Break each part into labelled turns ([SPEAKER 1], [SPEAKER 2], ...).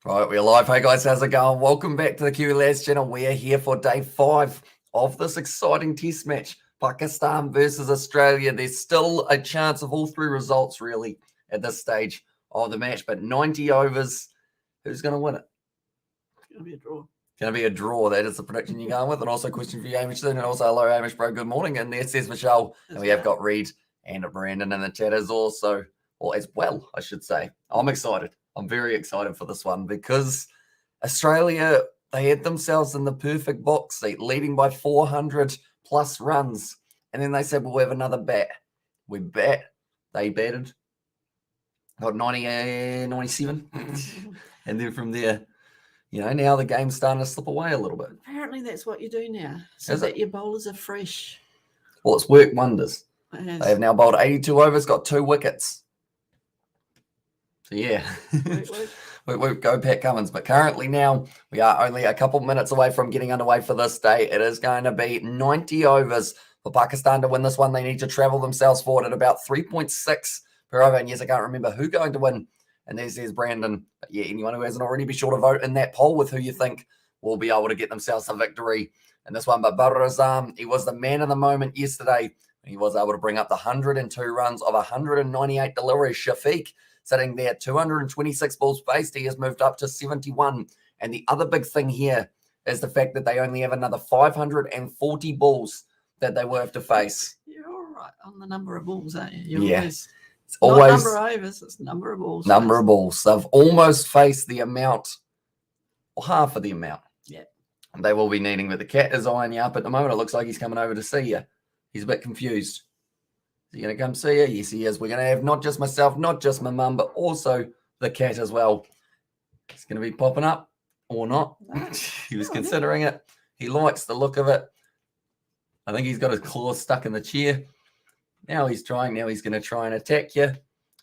[SPEAKER 1] Right, we're live. Hey guys, how's it going? Welcome back to the Kiwi Lads channel. We are here for day 5 of this exciting test match. Pakistan versus Australia. There's still a chance of all 3 results really at this stage of the match, but 90 overs. Who's going to win it?
[SPEAKER 2] It's going to be a draw.
[SPEAKER 1] Going to be a draw. That is the prediction you're going with. And also a question for you, Hamish, and also hello, Hamish, bro. Good morning. And there says Michelle. And we have got Reed and Brandon in the chat as also, or as well, I should say. I'm excited. I'm very excited for this one because Australia, they had themselves in the perfect box seat, leading by 400 plus runs. And then they said, we'll have another bat. We bat. They batted. Got 97. And then from there, now the game's starting to slip away a little bit.
[SPEAKER 2] Apparently that's what you do now, so that your bowlers are fresh.
[SPEAKER 1] Well, it's worked wonders. They have now bowled 82 overs, got 2 wickets. So, yeah, we go Pat Cummins. But currently now, we are only a couple minutes away from getting underway for this day. It is going to be 90 overs for Pakistan to win this one. They need to travel themselves forward at about 3.6 per over. And yes, I can't remember who going to win. And there's Brandon. But yeah, anyone who hasn't already, be sure to vote in that poll with who you think will be able to get themselves a victory in this one. But Badr Azam, he was the man of the moment yesterday. He was able to bring up the 102 runs of 198 deliveries. Shafiq, sitting there, 226 balls faced. He has moved up to 71. And the other big thing here is the fact that they only have another 540 balls that they will have to face.
[SPEAKER 2] You're all right on the number of balls, aren't you?
[SPEAKER 1] It's
[SPEAKER 2] always not number of overs, it's number of balls.
[SPEAKER 1] Number of balls. They've almost faced the amount, or half of the amount.
[SPEAKER 2] Yeah.
[SPEAKER 1] And they will be needing, but the cat is eyeing you up at the moment. It looks like he's coming over to see you. He's a bit confused. Is he going to come see you? Yes, he is. We're going to have not just myself, not just my mum, but also the cat as well. He's going to be popping up or not. He was considering it. He likes the look of it. I think he's got his claws stuck in the chair. Now he's trying. Now he's going to try and attack you.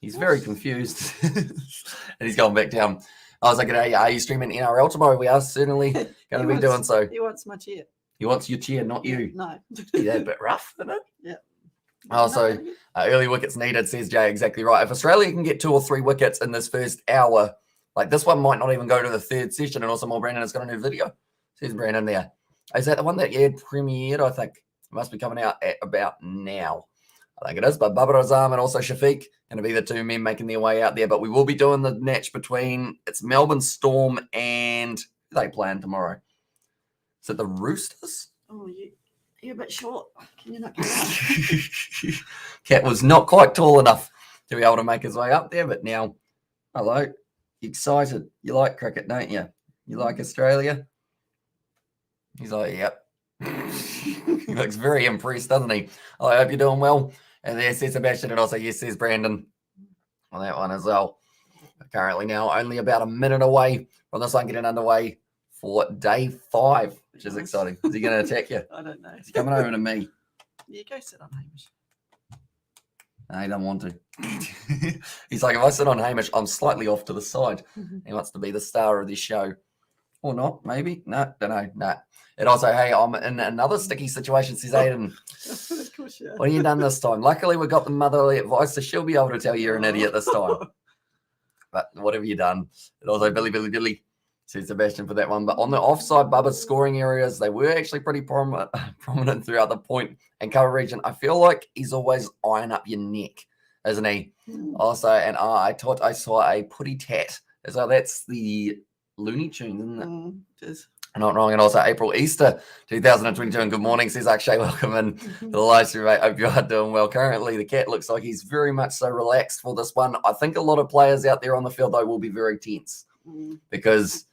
[SPEAKER 1] He's very confused. And he's going back down. I was like, hey, are you streaming NRL tomorrow? We are certainly going to be doing so.
[SPEAKER 2] He wants my chair.
[SPEAKER 1] He wants your chair, not you.
[SPEAKER 2] No.
[SPEAKER 1] Yeah, a bit rough, isn't it?
[SPEAKER 2] Yeah.
[SPEAKER 1] Also, early wickets needed, says Jay. Exactly right. If Australia can get 2 or 3 wickets in this first hour, like this one might not even go to the 3rd session. And also, more Brandon has got a new video. Says Brandon there. Is that the one that you had premiered? I think it must be coming out at about now. I think it is. But Badr Azam and also Shafiq going to be the 2 men making their way out there. But we will be doing the match between Melbourne Storm and who are they playing tomorrow? Is it the Roosters?
[SPEAKER 2] Oh, you're a bit short. Can you not get out?
[SPEAKER 1] Cat was not quite tall enough to be able to make his way up there, but now, hello, excited. You like cricket, don't you? You like Australia? He's like, yep. He looks very impressed, doesn't he? Oh, I hope you're doing well. And there says Sebastian, and also, yes, says Brandon on that one as well. But currently now only about a minute away from this one getting underway for day 5, which is exciting. Is he going to attack you?
[SPEAKER 2] I don't know.
[SPEAKER 1] Is he coming over to me?
[SPEAKER 2] Yeah, go sit on Hamish.
[SPEAKER 1] No, he doesn't want to. He's like, if I sit on Hamish, I'm slightly off to the side. He wants to be the star of this show. Or not, maybe. No, don't know. No. And also, hey, I'm in another sticky situation, says Aiden.
[SPEAKER 2] Of course, yeah.
[SPEAKER 1] What have you done this time? Luckily, we got the motherly advice, so she'll be able to tell you you're an idiot this time. But what have you done? And also, Billy, says Sebastian for that one. But on the offside, Bubba's scoring areas, they were actually pretty prominent throughout the point and cover region. I feel like he's always eyeing up your neck, isn't he? Also, and I thought I saw a putty tat. So that's the Looney Tunes, isn't it?
[SPEAKER 2] It is.
[SPEAKER 1] Not wrong. And also April Easter 2022. And good morning, says Akshay. Welcome in to the live stream, mate. Hope you are doing well. Currently, the cat looks like he's very much so relaxed for this one. I think a lot of players out there on the field, though, will be very tense because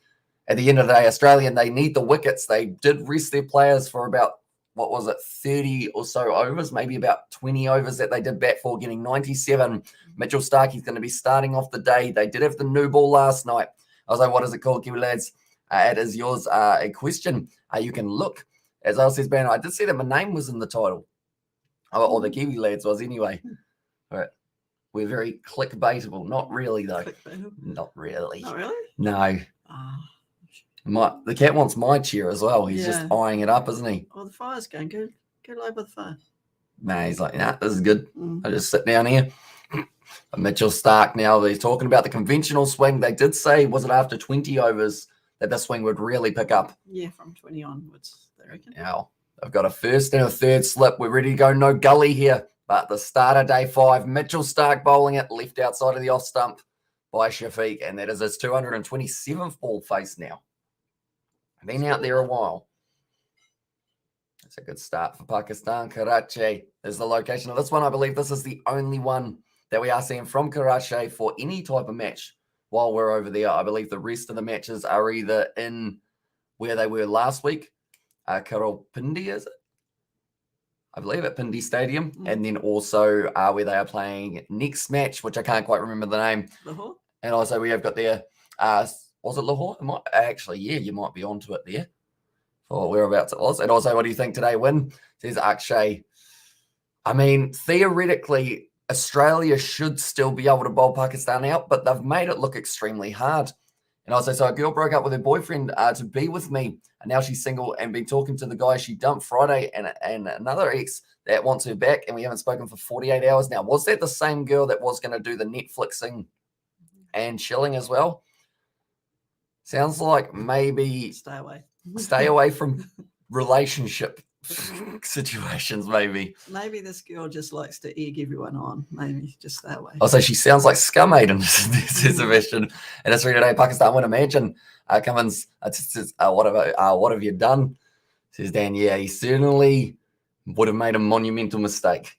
[SPEAKER 1] at the end of the day, Australian, they need the wickets. They did rest their players for about, 30 or so overs, maybe about 20 overs that they did bat for, getting 97. Mitchell Starkey's going to be starting off the day. They did have the new ball last night. I was like, what is it called, Kiwi Lads? It is yours a question. You can look. As I says, Ben, I did see that my name was in the title. Or the Kiwi Lads was anyway. But we're very clickbaitable. Not really, though. Not really.
[SPEAKER 2] Not really?
[SPEAKER 1] No. The cat wants my chair as well. He's just eyeing it up, isn't he?
[SPEAKER 2] Oh, the fire's going. Go lie by the fire.
[SPEAKER 1] Nah, he's like, nah, this is good. I'll just sit down here. Mitchell Stark now, he's talking about the conventional swing. They did say, was it after 20 overs that the swing would really pick up?
[SPEAKER 2] Yeah, from 20 onwards, they reckon.
[SPEAKER 1] Now, I've got a first and a third slip. We're ready to go. No gully here. But the start of day 5, Mitchell Stark bowling it left outside of the off stump by Shafiq. And that is his 227th ball face now. Been out there a while. That's a good start for Pakistan. Karachi is the location of this one. I believe this is the only one that we are seeing from Karachi for any type of match while we're over there. I believe the rest of the matches are either in where they were last week. Pindi, is it? I believe at Pindi Stadium. And then also where they are playing next match, which I can't quite remember the name.
[SPEAKER 2] Lahore?
[SPEAKER 1] And also we have got there, was it Lahore? Actually, yeah, you might be onto it there for whereabouts it was. And also, what do you think today win? Says Akshay. I mean, theoretically, Australia should still be able to bowl Pakistan out, but they've made it look extremely hard. And also, so a girl broke up with her boyfriend to be with me, and now she's single and been talking to the guy she dumped Friday and another ex that wants her back, and we haven't spoken for 48 hours now. Was that the same girl that was going to do the Netflixing and chilling as well? Sounds like maybe stay away from relationship situations, maybe.
[SPEAKER 2] Maybe this girl just likes to egg everyone on. Maybe just stay away.
[SPEAKER 1] Also, she sounds like Scum Maiden, says Sebastian. And it's today, Pakistan win. Imagine Cummins, what have you done? Says Dan, yeah, he certainly would have made a monumental mistake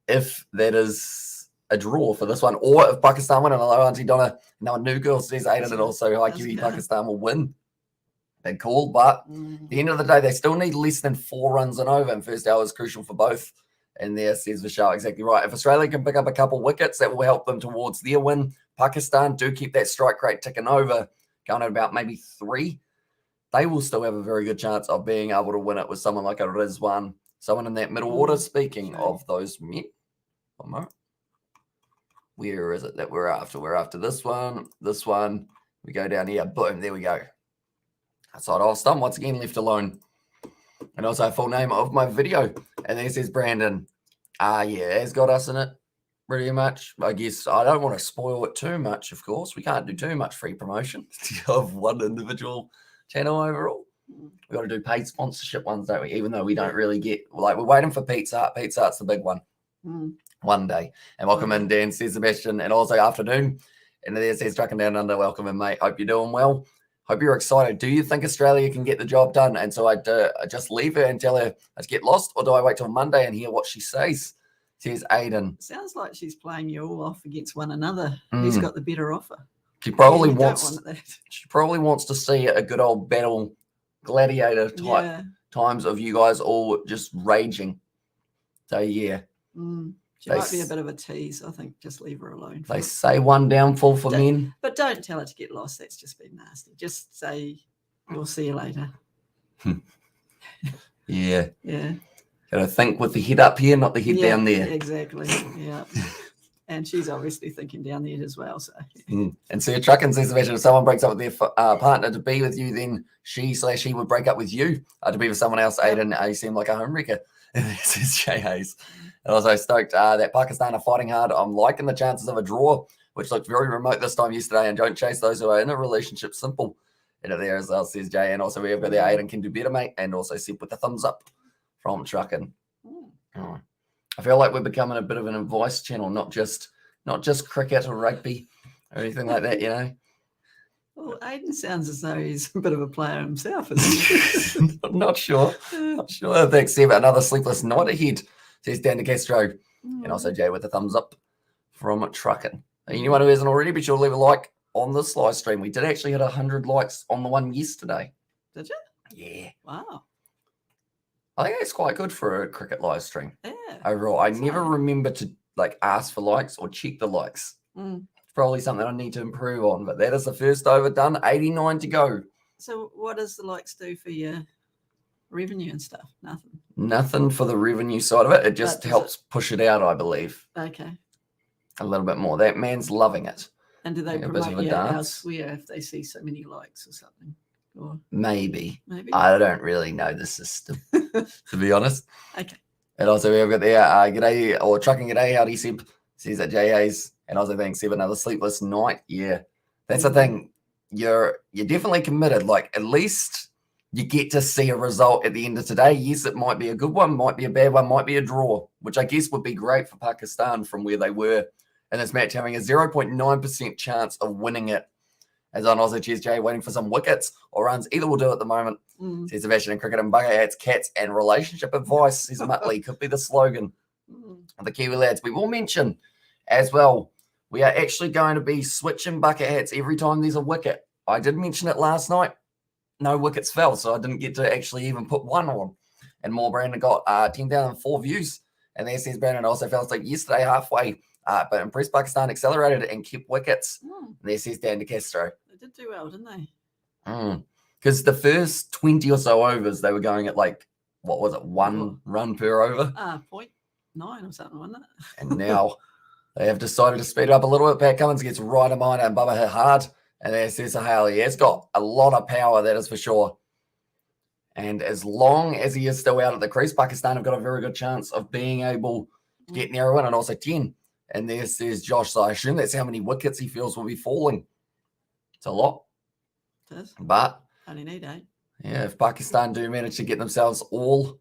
[SPEAKER 1] if that is a draw for this one. Or if Pakistan win, and hello, Auntie Donna. Now a new girl says Aiden, and also hi, QE Pakistan will win. Big call, but at the end of the day, they still need less than 4 runs and over, and first hour is crucial for both. And there says Vishal, exactly right. If Australia can pick up a couple wickets, that will help them towards their win. Pakistan do keep that strike rate ticking over, going at about maybe 3. They will still have a very good chance of being able to win it with someone like a Rizwan, someone in that middle order. Speaking of those men, one moment. Where is it that we're after? We're after this one. This one. We go down here. Boom. There we go. Outside off stump, once again left alone. And also full name of my video. And there says Brandon. Yeah, it's got us in it pretty much. I guess I don't want to spoil it too much, of course. We can't do too much free promotion of one individual channel overall. We've got to do paid sponsorship ones, don't we? Even though we don't really get, like, we're waiting for Pizza Hut. Pizza Hut's the big one. One day. And welcome in, Dan, says Sebastian. And also afternoon. And there says Trucking Down Under. Welcome in, mate. Hope you're doing well. Hope you're excited. Do you think Australia can get the job done? And so I just leave her and tell her let's get lost, or do I wait till Monday and hear what she says? Says Aiden.
[SPEAKER 2] Sounds like she's playing you all off against one another. Who's got the better offer?
[SPEAKER 1] She probably wants to see a good old battle gladiator type times of you guys all just raging. So yeah.
[SPEAKER 2] She might be a bit of a tease. I think just leave her alone.
[SPEAKER 1] They say one downfall for men.
[SPEAKER 2] But don't tell her to get lost. That's just been nasty. Just say, we'll see you later.
[SPEAKER 1] Yeah.
[SPEAKER 2] Yeah.
[SPEAKER 1] Got to think with the head up here, not the head down there.
[SPEAKER 2] Exactly. Yeah. And she's obviously thinking down there as well. So.
[SPEAKER 1] And so your trucking says, if someone breaks up with their partner to be with you, then she would break up with you to be with someone else. Aiden, you seem like a homewrecker. This is Jay Hayes. And also stoked that Pakistan are fighting hard. I'm liking the chances of a draw, which looked very remote this time yesterday. And don't chase those who are in a relationship. Simple. And there as well, says Jay. And also we have got there, Aiden can do better, mate. And also Sip with the thumbs up from Trucking. I feel like we're becoming a bit of an advice channel, not just cricket or rugby or anything like that, you know.
[SPEAKER 2] Well, Aiden sounds as though he's a bit of a player himself, isn't he?
[SPEAKER 1] Not sure. Thanks, Steve. Another sleepless night ahead, says Dan de Castro. And also Jay with the thumbs up from Trucking. Anyone who hasn't already, be sure to leave a like on this live stream. We did actually hit 100 likes on the one yesterday.
[SPEAKER 2] Did you?
[SPEAKER 1] Yeah.
[SPEAKER 2] Wow.
[SPEAKER 1] I think it's quite good for a cricket live stream.
[SPEAKER 2] Yeah.
[SPEAKER 1] Overall, I never remember to ask for likes or check the likes. It's probably something I need to improve on, but that is the first over done. 89 to go.
[SPEAKER 2] So what does the likes do for your revenue and stuff? Nothing.
[SPEAKER 1] Nothing for the revenue side of it. It just helps push it out, I believe.
[SPEAKER 2] Okay.
[SPEAKER 1] A little bit more. That man's loving it.
[SPEAKER 2] And do they promote you elsewhere if they see so many likes or something? Or
[SPEAKER 1] maybe. I don't really know the system, to be honest.
[SPEAKER 2] Okay.
[SPEAKER 1] And also we've got there, g'day, or Trucking g'day, howdy Seb. Says that JA's and also being 7 another sleepless night. Yeah, that's the thing. You're definitely committed. Like at least you get to see a result at the end of today. Yes, it might be a good one, might be a bad one, might be a draw, which I guess would be great for Pakistan from where they were in this match, having a 0.9% chance of winning it. As on Aussie, cheers, Jay, waiting for some wickets or runs. Either will do at the moment. Says Sebastian in cricket and bucket hats, cats, and relationship advice. Says Muttley, could be the slogan of the Kiwi lads. We will mention as well, we are actually going to be switching bucket hats every time there's a wicket. I did mention it last night. No wickets fell, so I didn't get to actually even put one on. And more Brandon got 10,004 views. And there says Brandon also fell asleep yesterday halfway, but impressed Pakistan accelerated and kept wickets. And there says Dan De Castro.
[SPEAKER 2] They did do well, didn't they?
[SPEAKER 1] Because the first 20 or so overs, they were going at like, what was it, 1 run per over?
[SPEAKER 2] 0.9 or something, wasn't it?
[SPEAKER 1] And now they have decided to speed it up a little bit. Pat Cummins gets right of mine and Bubba hit hard. And there says Sahel, yeah, it's got a lot of power, that is for sure. And as long as he is still out at the crease, Pakistan have got a very good chance of being able to get near a win and also 10. And there says Josh, so I assume that's how many wickets he feels will be falling. It's a lot.
[SPEAKER 2] It is.
[SPEAKER 1] But
[SPEAKER 2] only need 8.
[SPEAKER 1] Yeah, if Pakistan do manage to get themselves all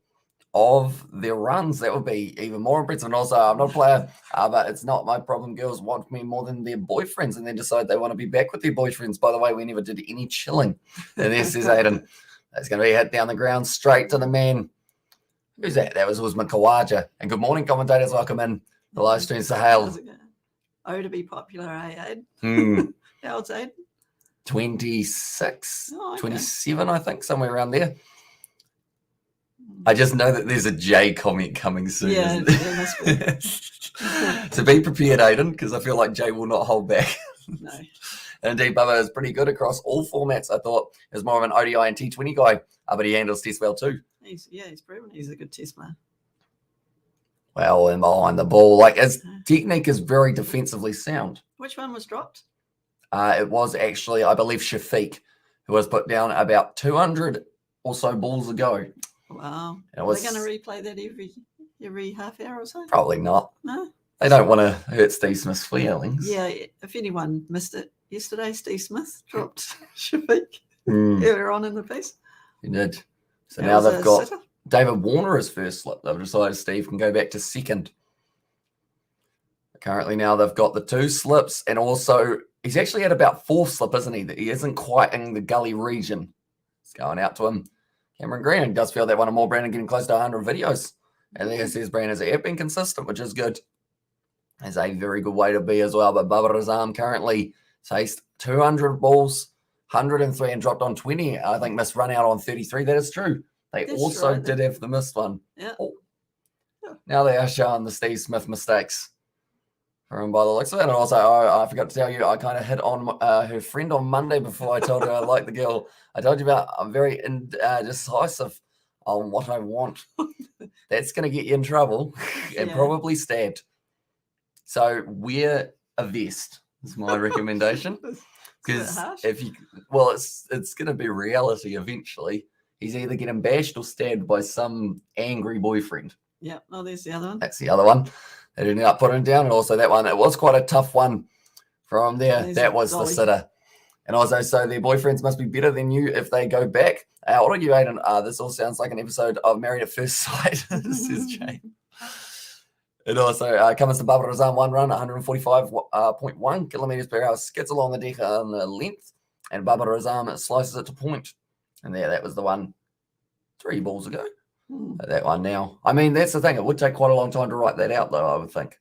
[SPEAKER 1] of their runs, that would be even more impressive. And also, I'm not a player, but it's not my problem. Girls want me more than their boyfriends and then decide they want to be back with their boyfriends. By the way, we never did any chilling. And there says Aiden, that's going to be hit down the ground straight to the man. Who's that? That was Usman Kawaja. And good morning, commentators. Welcome in the live stream, Sahel.
[SPEAKER 2] Oh, to be popular, Aiden? How old's Aiden?
[SPEAKER 1] 26, 27, I think, somewhere around there. I just know that there's a J comment coming soon.
[SPEAKER 2] Yeah, there must be.
[SPEAKER 1] So be prepared, Aiden, because I feel like Jay will not hold back.
[SPEAKER 2] No.
[SPEAKER 1] And indeed, Bubba is pretty good across all formats. I thought he was more of an ODI and T20 guy, but he handles test well too.
[SPEAKER 2] He's proven he's a good test player.
[SPEAKER 1] Well, and behind the ball, like his technique is very defensively sound.
[SPEAKER 2] Which one was dropped?
[SPEAKER 1] It was actually, I believe, Shafiq, who was put down about 200 or so balls ago.
[SPEAKER 2] Wow. Are they going to replay that every half hour or so?
[SPEAKER 1] Probably not.
[SPEAKER 2] No?
[SPEAKER 1] They don't want to hurt Steve Smith's feelings.
[SPEAKER 2] Yeah, if anyone missed it yesterday, Steve Smith dropped Shafiq earlier on in the piece.
[SPEAKER 1] He did. So now they've got David Warner as first slip. They've decided Steve can go back to second. Currently now they've got the 2 slips, and also he's actually at about 4th slip, isn't he? That he isn't quite in the gully region. It's going out to him. Cameron Green does feel that one or more. Brandon getting close to 100 videos. And there says Brandon has been consistent, which is good. It's a very good way to be as well. But Babar Azam currently faced 200 balls, 103 and dropped on 20. I think missed run out on 33. That is true. They also did have the missed one.
[SPEAKER 2] Yeah.
[SPEAKER 1] Oh. Now they are showing the Steve Smith mistakes for him by the looks of it. And also, I forgot to tell you, I kind of hit on her friend on Monday before I told her I like the girl. I told you about I'm very decisive on what I want. That's going to get you in trouble and probably stabbed. So wear a vest is my recommendation. Because if you, well, it's going to be reality eventually. He's either getting bashed or stabbed by some angry boyfriend.
[SPEAKER 2] Yeah. Oh, there's the other one.
[SPEAKER 1] That's the other one. They ended up putting it down, and also that one. It was quite a tough one from there. That was the sitter. And also, so their boyfriends must be better than you if they go back. What are you, Aiden? This all sounds like an episode of Married at First Sight, says Jane. It also comes to Barbara Razan, 1 run, 145.1 kilometers per hour, skids along the deck on the length, and Barbara Razan slices it to point. And there, that was the one 3 balls ago. That one now. I mean, that's the thing. It would take quite a long time to write that out, though, I would think.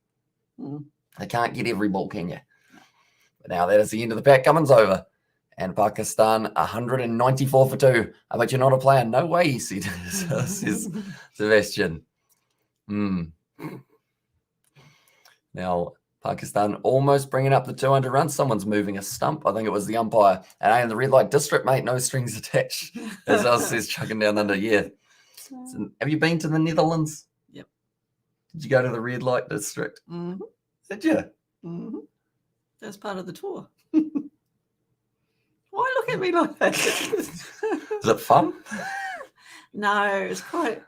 [SPEAKER 1] They can't get every ball, can you? But now that is the end of the pack. Cummins over. And Pakistan, 194 for 2. I bet you're not a player. No way, he said, says Sebastian. Now, Pakistan almost bringing up the 200 runs. Someone's moving a stump. I think it was the umpire. And I in the red light district, mate, no strings attached. As I says, chucking down under. Yeah. So, have you been to the Netherlands?
[SPEAKER 2] Yep.
[SPEAKER 1] Did you go to the red light district?
[SPEAKER 2] Mm-hmm.
[SPEAKER 1] Did you?
[SPEAKER 2] Mm-hmm. That's part of the tour. Why look at me like that?
[SPEAKER 1] Is it fun?
[SPEAKER 2] No, it's quite.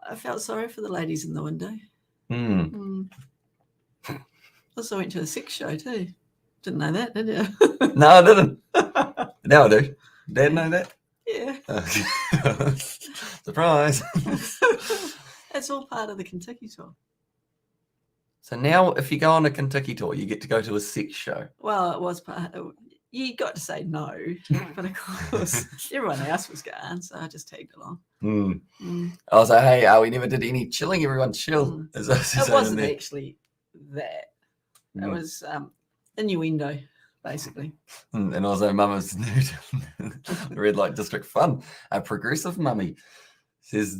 [SPEAKER 2] I felt sorry for the ladies in the window. Also went to a sex show too. Didn't know that, did you?
[SPEAKER 1] No, I didn't. Now I do. Dad know that?
[SPEAKER 2] Yeah.
[SPEAKER 1] Surprise.
[SPEAKER 2] That's all part of the Kentucky tour.
[SPEAKER 1] So now if you go on a Kentucky tour, you get to go to a sex show.
[SPEAKER 2] Well, it was part. You got to say no, but of course everyone else was going, so I just tagged along. I was like, hey, we never did any chilling. Everyone chill. It wasn't actually that. It was innuendo, basically.
[SPEAKER 1] And also, Mama's red light district fun. A progressive mummy says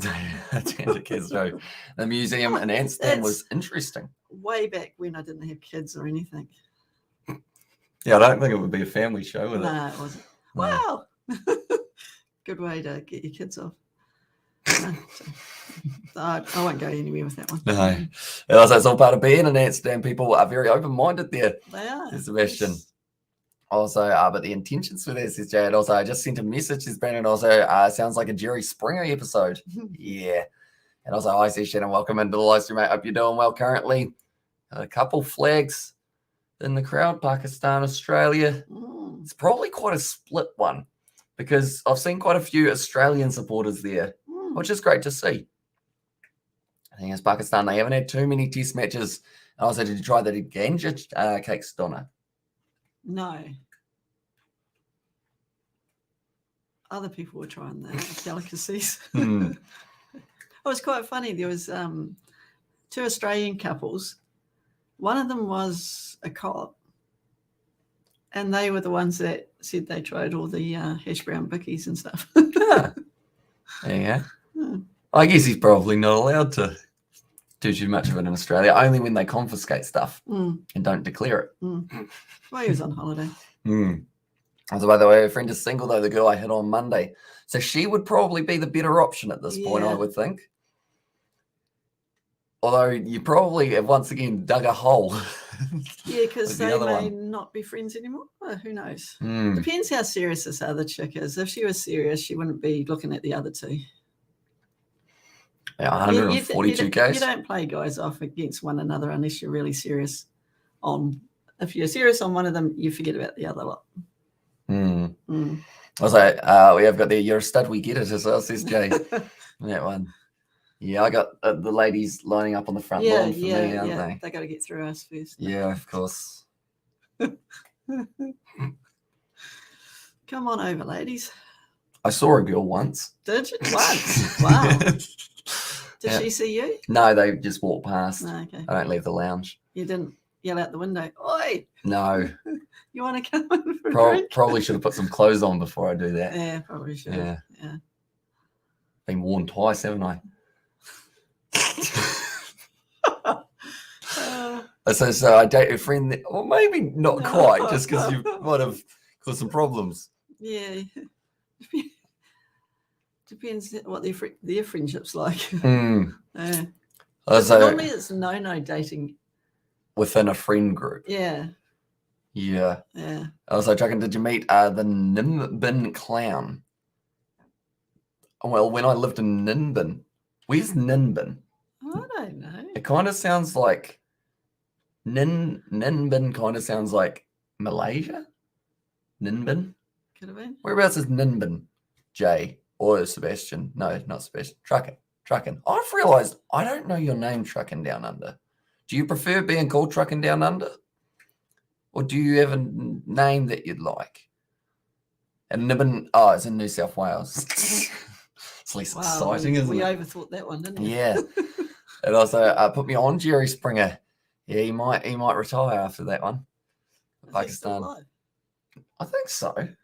[SPEAKER 1] Tanta Castro. The museum in Amsterdam was interesting.
[SPEAKER 2] Way back when I didn't have kids or anything.
[SPEAKER 1] Yeah, I don't think it would be a family show, would it?
[SPEAKER 2] No, it wasn't. No. Wow. Good way to get your kids off. No, I won't go anywhere with that one.
[SPEAKER 1] No. It's all part of being in Amsterdam. People are very open-minded there.
[SPEAKER 2] They are.
[SPEAKER 1] Sebastian. Yes. Also, but the intentions for this is, Jade, also, I just sent a message to Brandon. Also, sounds like a Jerry Springer episode. Yeah. And also, hi, Shannon. Welcome into the live stream, mate. Hope you're doing well currently. A couple flags in the crowd, Pakistan, Australia. It's probably quite a split one because I've seen quite a few Australian supporters there, which is great to see. I think it's Pakistan. They haven't had too many test matches. And also, did you try the ganja cakes, Donna?
[SPEAKER 2] No. Other people were trying the delicacies. It was quite funny. There was 2 Australian couples. One of them was a cop, and they were the ones that said they tried all the hash brown bickies and stuff.
[SPEAKER 1] Yeah. I guess he's probably not allowed to do too much of it in Australia, only when they confiscate stuff and don't declare it.
[SPEAKER 2] Well, he was on holiday.
[SPEAKER 1] So, by the way, her friend is single, though, the girl I hit on Monday. So she would probably be the better option at this point, I would think. Although you probably have once again dug a hole.
[SPEAKER 2] Yeah, because they may not be friends anymore. Well, who knows? Depends how serious this other chick is. If she was serious, she wouldn't be looking at the other 2.
[SPEAKER 1] Yeah, 142 Ks.
[SPEAKER 2] You don't play guys off against one another unless you're really serious if you're serious on one of them, you forget about the other lot.
[SPEAKER 1] Also, we have got there, you're a stud, we get it as well, says Jay. That one. Yeah, I got the ladies lining up on the front lawn for me, aren't they?
[SPEAKER 2] They got to get through us first.
[SPEAKER 1] Yeah, of course.
[SPEAKER 2] Come on over, ladies.
[SPEAKER 1] I saw a girl once.
[SPEAKER 2] Did you? Once? Wow. Did she see you?
[SPEAKER 1] No, they just walked past.
[SPEAKER 2] Oh, okay.
[SPEAKER 1] I don't leave the lounge.
[SPEAKER 2] You didn't yell out the window, "Oi!"
[SPEAKER 1] No.
[SPEAKER 2] You want to come in for a drink?
[SPEAKER 1] Probably should have put some clothes on before I do that.
[SPEAKER 2] Yeah, probably should. Yeah.
[SPEAKER 1] Been worn twice, haven't I? So I date a friend that, or maybe not quite, just because you might have caused some problems.
[SPEAKER 2] Yeah. Depends what their friendship's like. Normally it's no dating
[SPEAKER 1] within a friend group.
[SPEAKER 2] Yeah. I was
[SPEAKER 1] like, did you meet the Nimbin clown? Well, when I lived in Nimbin. Where's Nimbin?
[SPEAKER 2] I don't know.
[SPEAKER 1] It kind of sounds like Nimbin kind of sounds like Malaysia. Nimbin.
[SPEAKER 2] Could have been.
[SPEAKER 1] Whereabouts is Nimbin? Jay or Sebastian? No, not Sebastian. Truckin. I've realised I don't know your name, Truckin Down Under. Do you prefer being called Truckin Down Under? Or do you have a name that you'd like? And Nimbin, it's in New South Wales. It's less exciting, isn't it?
[SPEAKER 2] We overthought that one, didn't we?
[SPEAKER 1] Yeah. And also put me on Jerry Springer. Yeah, he might retire after that one. Pakistan. I think so. Okay.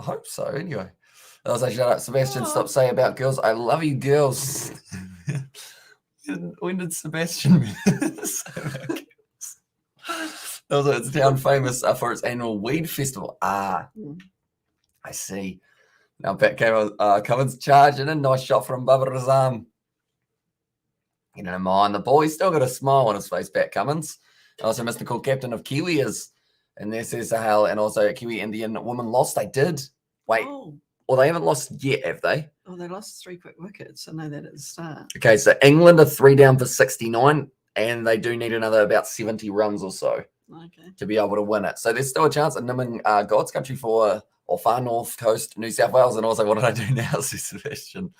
[SPEAKER 1] I hope so. Anyway. I was like, shut up, Sebastian. Stop saying about girls. I love you, girls. When did Sebastian say about girls? Also, it's a town famous for its annual weed festival. I see. Now Pat Cummins charging in. Nice shot from Bubba Razam. You don't mind. The boy still got a smile on his face, Pat Cummins. Also, Mr. Cool captain of Kiwi is. And there says Sahel, and also a Kiwi Indian woman lost. They did. Wait. Well, they haven't lost yet, have they?
[SPEAKER 2] Oh, they lost 3 quick wickets. I know that at the start.
[SPEAKER 1] Okay, so England are 3 down for 69. and they do need another about 70 runs or so to be able to win it. So there's still a chance at Niming God's country or far north coast, New South Wales. And also, what did I do now, says Sebastian?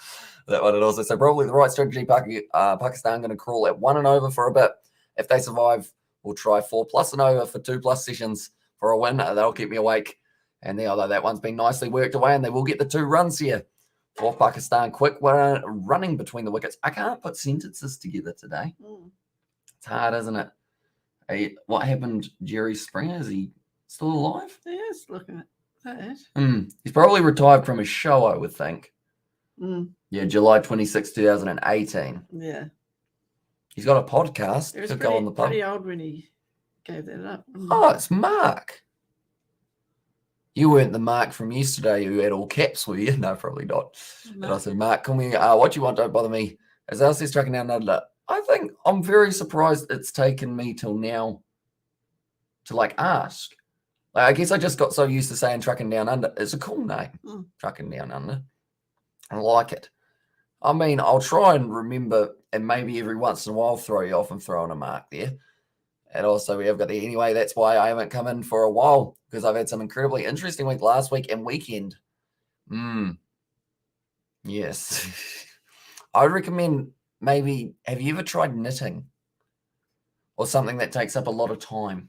[SPEAKER 1] That one. And also, so probably the right strategy. Pakistan going to crawl at 1 and over for a bit. If they survive, we'll try 4+ and over for 2+ sessions for a win. That'll keep me awake. And although that one's been nicely worked away, and they will get the 2 runs here for Pakistan. Quick running between the wickets. I can't put sentences together today. It's hard, isn't it? Hey, what happened, Jerry Springer? Is he still alive?
[SPEAKER 2] Yes, looking at that.
[SPEAKER 1] He's probably retired from his show, I would think. Yeah, July 26, 2018.
[SPEAKER 2] Yeah.
[SPEAKER 1] He's got a podcast.
[SPEAKER 2] He was pretty old when he gave that up.
[SPEAKER 1] Oh, it's Mark. You weren't the Mark from yesterday who had all caps, were you? No, probably not. But I said, Mark, call me. What you want, don't bother me. As I says, tracking down under. I think I'm very surprised it's taken me till now to ask. I guess I just got so used to saying tracking down under. It's a cool name, tracking down under. I like it. I mean, I'll try and remember, and maybe every once in a while throw you off and throw in a mark there. And also we have got the anyway. That's why I haven't come in for a while, because I've had some incredibly interesting week last week and weekend. Yes. I would recommend maybe, have you ever tried knitting? Or something that takes up a lot of time?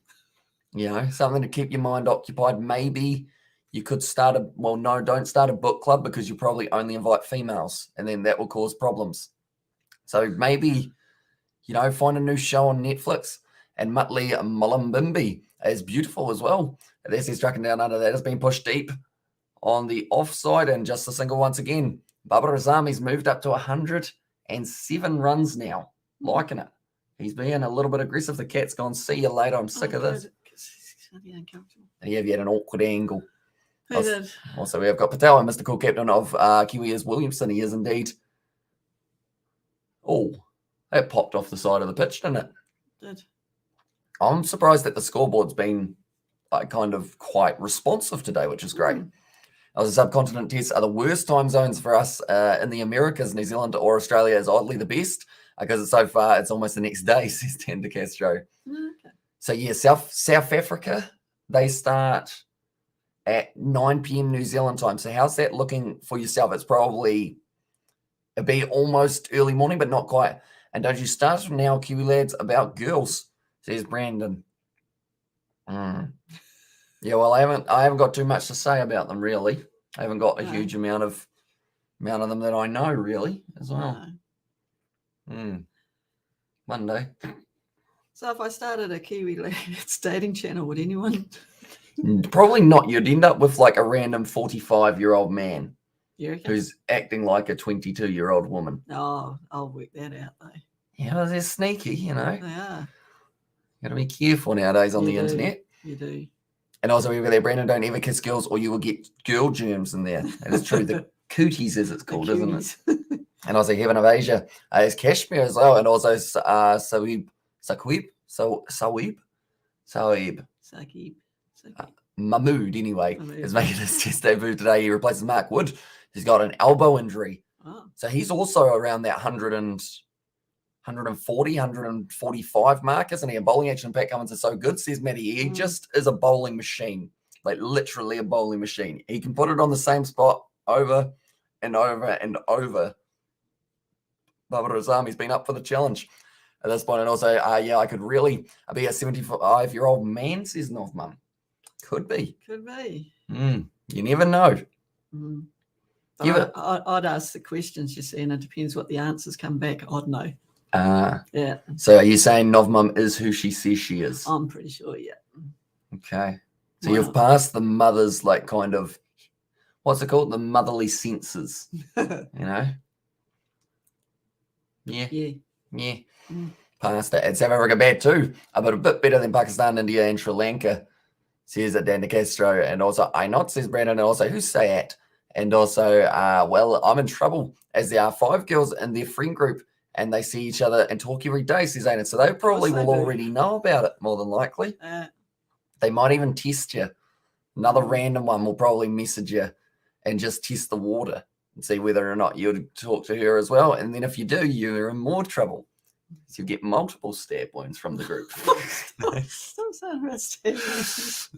[SPEAKER 1] Something to keep your mind occupied. Maybe you could start don't start a book club, because you probably only invite females, and then that will cause problems. So maybe, find a new show on Netflix. And Muttley Mullumbimby is beautiful as well. There's his tracking down under. That has been pushed deep on the offside, and just a single once again. Babar Azami's moved up to 107 runs now. Liking it. He's being a little bit aggressive. The cat's gone, see you later. I'm sick of this. Yeah, you had an awkward angle.
[SPEAKER 2] Who did?
[SPEAKER 1] Also, we have got Patel, and Mr. Cool Captain of Kiwi is Williamson. He is indeed. Oh, that popped off the side of the pitch, didn't it?
[SPEAKER 2] Did. I'm
[SPEAKER 1] surprised that the scoreboard's been kind of quite responsive today, which is great. The subcontinent tests are the worst time zones for us in the Americas. New Zealand or Australia is oddly the best, because so far it's almost the next day, says Pindi Castro.
[SPEAKER 2] Okay.
[SPEAKER 1] So yeah, South Africa, they start at 9 p.m. New Zealand time. So how's that looking for yourself? It'd be almost early morning, but not quite. And don't you start from now, Kiwi lads, about girls, says Brandon. Yeah, well, I haven't got too much to say about them, really. I haven't got a huge amount of them that I know, really, as well. Monday.
[SPEAKER 2] So if I started a Kiwi lads dating channel, would anyone?
[SPEAKER 1] Probably not. You'd end up with a random 45-year-old man who's acting like a 22-year-old woman.
[SPEAKER 2] Oh, I'll work that out, though.
[SPEAKER 1] Yeah, they're sneaky,
[SPEAKER 2] They are.
[SPEAKER 1] Got to be careful nowadays on the internet.
[SPEAKER 2] You do.
[SPEAKER 1] And also, we've got there, Brandon, don't ever kiss girls or you will get girl germs in there. That is true. The cooties, as it's called, isn't it? And also, Heaven of Asia is Kashmir as well. And also, Saqib. Mahmood, anyway, is making his test debut today. He replaces Mark Wood. He's got an elbow injury. So he's also around that 140, 145 mark, isn't he? And bowling action, Pat Cummins is so good, says Matty. He just is a bowling machine, literally a bowling machine. He can put it on the same spot over and over and over. Babar Azami's been up for the challenge at this point. And also, I could really be a 75-year-old man, says North Mum. Could be. You never know.
[SPEAKER 2] I'd ask the questions, you see, and it depends what the answers come back. I'd know. Yeah.
[SPEAKER 1] So are you saying Novmum is who she says she is?
[SPEAKER 2] I'm pretty sure, yeah.
[SPEAKER 1] Okay. So you've passed the mother's kind of, what's it called? The motherly senses. Yeah. Past it. And South Africa bad too, but a bit better than Pakistan, India, and Sri Lanka, says Pindi Castro. And also, I not, says Brandon. And also, who's Sayat? And also, well, I'm in trouble, as there are 5 girls in their friend group, and they see each other and talk every day, says Aiden. So they probably will already know about it, more than likely. They might even test you. Another random one will probably message you and just test the water and see whether or not you'd talk to her as well. And then if you do, you're in more trouble. So you get multiple stab wounds from the group.
[SPEAKER 2] Stop saying about stab wounds.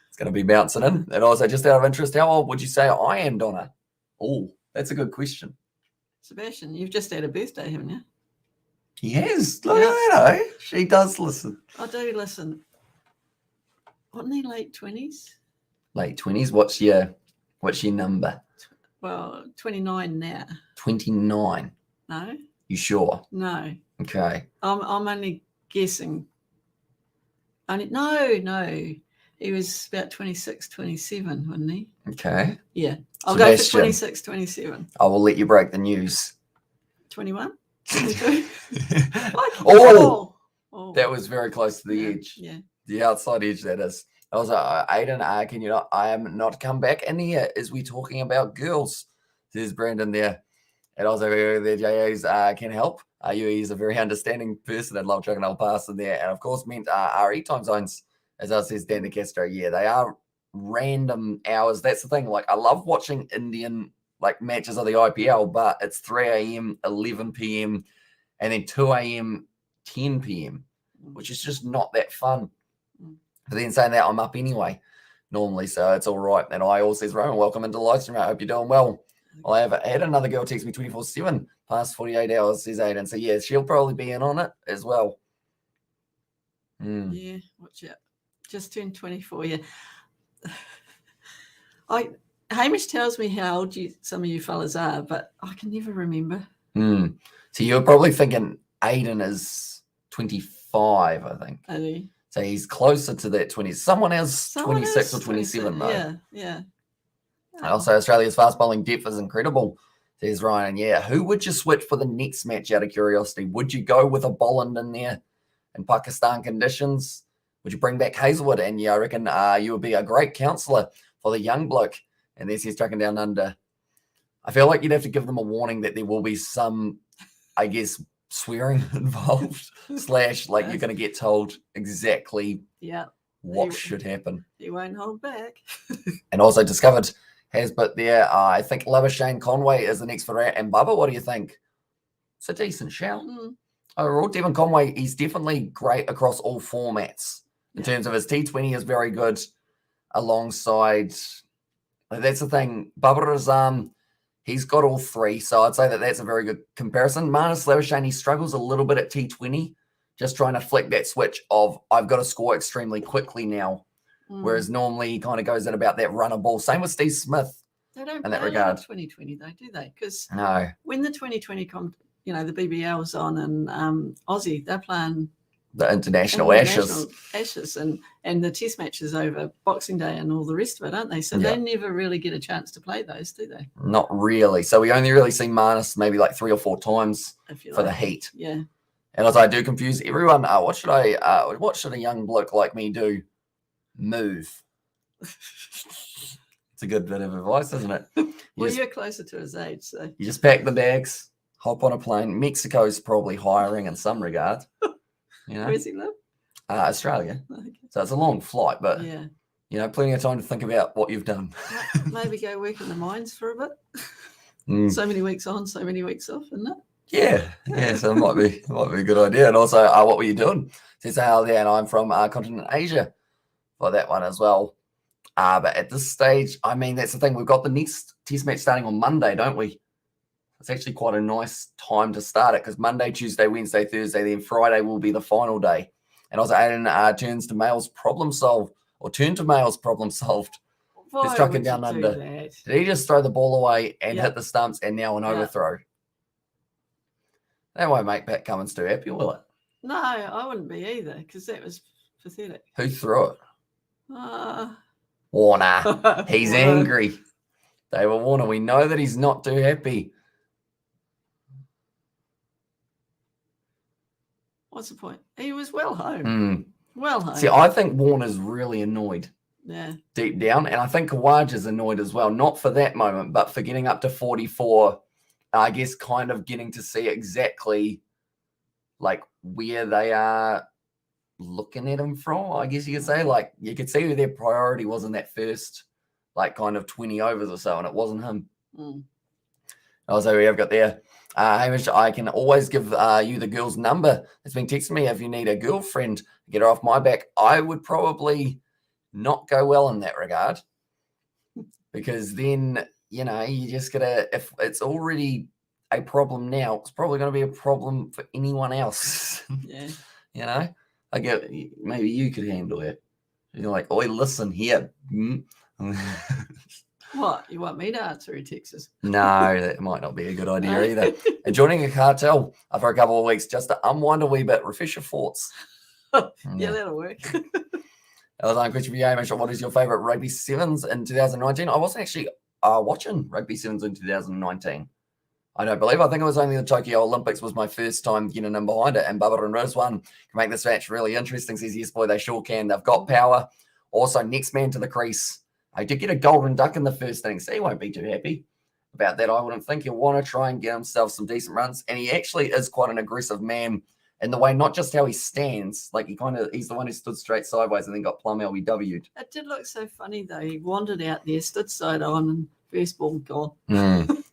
[SPEAKER 1] It's going to be bouncing in. And also, just out of interest, how old would you say I am, Donna? Oh, that's a good question.
[SPEAKER 2] Sebastian, you've just had a birthday, haven't you?
[SPEAKER 1] He has. Look at that, eh? She does listen.
[SPEAKER 2] I do listen. Wasn't he late 20s?
[SPEAKER 1] Late 20s. What's your number?
[SPEAKER 2] Well, 29 now.
[SPEAKER 1] 29.
[SPEAKER 2] No.
[SPEAKER 1] You sure?
[SPEAKER 2] No.
[SPEAKER 1] Okay.
[SPEAKER 2] I'm only guessing. No. He was about 26, 27, wasn't he?
[SPEAKER 1] Okay.
[SPEAKER 2] Yeah. I'll go for 26, 27.
[SPEAKER 1] I will let you break the news.
[SPEAKER 2] 21? 22?
[SPEAKER 1] Oh, that was very close to the edge.
[SPEAKER 2] Yeah.
[SPEAKER 1] The outside edge, that is. I was like, Aiden, can you not? I am not come back in here as we talking about girls. There's Brandon there. And also there, JA's can help. He's a very understanding person. I'd love chucking old pass in there. And of course, meant RE time zones, as I says, Dan De Castro. Yeah, they are random hours. That's the thing. Like, I love watching Indian like matches of the IPL, but it's 3 a.m., 11 p.m., and then 2 a.m., 10 p.m., which is just not that fun. But then saying that, I'm up anyway, normally, so it's all right. And I also says, Roman, welcome into the live stream. I hope you're doing well. I have had another girl text me 24/7 past 48 hours, says Aiden. So, yeah, she'll probably be in on it as well.
[SPEAKER 2] Yeah, watch out. Just turned 24, yeah. Hamish tells me how old some of you fellas are, but I can never remember.
[SPEAKER 1] So you're probably thinking Aiden is 25, I think.
[SPEAKER 2] Are he?
[SPEAKER 1] So he's closer to that 20. Someone else 26 or 27, though.
[SPEAKER 2] Yeah.
[SPEAKER 1] Also, Australia's fast bowling depth is incredible, says Ryan. Yeah, who would you switch for the next match out of curiosity? Would you go with a Bolland in there in Pakistan conditions? Would you bring back Hazelwood? And yeah, I reckon you would be a great counsellor for the young bloke. And there's he's tracking down under. I feel like you'd have to give them a warning that there will be some, I guess, swearing involved. / like you're going to get told exactly what should happen.
[SPEAKER 2] He won't hold back.
[SPEAKER 1] And also discovered but there, I think Shane Conway is the next for that. And Bubba, what do you think? It's a decent shout. Overall, Devon Conway, he's definitely great across all formats. In terms of his T20 is very good alongside, that's the thing, Bubba Razam, he's got all three. So I'd say that that's a very good comparison. Marnus Labuschagne, he struggles a little bit at T20, just trying to flick that switch of I've got to score extremely quickly now. Whereas normally he kind of goes at about that runner ball. Same with Steve Smith.
[SPEAKER 2] They don't
[SPEAKER 1] in
[SPEAKER 2] play
[SPEAKER 1] that regard.
[SPEAKER 2] 2020 though, do they? Because
[SPEAKER 1] no,
[SPEAKER 2] when the 2020 the BBL's on and Aussie, they're playing
[SPEAKER 1] the international Ashes
[SPEAKER 2] and the test matches over Boxing Day and all the rest of it, aren't they? So they never really get a chance to play those, do they?
[SPEAKER 1] Not really. So we only really see Marnus maybe like 3 or 4 times for the heat.
[SPEAKER 2] Yeah.
[SPEAKER 1] And as I do confuse everyone, what should a young bloke like me do? Move. It's a good bit of advice, isn't it?
[SPEAKER 2] You're closer to his age, so
[SPEAKER 1] you just pack the bags, hop on a plane. Mexico's probably hiring in some regard.
[SPEAKER 2] Where does he live?
[SPEAKER 1] Australia.
[SPEAKER 2] Okay.
[SPEAKER 1] So it's a long flight, but plenty of time to think about what you've done.
[SPEAKER 2] Maybe go work in the mines for a bit. So many weeks on, so many weeks off, isn't it?
[SPEAKER 1] Yeah. So it might be a good idea. And also, what were you doing? Says Hal there, and I'm from continent Asia for that one as well. But at this stage, I mean, that's the thing. We've got the next test match starting on Monday, don't we? It's actually quite a nice time to start it because Monday, Tuesday, Wednesday, Thursday, then Friday will be the final day. And also, Aiden turn to males problem solved. He's struck it down under. Did he just throw the ball away and hit the stumps and now an overthrow? That won't make Pat Cummins too happy, will it?
[SPEAKER 2] No, I wouldn't be either because that was pathetic.
[SPEAKER 1] Who threw it? Warner. He's angry. David Warner. We know that he's not too happy.
[SPEAKER 2] What's the point? He was well home. Well home.
[SPEAKER 1] See, I think Warner's really annoyed.
[SPEAKER 2] Yeah.
[SPEAKER 1] Deep down. And I think Kawaja's annoyed as well. Not for that moment, but for getting up to 44. I guess kind of getting to see exactly like where they are looking at him from, I guess you could say. Like you could see who their priority was in that first like kind of 20 overs or so, and it wasn't him. Also, we have got there. Hamish, I can always give you the girl's number. It's been texting me if you need a girlfriend. Get her off my back. I would probably not go well in that regard, because then, you know, you just gotta, if it's already a problem now, it's probably going to be a problem for anyone else.
[SPEAKER 2] Yeah.
[SPEAKER 1] You know, I get, maybe you could handle it. You're like, oi, listen here.
[SPEAKER 2] What? You want me to answer in Texas?
[SPEAKER 1] No, that might not be a good idea either. And joining a cartel for a couple of weeks just to unwind a wee bit, refresh your thoughts.
[SPEAKER 2] Yeah, that'll work.
[SPEAKER 1] Question for you, Hamish. What is your favourite rugby sevens in 2019? I wasn't actually watching rugby sevens in 2019. I don't believe. I think it was only the Tokyo Olympics was my first time getting in behind it. And Bubba and Rizwan can make this match really interesting. Says, yes, boy, they sure can. They've got power. Also, next man to the crease. I did get a golden duck in the first inning, so he won't be too happy about that. I wouldn't think. He'll want to try and get himself some decent runs. And he actually is quite an aggressive man in the way, not just how he stands. Like, he's the one who stood straight sideways and then got plumb LBW'd.
[SPEAKER 2] It did look so funny, though. He wandered out there, stood side on, and first ball gone.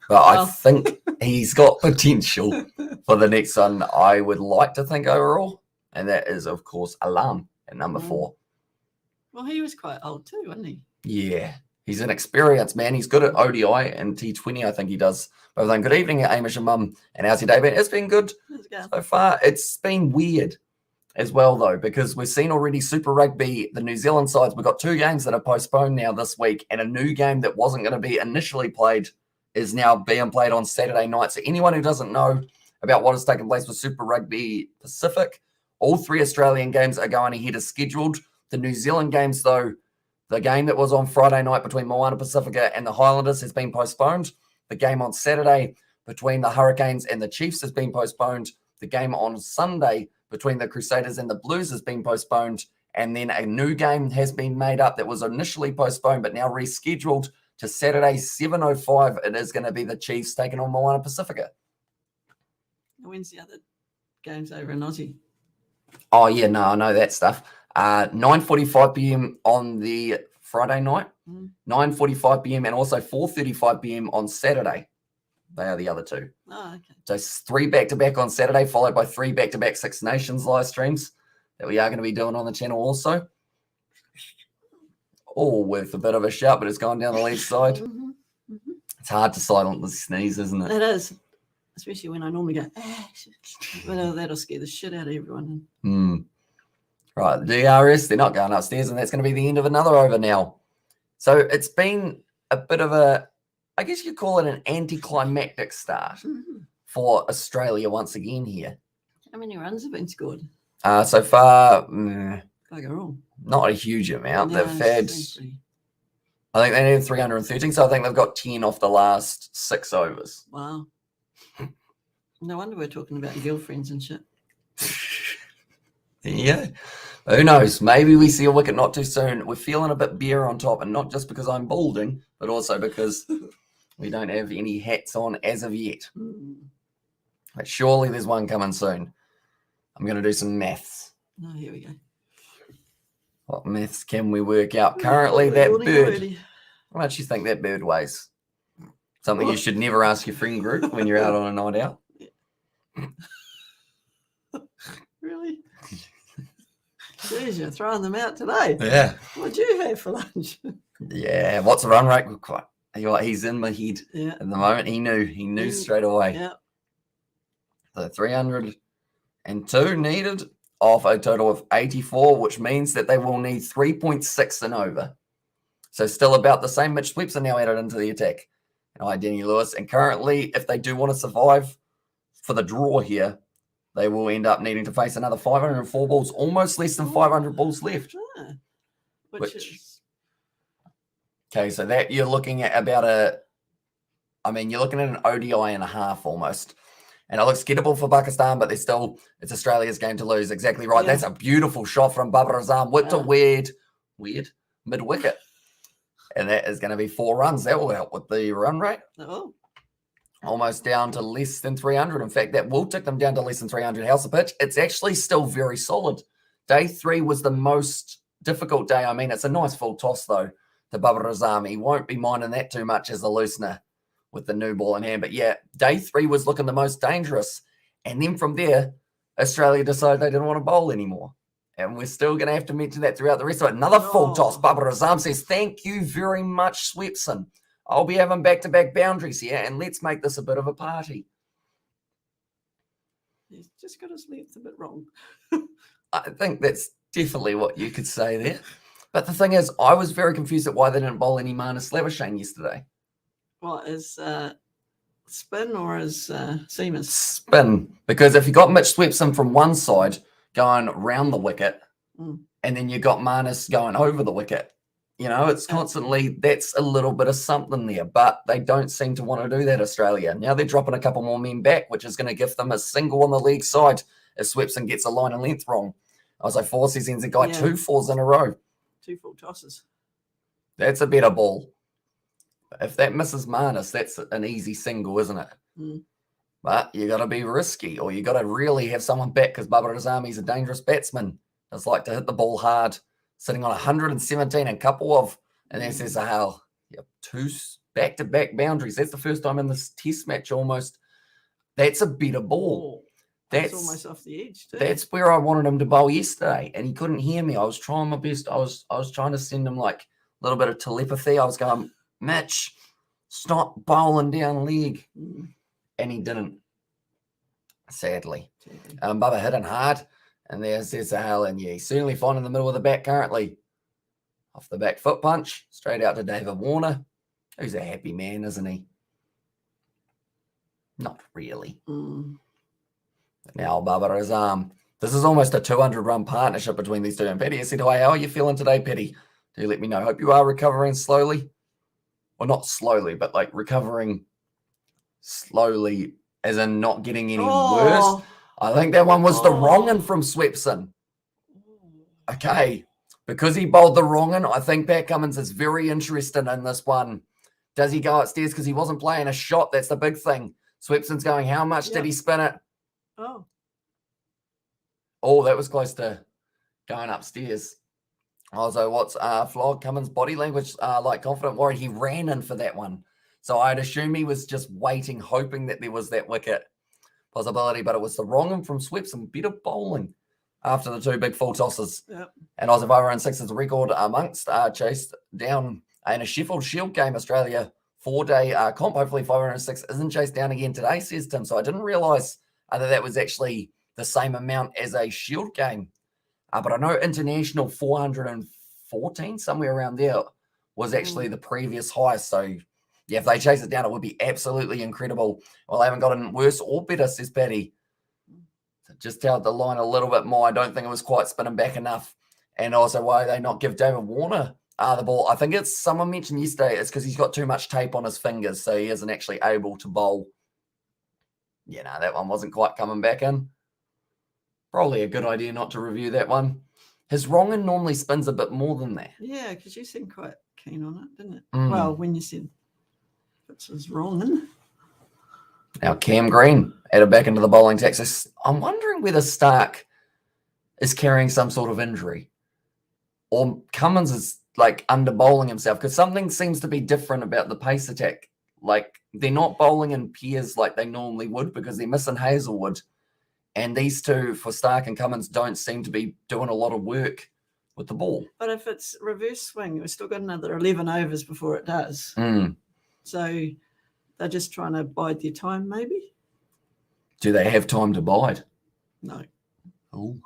[SPEAKER 1] But I think he's got potential for the next one. I would like to think overall, and that is, of course, Alam at number 4.
[SPEAKER 2] Well, he was quite old too, wasn't he?
[SPEAKER 1] Yeah, he's an experienced man. He's good at ODI and T20, I think he does. Both of them. Good evening, Hamish and Mum. And how's your day been? It's been good so far. It's been weird as well, though, because we've seen already Super Rugby, the New Zealand sides. We've got 2 games that are postponed now this week, and a new game that wasn't going to be initially played is now being played on Saturday night. So anyone who doesn't know about what has taken place with Super Rugby Pacific, all 3 Australian games are going ahead as scheduled. The New Zealand games, though, the game that was on Friday night between Moana Pacifica and the Highlanders has been postponed. The game on Saturday between the Hurricanes and the Chiefs has been postponed. The game on Sunday between the Crusaders and the Blues has been postponed. And then a new game has been made up that was initially postponed but now rescheduled to Saturday, 7:05. It is going to be the Chiefs taking on Moana Pacifica.
[SPEAKER 2] When's the other games over in Aussie?
[SPEAKER 1] Oh, yeah, no, I know that stuff. 9:45 p.m. on the Friday night, 9:45 p.m. and also 4:35 p.m. on Saturday. They are the other 2.
[SPEAKER 2] Oh, okay.
[SPEAKER 1] So 3 back-to-back on Saturday, followed by 3 back-to-back Six Nations live streams that we are going to be doing on the channel also. All with a bit of a shout, but it's gone down the left side. It's hard to silently sneeze, isn't it?
[SPEAKER 2] It is, especially when I normally go, but that'll scare the shit out of everyone.
[SPEAKER 1] Right, the DRS, they're not going upstairs, and that's going to be the end of another over now. So it's been a bit of a, I guess you'd call it an anticlimactic start for Australia once again here.
[SPEAKER 2] How many runs have been scored?
[SPEAKER 1] So far,
[SPEAKER 2] not
[SPEAKER 1] a huge amount. They've had, I think they needed 313, so I think they've got 10 off the last 6 overs.
[SPEAKER 2] Wow. No wonder we're talking about girlfriends and shit.
[SPEAKER 1] Yeah. Who knows? Maybe we see a wicket not too soon. We're feeling a bit bare on top, and not just because I'm balding, but also because we don't have any hats on as of yet. But surely there's one coming soon. I'm going to do some maths.
[SPEAKER 2] Oh, here we go.
[SPEAKER 1] What maths can we work out? Currently, that bird. How much do you think that bird weighs? Something you should never ask your friend group when you're out on a night out.
[SPEAKER 2] Really? Jeez, you're throwing them out today.
[SPEAKER 1] Yeah.
[SPEAKER 2] What'd you have for lunch?
[SPEAKER 1] Yeah. What's the run rate? He's in my head at the moment. He knew straight away.
[SPEAKER 2] Yeah.
[SPEAKER 1] So 302 needed off a total of 84, which means that they will need 3.6 and over. So still about the same. Mitch Sweeps are now added into the attack. And hi, Danny Lewis. And currently, if they do want to survive for the draw here, they will end up needing to face another 504 balls, almost less than 500 balls left.
[SPEAKER 2] Which is...
[SPEAKER 1] Okay, so that you're looking at about you're looking at an ODI and a half almost. And it looks gettable for Pakistan, but it's Australia's game to lose. Exactly right. Yeah. That's a beautiful shot from Babar Azam. Whipped a weird mid-wicket. And that is going to be 4 runs. That will help with the run rate.
[SPEAKER 2] Oh.
[SPEAKER 1] Almost down to less than 300. In fact, that will take them down to less than 300. How's the pitch? It's actually still very solid. Day 3 was the most difficult day. I mean, it's a nice full toss, though, to Babar Azam. He won't be minding that too much as the loosener with the new ball in hand. But yeah, day 3 was looking the most dangerous. And then from there, Australia decided they didn't want to bowl anymore. And we're still going to have to mention that throughout the rest of it. Another full toss. Babar Azam says, thank you very much, Swepson. I'll be having back-to-back boundaries here, and let's make this a bit of a party.
[SPEAKER 2] He's just got his length a bit wrong.
[SPEAKER 1] I think that's definitely what you could say there. But the thing is, I was very confused at why they didn't bowl any Marnus Labuschagne yesterday.
[SPEAKER 2] What, is spin or is seamers?
[SPEAKER 1] Spin. Because if you got Mitch Swepson from one side going round the wicket, and then you got Marnus going over the wicket, you know, it's constantly, that's a little bit of something there. But they don't seem to want to do that, Australia. Now they're dropping a couple more men back, which is going to give them a single on the leg side if Swepson gets a line and length wrong. I was like, 4 seasons, a guy 2 4s in a row.
[SPEAKER 2] 2 full tosses.
[SPEAKER 1] That's a better ball. If that misses Marnus, that's an easy single, isn't it? But you got to be risky, or you got to really have someone back, because Babar Azam is a dangerous batsman. Does like to hit the ball hard, sitting on 117 and couple of, and then says, "Hell, 2 back-to-back boundaries." That's the first time in this Test match almost. That's a better ball.
[SPEAKER 2] That's almost off the edge too.
[SPEAKER 1] That's where I wanted him to bowl yesterday, and he couldn't hear me. I was trying my best. I was trying to send him like a little bit of telepathy. I was going, Mitch, stop bowling down leg. And he didn't, sadly. Bubba hitting hard, and there's Sahel, and he's certainly fine in the middle of the bat currently. Off the back foot punch, straight out to David Warner, who's a happy man, isn't he? Not really. Now, Babar Azam. This is almost a 200-run partnership between these two. And Paddy said, "Hi, how are you feeling today, Paddy? Do let me know. Hope you are recovering slowly." Well, not slowly, but like recovering slowly, as in not getting any worse. I think that one was the wrong one from Swepson. Okay. Because he bowled the wrong one, I think Pat Cummins is very interested in this one. Does he go upstairs because he wasn't playing a shot? That's the big thing. Swepson's going, how much did he spin it? Oh, that was close to going upstairs. Also, what's Flog Cummins' body language like? Confident, worried? He ran in for that one. So I'd assume he was just waiting, hoping that there was that wicket possibility, but it was the wrong one from Swepson. Better bowling after the 2 big full tosses. And Oz of over and 6 is a record amongst chased down in a Sheffield Shield game, Australia 4-day comp. Hopefully 506 isn't chased down again today, says Tim. So I didn't realise that was actually the same amount as a Shield game. But I know international 414, somewhere around there, was actually the previous high. So, yeah, if they chase it down, it would be absolutely incredible. Well, they haven't gotten worse or better, says Paddy. So just held the line a little bit more. I don't think it was quite spinning back enough. And also, why they not give David Warner the ball? I think it's, someone mentioned yesterday, it's because he's got too much tape on his fingers, so he isn't actually able to bowl. Yeah, no, that one wasn't quite coming back in. Probably a good idea not to review that one. His wrong one normally spins a bit more than that.
[SPEAKER 2] Yeah, because you seemed quite keen on it, didn't it? Well, when you said it's his wrong one.
[SPEAKER 1] Now Cam Green added back into the bowling tax. I'm wondering whether Stark is carrying some sort of injury, or Cummins is like under bowling himself, because something seems to be different about the pace attack. Like they're not bowling in pairs like they normally would, because they're missing Hazelwood. And these two, for Stark and Cummins, don't seem to be doing a lot of work with the ball.
[SPEAKER 2] But if it's reverse swing, we've still got another 11 overs before it does. So they're just trying to bide their time, maybe?
[SPEAKER 1] Do they have time to bide?
[SPEAKER 2] No.
[SPEAKER 1] Oh.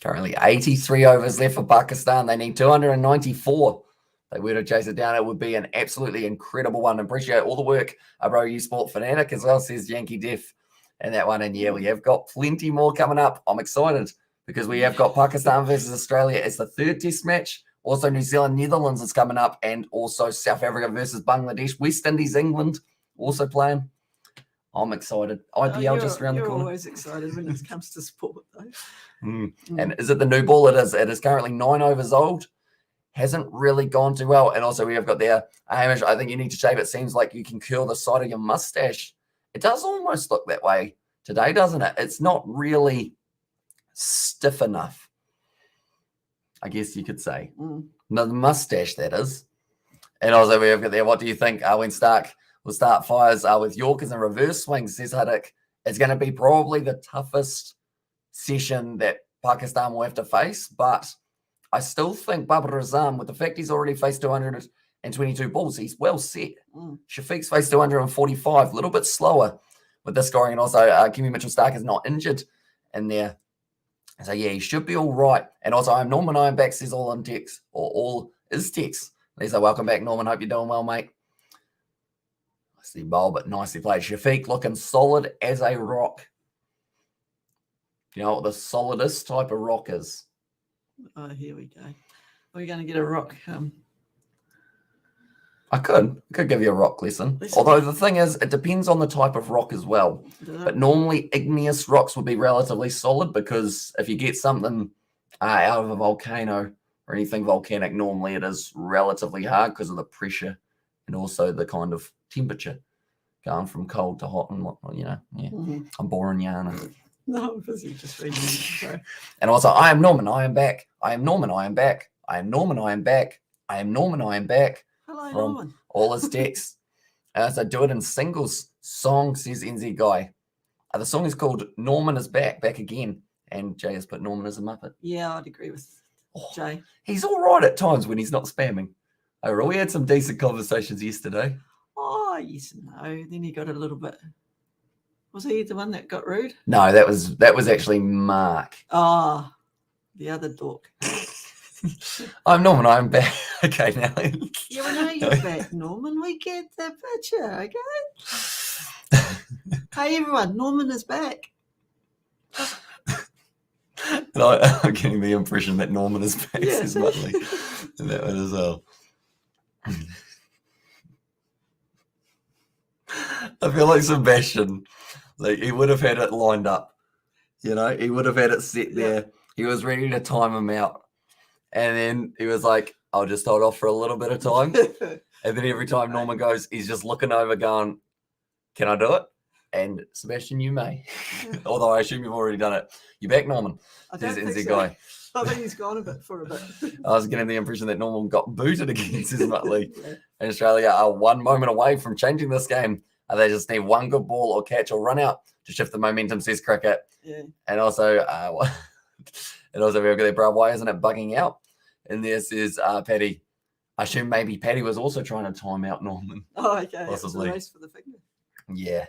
[SPEAKER 1] Currently 83 overs left for Pakistan. They need 294. They were to chase it down. It would be an absolutely incredible one. Appreciate all the work, bro. You sport fanatic as well, says Yankee Def. And that one, and yeah, we have got plenty more coming up. I'm excited because we have got Pakistan versus Australia as the 3rd Test match. Also, New Zealand, Netherlands is coming up, and also South Africa versus Bangladesh. West Indies, England also playing. I'm excited. IPL just around the corner.
[SPEAKER 2] You're always excited when it comes to sport, though.
[SPEAKER 1] And is it the new ball? It is. It is currently 9 overs old. Hasn't really gone too well. And also, we have got there, Hamish, I think you need to shave. It seems like you can curl the side of your mustache. It does almost look that way today, doesn't it? It's not really stiff enough, I guess you could say. No, the mustache, that is. And also we've got there, what do you think when Stark will start fires with Yorkers and reverse swings, says Haddock. It's going to be probably the toughest session that Pakistan will have to face, but I still think Babar Azam, with the fact he's already faced 222 balls, he's well set. Shafiq's faced 245, a little bit slower with this scoring, and also Kimmy Mitchell-Stark is not injured in there. So yeah, he should be all right. And also, I'm Norman Ironback, says all in text, or all is text. They say, welcome back, Norman. Hope you're doing well, mate. Nicely bowled, but nicely played. Shafiq looking solid as a rock. You know what the solidest type of rock is?
[SPEAKER 2] Oh, here we go. We're going to get a rock.
[SPEAKER 1] I could give you a rock lesson. Although the thing is, it depends on the type of rock as well. But normally igneous rocks would be relatively solid, because if you get something out of a volcano or anything volcanic, normally it is relatively hard because of the pressure and also the kind of temperature going from cold to hot and whatnot, you know. Yeah. I'm boring yarn.
[SPEAKER 2] No, I'm busy just reading it.
[SPEAKER 1] And also, I am Norman, I am back. I am Norman, I am back. I am Norman, I am back. I am Norman, I am back.
[SPEAKER 2] Hello,
[SPEAKER 1] From
[SPEAKER 2] Norman.
[SPEAKER 1] all his texts. So do it in singles song, says NZ Guy. The song is called Norman is Back, Back Again. And Jay has put Norman as a Muppet.
[SPEAKER 2] Yeah, I'd agree with Jay.
[SPEAKER 1] He's all right at times when he's not spamming. Oh, we had some decent conversations yesterday.
[SPEAKER 2] Oh, yes and no. Then he got a little bit. Was he the one that got rude?
[SPEAKER 1] No, that was actually Mark.
[SPEAKER 2] Oh, the other dork.
[SPEAKER 1] I'm Norman, I'm back. Okay, now.
[SPEAKER 2] Yeah, we know you're back, Norman. We get the picture, okay? Hey, everyone, Norman is back.
[SPEAKER 1] I'm getting the impression that Norman is back,
[SPEAKER 2] Yeah,
[SPEAKER 1] says Muttley. And that one as well. I feel like Sebastian, like he would have had it lined up. You know, he would have had it set there. He was ready to time him out. And then he was like, I'll just hold off for a little bit of time. And then every time Norman goes, he's just looking over going, can I do it? And Sebastian, you may. Although I assume you've already done it. You're back, Norman.
[SPEAKER 2] I don't
[SPEAKER 1] Says
[SPEAKER 2] think
[SPEAKER 1] NZ
[SPEAKER 2] so.
[SPEAKER 1] Guy.
[SPEAKER 2] I think he's gone for a bit.
[SPEAKER 1] I was getting the impression that Norman got booted again, says Muttley. And Australia are one moment away from changing this game. They just need one good ball or catch or run out to shift the momentum, says Cricket.
[SPEAKER 2] Yeah.
[SPEAKER 1] And also, we've got their bro, why isn't it bugging out? And there says Paddy. I assume maybe Paddy was also trying to time out Norman.
[SPEAKER 2] Oh, okay.
[SPEAKER 1] Possibly.
[SPEAKER 2] It was a race for the finger.
[SPEAKER 1] Yeah.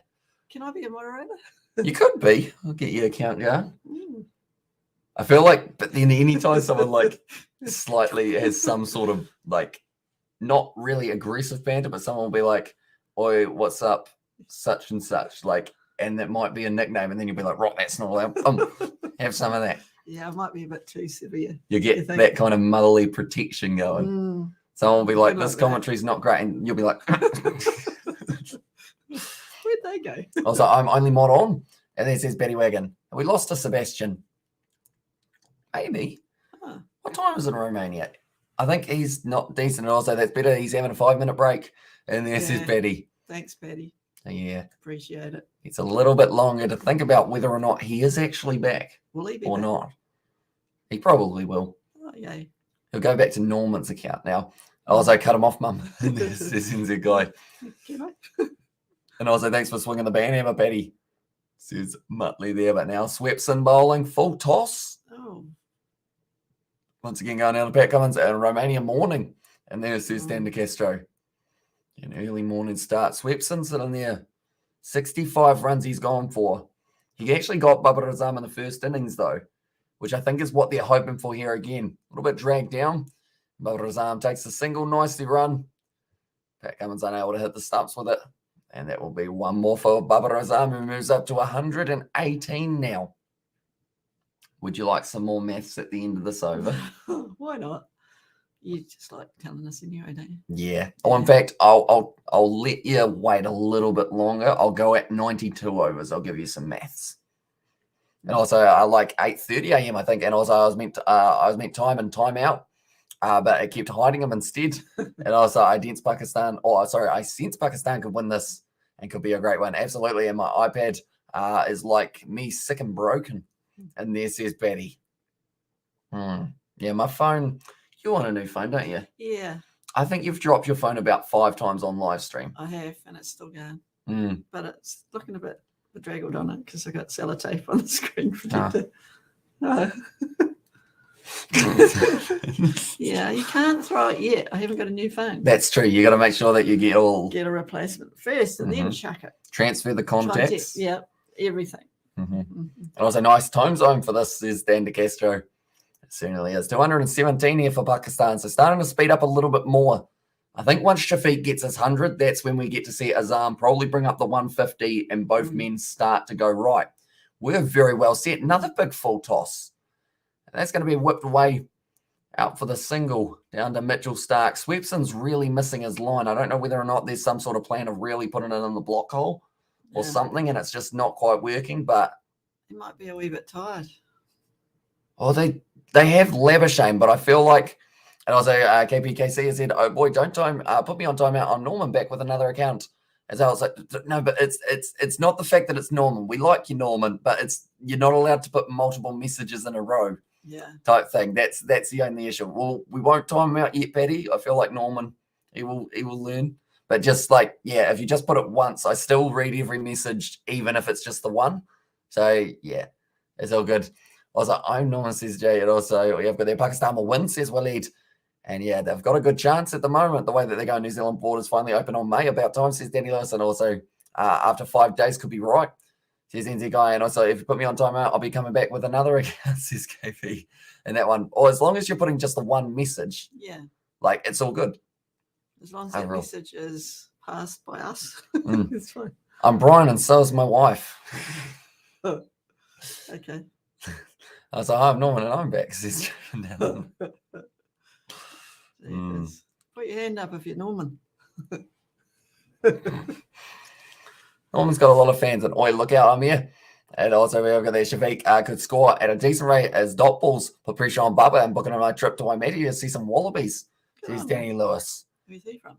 [SPEAKER 2] Can I be a moderator?
[SPEAKER 1] You could be. I'll get you a count going. I feel like, but then anytime someone like slightly has some sort of like not really aggressive banter, but someone will be like, oi, what's up? Such and such. Like, and that might be a nickname, and then you'll be like, right, that's not allowed. Have some of that.
[SPEAKER 2] Yeah, I might be a bit too severe.
[SPEAKER 1] You get that kind of motherly protection going. Someone will be like, this commentary's not great, and you'll be like,
[SPEAKER 2] where'd they go?
[SPEAKER 1] Also, I'm only mod on. And then it says Betty Wagon. We lost to Sebastian. Maybe.
[SPEAKER 2] Huh.
[SPEAKER 1] What time is it in Romania? I think he's not decent. And also, that's better. He's having a 5-minute break. And there says Betty.
[SPEAKER 2] Thanks, Betty.
[SPEAKER 1] Yeah.
[SPEAKER 2] Appreciate it.
[SPEAKER 1] It's a little bit longer to think about whether or not he is actually back.
[SPEAKER 2] Will he be
[SPEAKER 1] or
[SPEAKER 2] back?
[SPEAKER 1] not? He probably will.
[SPEAKER 2] Oh, yeah.
[SPEAKER 1] He'll go back to Norman's account now. I also cut him off, Mum. This is NZ Guy.
[SPEAKER 2] Can I?
[SPEAKER 1] And also, thanks for swinging the banhammer, Betty. Says Muttley there, but now Swepson bowling full toss.
[SPEAKER 2] Oh.
[SPEAKER 1] Once again, going down to Pat Cummins and Romania morning. And there's Stan De Castro. An early morning start. Swepson sitting there. 65 runs he's gone for. He actually got Babar Azam in the first innings, though, which I think is what they're hoping for here again. A little bit dragged down. Babar Azam takes a single, nicely run. Pat Cummins unable to hit the stumps with it. And that will be one more for Babar Azam, who moves up to 118 now. Would you like some more maths at the end of this over?
[SPEAKER 2] Why not? You just like telling us anyway, don't you?
[SPEAKER 1] Yeah. Oh, in fact, I'll let you wait a little bit longer. I'll go at 92 overs. I'll give you some maths. And also, I like 8:30 a.m. I think. And also, I was meant time and time out, but it kept hiding them instead. And also, I sense Pakistan could win this and could be a great one. Absolutely. And my iPad is like me, sick and broken. And there says Betty. Yeah, my phone. You want a new phone, don't you?
[SPEAKER 2] Yeah.
[SPEAKER 1] I think you've dropped your phone about 5 times on live stream.
[SPEAKER 2] I have, and it's still going.
[SPEAKER 1] Mm.
[SPEAKER 2] But it's looking a bit bedraggled on it because I got sellotape on the screen protector. No. Yeah, you can't throw it yet. I haven't got a new phone.
[SPEAKER 1] That's true. You got to make sure that you get
[SPEAKER 2] a replacement first and then chuck it.
[SPEAKER 1] Transfer the contacts.
[SPEAKER 2] Yeah, everything.
[SPEAKER 1] And also, nice time zone for this, says Dan DeCastro. It certainly is. 217 here for Pakistan. So starting to speed up a little bit more. I think once Shafiq gets his 100, that's when we get to see Azam probably bring up the 150 and both men start to go right. We're very well set. Another big full toss. And that's going to be whipped away out for the single down to Mitchell Stark. Swepson's really missing his line. I don't know whether or not there's some sort of plan of really putting it in the block hole or something, and it's just not quite working, but
[SPEAKER 2] he might be a wee bit tired.
[SPEAKER 1] Oh, they have Labuschagne, but I feel like, and also KPKC has said, "Oh boy, don't put me on timeout on Norman back with another account." As I was like, no, but it's not the fact that it's Norman. We like you, Norman, but you're not allowed to put multiple messages in a row.
[SPEAKER 2] Yeah.
[SPEAKER 1] Type thing. That's the only issue. Well, we won't time him out yet, Paddy. I feel like Norman, he will learn. But just like, yeah, if you just put it once, I still read every message, even if it's just the one. So yeah, it's all good. Also, I'm Norman, says Jay, and also we have got their Pakistan will win, says Waleed. And yeah, they've got a good chance at the moment. The way that they're going, New Zealand borders finally open on May. About time, says Danny Lewis. And also, after 5 days could be right, says NZ Guy. And also, if you put me on timeout, I'll be coming back with another account, says KP. And that one, or as long as you're putting just the one message, like it's all good.
[SPEAKER 2] As long as that message is passed by us, it's fine.
[SPEAKER 1] I'm Brian, and so is my wife.
[SPEAKER 2] Oh, okay.
[SPEAKER 1] I was like, I'm Norman, and I'm back, says
[SPEAKER 2] Put your hand up if you're Norman.
[SPEAKER 1] Norman's got a lot of fans, and look out, I'm here. And also, we've got there Shafiq could score at a decent rate as dot balls put pressure on Bubba and booking a night trip to Waimea to see some wallabies, says Danny Lewis.
[SPEAKER 2] Who's he from?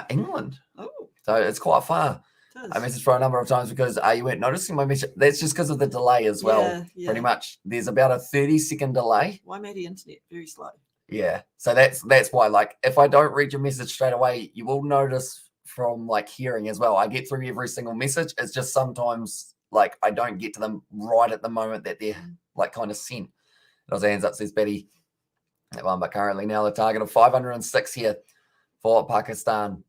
[SPEAKER 1] England.
[SPEAKER 2] Oh.
[SPEAKER 1] So it's quite far. I messaged for a number of times because you weren't noticing my message. That's just because of the delay as well. Yeah. Pretty much. There's about a 30-second delay.
[SPEAKER 2] Waimea internet, very slow.
[SPEAKER 1] Yeah. So that's why, like, if I don't read your message straight away, you will notice from, like, hearing as well. I get through every single message. It's just sometimes, like, I don't get to them right at the moment that they're, like, kind of sent. And also, hands up, says Betty. That one, but currently now the target of 506 here for Pakistan.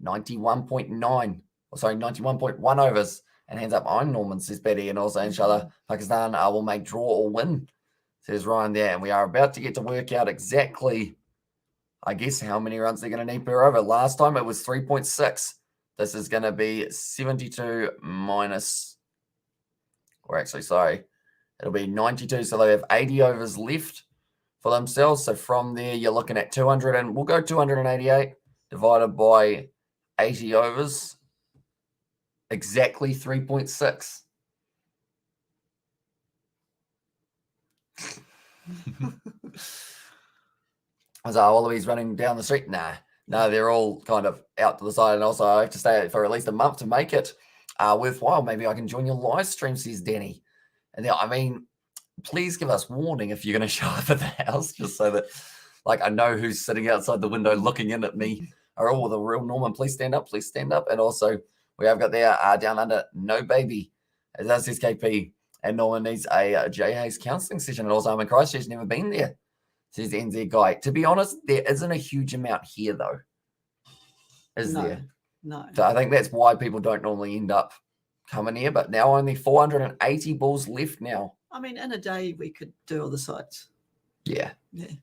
[SPEAKER 1] 91.1 overs. And hands up, I'm Norman, says Betty. And also, inshallah, Pakistan will make draw or win, says Ryan there. And we are about to get to work out exactly, I guess, how many runs they're going to need per over. Last time it was 3.6. This is going to be 72 minus, or actually, sorry, it'll be 92. So they have 80 overs left for themselves. So from there, you're looking at 200, and we'll go 288 divided by 80 overs. Exactly 3.6. I was like, Wallabies running down the street? Nah, no, they're all kind of out to the side. And also, I have to stay for at least a month to make it worthwhile. Maybe I can join your live stream, says Danny. And I mean, please give us warning if you're going to show up at the house, just so that, like, I know who's sitting outside the window looking in at me. Oh, the real Norman, please stand up, please stand up. And also, we have got there down under, no baby, as that says KP. And Norman needs a J. Hayes counselling session. And also, I'm in Christchurch, never been there, says NZ Guy. To be honest, there isn't a huge amount here, though. Is there?
[SPEAKER 2] No.
[SPEAKER 1] So I think that's why people don't normally end up coming here. But now only 480 balls left now.
[SPEAKER 2] I mean, in a day, we could do all the sites.
[SPEAKER 1] Yeah.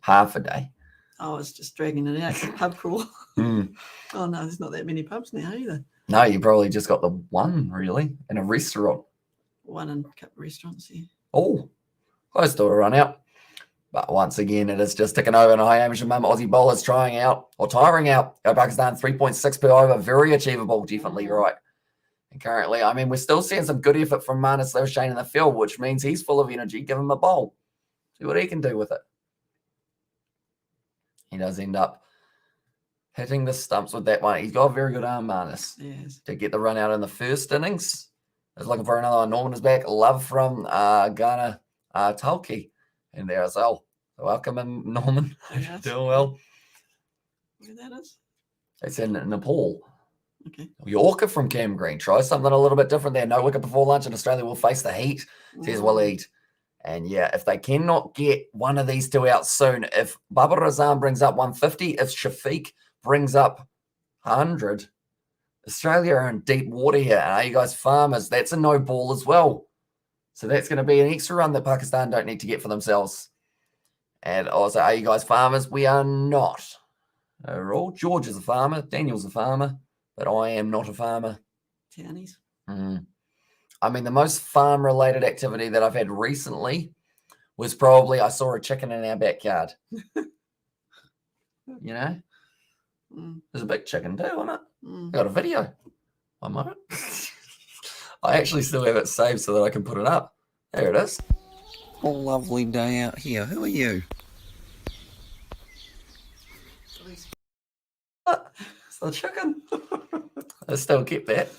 [SPEAKER 1] Half a day.
[SPEAKER 2] I was just dragging it out. Pub crawl. Oh, no, there's not that many pubs now either.
[SPEAKER 1] No, you probably just got the one, really, in a restaurant.
[SPEAKER 2] One in a couple of restaurants, yeah.
[SPEAKER 1] Oh, close to a run out. But once again, it is just ticking over. And high amateur mum Aussie bowlers trying out or tiring out. Pakistan 3.6 per over. Very achievable, definitely right. And currently, I mean, we're still seeing some good effort from Marnus Labuschagne in the field, which means he's full of energy. Give him a bowl. See what he can do with it. He does end up hitting the stumps with that one. He's got a very good arm, Marnus, to get the run out in the first innings. He's looking for another one. Norman is back. Love from Ghana, Talki in there as well. So welcome in, Norman. Doing well.
[SPEAKER 2] Where that is?
[SPEAKER 1] It's in Nepal.
[SPEAKER 2] Okay.
[SPEAKER 1] Yorker from Cam Green. Try something a little bit different there. No wicket before lunch, and Australia will face the heat, says Waleed. And yeah, if they cannot get one of these two out soon, if Babar Razan brings up 150, if Shafiq brings up 100, Australia are in deep water here. And are you guys farmers? That's a no ball as well. So that's going to be an extra run that Pakistan don't need to get for themselves. And also, are you guys farmers? We are not. Overall, George is a farmer. Daniel's a farmer. But I am not a farmer.
[SPEAKER 2] Townies.
[SPEAKER 1] I mean, the most farm-related activity that I've had recently was probably I saw a chicken in our backyard. You know? There's a big chicken too, isn't it? I got a video. One moment. I actually still have it saved so that I can put it up. There it is. A lovely day out here. Who are you? It's the chicken. I still kept that.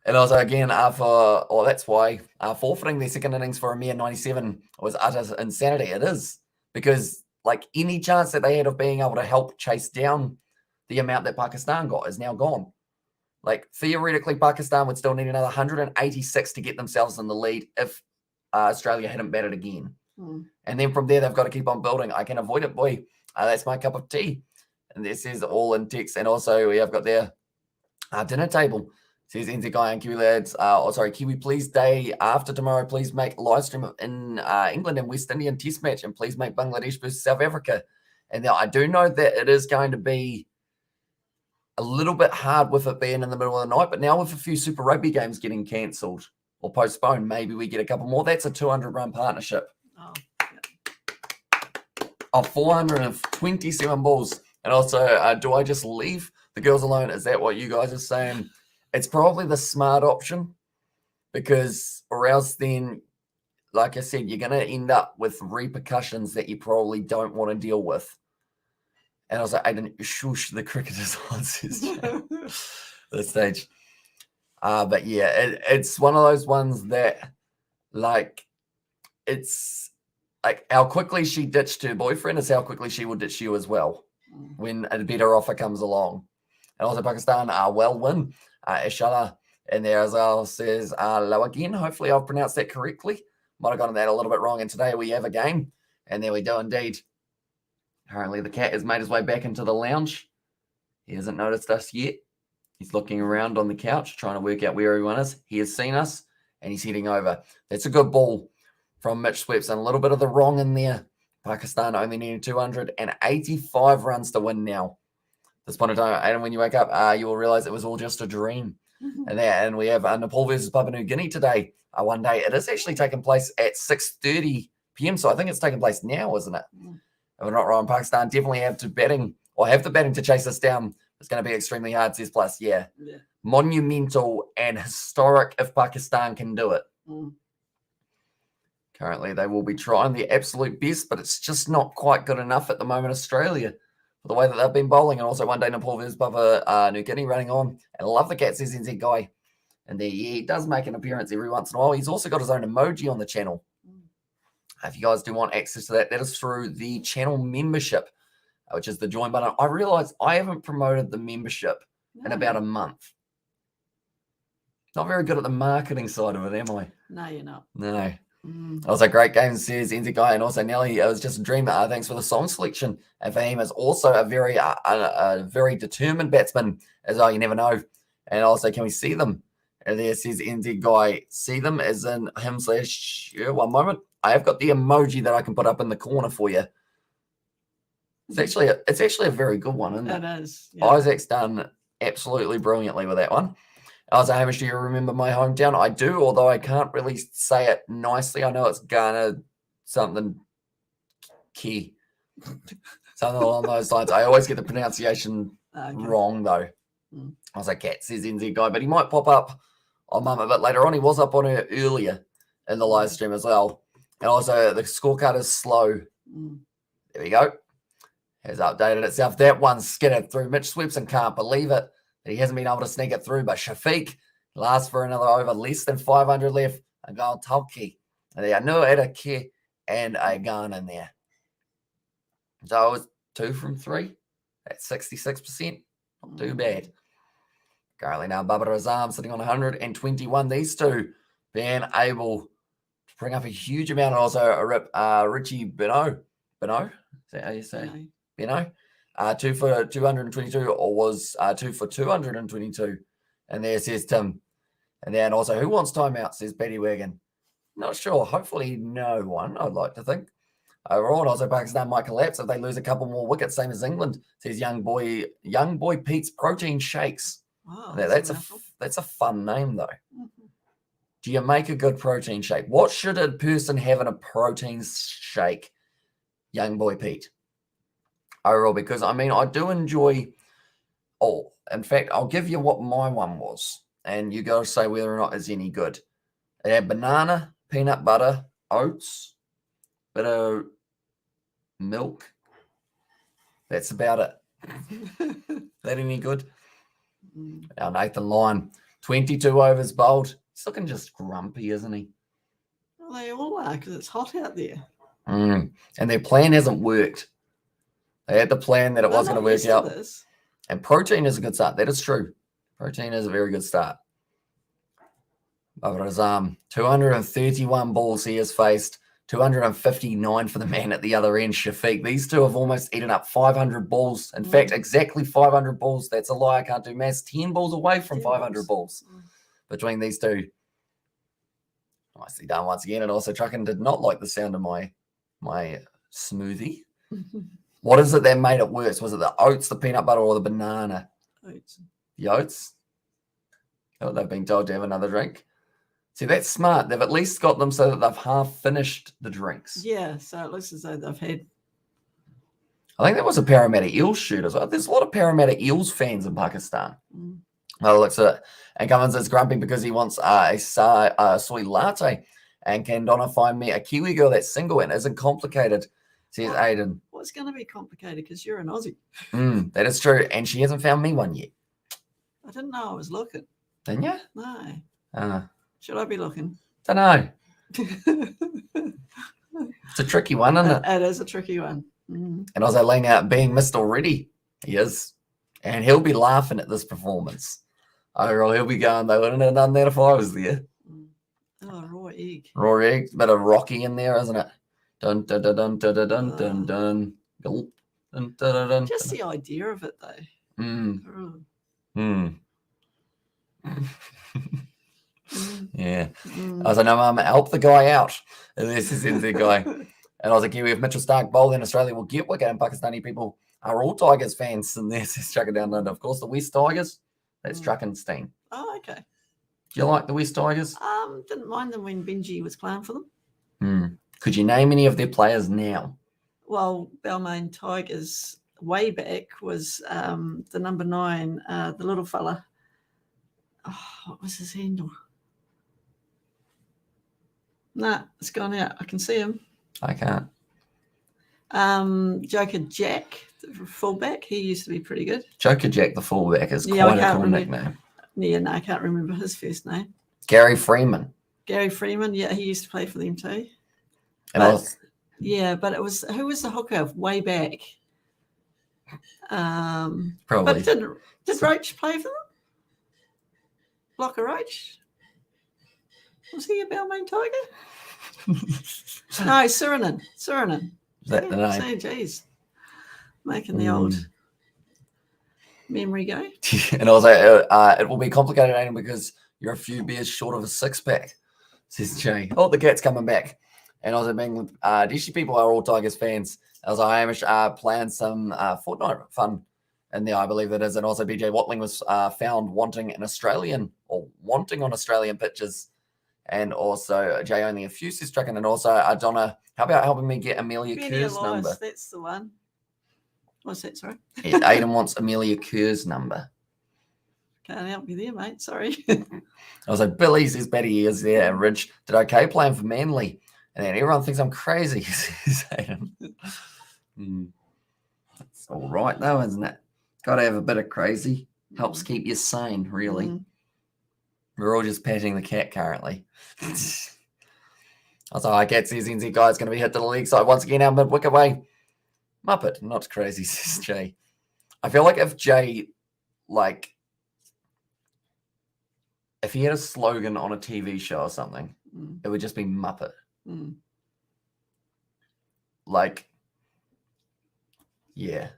[SPEAKER 1] And also, again, that's why forfeiting their second innings for a mere 97 was utter insanity. It is. Because, like, any chance that they had of being able to help chase down the amount that Pakistan got is now gone. Like, theoretically, Pakistan would still need another 186 to get themselves in the lead if Australia hadn't batted again. And then from there, they've got to keep on building. I can avoid it, boy. That's my cup of tea. And this is all in text. And also, we have got their dinner table. Says NZ Guy and Kiwi lads. Kiwi, please day after tomorrow, please make live stream in England and West Indian test match. And please make Bangladesh versus South Africa. And now I do know that it is going to be a little bit hard with it being in the middle of the night. But now with a few Super Rugby games getting cancelled or postponed, maybe we get a couple more. That's a 200-run partnership. Of 427 balls. And also, do I just leave the girls alone? Is that what you guys are saying? It's probably the smart option because, or else then, like I said, you're going to end up with repercussions that you probably don't want to deal with. And I was like, Aiden, shush, the cricketers on, says this stage. But yeah, it's one of those ones that, like, it's like how quickly she ditched her boyfriend is how quickly she will ditch you as well when a better offer comes along. And also Pakistan will win. Ishala in there as well says low again. Hopefully I've pronounced that correctly. Might have gotten that a little bit wrong. And today we have a game. And there we do indeed. Currently the cat has made his way back into the lounge. He hasn't noticed us yet. He's looking around on the couch, trying to work out where everyone is. He has seen us and he's heading over. That's a good ball from Mitch Sweeps and a little bit of the wrong in there. Pakistan only needing 285 runs to win now. This point of time, and when you wake up, you will realize it was all just a dream. And we have Nepal versus Papua New Guinea today. One day it is actually taking place at 6:30 p.m. So I think it's taking place now, isn't it? If we're not wrong, Pakistan definitely have the batting to chase us down. It's going to be extremely hard, says Plus. Yeah. Monumental and historic if Pakistan can do it. Currently, they will be trying their absolute best, but it's just not quite good enough at the moment, Australia, for the way that they've been bowling. And also one day, Nepal versus Papua New Guinea running on. And I love the cat, says NZ Guy. And there, yeah, he does make an appearance every once in a while. He's also got his own emoji on the channel. If you guys do want access to that, that is through the channel membership, which is the join button. I realize I haven't promoted the membership in about a month. Not very good at the marketing side of it, am I?
[SPEAKER 2] No, you're not.
[SPEAKER 1] No. Also, great game, says NZ Guy. And also, Nelly, it was just a dream. Thanks for the song selection. And Fahim is also a very determined batsman, as well. You never know. And also, can we see them? And there says NZ Guy, see them as in him / one moment. I have got the emoji that I can put up in the corner for you. It's actually a very good one, isn't it?
[SPEAKER 2] It is. Yeah.
[SPEAKER 1] Isaac's done absolutely brilliantly with that one. Also, Hamish, do you remember my hometown? I do, although I can't really say it nicely. I know it's Ghana something key. Something along those lines. I always get the pronunciation wrong, though. I was like, cat, says NZ Guy, but he might pop up on Mum a bit later on. He was up on her earlier in the live stream as well. And also, the scorecard is slow. There we go. Has updated itself. That one skidded through. Mitch Sweeps and can't believe it that he hasn't been able to sneak it through. But Shafiq lasts for another over. Less than 500 left. A goal Tulki. And there are no Edake and a gun in there. So it was 2 from 3. at 66%. Not too bad. Currently now, Babar Azam sitting on 121. These two being able to bring up a huge amount. And also Richie Beno. Is that how you say? Beno. 2 for 222, or was 2 for 222. And there says Tim. And then also, who wants timeout, says Betty Wagon. Not sure. Hopefully no one, I'd like to think. Overall, and also Pakistan might collapse if they lose a couple more wickets, same as England, says young boy Pete's Protein Shakes.
[SPEAKER 2] Wow,
[SPEAKER 1] that's a fun name, though. Mm-hmm. Do you make a good protein shake? What should a person have in a protein shake, young boy Pete? Overall, because, I mean, I do enjoy... Oh, in fact, I'll give you what my one was, and you got to say whether or not it's any good. It had banana, peanut butter, oats, bit of milk. That's about it. That any good? Now Nathan Lyon, 22 overs bowled. He's looking just grumpy, isn't he?
[SPEAKER 2] Well, they all are, because it's hot out there.
[SPEAKER 1] And their plan hasn't worked. They had the plan that it was going to work out. And protein is a good start. That is true. Protein is a very good start. Babar Azam, 231 balls he has faced. 259 for the man at the other end, Shafiq. These two have almost eaten up 500 balls. In fact, exactly 500 balls. That's a lie. I can't do maths. 10 balls away from 500 balls between these two. Nicely done once again. And also, Trucken did not like the sound of my smoothie. What is it that made it worse? Was it the oats, the peanut butter, or the banana?
[SPEAKER 2] Oats.
[SPEAKER 1] The oats? Oh, they've been told to have another drink. See, that's smart. They've at least got them so that they've half finished the drinks.
[SPEAKER 2] Yeah, so it looks as though they've had...
[SPEAKER 1] I think that was a Parramatta Eels shoot as well. There's a lot of Parramatta Eels fans in Pakistan. Well, it looks at it. And Cummins is grumpy because he wants a soy latte. And can Donna find me a Kiwi girl that's single and isn't complicated, says Aiden.
[SPEAKER 2] Well, it's going to be complicated because you're an Aussie.
[SPEAKER 1] That is true. And she hasn't found me one yet.
[SPEAKER 2] I didn't know I was looking.
[SPEAKER 1] Didn't you?
[SPEAKER 2] No. Should I be looking?
[SPEAKER 1] Don't know. It's a tricky one, isn't it?
[SPEAKER 2] It is a tricky one.
[SPEAKER 1] And I was laying out being missed already. He is. And he'll be laughing at this performance. Overall, he'll be going, they wouldn't have done that if I was there.
[SPEAKER 2] Oh, raw egg.
[SPEAKER 1] Raw egg. Bit of Rocky in there, isn't it? Dun, dun, dun, dun, dun, dun, dun, dun. Gulp. Dun, dun, dun, dun.
[SPEAKER 2] Just the idea of it, though.
[SPEAKER 1] Yeah. I was like, no, Mum, help the guy out. And this is the guy. And I was like, yeah, if Mitchell Stark bowled in Australia, will get wicket. And Pakistani people are all Tigers fans. And this is Trucken down under. Of course, the West Tigers, that's Truckenstein.
[SPEAKER 2] Oh, okay.
[SPEAKER 1] Do you like the West Tigers?
[SPEAKER 2] Didn't mind them when Benji was playing for them.
[SPEAKER 1] Could you name any of their players now?
[SPEAKER 2] Well, Balmain Tigers way back was the number 9, the little fella. Oh, what was his handle? Nah, it's gone out. I can see him.
[SPEAKER 1] I can't.
[SPEAKER 2] Joker Jack, the fullback. He used to be pretty good.
[SPEAKER 1] Joker Jack, the fullback, is quite a cool nickname.
[SPEAKER 2] Yeah, no, I can't remember his first name.
[SPEAKER 1] Gary Freeman.
[SPEAKER 2] Gary Freeman, yeah, he used to play for them too.
[SPEAKER 1] And
[SPEAKER 2] but it was, who was the hooker way back?
[SPEAKER 1] Probably.
[SPEAKER 2] But did Roach play for them? Blocker Roach? Was he a Balmain Tiger? No, Suriname.
[SPEAKER 1] Is that the name?
[SPEAKER 2] So, geez. Making the old memory go.
[SPEAKER 1] And I was like, it will be complicated, Aiden, because you're a few beers short of a 6-pack, says Jay. Oh, the cat's coming back. And I was like, being DC people are all Tigers fans. I was like, Hamish playing some Fortnite fun in there, I believe that is. And also BJ Watling was found wanting on Australian pitches. And also Jay only a few says Trucken. And also Donna, how about helping me get Amelia Kerr's number?
[SPEAKER 2] That's the one. What's that, sorry?
[SPEAKER 1] Aiden wants Amelia Kerr's number.
[SPEAKER 2] Can't help you there, mate. Sorry.
[SPEAKER 1] I was like, Billy says Betty is there. And Rich did okay playing for Manly. And then everyone thinks I'm crazy, says Aiden. That's all right, though, isn't it? Got to have a bit of crazy. Helps keep you sane, really. We're all just patting the cat currently. I was like, cat says NZ guy's going to be hit to the leg side once again out mid-wicket way. Muppet, not crazy, says Jay. I feel like if Jay, like, if he had a slogan on a TV show or something, it would just be Muppet. Like, yeah.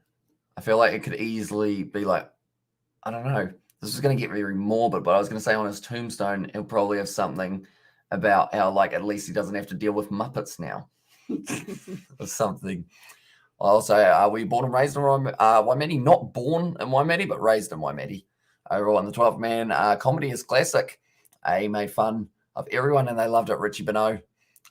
[SPEAKER 1] I feel like it could easily be like, I don't know. This is going to get very morbid, but I was going to say on his tombstone, he'll probably have something about how, like, at least he doesn't have to deal with Muppets now. Or something. Also, were you born and raised in Waimate? Not born in Waimate, but raised in Waimate. Overall, in the 12th man, comedy is classic. He made fun of everyone and they loved it. Richie Benaud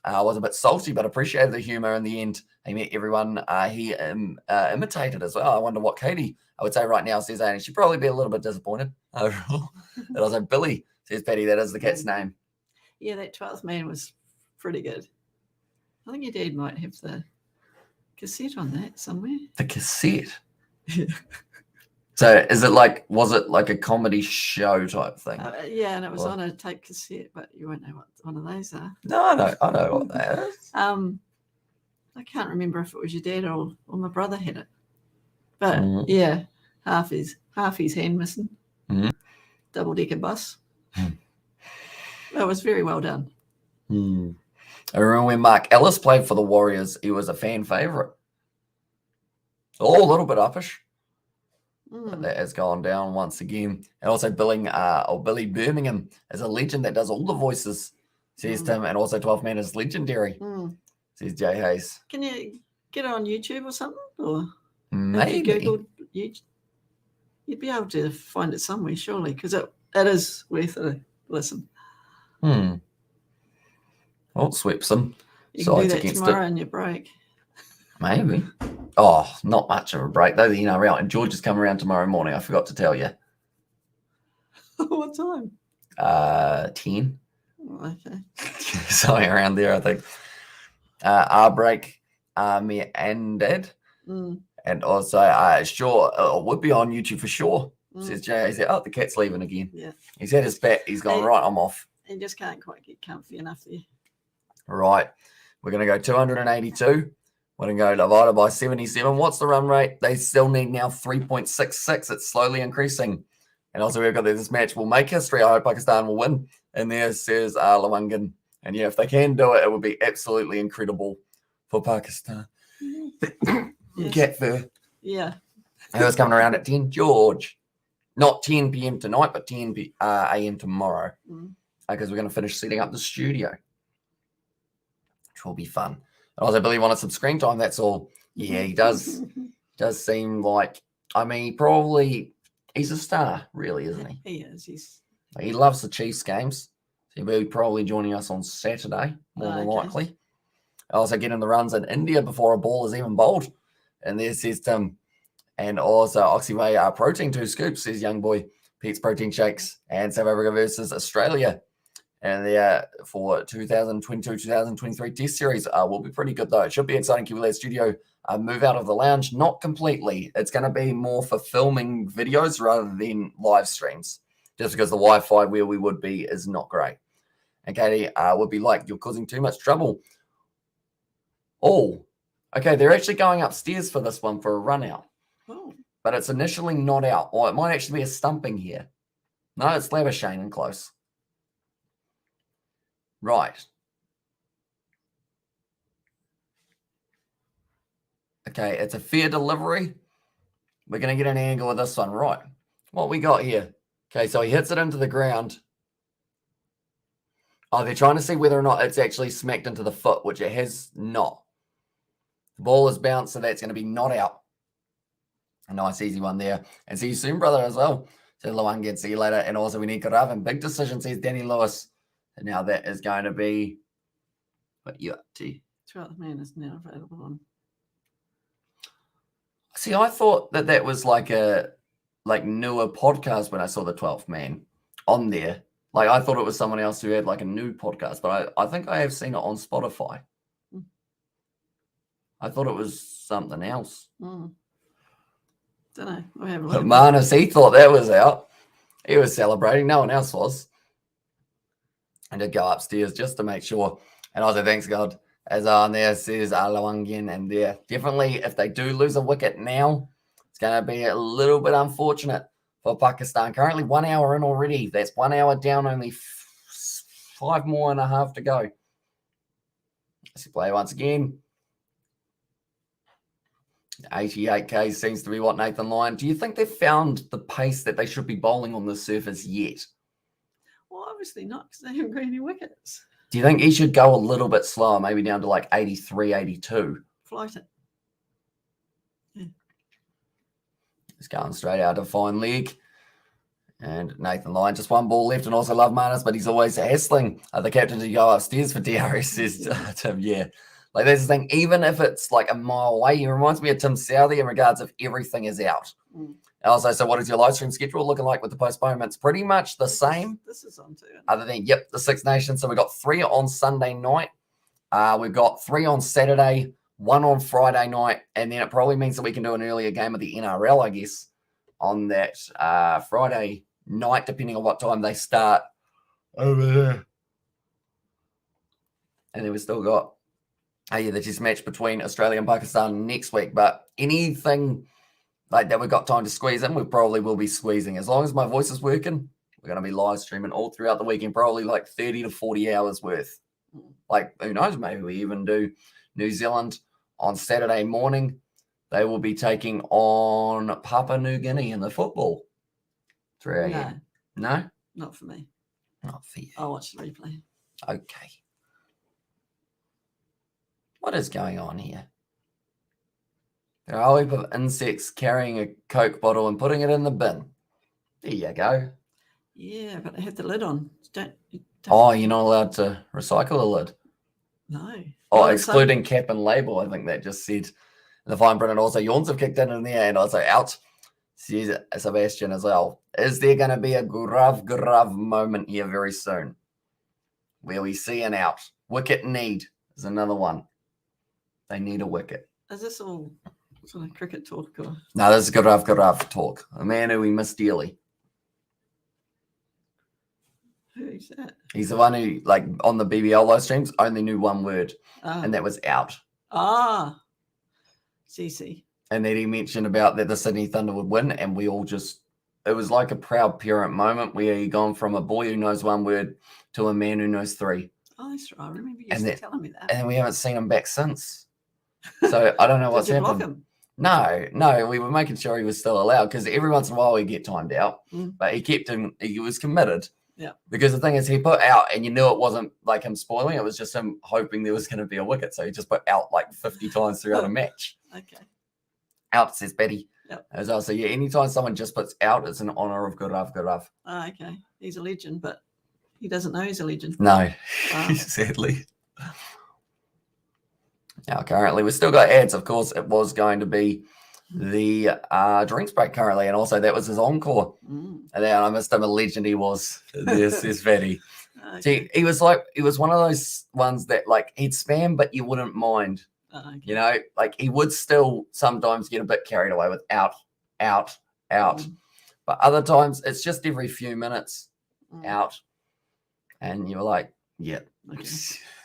[SPEAKER 1] was a bit salty, but appreciated the humor in the end. He met everyone he imitated as well. I wonder what Katie, I would say right now, says, and she'd probably be a little bit disappointed overall. And also Billy, says Patty, that is the cat's name.
[SPEAKER 2] Yeah, that 12th man was pretty good. I think your dad might have the cassette on that somewhere.
[SPEAKER 1] The cassette?
[SPEAKER 2] Yeah.
[SPEAKER 1] So is it like, was it like a comedy show type thing?
[SPEAKER 2] Yeah, and it was on a tape cassette, but you won't know what one of those are.
[SPEAKER 1] No, I know what that is.
[SPEAKER 2] I can't remember if it was your dad or my brother had it. But yeah, half his hand missing. Double-decker bus. That was very well done.
[SPEAKER 1] I remember when Mark Ellis played for the Warriors, he was a fan favourite. Oh, a little bit uppish. But that has gone down once again. And also Billy Birmingham is a legend that does all the voices, says Tim. And also 12th man is legendary, says Jay Hayes.
[SPEAKER 2] Can you get it on YouTube or something? Or
[SPEAKER 1] maybe.
[SPEAKER 2] If you Googled YouTube, you'd be able to find it somewhere, surely, because it is worth a listen.
[SPEAKER 1] Well, sweeps them.
[SPEAKER 2] You can do that tomorrow in your break.
[SPEAKER 1] Maybe. Oh, not much of a break though. You know, and George is coming around tomorrow morning. I forgot to tell you.
[SPEAKER 2] What time?
[SPEAKER 1] 10.
[SPEAKER 2] Oh, okay.
[SPEAKER 1] Something around there, I think. Our break, me and Dad. And also, sure, it would be on YouTube for sure. Says Jay. He said, oh, the cat's leaving again.
[SPEAKER 2] Yeah.
[SPEAKER 1] He's had his bat. He's gone, right, I'm off.
[SPEAKER 2] He just can't quite get comfy enough there.
[SPEAKER 1] Right. We're going to go 282. We're going to go divided by 77. What's the run rate? They still need now 3.66. It's slowly increasing. And also we've got this match will make history. I hope Pakistan will win. And there says Lawangan. And yeah, if they can do it, it would be absolutely incredible for Pakistan. Get there.
[SPEAKER 2] Yeah.
[SPEAKER 1] Who's coming around at 10? George. Not 10 p.m. tonight, but 10 a.m. tomorrow. Because we're going to finish setting up the studio, which will be fun. And also, Billy wanted some screen time. That's all. Yeah, he does. Does seem like, I mean, he's a star, really, isn't he?
[SPEAKER 2] He is.
[SPEAKER 1] He loves the Chiefs games. So he'll be probably joining us on Saturday, more than likely. Also, getting the runs in India before a ball is even bowled. And there says Tim. And also, Oxyway protein 2 scoops, says young boy. Pete's protein shakes. And South Africa versus Australia. And for 2022-2023 Test Series will be pretty good, though. It should be exciting. Kiwi Lad Studio move out of the lounge. Not completely. It's going to be more for filming videos rather than live streams, just because the Wi-Fi where we would be is not great. And Katie would be like, you're causing too much trouble. Oh, okay. They're actually going upstairs for this one for a run out.
[SPEAKER 2] Oh.
[SPEAKER 1] But it's initially not out. Or it might actually be a stumping here. No, it's Labuschagne and close. Right. Okay, it's a fair delivery. We're going to get an angle of this one. Right. What we got here. Okay, so he hits it into the ground. Oh, they're trying to see whether or not it's actually smacked into the foot, which it has not. The ball is bounced, so that's going to be not out. A nice, easy one there. And see you soon, brother, as well. So Lawangan, see you later. And also we need Karavan. Big decision, says Danny Lewis. And now that is going to be what you up to.
[SPEAKER 2] 12th man is now available on.
[SPEAKER 1] See, I thought that was like a newer podcast when I saw the 12th man on there. Like I thought it was someone else who had like a new podcast, but I think I have seen it on Spotify. I thought it was something else.
[SPEAKER 2] Don't know. I haven't
[SPEAKER 1] But Manus, he thought that was out. He was celebrating. No one else was. And did go upstairs just to make sure. And also, thanks God, as on there says Lawangan, and there definitely, if they do lose a wicket now, it's going to be a little bit unfortunate for Pakistan. Currently 1 hour in already. That's 1 hour down, only 5 more and a half to go. Let's play once again. 88k seems to be what Nathan Lyon. Do you think they've found the pace that they should be bowling on the surface yet?
[SPEAKER 2] Well, obviously not, because they haven't got any wickets.
[SPEAKER 1] Do you think he should go a little bit slower, maybe down to like 83, 82?
[SPEAKER 2] Float it. Yeah.
[SPEAKER 1] He's going straight out of fine leg. And Nathan Lyon, just one ball left, and also Love Marnus, but he's always hassling the captain to go upstairs for DRS, says Tim. Yeah. Like, that's the thing. Even if it's like a mile away, he reminds me of Tim Southey in regards of everything is out. And also, so what is your live stream schedule looking like with the postponements? Pretty much the same.
[SPEAKER 2] This is on too.
[SPEAKER 1] Other than, the Six Nations. So we've got 3 on Sunday night. We've got 3 on Saturday, 1 on Friday night. And then it probably means that we can do an earlier game of the NRL, I guess, on that Friday night, depending on what time they start over there. And then we've still got the test match between Australia and Pakistan next week. But anything like that we've got time to squeeze in, we probably will be squeezing. As long as my voice is working, we're going to be live streaming all throughout the weekend, probably like 30 to 40 hours worth. Like, who knows, maybe we even do New Zealand on Saturday morning. They will be taking on Papua New Guinea in the football. 3 a.m. No?
[SPEAKER 2] Not for me.
[SPEAKER 1] Not for you.
[SPEAKER 2] I'll watch the replay.
[SPEAKER 1] Okay. What is going on here? There are a heap of insects carrying a Coke bottle and putting it in the bin. There you go.
[SPEAKER 2] Yeah, but I had the lid on. Don't
[SPEAKER 1] Oh, you're not allowed to recycle the lid?
[SPEAKER 2] No.
[SPEAKER 1] Oh, excluding cap and label, I think that just said. The fine print, and also yawns have kicked in the air and also out. Says Sebastian as well. Is there going to be a grav moment here very soon where we see an out? Wicket need is another one. They need a wicket.
[SPEAKER 2] Is this all sort of cricket talk? Or?
[SPEAKER 1] No, this is grav talk. A man who we miss dearly.
[SPEAKER 2] Who's that?
[SPEAKER 1] He's the one who, like, on the BBL live streams, only knew one word, and that was out.
[SPEAKER 2] CC.
[SPEAKER 1] And then he mentioned about that the Sydney Thunder would win, and we all just, it was like a proud parent moment where he gone from a boy who knows one word to a man who knows 3.
[SPEAKER 2] Oh, that's right. I remember you telling me that.
[SPEAKER 1] And we haven't seen him back since. So I don't know what's happened.
[SPEAKER 2] Block him?
[SPEAKER 1] No, we were making sure he was still allowed, because every once in a while he'd get timed out, but he kept him, he was committed.
[SPEAKER 2] Yeah. Because
[SPEAKER 1] the thing is, he put out, and you knew it wasn't like him spoiling, it was just him hoping there was going to be a wicket. So he just put out like 50 times throughout a match.
[SPEAKER 2] Okay.
[SPEAKER 1] Out, says Betty.
[SPEAKER 2] Yep.
[SPEAKER 1] As well. So yeah, anytime someone just puts out, it's an honor of Gurav.
[SPEAKER 2] Oh, okay. He's a legend, but he doesn't know he's a legend.
[SPEAKER 1] No, sadly. Now, currently, we've still got ads. Of course, it was going to be the drinks break currently, and also that was his encore. And then I missed him. A legend he was. This is Betty. Okay. See, he was one of those ones that like he'd spam, but you wouldn't mind.
[SPEAKER 2] Okay.
[SPEAKER 1] You know, like he would still sometimes get a bit carried away with out. But other times it's just every few minutes out. And you were like, yeah.
[SPEAKER 2] Okay.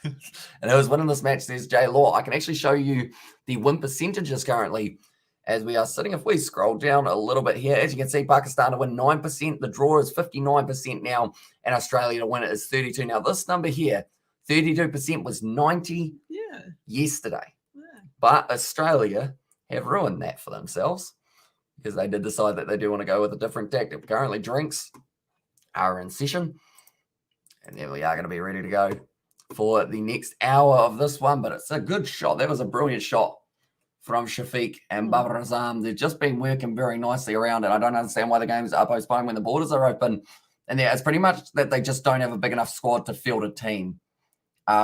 [SPEAKER 1] And it was winning this match. There's Jay Law. I can actually show you the win percentages currently as we are sitting. If we scroll down a little bit here, as you can see, Pakistan to win 9%. The draw is 59% now, and Australia to win it is 32%. Now, this number here, 32% was 90 yesterday. Yeah. But Australia have ruined that for themselves because they did decide that they do want to go with a different tactic. Currently, drinks are in session, and then we are going to be ready to go for the next hour of this one. But it's a good shot. That was a brilliant shot from Shafiq and Babar Azam. They've just been working very nicely around it. I don't understand why the games are postponed when the borders are open. And it's pretty much that they just don't have a big enough squad to field a team.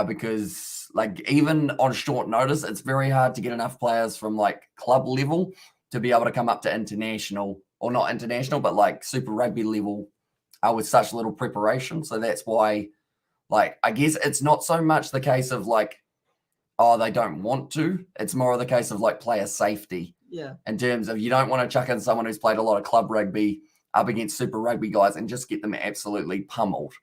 [SPEAKER 1] Because like even on short notice, it's very hard to get enough players from like club level to be able to come up to international, or not international, but like Super Rugby level with such little preparation. So that's why, like, I guess it's not so much the case of like, oh, they don't want to. It's more of the case of like player safety.
[SPEAKER 2] Yeah.
[SPEAKER 1] In terms of you don't want to chuck in someone who's played a lot of club rugby up against Super Rugby guys and just get them absolutely pummeled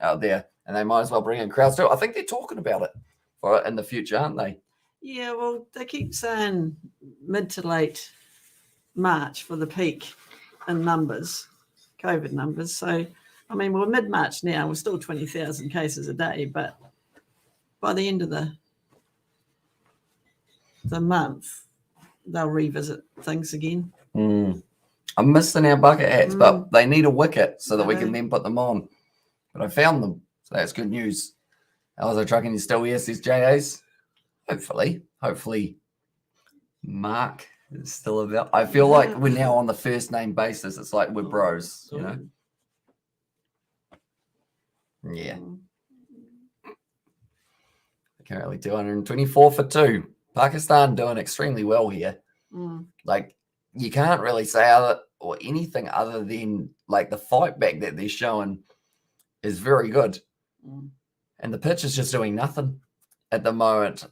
[SPEAKER 1] out there. And they might as well bring in crowds too. I think they're talking about it for in the future, aren't they?
[SPEAKER 2] Yeah, well, they keep saying mid to late March for the peak in numbers, COVID numbers. So, I mean, we're mid-March now. We're still 20,000 cases a day, but by the end of the month, they'll revisit things again.
[SPEAKER 1] I'm missing our bucket hats, but they need a wicket so that we can then put them on. But I found them, so that's good news. How's the trucking? You still here, says JAs? Hopefully Mark is still about. I feel like we're now on the first name basis. It's like we're bros, you know? Yeah. Currently 224 for 2. Pakistan doing extremely well here. Like, you can't really say anything other than like the fight back that they're showing is very good. And the pitch is just doing nothing at the moment.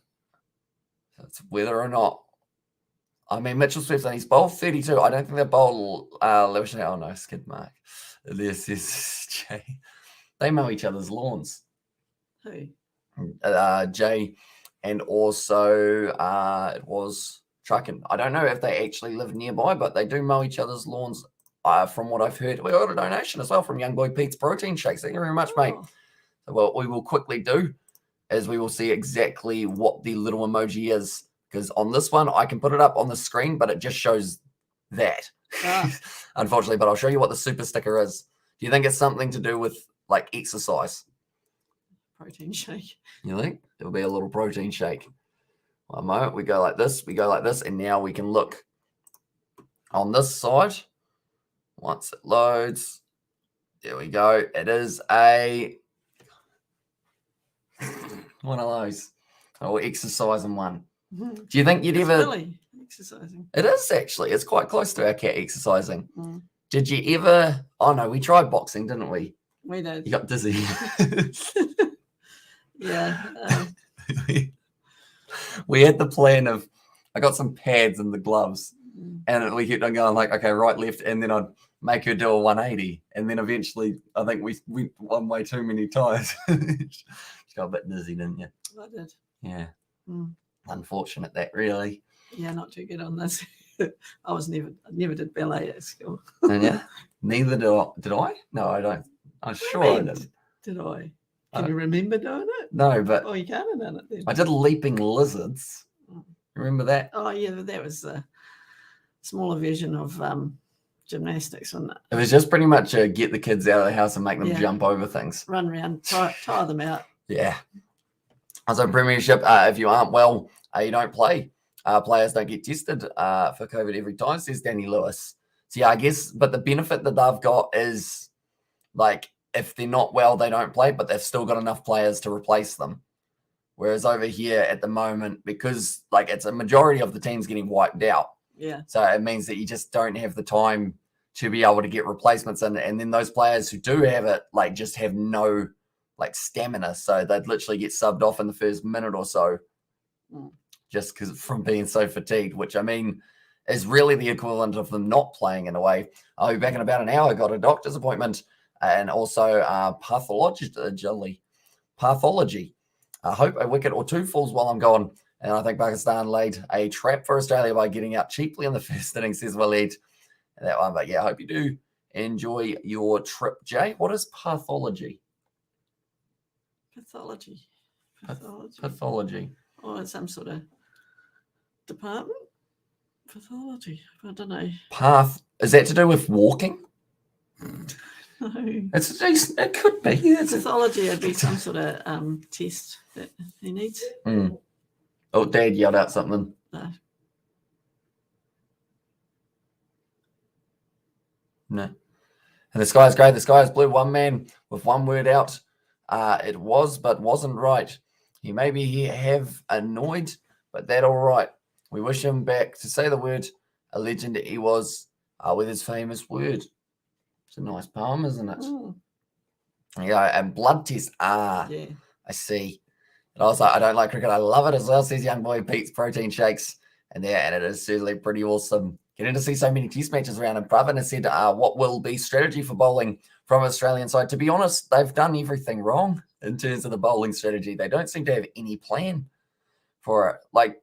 [SPEAKER 1] It's whether or not. I mean, Mitchell Swift, and he's bowled 32. I don't think they bowled Lewisham. Oh, no, skid mark. This is Jay. They mow each other's lawns.
[SPEAKER 2] Who?
[SPEAKER 1] Jay, and also it was Truckin. I don't know if they actually live nearby, but they do mow each other's lawns. From what I've heard, we got a donation as well from young boy Pete's protein shakes. Thank you very much, mate. So what we will quickly do is we will see exactly what the little emoji is, because on this one I can put it up on the screen, but it just shows that. Unfortunately, but I'll show you what the super sticker is. Do you think it's something to do with like exercise?
[SPEAKER 2] Protein shake.
[SPEAKER 1] You think? It'll be a little protein shake. One moment, we go like this, and now we can look on this side. Once it loads, there we go. It is a one of those. Oh, exercising one. Do you think you'd ever
[SPEAKER 2] really exercising?
[SPEAKER 1] It is actually. It's quite close to our cat exercising. Did you ever? Oh no, we tried boxing, didn't we?
[SPEAKER 2] We did.
[SPEAKER 1] You got dizzy.
[SPEAKER 2] Yeah.
[SPEAKER 1] We had the plan of, I got some pads and the gloves, and we kept on going like, okay, right, left, and then I'd make her do a 180, and then eventually I think we went one way too many times. She got a bit dizzy, didn't you?
[SPEAKER 2] I did.
[SPEAKER 1] Yeah. Unfortunate that, really.
[SPEAKER 2] Yeah, not too good on this. I never did ballet at school.
[SPEAKER 1] Yeah. Neither did I? No, I don't. I'm sure I did.
[SPEAKER 2] Did I? Can you remember doing it?
[SPEAKER 1] No, but
[SPEAKER 2] you can't have done it then.
[SPEAKER 1] I did leaping lizards. Remember that?
[SPEAKER 2] Oh yeah, that was a smaller version of gymnastics, wasn't it?
[SPEAKER 1] It was just pretty much get the kids out of the house and make them jump over things.
[SPEAKER 2] Run around, tire them out.
[SPEAKER 1] Yeah. Also, Premiership, if you aren't well, you don't play. Players don't get tested for COVID every time, says Danny Lewis. So yeah, I guess, but the benefit that they've got is like, if they're not well, they don't play, but they've still got enough players to replace them. Whereas over here at the moment, because like it's a majority of the teams getting wiped out.
[SPEAKER 2] Yeah.
[SPEAKER 1] So it means that you just don't have the time to be able to get replacements in. And then those players who do have it, like just have no like stamina. So they'd literally get subbed off in the first minute or so just because from being so fatigued, which I mean is really the equivalent of them not playing in a way. I'll be back in about an hour. Got a doctor's appointment. And also pathology. I hope a wicket or two falls while I'm gone. And I think Pakistan laid a trap for Australia by getting out cheaply in the first inning, says Waleed. And that one, but yeah, I hope you do enjoy your trip, Jay. What is pathology? Pathology.
[SPEAKER 2] Oh, it's some sort of department? Pathology. I don't know.
[SPEAKER 1] Is that to do with walking?
[SPEAKER 2] No.
[SPEAKER 1] It could be.
[SPEAKER 2] Pathology would be some sort of test that he needs.
[SPEAKER 1] Oh, Dad yelled out something. No. And the sky is grey. The sky is blue. One man with one word out. It was, but wasn't right. He maybe have annoyed, but that all right. We wish him back to say the word. A legend he was with his famous word. It's a nice poem, isn't it? Yeah, and blood test. Yeah. I see. And also, I don't like cricket. I love it as well, says young boy Pete's protein shakes. And it is certainly pretty awesome. Getting to see so many test matches around. And Pravin has said, what will be strategy for bowling from Australian side? To be honest, they've done everything wrong in terms of the bowling strategy. They don't seem to have any plan for it. Like,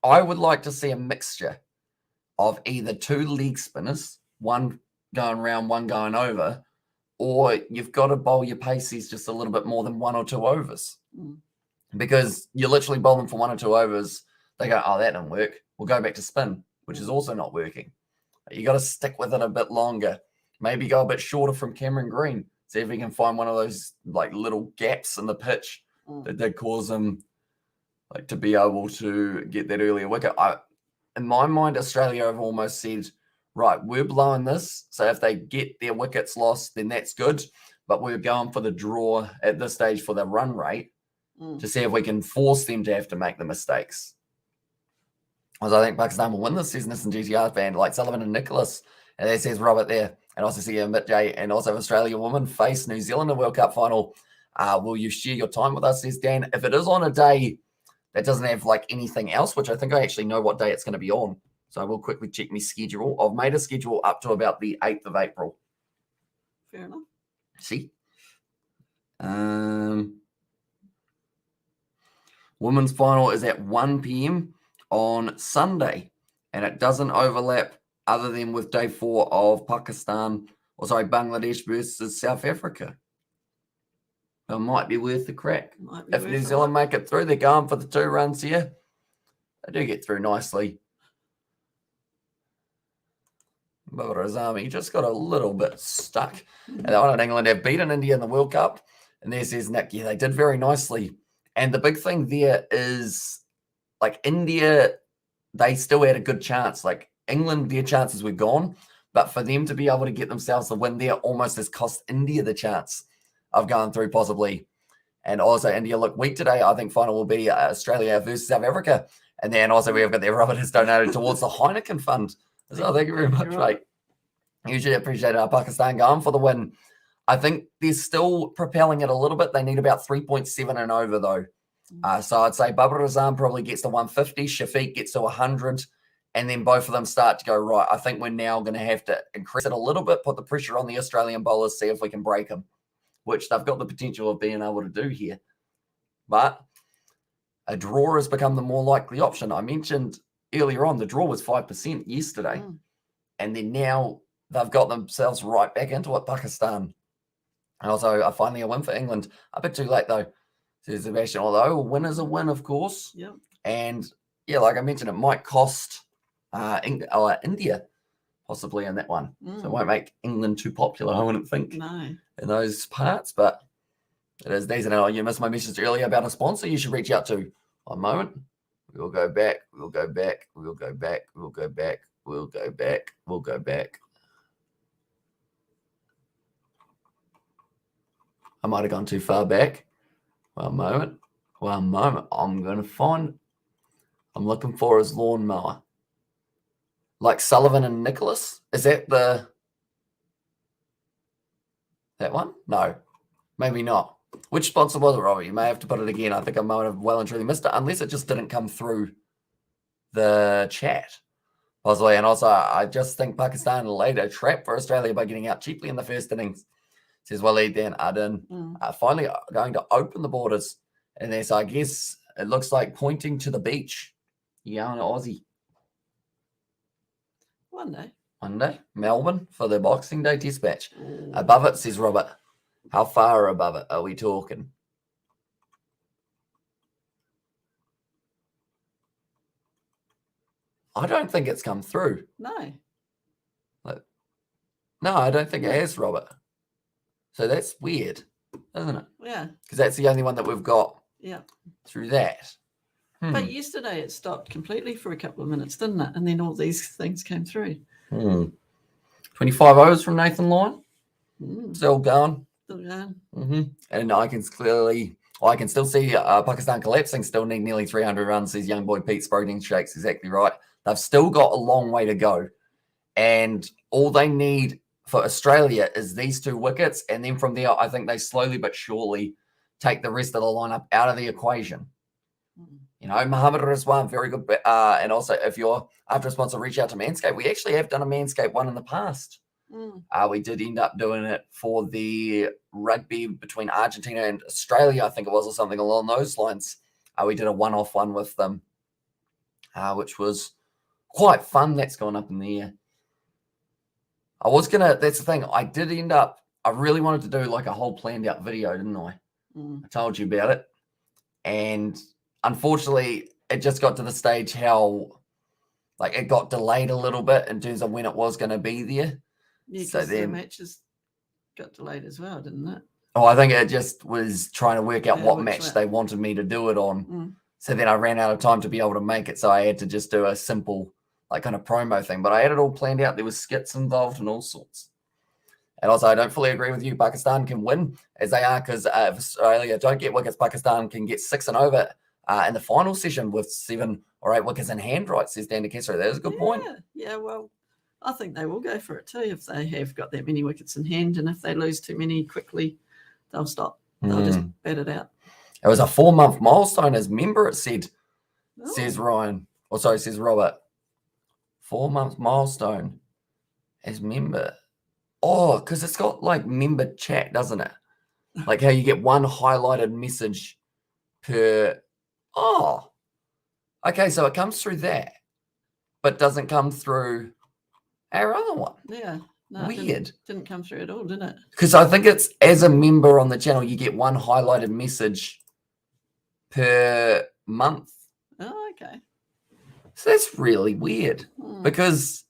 [SPEAKER 1] I would like to see a mixture of either 2 leg spinners, one going round, one going over, or you've got to bowl your paces just a little bit more than 1 or 2 overs. Because you literally bowl them for 1 or 2 overs, they go, oh, that didn't work. We'll go back to spin, which is also not working. You got to stick with it a bit longer. Maybe go a bit shorter from Cameron Green. See if we can find one of those like little gaps in the pitch that did cause him like to be able to get that earlier wicket. In my mind, Australia have almost said, right, we're blowing this. So if they get their wickets lost, then that's good. But we're going for the draw at this stage for the run rate to see if we can force them to have to make the mistakes. Because I think Pakistan will win this season. This and GTR fan like Sullivan and Nicholas. And that says Robert there. And also see Mitt J. And also Australia women face New Zealand in the World Cup final. Will you share your time with us, says Dan? If it is on a day that doesn't have like anything else, which I think I actually know what day it's going to be on. So I will quickly check my schedule. I've made a schedule up to about the 8th of April.
[SPEAKER 2] Fair enough.
[SPEAKER 1] See? Women's final is at 1 p.m. on Sunday. And it doesn't overlap other than with day 4 of Bangladesh versus South Africa. It might be worth the crack. If New Zealand make it through, they're going for the 2 runs here. They do get through nicely. Babar Azami just got a little bit stuck. And that one in England have beaten India in the World Cup. And there says Nick, yeah, they did very nicely. And the big thing there is, like, India, they still had a good chance. Like, England, their chances were gone. But for them to be able to get themselves the win there almost has cost India the chance of going through possibly. And also India look weak today. I think final will be Australia versus South Africa. And then also we have got their Robert has donated towards the Heineken Fund. So thank you very much, mate. Usually appreciate Pakistan going for the win. I think they're still propelling it a little bit. They need about 3.7 and over, though. So I'd say Babar Azam probably gets to 150. Shafiq gets to 100. And then both of them start to go, right, I think we're now going to have to increase it a little bit, put the pressure on the Australian bowlers, see if we can break them, which they've got the potential of being able to do here. But a draw has become the more likely option. I mentioned earlier on, the draw was 5% yesterday. And then now they've got themselves right back into it, Pakistan. And also, finally a win for England. A bit too late, though, says Sebastian. Although a win is a win, of course.
[SPEAKER 2] Yep.
[SPEAKER 1] And, yeah, like I mentioned, it might cost India possibly in that one. So it won't make England too popular, I wouldn't think, in those parts. But it is days. And you missed my message earlier about a sponsor you should reach out to. One moment. We'll go back. We'll go back. We'll go back. We'll go back. We'll go back. We'll go back. I might have gone too far back. One moment. One moment. I'm going to find. I'm looking for his lawnmower. Like Sullivan and Nicholas? Is that that one? No, maybe not. Which sponsor was it, Robbie? You may have to put it again. I think I might have well and truly missed it, unless it just didn't come through the chat. Possibly. And also, I just think Pakistan laid a trap for Australia by getting out cheaply in the first innings. Says Waleed Dan Aden. Finally going to open the borders. And there's, I guess, it looks like pointing to the beach. Yeah, on Aussie. One day. Melbourne for the Boxing Day test match. Above it, says Robert. How far above it are we talking? I don't think it's come through.
[SPEAKER 2] No,
[SPEAKER 1] I don't think it has, Robert. So that's weird, isn't it?
[SPEAKER 2] Yeah. Because
[SPEAKER 1] that's the only one that we've got through that.
[SPEAKER 2] But yesterday it stopped completely for a couple of minutes, didn't it? And then all these things came through.
[SPEAKER 1] 25 overs from Nathan Lyon. Still going. And I can still see Pakistan collapsing, still need nearly 300 runs, says young boy Pete Sproding Shakes. Exactly right. They've still got a long way to go. And all they need for Australia is these 2 wickets. And then from there, I think they slowly but surely take the rest of the lineup out of the equation. You know, Mohammed Rizwan, very good. And also, if you're after a sponsor, reach out to Manscaped. We actually have done a Manscaped one in the past. We did end up doing it for the rugby between Argentina and Australia, I think it was, or something along those lines. We did a one-off one with them, which was quite fun that's gone up in the air. That's the thing, I did end up, I really wanted to do like a whole planned out video, didn't I? I told you about it. And unfortunately, it just got to the stage how, like, it got delayed a little bit in terms of when it was going to be there.
[SPEAKER 2] Yeah, because the matches got delayed as well, didn't it?
[SPEAKER 1] Oh, I think it just was trying to work out what match they wanted me to do it on. So then I ran out of time to be able to make it. So I had to just do a simple, like, kind of promo thing. But I had it all planned out. There was skits involved and all sorts. And also, I don't fully agree with you. Pakistan can win, as they are, because if Australia don't get wickets, Pakistan can get 6 and over in the final session with 7 or 8 wickets in hand, right, says Dan Kesser. That is a good point.
[SPEAKER 2] Yeah, well, I think they will go for it too if they have got that many wickets in hand. And if they lose too many quickly, they'll stop. They'll just bat it out. It
[SPEAKER 1] was a 4-month milestone as member, it said, says Ryan. Or sorry, says Robert. 4-month milestone as member. Oh, because it's got like member chat, doesn't it? Like how you get one highlighted message per. Oh, okay. So it comes through that, but doesn't come through our other one.
[SPEAKER 2] Yeah. No,
[SPEAKER 1] weird.
[SPEAKER 2] Didn't come through at all, did it?
[SPEAKER 1] Because I think it's as a member on the channel, you get one highlighted message per month.
[SPEAKER 2] Oh, okay.
[SPEAKER 1] So that's really weird because,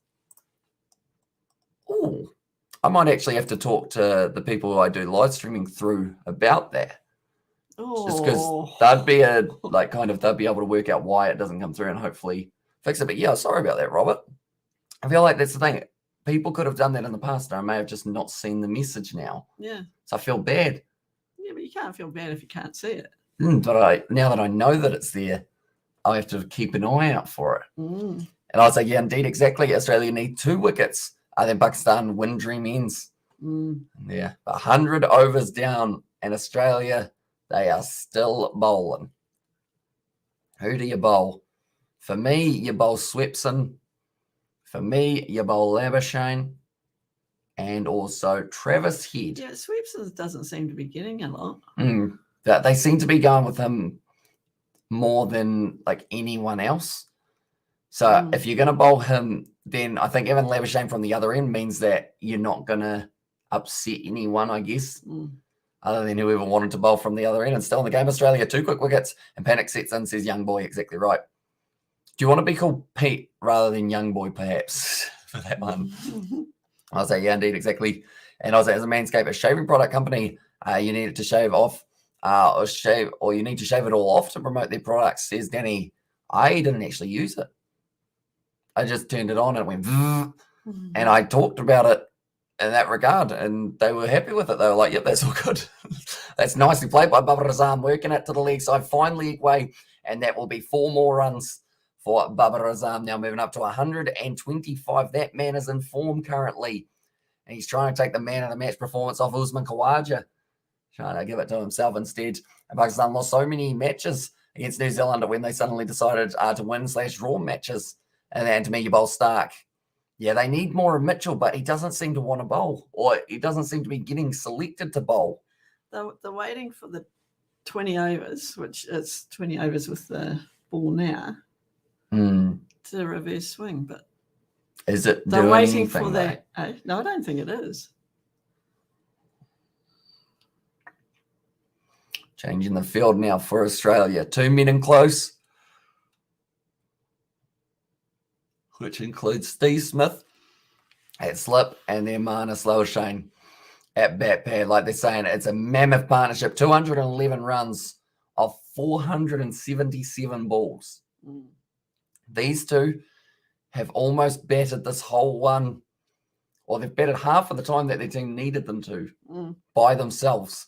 [SPEAKER 1] I might actually have to talk to the people who I do live streaming through about that. Just because they'd be they'd be able to work out why it doesn't come through and hopefully fix it. But yeah, sorry about that, Robert. I feel like that's the thing. People could have done that in the past, and I may have just not seen the message now.
[SPEAKER 2] Yeah.
[SPEAKER 1] So I feel bad.
[SPEAKER 2] Yeah, but you can't feel bad if you can't see it.
[SPEAKER 1] But now that I know that it's there, I have to keep an eye out for it. And I was like, yeah, indeed, exactly. Australia need 2 wickets. Then Pakistan win dream ends. Yeah, 100 overs down, and Australia, they are still bowling. Who do you bowl? For me, you bowl Swepson. For me, you bowl Labuschagne. And also Travis Head.
[SPEAKER 2] Yeah, Swepson doesn't seem to be getting a lot.
[SPEAKER 1] They seem to be going with him more than like anyone else. So if you're going to bowl him, then I think even Labuschagne from the other end means that you're not going to upset anyone, I guess, other than whoever wanted to bowl from the other end. And still in the game, Australia, 2 quick wickets, and panic sets in, says Young Boy. Exactly right. Do you want to be called Pete rather than Young Boy, perhaps, for that one? I'll say, yeah, indeed, exactly. And I was as a Manscaped, a shaving product company, you need it to shave off or you need to shave it all off to promote their products, says Danny. I didn't actually use it. I just turned it on and it went, and I talked about it in that regard, and they were happy with it. They were like, yep, that's all good. That's nicely played by Babar Azam, working it to the leg side, fine leg way, and that will be 4 more runs for Babar Azam, now moving up to 125. That man is in form currently, and he's trying to take the man of the match performance off Usman Khawaja, trying to give it to himself instead. And Pakistan lost so many matches against New Zealand when they suddenly decided to win/draw matches. And then to me, you bowl Stark. Yeah, they need more of Mitchell, but he doesn't seem to want to bowl, or he doesn't seem to be getting selected to bowl.
[SPEAKER 2] They're waiting for the 20 overs, which is 20 overs with the ball now, to reverse swing. But
[SPEAKER 1] is it?
[SPEAKER 2] They're waiting for that. No, I don't think it is.
[SPEAKER 1] Changing the field now for Australia. 2 men in close, which includes Steve Smith at slip and then Marnus Labuschagne at bat pad. Like they're saying, it's a mammoth partnership. 211 runs of 477 balls. These two have almost batted this whole one, or they've batted half of the time that their team needed them to by themselves.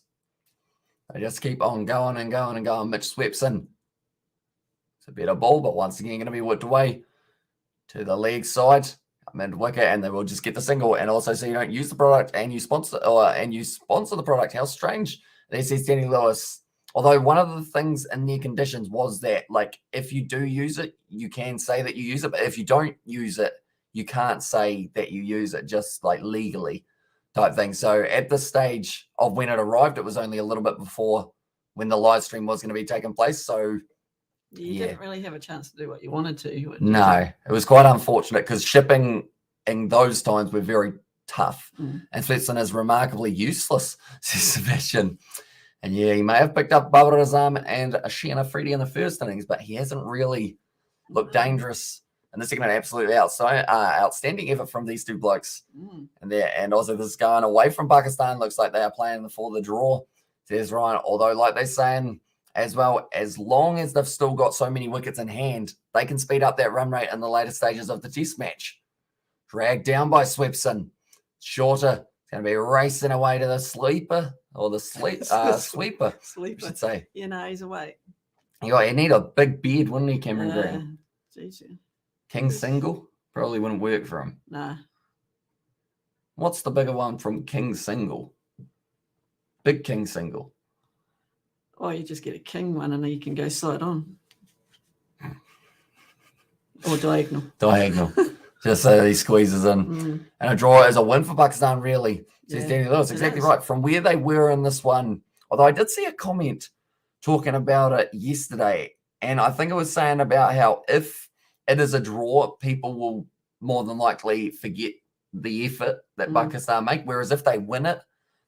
[SPEAKER 1] They just keep on going and going and going. Mitch Swepson. It's a better ball, but once again, going to be whipped away to the leg side, mid-wicket, and they will just get the single. And also, so you don't use the product and you sponsor the product. How strange. This is Danny Lewis. Although one of the things in their conditions was that, like, if you do use it, you can say that you use it. But if you don't use it, you can't say that you use it, just like legally type thing. So at the stage of when it arrived, it was only a little bit before when the live stream was going to be taking place. So
[SPEAKER 2] You didn't really have a chance to do what you wanted to.
[SPEAKER 1] No, it was quite unfortunate because shipping in those times were very tough. And Stetson is remarkably useless, says Sebastian. And yeah, he may have picked up Babar Azam and Ashina Freddie in the first innings, but he hasn't really looked dangerous in the second. Absolutely outstanding effort from these two blokes. And also this is going away from Pakistan. Looks like they are playing for the draw, says Ryan. Although, like they're saying as well, as long as they've still got so many wickets in hand, they can speed up that run rate in the later stages of the test match. Dragged down by Swepson. Shorter. It's going to be racing away to the sleeper. Or the sweeper, I should say.
[SPEAKER 2] You know, he's away.
[SPEAKER 1] You need a big beard, wouldn't he, Cameron Green?
[SPEAKER 2] Geez, yeah.
[SPEAKER 1] King Single? Probably wouldn't work for him.
[SPEAKER 2] Nah.
[SPEAKER 1] What's the bigger one from King Single? Big King Single.
[SPEAKER 2] Oh, you just get a king one and then you can go slide on. Or diagonal.
[SPEAKER 1] Diagonal. Just so he squeezes in. And a draw is a win for Pakistan, really. Says Danny Lewis. Exactly right. From where they were in this one, although I did see a comment talking about it yesterday, and I think it was saying about how if it is a draw, people will more than likely forget the effort that Pakistan make, whereas if they win it,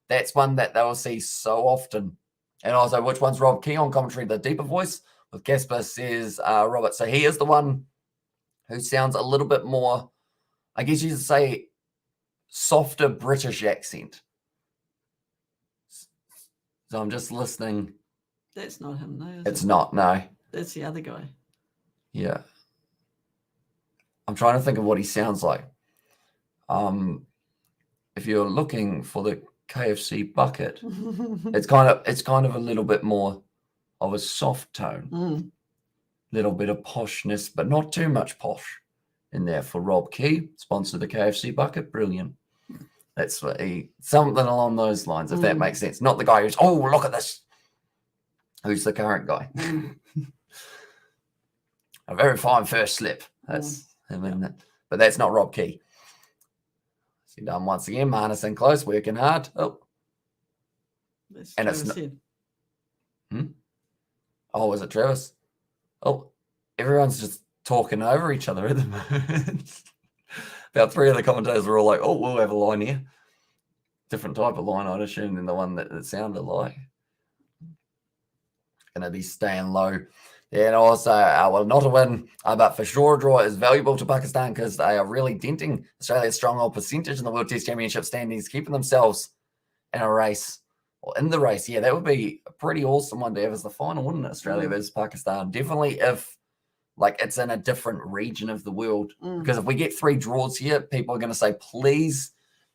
[SPEAKER 1] that's one that they'll see so often. And also, which one's Rob Key on commentary? The deeper voice with Casper, says Robert. So he is the one who sounds a little bit more, I guess you could say, softer British accent. So I'm just listening.
[SPEAKER 2] That's not him, though.
[SPEAKER 1] It's not, no.
[SPEAKER 2] That's the other guy.
[SPEAKER 1] Yeah. I'm trying to think of what he sounds like. If you're looking for the KFC bucket, it's kind of a little bit more of a soft tone. Little bit of poshness, but not too much posh in there for Rob Key, sponsor the KFC bucket. Brilliant. That's what something along those lines, if that makes sense. Not the guy who's, oh, look at this. Who's the current guy? A very fine first slip. That's him, isn't it? But that's not Rob Key. See done once again. Marnus in close, working hard. Oh. And it's not. Oh, was it Travis? Oh, everyone's just talking over each other at the moment. About three of the commentators were all like, oh, we'll have a line here. Different type of line, I'd assume, than the one that it sounded like. Going to be staying low. Yeah, and also, well, not a win, but for sure a draw is valuable to Pakistan because they are really denting Australia's stronghold percentage in the World Test Championship standings, keeping themselves in a race. Well, in the race, yeah, that would be a pretty awesome one to have as the final, wouldn't it? Australia versus Pakistan. Definitely if, like, it's in a different region of the world. Because if we get 3 draws here, people are going to say, please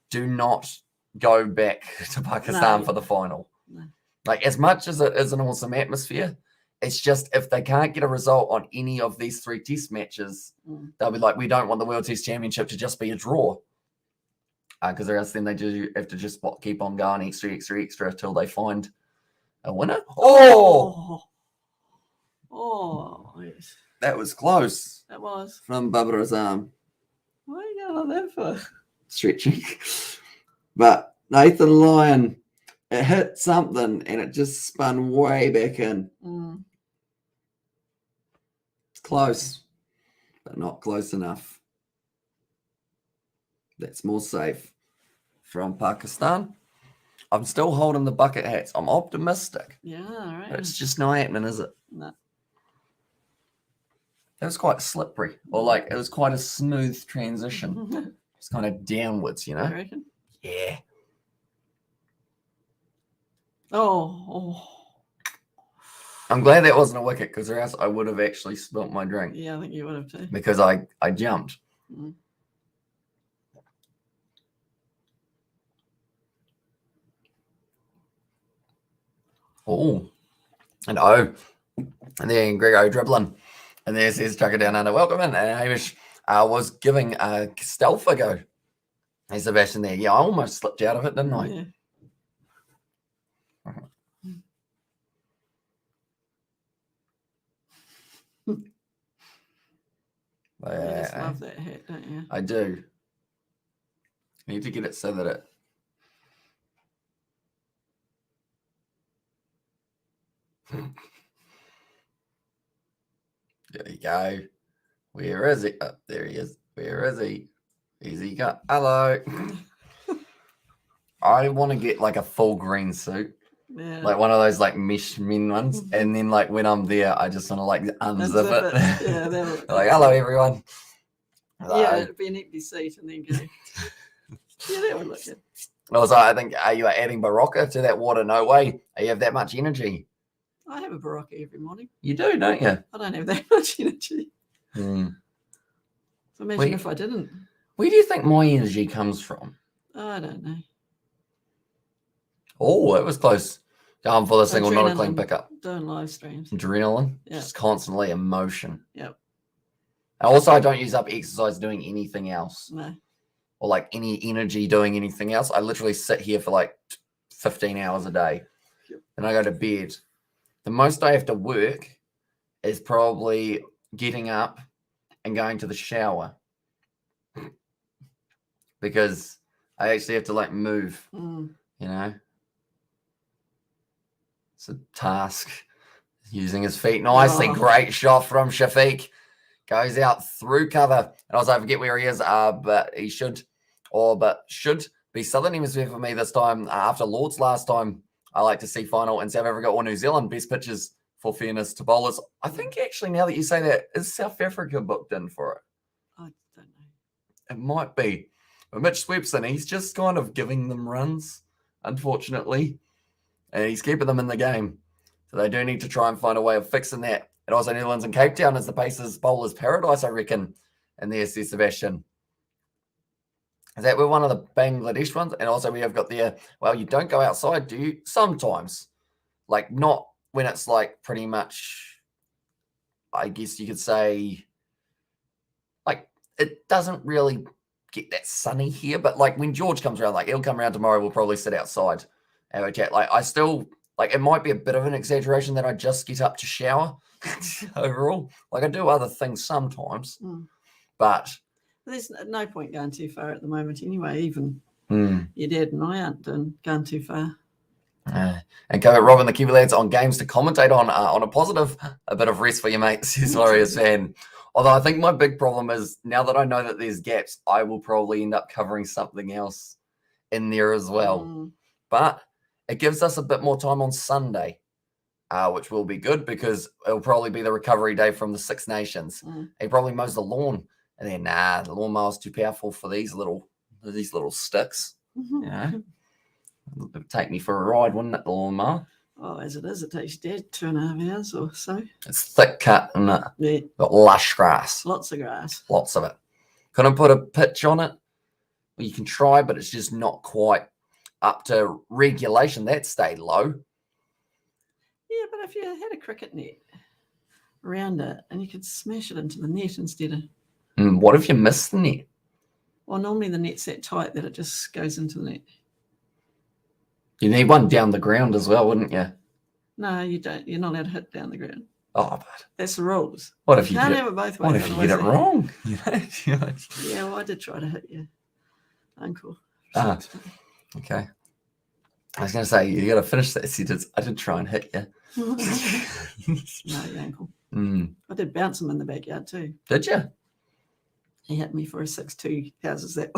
[SPEAKER 1] do not go back to Pakistan for the final.
[SPEAKER 2] No.
[SPEAKER 1] Like, as much as it is an awesome atmosphere, it's just if they can't get a result on any of these 3 test matches, they'll be like, we don't want the World Test Championship to just be a draw. Because the rest of them, they do have to just keep on going extra until they find a winner. Oh,
[SPEAKER 2] yes.
[SPEAKER 1] That was close.
[SPEAKER 2] That was.
[SPEAKER 1] From Babar Azam.
[SPEAKER 2] What are you going like that for?
[SPEAKER 1] Stretching. But Nathan Lyon, it hit something and it just spun way back in. It's close, but not close enough. That's more safe from Pakistan. I'm still holding the bucket hats. I'm optimistic.
[SPEAKER 2] Yeah, all right.
[SPEAKER 1] But it's just not happening, is it?
[SPEAKER 2] No.
[SPEAKER 1] It was quite slippery. Or like it was quite a smooth transition. It's kind of downwards, you know?
[SPEAKER 2] You reckon?
[SPEAKER 1] Yeah.
[SPEAKER 2] Oh.
[SPEAKER 1] I'm glad that wasn't a wicket because or else I would have actually spilt my drink.
[SPEAKER 2] Yeah, I think you would have too.
[SPEAKER 1] Because I jumped. Oh. And then Grego dribbling. And there's his chuck it down under. Welcome in. And Hamish was giving stealth a go. Hey, Sebastian there. Yeah, I almost slipped out of it, didn't I?
[SPEAKER 2] Yeah. You just love that hat, don't you?
[SPEAKER 1] I do. I need to get it so that it. There you go. Where is he? Oh, there he is. Where is he? Is he got? Hello. I want to get like a full green suit.
[SPEAKER 2] Yeah.
[SPEAKER 1] Like one of those like mesh men ones. And then like when I'm there, I just want to like unzip it.
[SPEAKER 2] Yeah.
[SPEAKER 1] Like, hello everyone.
[SPEAKER 2] Yeah, it'd be an empty seat and then go. Yeah, that would look good.
[SPEAKER 1] Also, I think you are adding Barocca to that water. No way. You have that much energy.
[SPEAKER 2] I have a Barocca every morning.
[SPEAKER 1] You do, don't you?
[SPEAKER 2] I don't have that much energy.
[SPEAKER 1] So
[SPEAKER 2] imagine if I didn't.
[SPEAKER 1] Where do you think my energy comes from?
[SPEAKER 2] I don't know.
[SPEAKER 1] Oh, it was close. Going for the single, not a clean pickup.
[SPEAKER 2] Doing live streams.
[SPEAKER 1] Adrenaline.
[SPEAKER 2] Yeah.
[SPEAKER 1] Just constantly emotion.
[SPEAKER 2] Yep.
[SPEAKER 1] And also, I don't use up exercise doing anything else.
[SPEAKER 2] No.
[SPEAKER 1] Or like any energy doing anything else. I literally sit here for like 15 hours a day.
[SPEAKER 2] Yep.
[SPEAKER 1] And I go to bed. The most I have to work is probably getting up and going to the shower. Because I actually have to like move, you know. It's a task. Using his feet nicely. Great shot from Shafiq. Goes out through cover. And also I forget where he is, but he should be Southern Hemisphere for me this time. After Lord's last time, I like to see final in South Africa or New Zealand. Best pitches for fairness to bowlers. I think actually now that you say that, is South Africa booked in for it?
[SPEAKER 2] I don't know.
[SPEAKER 1] It might be. But Mitch Swepson, he's just kind of giving them runs, unfortunately. And he's keeping them in the game. So they do need to try and find a way of fixing that. And also Netherlands and Cape Town is the Pacers bowler's paradise, I reckon. And there's the Sebastian. Is that we're one of the Bangladesh ones? And also we have got the, well, you don't go outside, do you? Sometimes. Like not when it's like pretty much, I guess you could say, like it doesn't really get that sunny here. But like when George comes around, like he'll come around tomorrow, we'll probably sit outside and have a chat. Like I still, like it might be a bit of an exaggeration that I just get up to shower overall. Like I do other things sometimes, but
[SPEAKER 2] there's no point going too far at the moment anyway. Even your dad and I aren't going too far.
[SPEAKER 1] And go Robin, the Kiwi lads on games to commentate on a positive, a bit of rest for your mates, says Warriors fan. Although I think my big problem is now that I know that there's gaps, I will probably end up covering something else in there as well. But it gives us a bit more time on Sunday, which will be good because it'll probably be the recovery day from the Six Nations. He probably mows the lawn. And then, the lawnmower's too powerful for these little sticks. You know, it'd take me for a ride, wouldn't it, the lawnmower?
[SPEAKER 2] Oh, as it is, it takes Dad 2.5 hours or so.
[SPEAKER 1] It's thick cut and got lush grass.
[SPEAKER 2] Lots of grass.
[SPEAKER 1] Lots of it. Couldn't put a pitch on it. Well, you can try, but it's just not quite up to regulation. That stayed low. Yeah,
[SPEAKER 2] but if you had a cricket net around it and you could smash it into the net instead of...
[SPEAKER 1] What if you miss the net?
[SPEAKER 2] Well, normally the net's that tight that it just goes into the net.
[SPEAKER 1] You need one down the ground as well, wouldn't you?
[SPEAKER 2] No, you don't. You're not allowed to hit down the ground.
[SPEAKER 1] Oh, but
[SPEAKER 2] that's the rules.
[SPEAKER 1] What if you
[SPEAKER 2] can't have it both ways?
[SPEAKER 1] What if you get it wrong?
[SPEAKER 2] Yeah, well, I did try to hit you, Uncle.
[SPEAKER 1] Okay. I was going to say you got to finish that sentence. I did try and hit you.
[SPEAKER 2] No, your Uncle. I did bounce him in the backyard too.
[SPEAKER 1] Did you?
[SPEAKER 2] He hit me for a 6-2. Houses that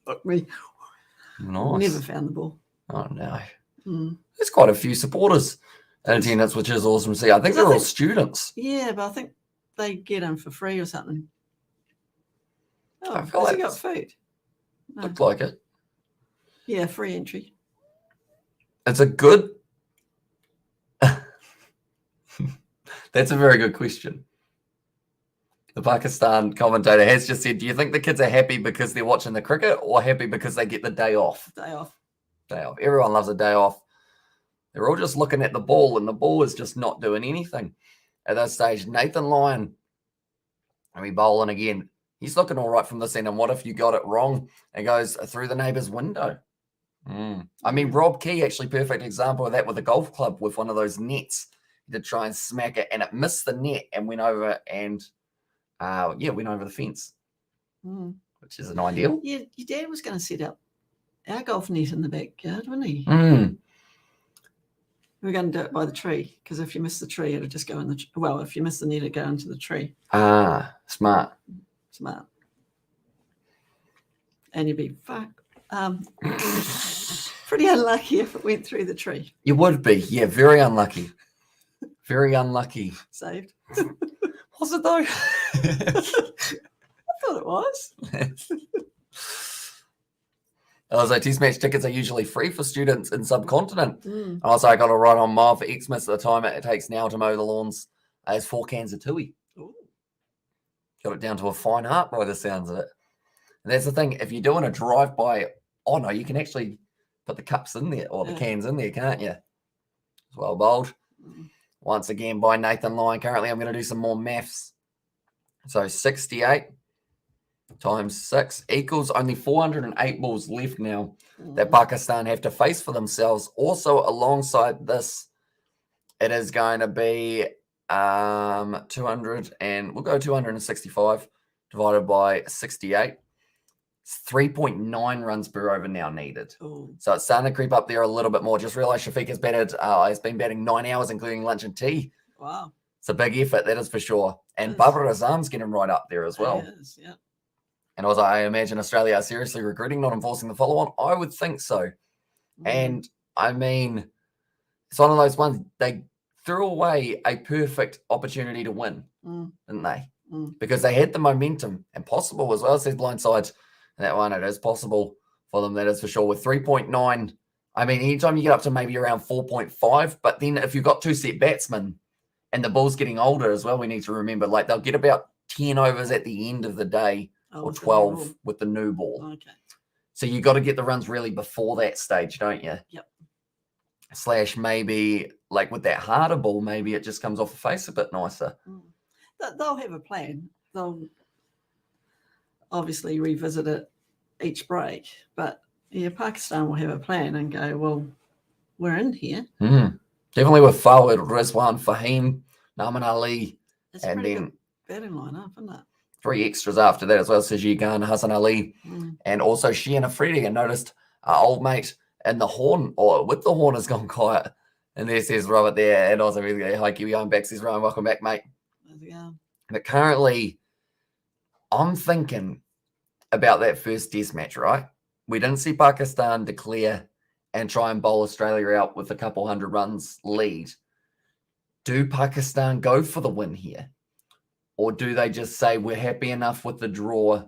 [SPEAKER 2] hooked me.
[SPEAKER 1] Nice.
[SPEAKER 2] Never found the ball.
[SPEAKER 1] Oh no. There's quite a few supporters in attendance, which is awesome to see. I think they're all students.
[SPEAKER 2] Yeah, but I think they get them for free or something. Oh, has he got food?
[SPEAKER 1] No. Looked like it.
[SPEAKER 2] Yeah, free entry.
[SPEAKER 1] It's a good. That's a very good question. The Pakistan commentator has just said, do you think the kids are happy because they're watching the cricket or happy because they get the day off?
[SPEAKER 2] Day off.
[SPEAKER 1] Day off. Everyone loves a day off. They're all just looking at the ball and the ball is just not doing anything. At that stage, Nathan Lyon, bowling again. He's looking all right from this end. And what if you got it wrong and goes through the neighbour's window? I mean, Rob Key, actually perfect example of that with a golf club with one of those nets. He did try and smack it and it missed the net and went over and went over the fence, which isn't ideal.
[SPEAKER 2] Yeah, your dad was going to set up our golf net in the backyard, wasn't he? We're going to do it by the tree, because if you miss the tree, it'll just go in the well. If you miss the net, it'll go into the tree.
[SPEAKER 1] Ah, smart.
[SPEAKER 2] Smart. And you'd be pretty unlucky if it went through the tree.
[SPEAKER 1] You would be, yeah, very unlucky. Very unlucky.
[SPEAKER 2] Saved.
[SPEAKER 1] Was it though?
[SPEAKER 2] I thought it was.
[SPEAKER 1] Also, test match tickets are usually free for students in subcontinent. Also, I got a ride on mile for Xmas at the time it takes now to mow the lawns. As 4 cans of tui.
[SPEAKER 2] Ooh.
[SPEAKER 1] Got it down to a fine art by the sounds of it. And that's the thing. If you're doing a drive-by honour, you can actually put the cups in there or the cans in there, can't you? It's well bowled. Once again by Nathan Lyon. Currently, I'm going to do some more maths. So 68 times 6 equals only 408 balls left now that Pakistan have to face for themselves. Also, alongside this, it is going to be 200 and we'll go 265 divided by 68. It's 3.9 runs per over now needed.
[SPEAKER 2] Ooh.
[SPEAKER 1] So it's starting to creep up there a little bit more. Just realised Shafiq has batted. He's been batting 9 hours, including lunch and tea.
[SPEAKER 2] Wow.
[SPEAKER 1] It's a big effort, that is for sure. And Babar Azam's getting right up there as well.
[SPEAKER 2] It is, yeah.
[SPEAKER 1] And also, I imagine Australia are seriously recruiting, not enforcing the follow-on. I would think so. And I mean, it's one of those ones, they threw away a perfect opportunity to win, didn't they? Because they had the momentum and possible as well. It says blindside. That one, it is possible for them, that is for sure. With 3.9, I mean, anytime you get up to maybe around 4.5, but then if you've got 2 set batsmen and the ball's getting older as well, we need to remember, like, they'll get about 10 overs at the end of the day or 12 with the new ball.
[SPEAKER 2] Okay.
[SPEAKER 1] So you got to get the runs really before that stage, don't you?
[SPEAKER 2] Yep.
[SPEAKER 1] Slash maybe, like with that harder ball, maybe it just comes off the face a bit nicer.
[SPEAKER 2] They'll have a plan. They'll obviously revisit it each break, but yeah, Pakistan will have a plan and go, well, we're in here.
[SPEAKER 1] Definitely with forward Rizwan, Fahim, Naman Ali,
[SPEAKER 2] It's
[SPEAKER 1] and
[SPEAKER 2] a pretty
[SPEAKER 1] then
[SPEAKER 2] good batting lineup, isn't it?
[SPEAKER 1] 3 extras after that as well. Sajid Khan, Hassan Ali, and also Shian Afridi. And noticed our old mate in the horn, or with the horn, has gone quiet. And there says Robert there, and also hi Kiwi, I'm back. Says Ryan, welcome back, mate.
[SPEAKER 2] How's it going?
[SPEAKER 1] But currently, I'm thinking about that first test match, right? We didn't see Pakistan declare and try and bowl Australia out with a couple hundred runs lead. Do Pakistan go for the win here? Or do they just say we're happy enough with the draw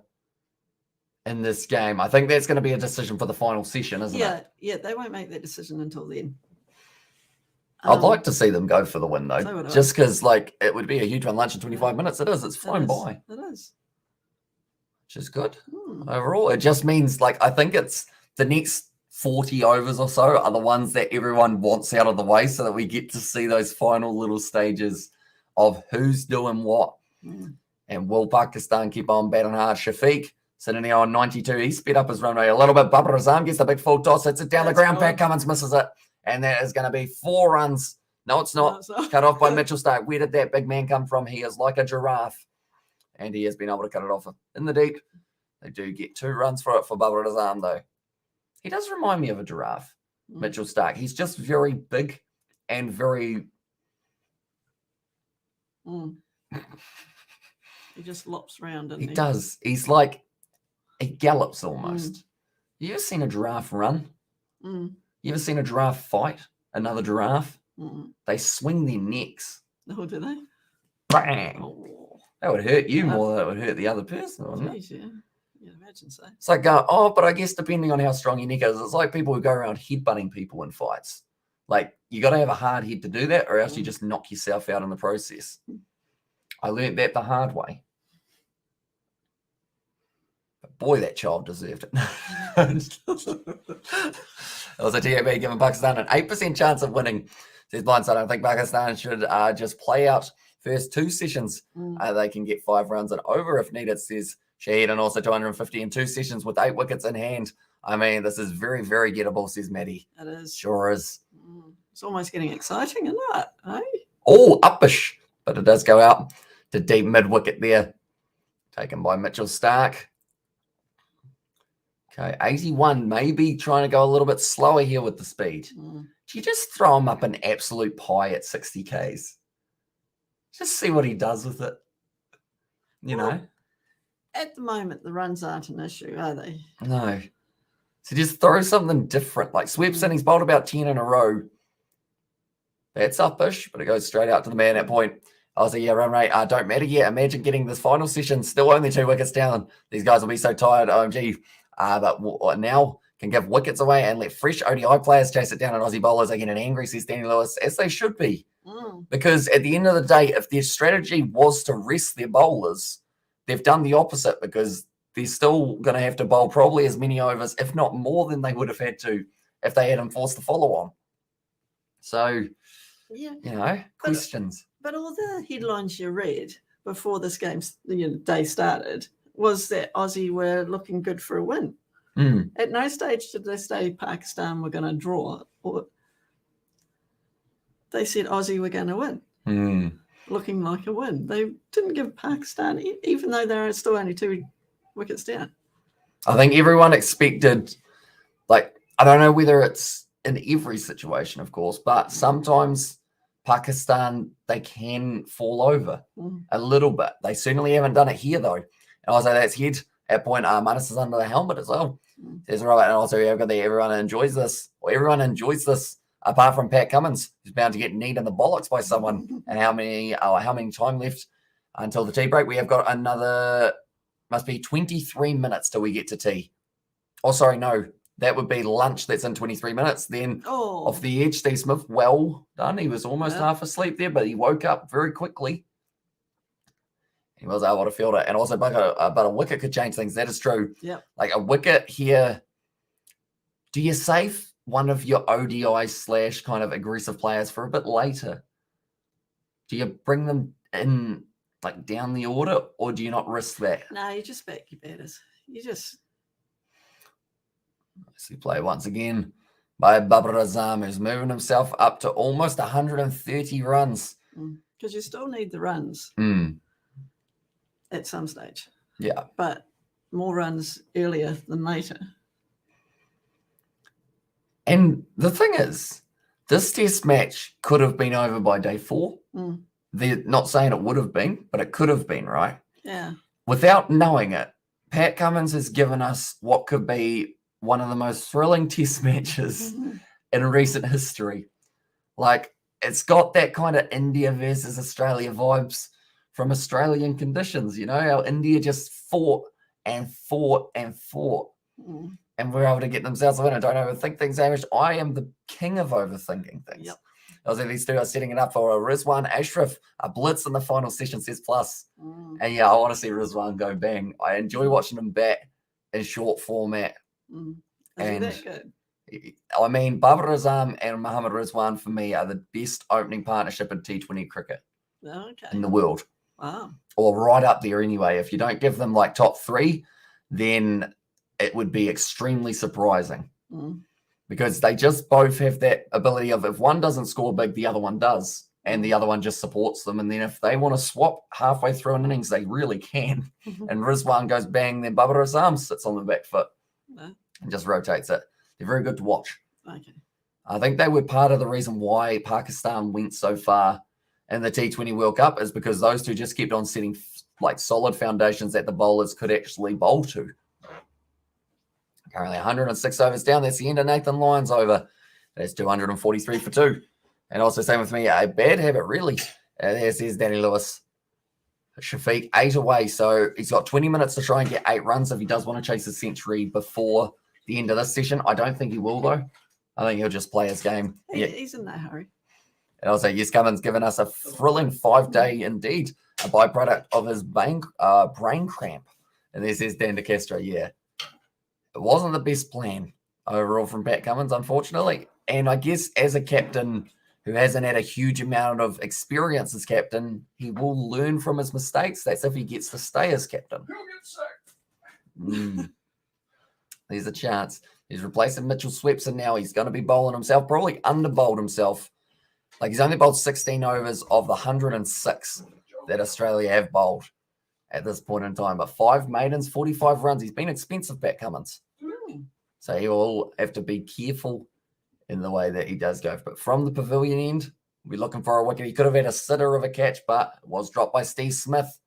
[SPEAKER 1] in this game? I think that's going to be a decision for the final session, isn't it?
[SPEAKER 2] Yeah, they won't make that decision until then.
[SPEAKER 1] I'd like to see them go for the win, though.
[SPEAKER 2] So would I.
[SPEAKER 1] Just because, like, it would be a huge one. Lunch in 25 minutes. It is. It's flying by.
[SPEAKER 2] It is.
[SPEAKER 1] Which is good. Overall, it just means, like, I think it's the next 40 overs or so are the ones that everyone wants out of the way so that we get to see those final little stages of who's doing what. And will Pakistan keep on batting hard? Shafiq sitting there on 92. He sped up his run rate a little bit. Babar Azam gets the big full toss. Hits it down the ground. Pat Cummins misses it. And that is going to be 4 runs. No, it's not. Cut off by Mitchell Stark. Where did that big man come from? He is like a giraffe. And he has been able to cut it off in the deep. They do get 2 runs for it for Babar Azam, though. He does remind me of a giraffe, Mitchell Stark. He's just very big and very...
[SPEAKER 2] He just lops around, doesn't he?
[SPEAKER 1] He does. He's like, he gallops almost. You ever seen a giraffe run? You ever seen a giraffe fight another giraffe? They swing their necks.
[SPEAKER 2] Oh, do they?
[SPEAKER 1] Bang! Oh. That would hurt you more than it would hurt the other person, wouldn't it?
[SPEAKER 2] Yeah. You'd imagine so.
[SPEAKER 1] It's like, but I guess depending on how strong your neck is, it's like people who go around headbutting people in fights. Like, you got to have a hard head to do that, or else you just knock yourself out in the process. I learned that the hard way. But boy, that child deserved it. It was a TAB giving Pakistan an 8% chance of winning. Says Blindside, I think Pakistan should just play out first 2 sessions. They can get 5 runs and over if needed, says Shahid, and also 250 in 2 sessions with 8 wickets in hand. I mean, this is very, very gettable, says Maddie.
[SPEAKER 2] It is.
[SPEAKER 1] Sure is.
[SPEAKER 2] It's almost getting exciting, isn't it? Eh?
[SPEAKER 1] Oh, uppish. But it does go out to deep mid-wicket there. Taken by Mitchell Stark. Okay, 81, maybe trying to go a little bit slower here with the speed. Do you just throw him up an absolute pie at 60 Ks? Just see what he does with it. You know?
[SPEAKER 2] At the moment, the runs aren't an issue, are they?
[SPEAKER 1] No. So just throw something different. Like Swepson, he's bowled about 10 in a row. That's up-ish, but it goes straight out to the man at point. I was like, yeah, run rate don't matter yet. Imagine getting this final session, still only 2 wickets down. These guys will be so tired, OMG. But now can give wickets away and let fresh ODI players chase it down, and Aussie bowlers are getting angry, says Danny Lewis, as they should be. Because at the end of the day, if their strategy was to rest their bowlers, they've done the opposite, because they're still going to have to bowl probably as many overs, if not more, than they would have had to if they had enforced the follow-on. So, questions.
[SPEAKER 2] But all the headlines you read before this day started was that Aussie were looking good for a win. At no stage did they say Pakistan were going to draw, or they said Aussie were going to win. Looking like a win. They didn't give Pakistan, even though they're still only 2 wickets down.
[SPEAKER 1] I think everyone expected, I don't know whether it's in every situation, of course, but sometimes Pakistan, they can fall over a little bit. They certainly haven't done it here, though. And I was like, that's head. At point, Manus is under the helmet as well. Says, right, and also everyone enjoys this. Well, everyone enjoys this, apart from Pat Cummins, who's bound to get kneed in the bollocks by someone. And how many time left until the tea break? We have got another, must be 23 minutes till we get to tea. Oh, sorry, no. That would be lunch. That's in 23 minutes. Then off the edge, Steve Smith, well done. He was almost half asleep there, but he woke up very quickly. He was able to field it. And also, but a wicket could change things. That is true.
[SPEAKER 2] Yep.
[SPEAKER 1] Like a wicket here, do you save one of your ODI / kind of aggressive players for a bit later? Do you bring them in down the order, or do you not risk that?
[SPEAKER 2] No, you just back your batters. You just...
[SPEAKER 1] See play once again by Babar Azam, who's moving himself up to almost 130 runs.
[SPEAKER 2] Because you still need the runs at some stage.
[SPEAKER 1] Yeah.
[SPEAKER 2] But more runs earlier than later.
[SPEAKER 1] And the thing is, this test match could have been over by day 4. They're not saying it would have been, but it could have been, right?
[SPEAKER 2] Yeah. Without
[SPEAKER 1] knowing it, Pat Cummins has given us what could be one of the most thrilling test matches in recent history. It's got that kind of India versus Australia vibes from Australian conditions, how India just fought and fought and fought. And we're able to get themselves a win. I don't overthink things, Amish. I am the king of overthinking things.
[SPEAKER 2] Yep.
[SPEAKER 1] I was these two are setting it up for a Rizwan Ashraf, a blitz in the final session, says plus. And yeah, I want to see Rizwan go bang. I enjoy watching him bat in short format.
[SPEAKER 2] And that good?
[SPEAKER 1] I mean, Babar Azam and Mohammad Rizwan, for me, are the best opening partnership in T20 cricket in the world.
[SPEAKER 2] Wow.
[SPEAKER 1] Or right up there anyway. If you don't give them top 3, then it would be extremely surprising. Because they just both have that ability of, if one doesn't score big, the other one does. And the other one just supports them. And then if they want to swap halfway through an innings, they really can. And Rizwan goes bang, then Babar Azam sits on the back foot and just rotates it. They're very good to watch.
[SPEAKER 2] Okay.
[SPEAKER 1] I think they were part of the reason why Pakistan went so far in the T20 World Cup, is because those two just kept on setting solid foundations that the bowlers could actually bowl to. Currently 106 overs down. That's the end of Nathan Lyon's over. That's 243 for 2. And also, same with me, a bad habit, really. There says Danny Lewis. Shafiq, 8 away. So he's got 20 minutes to try and get 8 runs if he does want to chase a century before the end of this session. I don't think he will, though. I think he'll just play his game.
[SPEAKER 2] He's in that hurry.
[SPEAKER 1] And also, yes, Cummins given us a thrilling 5-day indeed, a byproduct of his brain cramp. And there says Dan De Castro, yeah. It wasn't the best plan overall from Pat Cummins, unfortunately. And I guess as a captain who hasn't had a huge amount of experience as captain, he will learn from his mistakes. That's if he gets to stay as captain. He'll get sacked. There's a chance. He's replacing Mitchell Swepson now. He's going to be bowling himself, probably under-bowled himself. He's only bowled 16 overs of the 106 that Australia have bowled at this point in time. But 5 maidens, 45 runs. He's been expensive, Pat Cummins. So he will have to be careful in the way that he does go. But from the pavilion end, we're looking for a wicket. He could have had a sitter of a catch, but it was dropped by Steve Smith.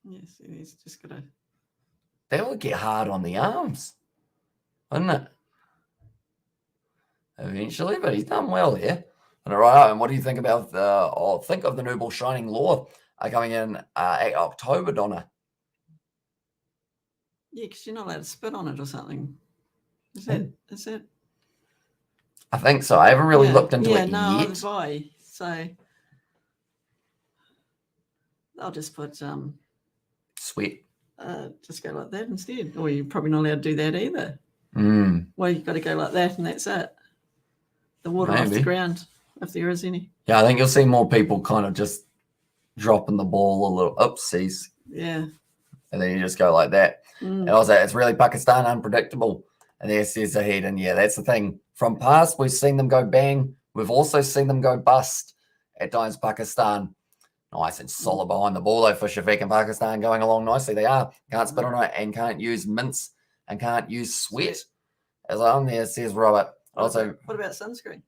[SPEAKER 2] Yes, he's just got to.
[SPEAKER 1] That would get hard on the arms, wouldn't it? Eventually, but he's done well here. And all right, and what do you think about think of the new ball Shining Law coming in October, Donna?
[SPEAKER 2] Yeah, because you're not allowed to spit on it or something. Is that?
[SPEAKER 1] I think so. I haven't really looked into it yet.
[SPEAKER 2] So I'll just put
[SPEAKER 1] sweat.
[SPEAKER 2] Just go like that instead. Or you're probably not allowed to do that either. Well, you've got to go like that, and that's it. The water off the ground, if there is any.
[SPEAKER 1] Yeah, I think you'll see more people kind of just dropping the ball a little. Oopsies.
[SPEAKER 2] Yeah.
[SPEAKER 1] And then you just go like that. And also, it's really Pakistan unpredictable. And there says ahead. And yeah, that's the thing. From past, we've seen them go bang. We've also seen them go bust at times. Pakistan. Nice and solid behind the ball, though, for Shafiq and Pakistan going along nicely. They are. Can't spit on it and can't use mints and can't use sweat. As on there says Robert. Also,
[SPEAKER 2] what about sunscreen?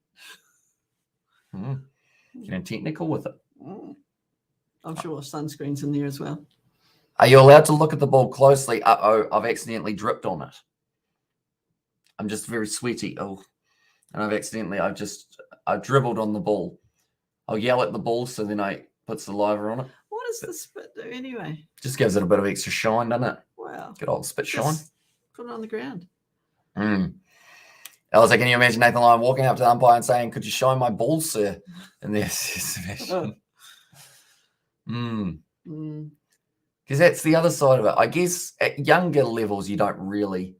[SPEAKER 1] Getting technical with it.
[SPEAKER 2] I'm sure sunscreen's in there as well.
[SPEAKER 1] Are you allowed to look at the ball closely? Uh-oh, I've accidentally dripped on it. I'm just very sweaty. Oh, and I've dribbled on the ball. I'll yell at the ball so then I put saliva on it.
[SPEAKER 2] What does the spit do anyway?
[SPEAKER 1] Just gives it a bit of extra shine, doesn't it?
[SPEAKER 2] Wow.
[SPEAKER 1] Good old spit shine.
[SPEAKER 2] Put it on the ground.
[SPEAKER 1] Elsa, can you imagine Nathan Lyon walking up to the umpire and saying, "Could you shine my balls, sir?" And there's because that's the other side of it. I guess at younger levels, you don't really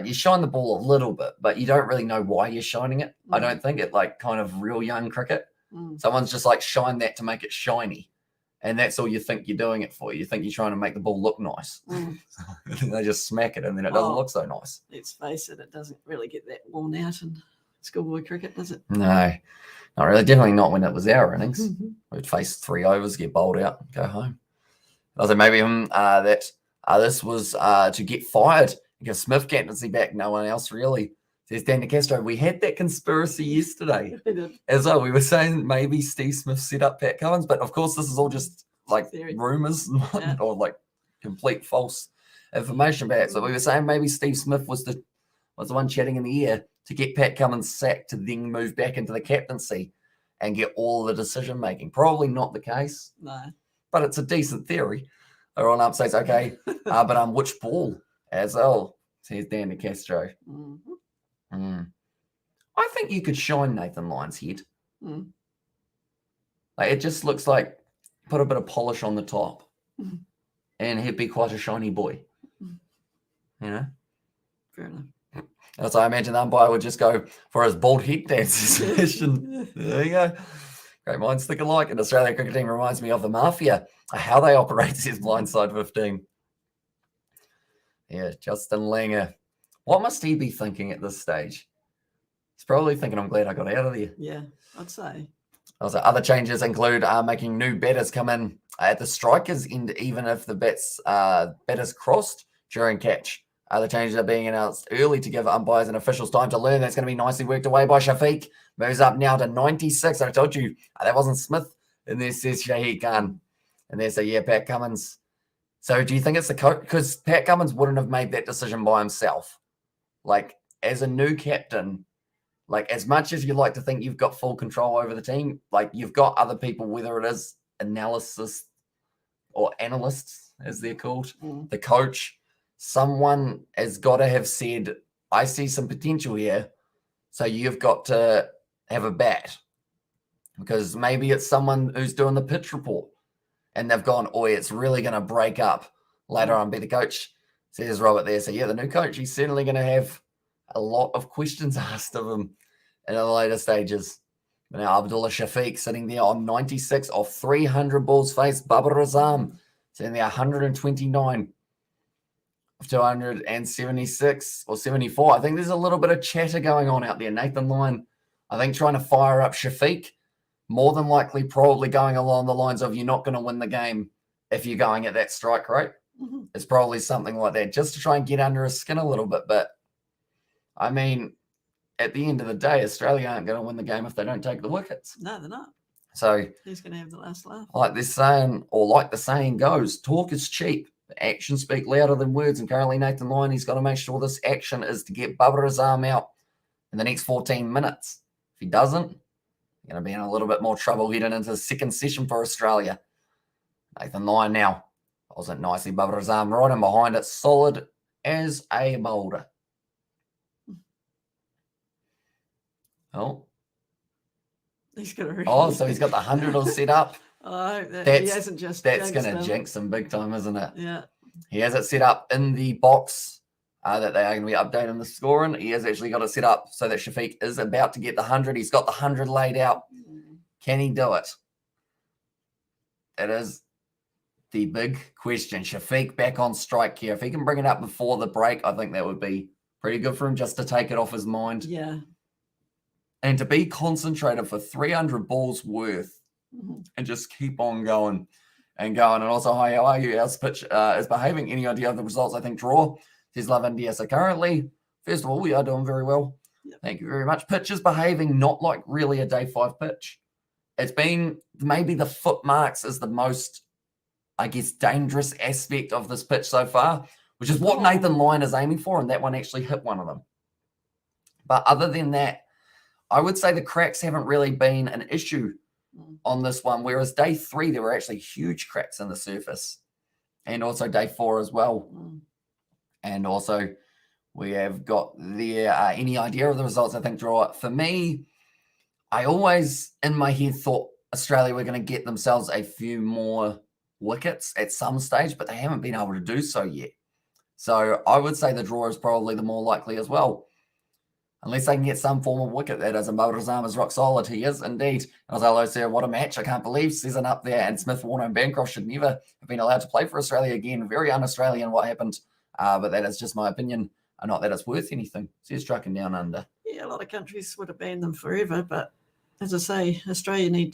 [SPEAKER 1] you shine the ball a little bit, but you don't really know why you're shining it. I don't think it kind of real young cricket. Someone's just shine that to make it shiny. And that's all you think you're doing it for. You think you're trying to make the ball look nice. They just smack it and then it doesn't look so nice.
[SPEAKER 2] Let's face it, it doesn't really get that worn out in schoolboy cricket, does it?
[SPEAKER 1] No, not really. Definitely not when it was our innings. We'd face 3 overs, get bowled out, go home. I was maybe this was to get fired because Smith captaincy back, no one else really. Says Dan DeCastro, we had that conspiracy yesterday as well. We were saying maybe Steve Smith set up Pat Cummins, but of course this is all just rumors or complete false information back. So we were saying maybe Steve Smith was the one chatting in the air to get Pat Cummins sacked to then move back into the captaincy and get all the decision making. Probably not the case.
[SPEAKER 2] No. But
[SPEAKER 1] it's a decent theory. Everyone up says, okay, but which ball as well, says Dan DeCastro. I think you could shine Nathan Lyon's head. It just looks like put a bit of polish on the top and he'd be quite a shiny boy. You know?
[SPEAKER 2] Fair enough.
[SPEAKER 1] So I imagine the umpire would just go for his bald head dance. There you go. Great minds think alike. And Australia cricket team reminds me of the Mafia, how they operate, says Blindside 15. Yeah, Justin Langer. What must he be thinking at this stage? He's probably thinking, I'm glad I got out of there.
[SPEAKER 2] Yeah, I'd say.
[SPEAKER 1] Also, other changes include making new batters come in at the strikers end, even if the batters crossed during catch. Other changes are being announced early to give umpires and officials time to learn. That's going to be nicely worked away by Shafiq. Moves up now to 96. I told you that wasn't Smith. And there says Shahid Khan. And there's Pat Cummins. So do you think it's the coach? Because Pat Cummins wouldn't have made that decision by himself. As a new captain, as much as you like to think you've got full control over the team, you've got other people, whether it is analysis or analysts, as they're called, the coach, someone has got to have said, I see some potential here. So you've got to have a bat. Because maybe it's someone who's doing the pitch report and they've gone, it's really going to break up later on. Be the coach, says Robert there. So yeah, the new coach, he's certainly going to have a lot of questions asked of him in the later stages. But now Abdullah Shafiq sitting there on 96 of 300 balls faced. Babar Azam sitting there 129 of 276 or 74. I think there's a little bit of chatter going on out there. Nathan Lyon, I think, trying to fire up Shafiq, more than likely probably going along the lines of, you're not going to win the game if you're going at that strike rate. It's probably something like that, just to try and get under his skin a little bit. But, I mean, at the end of the day, Australia aren't going to win the game if they don't take the wickets.
[SPEAKER 2] No, they're not.
[SPEAKER 1] So
[SPEAKER 2] who's going to have the last laugh?
[SPEAKER 1] Like the saying goes, talk is cheap. Actions speak louder than words. And currently Nathan Lyon, he's got to make sure this action is to get Babar Azam out in the next 14 minutes. If he doesn't, he's going to be in a little bit more trouble heading into the second session for Australia. Nathan Lyon now. Was it nicely? Babar Azam right in behind it. Solid as a boulder. Oh.
[SPEAKER 2] He's got a
[SPEAKER 1] so he's got the 100 all set up.
[SPEAKER 2] He hasn't just.
[SPEAKER 1] That's going to jinx him big time, isn't it?
[SPEAKER 2] Yeah.
[SPEAKER 1] He has it set up in the box that they are going to be updating the scoring. He has actually got it set up so that Shafiq is about to get the 100. He's got the 100 laid out. Can he do it? It is the big question. Shafiq back on strike here. If he can bring it up before the break, I think that would be pretty good for him just to take it off his mind.
[SPEAKER 2] Yeah.
[SPEAKER 1] And to be concentrated for 300 balls worth and just keep on going and going. And also, hi, how are you? How's pitch is behaving? Any idea of the results? I think draw. Says Love India. So currently, first of all, we are doing very well. Yep. Thank you very much. Pitch is behaving not like really a day 5 pitch. It's been maybe the footmarks is the most, I guess, dangerous aspect of this pitch so far, which is what Nathan Lyon is aiming for. And that one actually hit one of them. But other than that, I would say the cracks haven't really been an issue on this one, whereas day 3, there were actually huge cracks in the surface. And also day 4 as well. And also we have got any idea of the results, I think, draw. For me, I always, in my head, thought Australia were going to get themselves a few more wickets at some stage, but they haven't been able to do so yet. So I would say the draw is probably the more likely as well. Unless they can get some form of wicket, that is. And Babar Azam is rock solid. He is indeed. I was hello, sir. What a match. I can't believe Season up there. And Smith, Warner, and Bancroft should never have been allowed to play for Australia again. Very un-Australian what happened. But that is just my opinion. Not that it's worth anything. Says Trucking Down Under.
[SPEAKER 2] Yeah, a lot of countries would have banned them forever. But as I say, Australia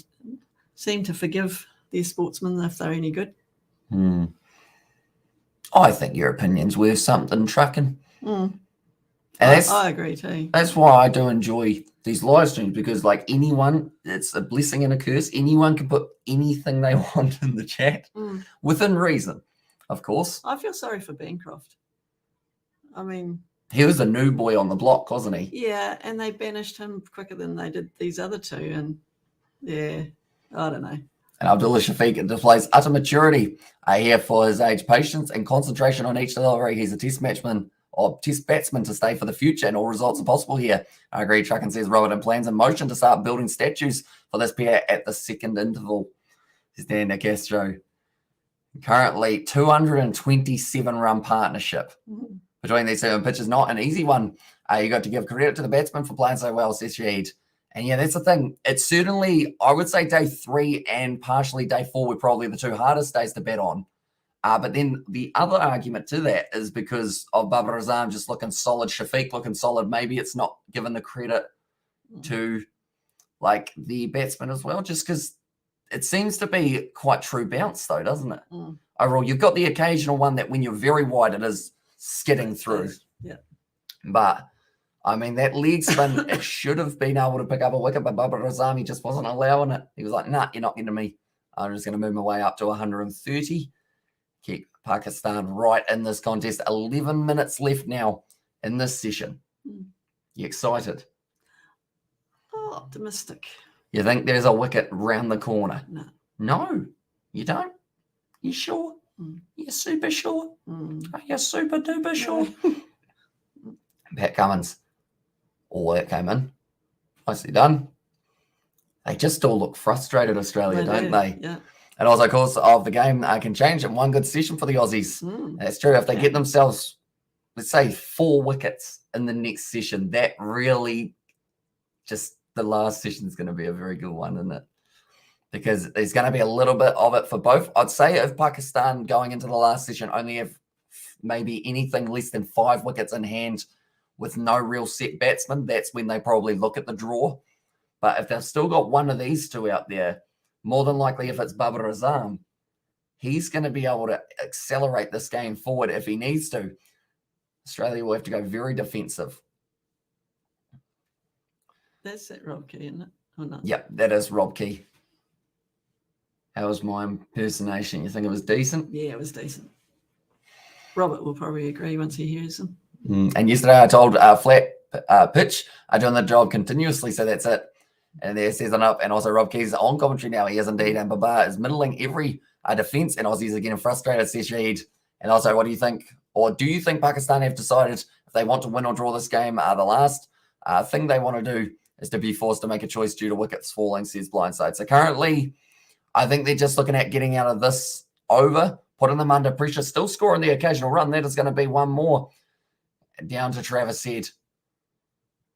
[SPEAKER 2] seem to forgive their sportsmen if they're any good.
[SPEAKER 1] I think your opinion's worth something, Trucking. And
[SPEAKER 2] I agree too.
[SPEAKER 1] That's why I do enjoy these live streams, because like anyone, it's a blessing and a curse. Anyone can put anything they want in the chat within reason, of course.
[SPEAKER 2] I feel sorry for Bancroft. I mean,
[SPEAKER 1] he was the new boy on the block, wasn't he?
[SPEAKER 2] Yeah, and they banished him quicker than they did these other two. And yeah, I don't know.
[SPEAKER 1] And Abdullah Shafiq displays utter maturity here for his age, patience and concentration on each delivery. He's a test batsman to stay for the future, and all results are possible here. I agree. Truckin says Robert and plans in motion to start building statues for this pair at the second interval. Says Dan De Castro. Currently 227 run partnership between these 7 pitches. Not an easy one. You got to give credit to the batsman for playing so well, says Shahid. And yeah, that's the thing. It's certainly, I would say day 3 and partially day 4 were probably the 2 hardest days to bet on. But then the other argument to that is because of Babar Azam just looking solid, Shafiq looking solid. Maybe it's not given the credit to like the batsman as well, just because it seems to be quite true bounce though, doesn't it? Overall, you've got the occasional one that when you're very wide, it is skidding through.
[SPEAKER 2] Yeah.
[SPEAKER 1] But I mean, that leg spin, it should have been able to pick up a wicket, but Babar Azam, he just wasn't allowing it. He was like, nah, you're not getting me. I'm just going to move my way up to 130. Keep Pakistan right in this contest. 11 minutes left now in this session. You excited?
[SPEAKER 2] Oh, optimistic.
[SPEAKER 1] You think there's a wicket round the corner?
[SPEAKER 2] No.
[SPEAKER 1] No, you don't? You sure? You're super sure? Are you super duper sure? Pat Cummins. All that came in. Nicely done. They just all look frustrated, Australia, don't they?
[SPEAKER 2] Yeah.
[SPEAKER 1] And also, of course, of the game can change in one good session for the Aussies. That's true. If they get themselves, let's say, 4 wickets in the next session, that really just the last session is going to be a very good one, isn't it? Because there's going to be a little bit of it for both. I'd say if Pakistan going into the last session only have maybe anything less than 5 wickets in hand with no real set batsman, that's when they probably look at the draw. But if they've still got one of these two out there, more than likely, if it's Babar Azam, he's going to be able to accelerate this game forward if he needs to. Australia will have to go very defensive.
[SPEAKER 2] That's that Rob Key, isn't it? Or not?
[SPEAKER 1] Yep, that is Rob Key. How was my impersonation? You think it was decent?
[SPEAKER 2] Yeah, it was decent. Robert will probably agree once he hears them.
[SPEAKER 1] And yesterday I told Flat Pitch, I'm doing the job continuously, so that's it. And there says it up. And also Rob Key's on commentary now. He is indeed. And Babar is middling every defence, and Aussies are getting frustrated, says Shahid. And also, what do you think? Or do you think Pakistan have decided if they want to win or draw this game? The last thing they want to do is to be forced to make a choice due to wickets falling, says Blindside. So currently, I think they're just looking at getting out of this over, putting them under pressure, still scoring the occasional run. That is going to be one more down to Travis Head.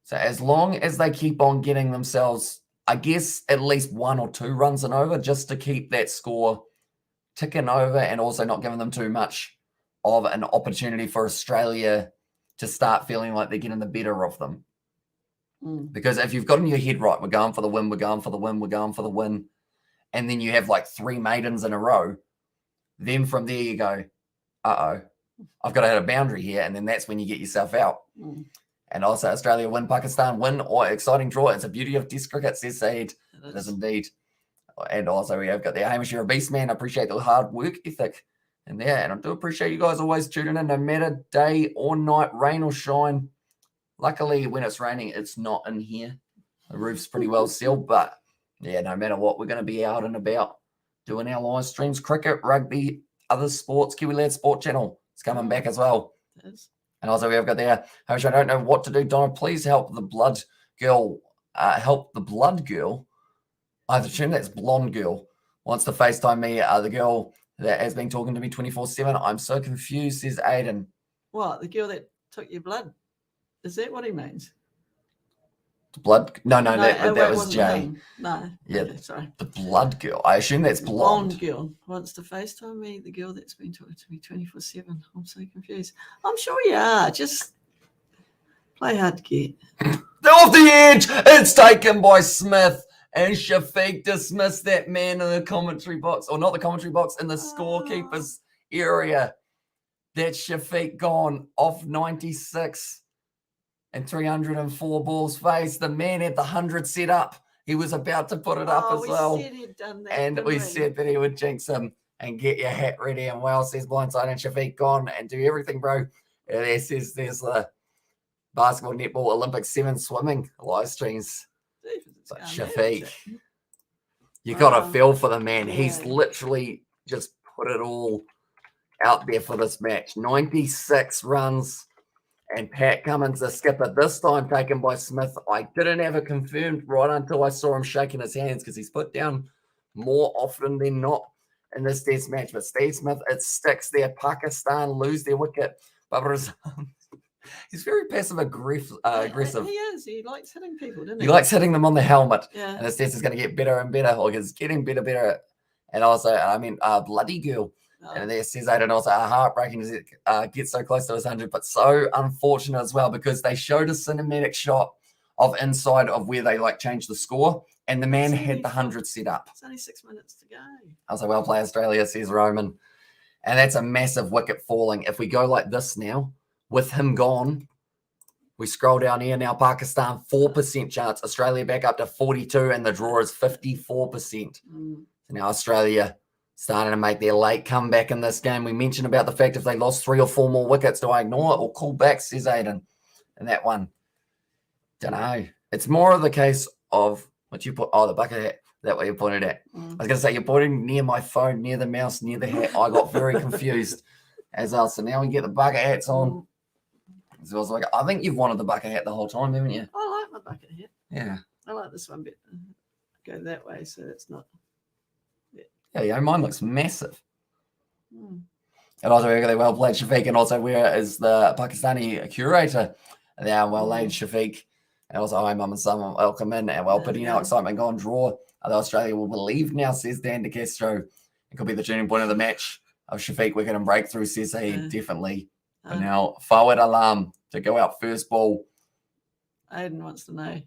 [SPEAKER 1] So as long as they keep on getting themselves, I guess, at least 1 or 2 runs and over, just to keep that score ticking over and also not giving them too much of an opportunity for Australia to start feeling like they're getting the better of them. Because if you've got in your head, right, we're going for the win, we're going for the win, we're going for the win, and then you have like 3 maidens in a row, then from there you go, uh-oh, I've got to hit a boundary here, and then that's when you get yourself out. And also Australia win, Pakistan win, or exciting draw. It's a beauty of Test cricket, says Saeed. It is indeed. And also we have got there, Hamish, you're a beast, man. I appreciate the hard work ethic in there. And I do appreciate you guys always tuning in, no matter day or night, rain or shine. Luckily, when it's raining, it's not in here. The roof's pretty well sealed. But, yeah, no matter what, we're going to be out and about doing our live streams. Cricket, rugby, other sports. Kiwi Lad Sport Channel is coming back as well.
[SPEAKER 2] It is.
[SPEAKER 1] And also we have got there, Hamish, I don't know what to do. Donna, please help the blood girl. Help the blood girl. I assume that's blonde girl. Wants to FaceTime me. The girl that has been talking to me 24/7. I'm so confused, says Aiden.
[SPEAKER 2] What? The girl that took your blood? Is that what he means?
[SPEAKER 1] The blood? No, that was Jay.
[SPEAKER 2] No.
[SPEAKER 1] Yeah,
[SPEAKER 2] okay, sorry.
[SPEAKER 1] The blood girl. I assume that's blonde.
[SPEAKER 2] Blonde girl wants to FaceTime me. The girl that's been talking to me 24/7. I'm so confused. I'm sure you are. Just play hard to get.
[SPEAKER 1] Off the edge. It's taken by Smith. And Shafiq dismissed that man in the commentary box. Or not the commentary box, in the scorekeeper's area. That's Shafiq gone off 96. And 304 balls faced. The man had the 100 set up. He was about to put it up as well.
[SPEAKER 2] Said he'd done that,
[SPEAKER 1] and we said that he would jinx him and get your hat ready. And well, says Blindside and Shafiq gone and do everything, bro. There says there's the basketball, netball, Olympic 7 swimming live streams. But Shafiq, you got to feel for the man. Yeah. He's literally just put it all out there for this match. 96 runs. And Pat Cummins, the skipper, this time taken by Smith. I didn't have it confirmed right until I saw him shaking his hands because he's put down more often than not in this test match. But Steve Smith, it sticks there. Pakistan lose their wicket. But he's very passive-aggressive.
[SPEAKER 2] He is. He likes hitting people, doesn't he?
[SPEAKER 1] He likes hitting them on the helmet.
[SPEAKER 2] Yeah.
[SPEAKER 1] And this test is going to get better and better. Or it's getting better. And also, bloody girl. And there says Aiden also heartbreaking as it gets so close to his 100, but so unfortunate as well because they showed a cinematic shot of inside of where they changed the score, and the man had the 100 set up.
[SPEAKER 2] It's only 6 minutes to go.
[SPEAKER 1] I was like, well played Australia, says Roman. And that's a massive wicket falling. If we go like this now, with him gone, we scroll down here now, Pakistan 4% chance, Australia back up to 42, and the draw is 54%. So now Australia starting to make their late comeback in this game. We mentioned about the fact if they lost 3 or 4 more wickets, do I ignore it or call back, says Aiden. And that one, don't know. It's more of the case of what you put, the bucket hat, that way you pointed at. I was going to say, you're pointing near my phone, near the mouse, near the hat. I got very confused as well. So now we get the bucket hats on. So I was like, I think you've wanted the bucket hat the whole time, haven't you?
[SPEAKER 2] I like my bucket hat.
[SPEAKER 1] Yeah.
[SPEAKER 2] I like this one bit. Go that way so it's not...
[SPEAKER 1] Yeah, mine looks massive. And also, we're really well played, Shafiq. And also, where is the Pakistani curator? Now, well laid, Shafiq. And also, hi, mum and son, welcome in. And well, putting our excitement go on draw. Australia will believe now, says Dan De Castro. It could be the turning point of the match of Shafiq wicket and breakthrough, says he. Definitely. But now, forward alarm to go out first ball.
[SPEAKER 2] Aiden wants to know,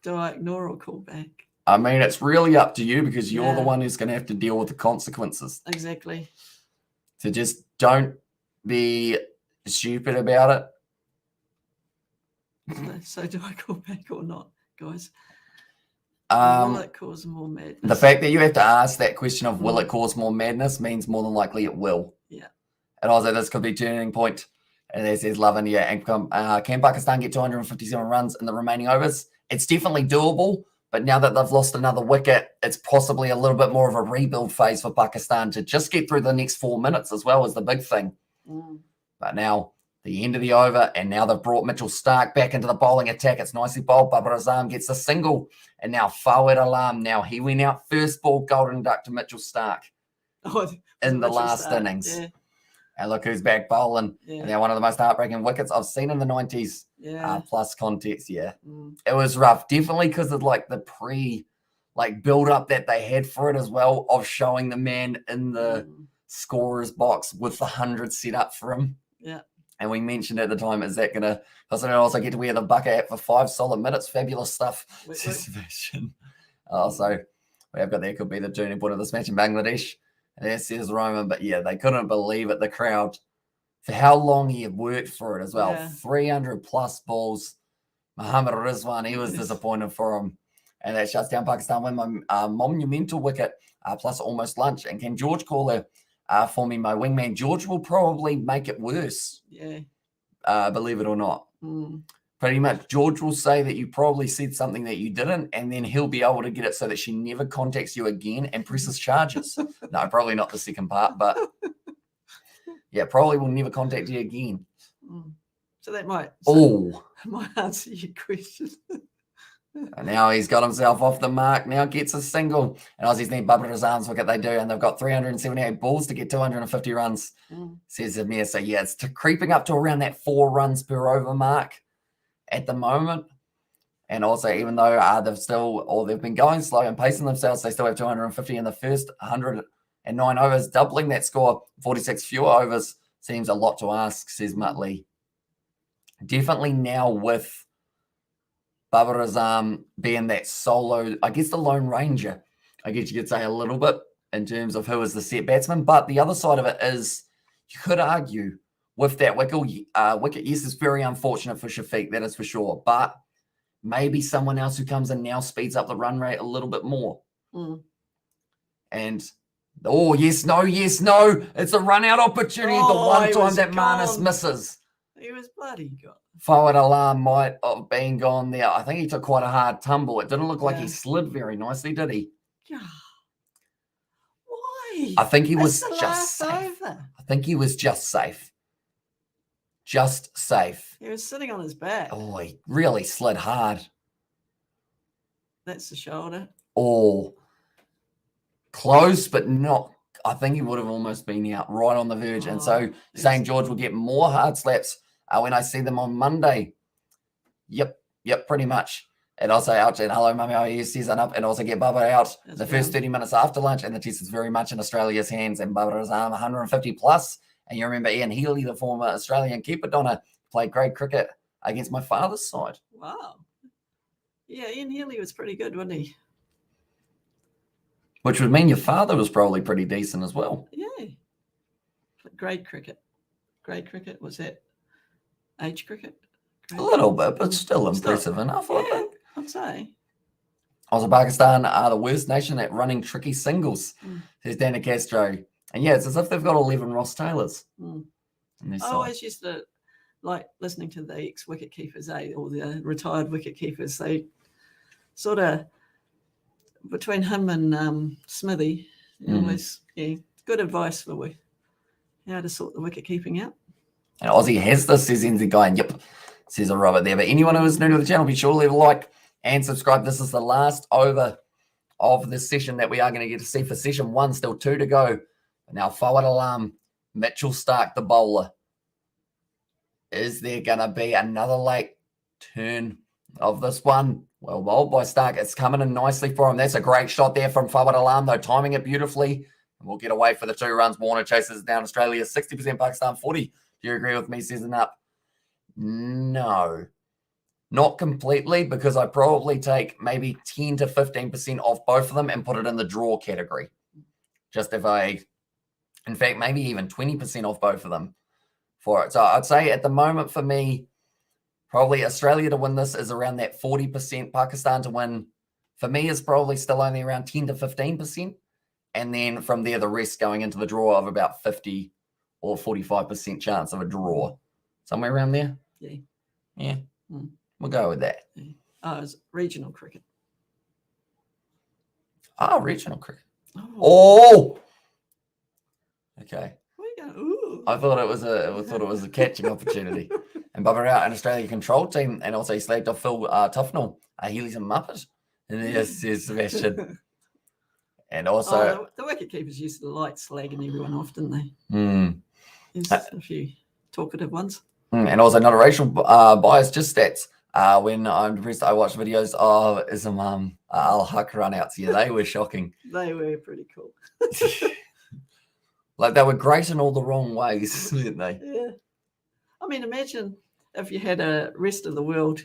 [SPEAKER 2] do I ignore or call back?
[SPEAKER 1] I mean, it's really up to you because you're the one who's going to have to deal with the consequences.
[SPEAKER 2] Exactly.
[SPEAKER 1] So just don't be stupid about
[SPEAKER 2] it. So do I call back or not, guys?
[SPEAKER 1] Will
[SPEAKER 2] it cause more madness?
[SPEAKER 1] The fact that you have to ask that question of will it cause more madness means more than likely it will.
[SPEAKER 2] Yeah.
[SPEAKER 1] And also this could be a turning point. And it says Love India. And can Pakistan get 257 runs in the remaining overs? It's definitely doable. But now that they've lost another wicket, it's possibly a little bit more of a rebuild phase for Pakistan to just get through the next 4 minutes as well as the big thing. But now the end of the over, and now they've brought Mitchell Starc back into the bowling attack. It's nicely bowled. Babar Azam gets a single. And now Fawad Alam, now he went out first ball, golden duck to Mitchell Starc in the last innings. Yeah. And look who's back bowling. Yeah. And they're one of the most heartbreaking wickets I've seen in the 90s. Yeah. Plus context, yeah. It was rough. Definitely because of like the build up that they had for it as well of showing the man in the scorer's box with the 100 set up for him.
[SPEAKER 2] Yeah.
[SPEAKER 1] And we mentioned at the time, is that going to... Doesn't it also get to wear the bucket hat for 5 solid minutes? Fabulous stuff. So we have got there could be the turning point of this match in Bangladesh. And that says Roman, but yeah, they couldn't believe it. The crowd, for how long he had worked for it as well. Yeah. 300 plus balls. Muhammad Rizwan, he was disappointed for him. And that shuts down Pakistan win my monumental wicket plus almost lunch. And can George call her for me, my wingman? George will probably make it worse.
[SPEAKER 2] Yeah.
[SPEAKER 1] Believe it or not. Pretty much, George will say that you probably said something that you didn't, and then he'll be able to get it so that she never contacts you again and presses charges. No, probably not the second part, but yeah, probably will never contact you again.
[SPEAKER 2] So that might answer your question.
[SPEAKER 1] And now he's got himself off the mark. Now gets a single. And Aussies need Babar Azam's wicket. They do. And they've got 378 balls to get 250 runs, says Amir. So, yeah, it's creeping up to around that 4 runs per over mark at the moment. And also, even though they've been going slow and pacing themselves, they still have 250 in the first 109 overs, doubling that score. 46 fewer overs seems a lot to ask, says Muttley. Definitely now with Babar Azam being that solo, I guess the Lone Ranger, I guess you could say a little bit in terms of who is the set batsman. But the other side of it is you could argue with that wicket, yes, it's very unfortunate for Shafiq, that is for sure. But maybe someone else who comes in now speeds up the run rate a little bit more. And, yes, no. It's a run-out opportunity. The one time that Marnus misses.
[SPEAKER 2] He was bloody gone.
[SPEAKER 1] Fawad Alam might have been gone there. I think he took quite a hard tumble. It didn't look like he slid very nicely, did he?
[SPEAKER 2] Why?
[SPEAKER 1] I think he was just safe. I think he was just safe. Just safe.
[SPEAKER 2] He was sitting on his back.
[SPEAKER 1] Oh, he really slid hard.
[SPEAKER 2] That's the shoulder.
[SPEAKER 1] Close, but not. I think he would have almost been out right on the verge. And so St. George will get more hard slaps when I see them on Monday. Yep, pretty much. And also out and hello, mummy, how are you? Season up, and also get Babar out the first 30 minutes after lunch. And the test is very much in Australia's hands. And Babar Azam 150 plus. And you remember Ian Healy, the former Australian keeper donor, played great cricket against my father's side.
[SPEAKER 2] Wow. Yeah, Ian Healy was pretty good, wasn't he?
[SPEAKER 1] Which would mean your father was probably pretty decent as well.
[SPEAKER 2] Yeah. Grade cricket. Was that age cricket?
[SPEAKER 1] A little bit, but still impressive enough, I think.
[SPEAKER 2] I'd say.
[SPEAKER 1] Also, Pakistan are the worst nation at running tricky singles, says Dana Castro. And yeah, it's as if they've got 11 Ross Taylors.
[SPEAKER 2] I always used to like listening to the ex-wicket keepers, or the retired wicket keepers. They sort of, between him and Smithy, always, good advice for how to sort the wicket keeping out.
[SPEAKER 1] And Aussie has this, says NZ Guy, and yep, says a Robert there. But anyone who is new to the channel, be sure to leave a like and subscribe. This is the last over of this session that we are going to get to see for session 1. Still 2 to go. Now, Fawad Alam, Mitchell Starc, the bowler. Is there going to be another late turn of this one? Well bowled by Starc. It's coming in nicely for him. That's a great shot there from Fawad Alam, though, timing it beautifully. And we'll get away for the 2 runs. Warner chases down Australia. 60% Pakistan, 40. Do you agree with me, Season Up? No. Not completely, because I probably take maybe 10 to 15% off both of them and put it in the draw category. Just if in fact, maybe even 20% off both of them for it. So I'd say at the moment for me, probably Australia to win this is around that 40%. Pakistan to win, for me, is probably still only around 10 to 15%. And then from there, the rest going into the draw of about 50 or 45% chance of a draw. Somewhere around there?
[SPEAKER 2] Yeah.
[SPEAKER 1] Yeah. We'll go with that.
[SPEAKER 2] Yeah. Oh, it's regional cricket.
[SPEAKER 1] Ah, regional cricket. Oh! Okay.
[SPEAKER 2] Where you going? Ooh.
[SPEAKER 1] I thought it was a catching opportunity. And Bubba out, an Australia control team, and also he slagged off Phil Tufnell. He's a muppet. And there's Sebastian. And also
[SPEAKER 2] the wicket keepers used to like slagging everyone off, didn't they? There's a few talkative ones.
[SPEAKER 1] And also not a racial bias, just stats. When I'm depressed, I watch videos of some Al-Haq runouts. Yeah, they were shocking.
[SPEAKER 2] They were pretty cool.
[SPEAKER 1] Like, they were great in all the wrong ways, didn't they?
[SPEAKER 2] Yeah. I mean, imagine if you had a rest of the world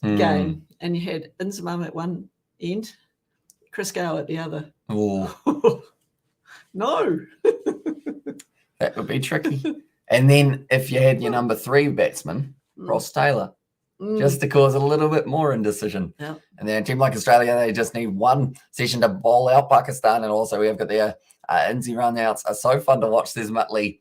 [SPEAKER 2] game and you had Inzamam at one end, Chris Gale at the other.
[SPEAKER 1] Oh.
[SPEAKER 2] No.
[SPEAKER 1] That would be tricky. And then if you had your number 3 batsman, Ross Taylor, just to cause a little bit more indecision.
[SPEAKER 2] Yeah.
[SPEAKER 1] And then a team like Australia, they just need one session to bowl out Pakistan. And also we have got their Inzi run-outs. Are so fun to watch. There's Muttley.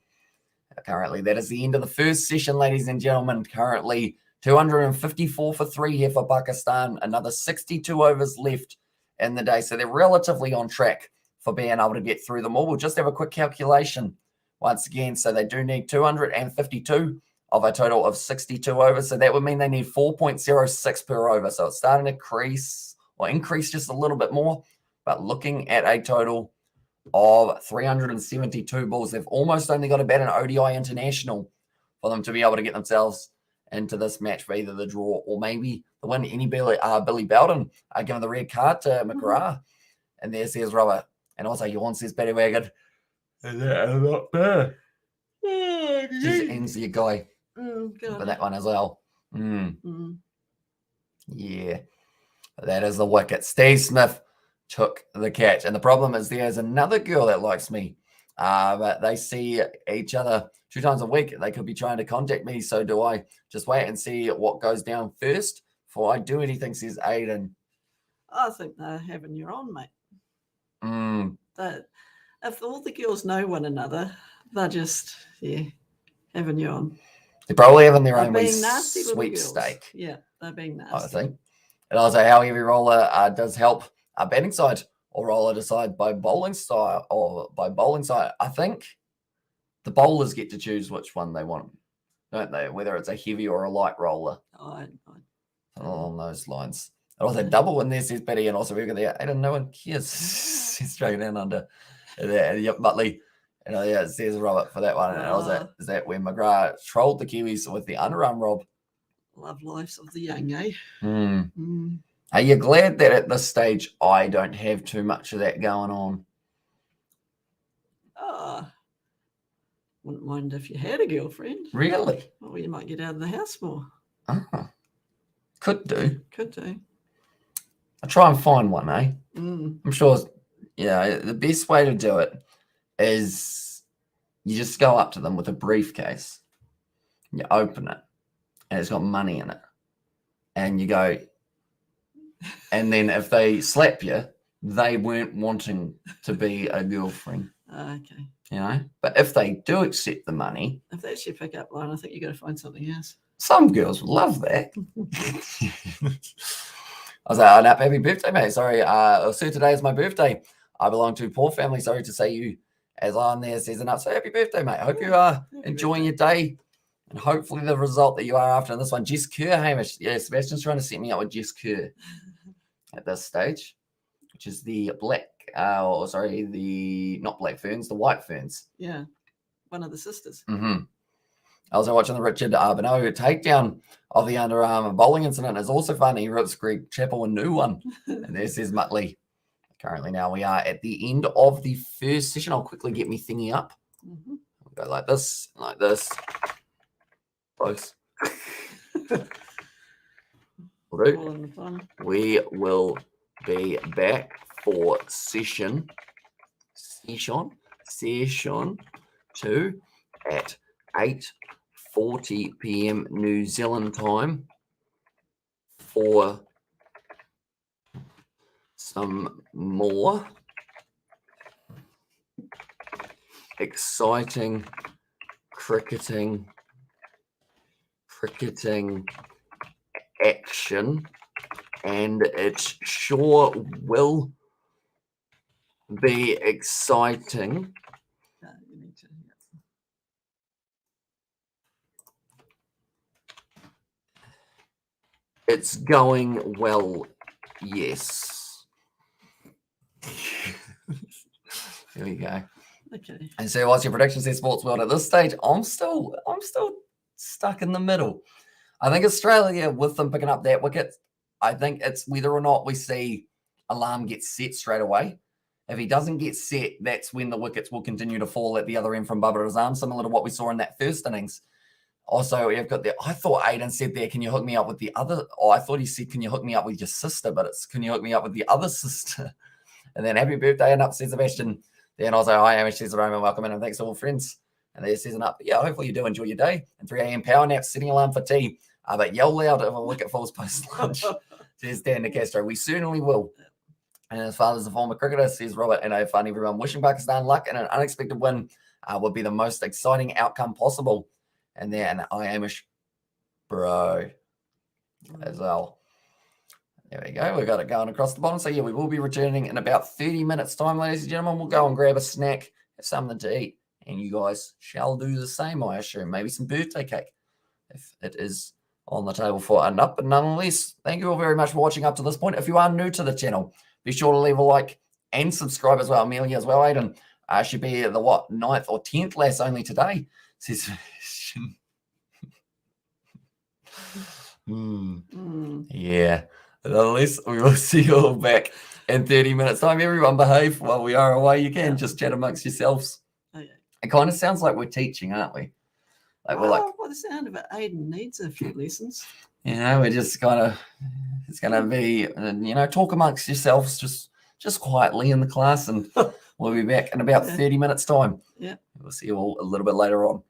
[SPEAKER 1] Currently, that is the end of the first session, ladies and gentlemen. Currently, 254 for 3 here for Pakistan. Another 62 overs left in the day. So they're relatively on track for being able to get through them all. We'll just have a quick calculation once again. So they do need 252 of a total of 62 overs. So that would mean they need 4.06 per over. So it's starting to increase just a little bit more. But looking at a total of 372 balls, they've almost only got to bat an ODI international for them to be able to get themselves into this match for either the draw or maybe the win. Billy Bowden giving the red card to McGrath. And there says Robert. And also Yawn says Paddy Wagon. Is that a lot there? Just ends your guy for that one as well. Yeah. That is the wicket. Steve Smith took the catch. And the problem is there's another girl that likes me. But they see each other 2 times a week. They could be trying to contact me. So do I just wait and see what goes down first before I do anything, says Aiden.
[SPEAKER 2] I think they're having you on, mate. If all the girls know one another, they're just, having you on.
[SPEAKER 1] They're probably having their own
[SPEAKER 2] nasty
[SPEAKER 1] sweepstake.
[SPEAKER 2] Yeah, they're being nasty.
[SPEAKER 1] I think. And also how every roller does help a batting side or roller decide by bowling style or by bowling side. I think the bowlers get to choose which one they want, don't they? Whether it's a heavy or a light roller. Along those lines. And also double in there, says Betty, and also we've got the Aiden, no one cares. He's straight down under there. Yep, Muttley. And it says Robert for that one. And also is that when McGrath trolled the Kiwis with the underarm rob.
[SPEAKER 2] Love lives of the young, eh?
[SPEAKER 1] Are you glad that at this stage I don't have too much of that going on?
[SPEAKER 2] Wouldn't mind if you had a girlfriend.
[SPEAKER 1] Really?
[SPEAKER 2] Well, you might get out of the house more.
[SPEAKER 1] Could do.
[SPEAKER 2] I'll
[SPEAKER 1] try and find one, eh? I'm sure, the best way to do it is you just go up to them with a briefcase, you open it, and it's got money in it, and you go, and then if they slap you, they weren't wanting to be a girlfriend.
[SPEAKER 2] Okay.
[SPEAKER 1] But if they do accept the money,
[SPEAKER 2] if that's your pickup line, I think you got to find something else.
[SPEAKER 1] Some girls would love that. I was like, happy birthday, mate. Sorry, so today is my birthday. I belong to poor family. Sorry to say you as on there says enough. So happy birthday, mate. I hope you are enjoying your day. And hopefully the result that you are after in this one. Jess Kerr, Hamish. Yeah, Sebastian's trying to set me up with Jess Kerr at this stage, which is the not black ferns, the white ferns.
[SPEAKER 2] Yeah, one of the sisters.
[SPEAKER 1] I was watching the Richard Arbano takedown of the underarm bowling incident. Is also fun. He rips Greg Chappell a new one. And there says Muttley. Currently now we are at the end of the first session. I'll quickly get me thingy up. We'll go like this. Close.
[SPEAKER 2] All in the fun.
[SPEAKER 1] We will be back for session 2 at 8:40 p.m. New Zealand time for some more exciting cricketing action, and it sure will be exciting. It's going well, yes. Here we go.
[SPEAKER 2] Okay.
[SPEAKER 1] And so, what's your predictions there, sports world? At this stage, I'm still stuck in the middle. I think Australia, with them picking up that wicket, I think it's whether or not we see Alarm get set straight away. If he doesn't get set, that's when the wickets will continue to fall at the other end from Babar Azam, similar to what we saw in that first innings. Also, you've got I thought Aiden said there, can you hook me up with the other? Oh, I thought he said, can you hook me up with your sister? But it's, can you hook me up with the other sister? And then happy birthday and up, says Sebastian. Then I was like, hi, Amish, says Roman, welcome in, and thanks to all friends. And they're season up. Yeah, hopefully you do enjoy your day. And 3 a.m. power nap, setting alarm for tea. But yell loud if a wicket falls post lunch. Says Dan De Castro. We certainly will. And his father's a former cricketer, says Robert, and I find everyone wishing Pakistan luck, and an unexpected win would be the most exciting outcome possible. And then I Amish, bro, as well. There we go. We've got it going across the bottom. So, yeah, we will be returning in about 30 minutes' time, ladies and gentlemen. We'll go and grab a snack, have something to eat, and you guys shall do the same, I assume. Maybe some birthday cake, if it is on the table for enough. But nonetheless, thank you all very much for watching up to this point. If you are new to the channel, be sure to leave a like and subscribe as well. Amelia as well, Aiden. Should be the, 9th or 10th lass only today. Says, yeah. Nonetheless, we will see you all back in 30 minutes' time. Everyone behave while we are away. You can just chat amongst yourselves.
[SPEAKER 2] Oh, yeah.
[SPEAKER 1] It kind of sounds like we're teaching, aren't we? Like we're like,
[SPEAKER 2] well, the sound of it, Aiden needs a few lessons.
[SPEAKER 1] You know, we're just kind of, it's going to be, you know, talk amongst yourselves just quietly in the class, and we'll be back in about 30 minutes' time.
[SPEAKER 2] Yeah.
[SPEAKER 1] We'll see you all a little bit later on.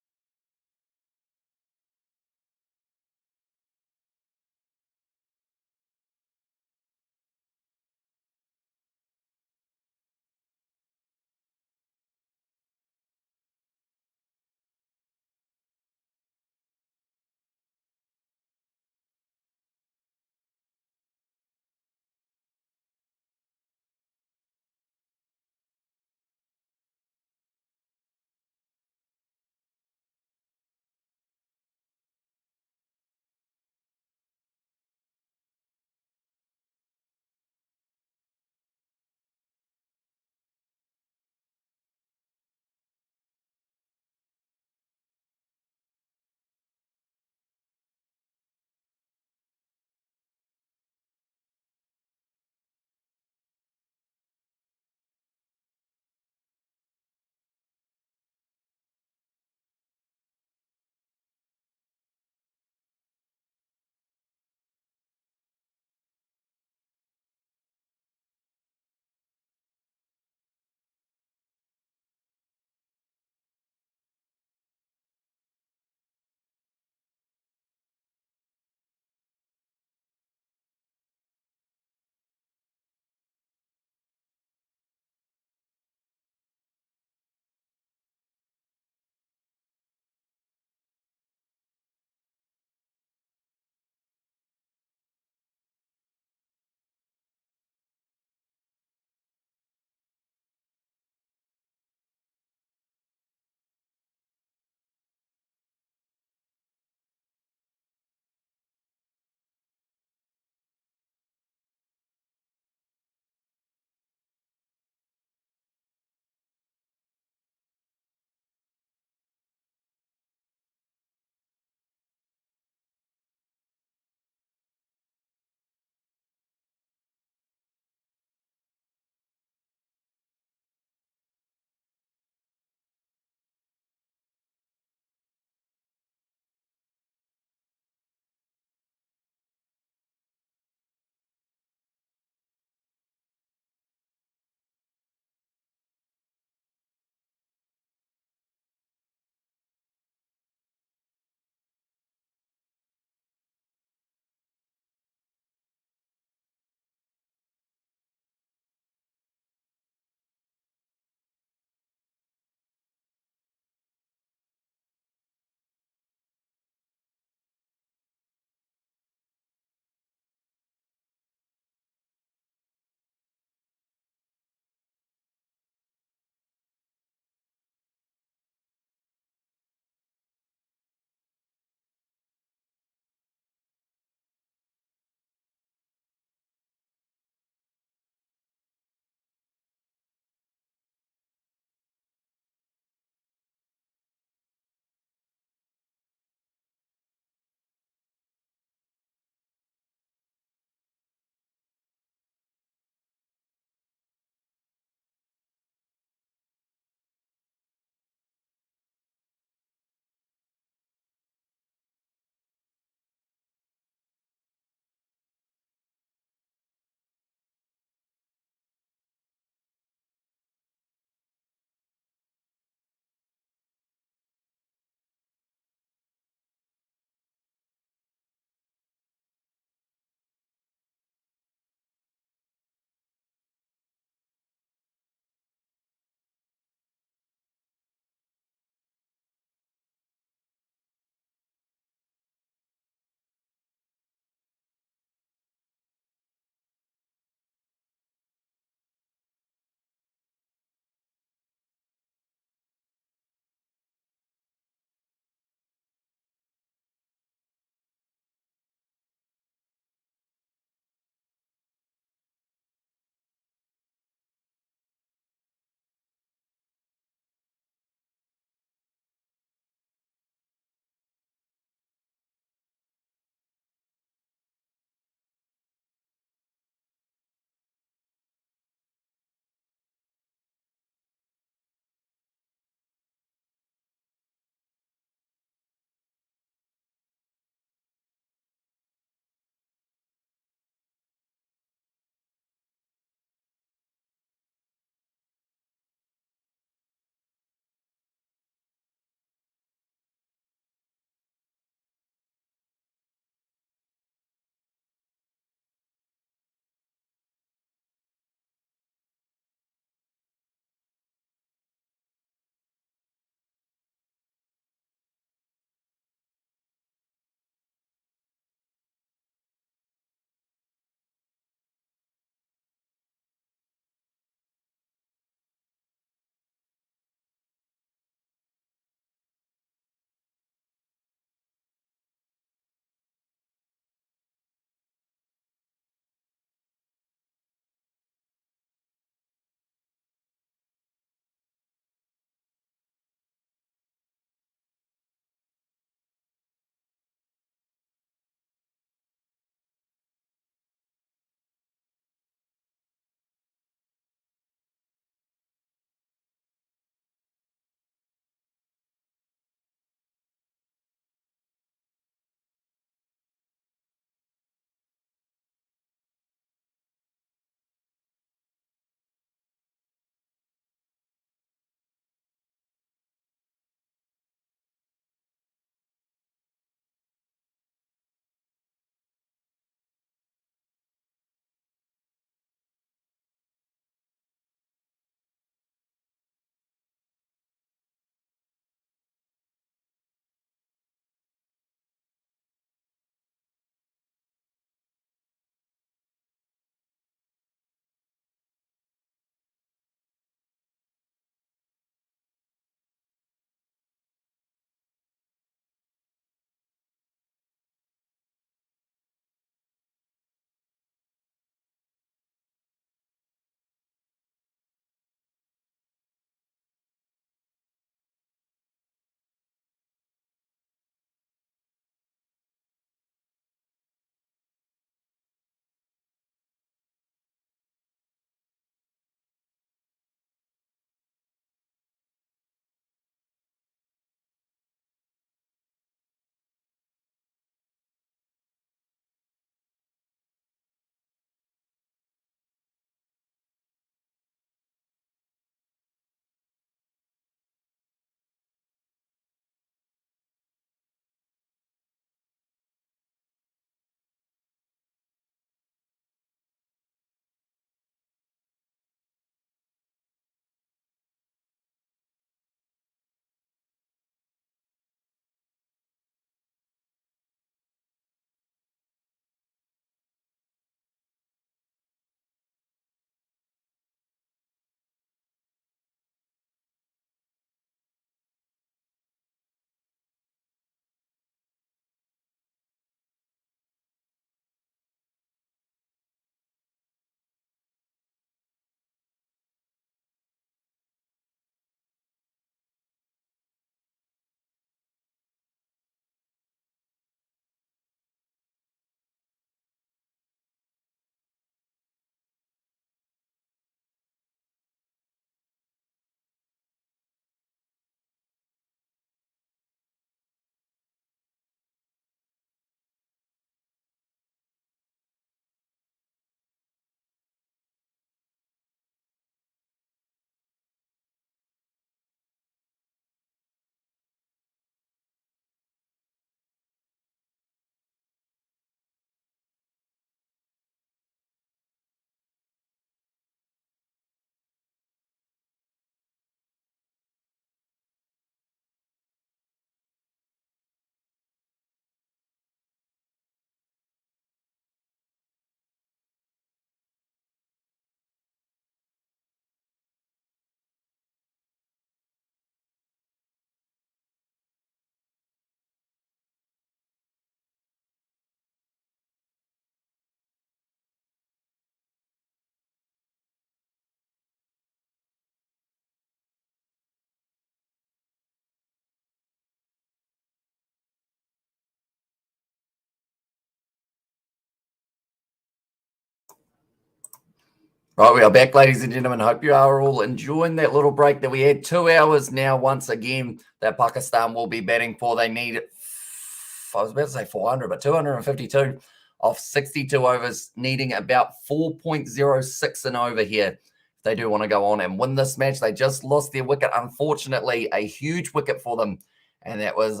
[SPEAKER 1] Right, we are back, ladies and gentlemen. Hope you are all enjoying that little break that we had. 2 hours now, once again, that Pakistan will be batting for. They need, I was about to say 400, but 252 off 62 overs, needing about 4.06 an over here. If they do want to go on and win this match, they just lost their wicket. Unfortunately, a huge wicket for them. And that was,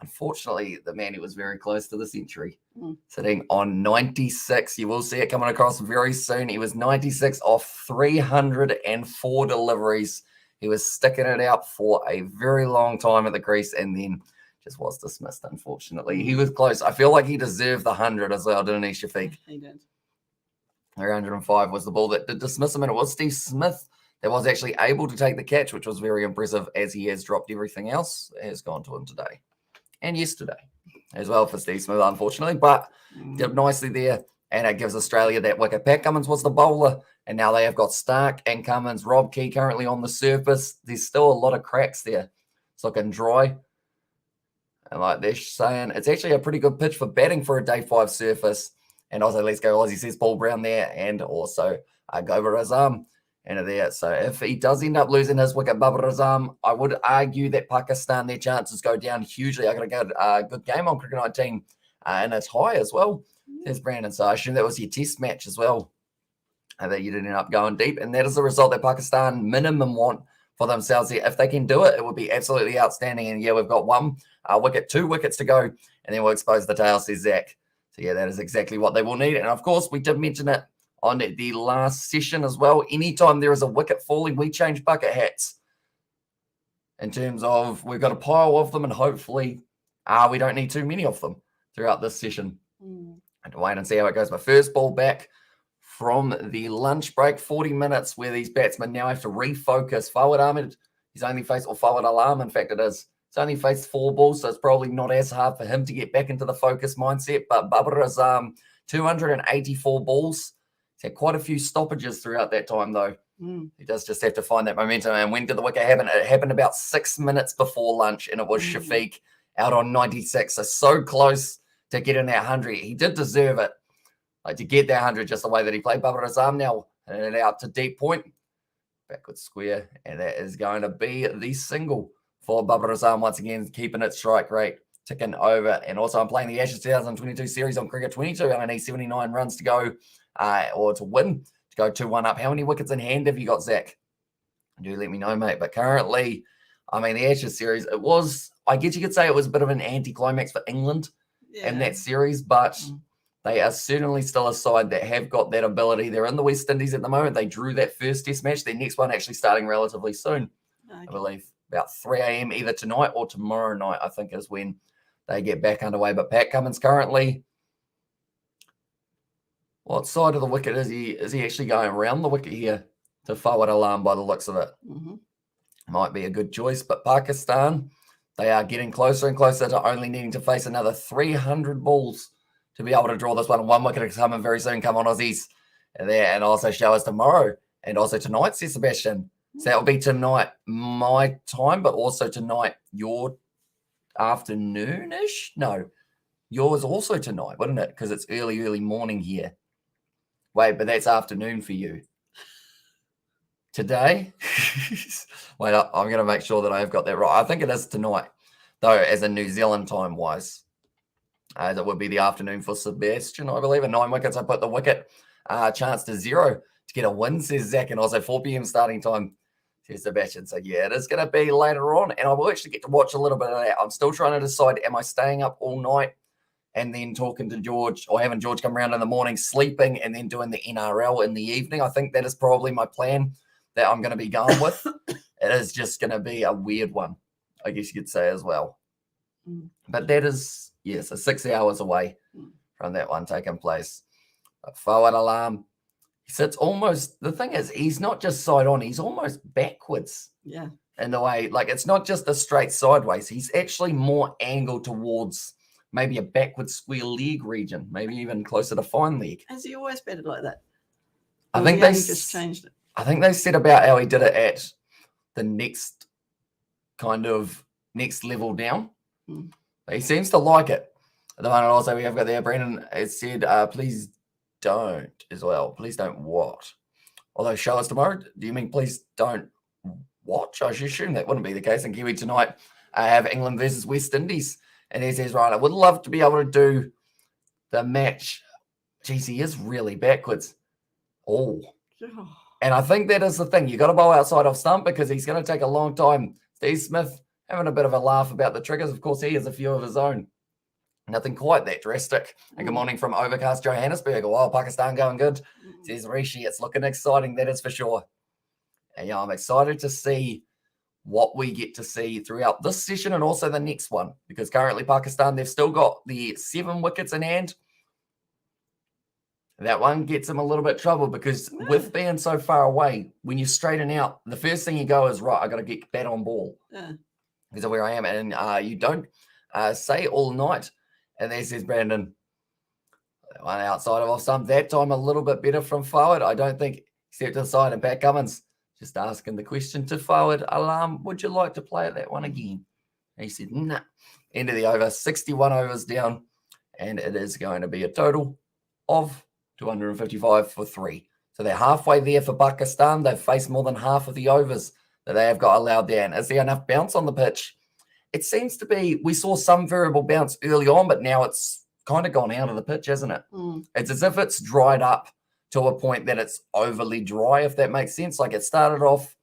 [SPEAKER 1] unfortunately, the man who was very close to the century. Sitting on 96. You will see it coming across very soon. He was 96 off 304 deliveries. He was sticking it out for a very long time at the crease and then just was dismissed, unfortunately. He was close. I feel like he deserved the 100 as well, didn't he, Shafiq?
[SPEAKER 2] He did.
[SPEAKER 1] 305 was the ball that did dismiss him, and it was Steve Smith that was actually able to take the catch, which was very impressive, as he has dropped everything else. It has gone to him today and yesterday as well for Steve Smith, unfortunately, but did nicely there, and it gives Australia that wicket. Pat Cummins was the bowler, and now they have got Stark and Cummins. Rob Key currently on the surface. There's still a lot of cracks there. It's looking dry. And like they're saying, it's actually a pretty good pitch for batting for a day 5 surface. And also, let's go Aussie, says Paul Brown there, and also Gover Azam into there. So if he does end up losing his wicket, Babar Azam, I would argue that Pakistan, their chances go down hugely. I'm going to go a good game on Cricket 19, and it's high as well. There's Brandon. So I assume that was your test match as well, and that you didn't end up going deep. And that is the result that Pakistan minimum want for themselves here. If they can do it, it would be absolutely outstanding. And yeah, we've got 1 wicket, 2 wickets to go, and then we'll expose the tail, says Zach. So yeah, that is exactly what they will need. And of course, we did mention it on the last session as well. Anytime there is a wicket falling, we change bucket hats. In terms of, we've got a pile of them, and hopefully we don't need too many of them throughout this session. And wait and see how it goes. My first ball back from the lunch break, 40 minutes, where these batsmen now have to refocus. Fawad Ahmed, he's only faced, or Fawad Alam, in fact it is, he's only faced 4 balls, so it's probably not as hard for him to get back into the focus mindset. But Babar Azam, 284 balls. He's had quite a few stoppages throughout that time, though. He does just have to find that momentum. And when did the wicket happen? It happened about 6 minutes before lunch, and it was Shafiq out on 96. So close to getting that 100. He did deserve it, like to get that 100, just the way that he played. Babar Azam now hitting it out to deep point. Backward square, and that is going to be the single for Babar Azam once again, keeping its strike rate ticking over. And also, I'm playing the Ashes 2022 series on Cricket 22. I need 79 runs to go, or to win, to go 2-1 up. How many wickets in hand have you got, Zach? Do let me know, mate. But currently, I mean, the Ashes series, it was, I guess you could say it was a bit of an anticlimax for England in that series, but they are certainly still a side that have got that ability. They're in the West Indies at the moment. They drew that first test match. Their next one actually starting relatively soon, I believe. About 3 a.m. either tonight or tomorrow night, I think, is when they get back underway. But Pat Cummins currently, what side of the wicket is he? Is he actually going around the wicket here to Fawad Alam by the looks of it? Might be a good choice. But Pakistan, they are getting closer and closer to only needing to face another 300 balls to be able to draw this one. 1 wicket is coming very soon. Come on, Aussies. And also show us tomorrow and also tonight, says Sebastian. So that will be tonight, my time, but also tonight, your afternoon-ish? No, yours also tonight, wouldn't it? Because it's early morning here. Wait, but that's afternoon for you. Today? Wait, I'm going to make sure that I've got that right. I think it is tonight, though, as in New Zealand time-wise. That would be the afternoon for Sebastian, I believe. At 9 wickets, I put the wicket chance to 0 to get a win, says Zach, and also 4 p.m. starting time, says Sebastian. So, yeah, it is going to be later on, and I will actually get to watch a little bit of that. I'm still trying to decide, am I staying up all night and then talking to George, or having George come around in the morning, sleeping, and then doing the NRL in the evening? I think that is probably my plan that I'm going to be going with. It is just going to be a weird one, I guess you could say as well. But that is, yes, 6 hours away from that one taking place. But Fawad Alam, he sits almost, the thing is, he's not just side on, he's almost backwards. Yeah. In the way, like, it's not just a straight sideways. He's actually more angled towards maybe a backward square leg region, maybe even closer to fine leg.
[SPEAKER 2] Has he always batted like that?
[SPEAKER 1] I think they
[SPEAKER 2] just changed it.
[SPEAKER 1] I think they said about how he did it at the next level down. But he seems to like it. At the moment, also, we have got there, Brandon, it said, please don't as well. Please don't what? Although show us tomorrow, do you mean please don't watch? I should assume that wouldn't be the case. And Kiwi tonight have England versus West Indies. And he says, right, I would love to be able to do the match. Geez, he is really backwards. Oh. And I think that is the thing. You got to bowl outside off stump because he's going to take a long time. Steve Smith having a bit of a laugh about the triggers. Of course, he has a few of his own. Nothing quite that drastic. And good morning from overcast Johannesburg. Oh, Pakistan going good. Says Rishi, it's looking exciting, that is for sure. And yeah, I'm excited to see what we get to see throughout this session and also the next one. Because currently Pakistan, they've still got the 7 wickets in hand. That one gets them a little bit trouble because with being so far away, when you straighten out, the first thing you go is, right, I got to get bat on ball. Because of where I am. And you don't say all night. And there says Brandon, that one outside of off stump. That time a little bit better from forward. I don't think, except to the side. And Pat Cummins just asking the question to forward. Alarm, would you like to play at that one again? And he said, nah. End of the over, 61 overs down. And it is going to be a total of 255 for 3. So they're halfway there for Pakistan. They've faced more than half of the overs that they have got allowed down. Is there enough bounce on the pitch? It seems to be, we saw some variable bounce early on, but now it's kind of gone out of the pitch, hasn't it? It's as if it's dried up to a point that it's overly dry, if that makes sense. Like it started off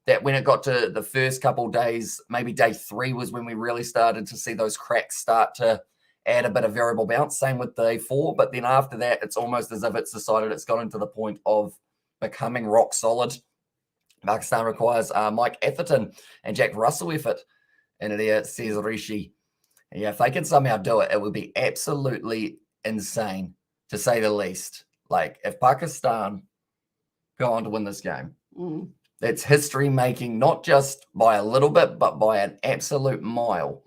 [SPEAKER 1] that when it got to the first couple of days, maybe day 3 was when we really started to see those cracks start to add a bit of variable bounce. Same with day 4. But then after that, it's almost as if it's decided it's gotten to the point of becoming rock solid. Pakistan requires Mike Atherton and Jack Russell effort. And it says Rishi. And yeah, if they can somehow do it, it would be absolutely insane, to say the least. Like, if Pakistan go on to win this game, that's history making, not just by a little bit, but by an absolute mile.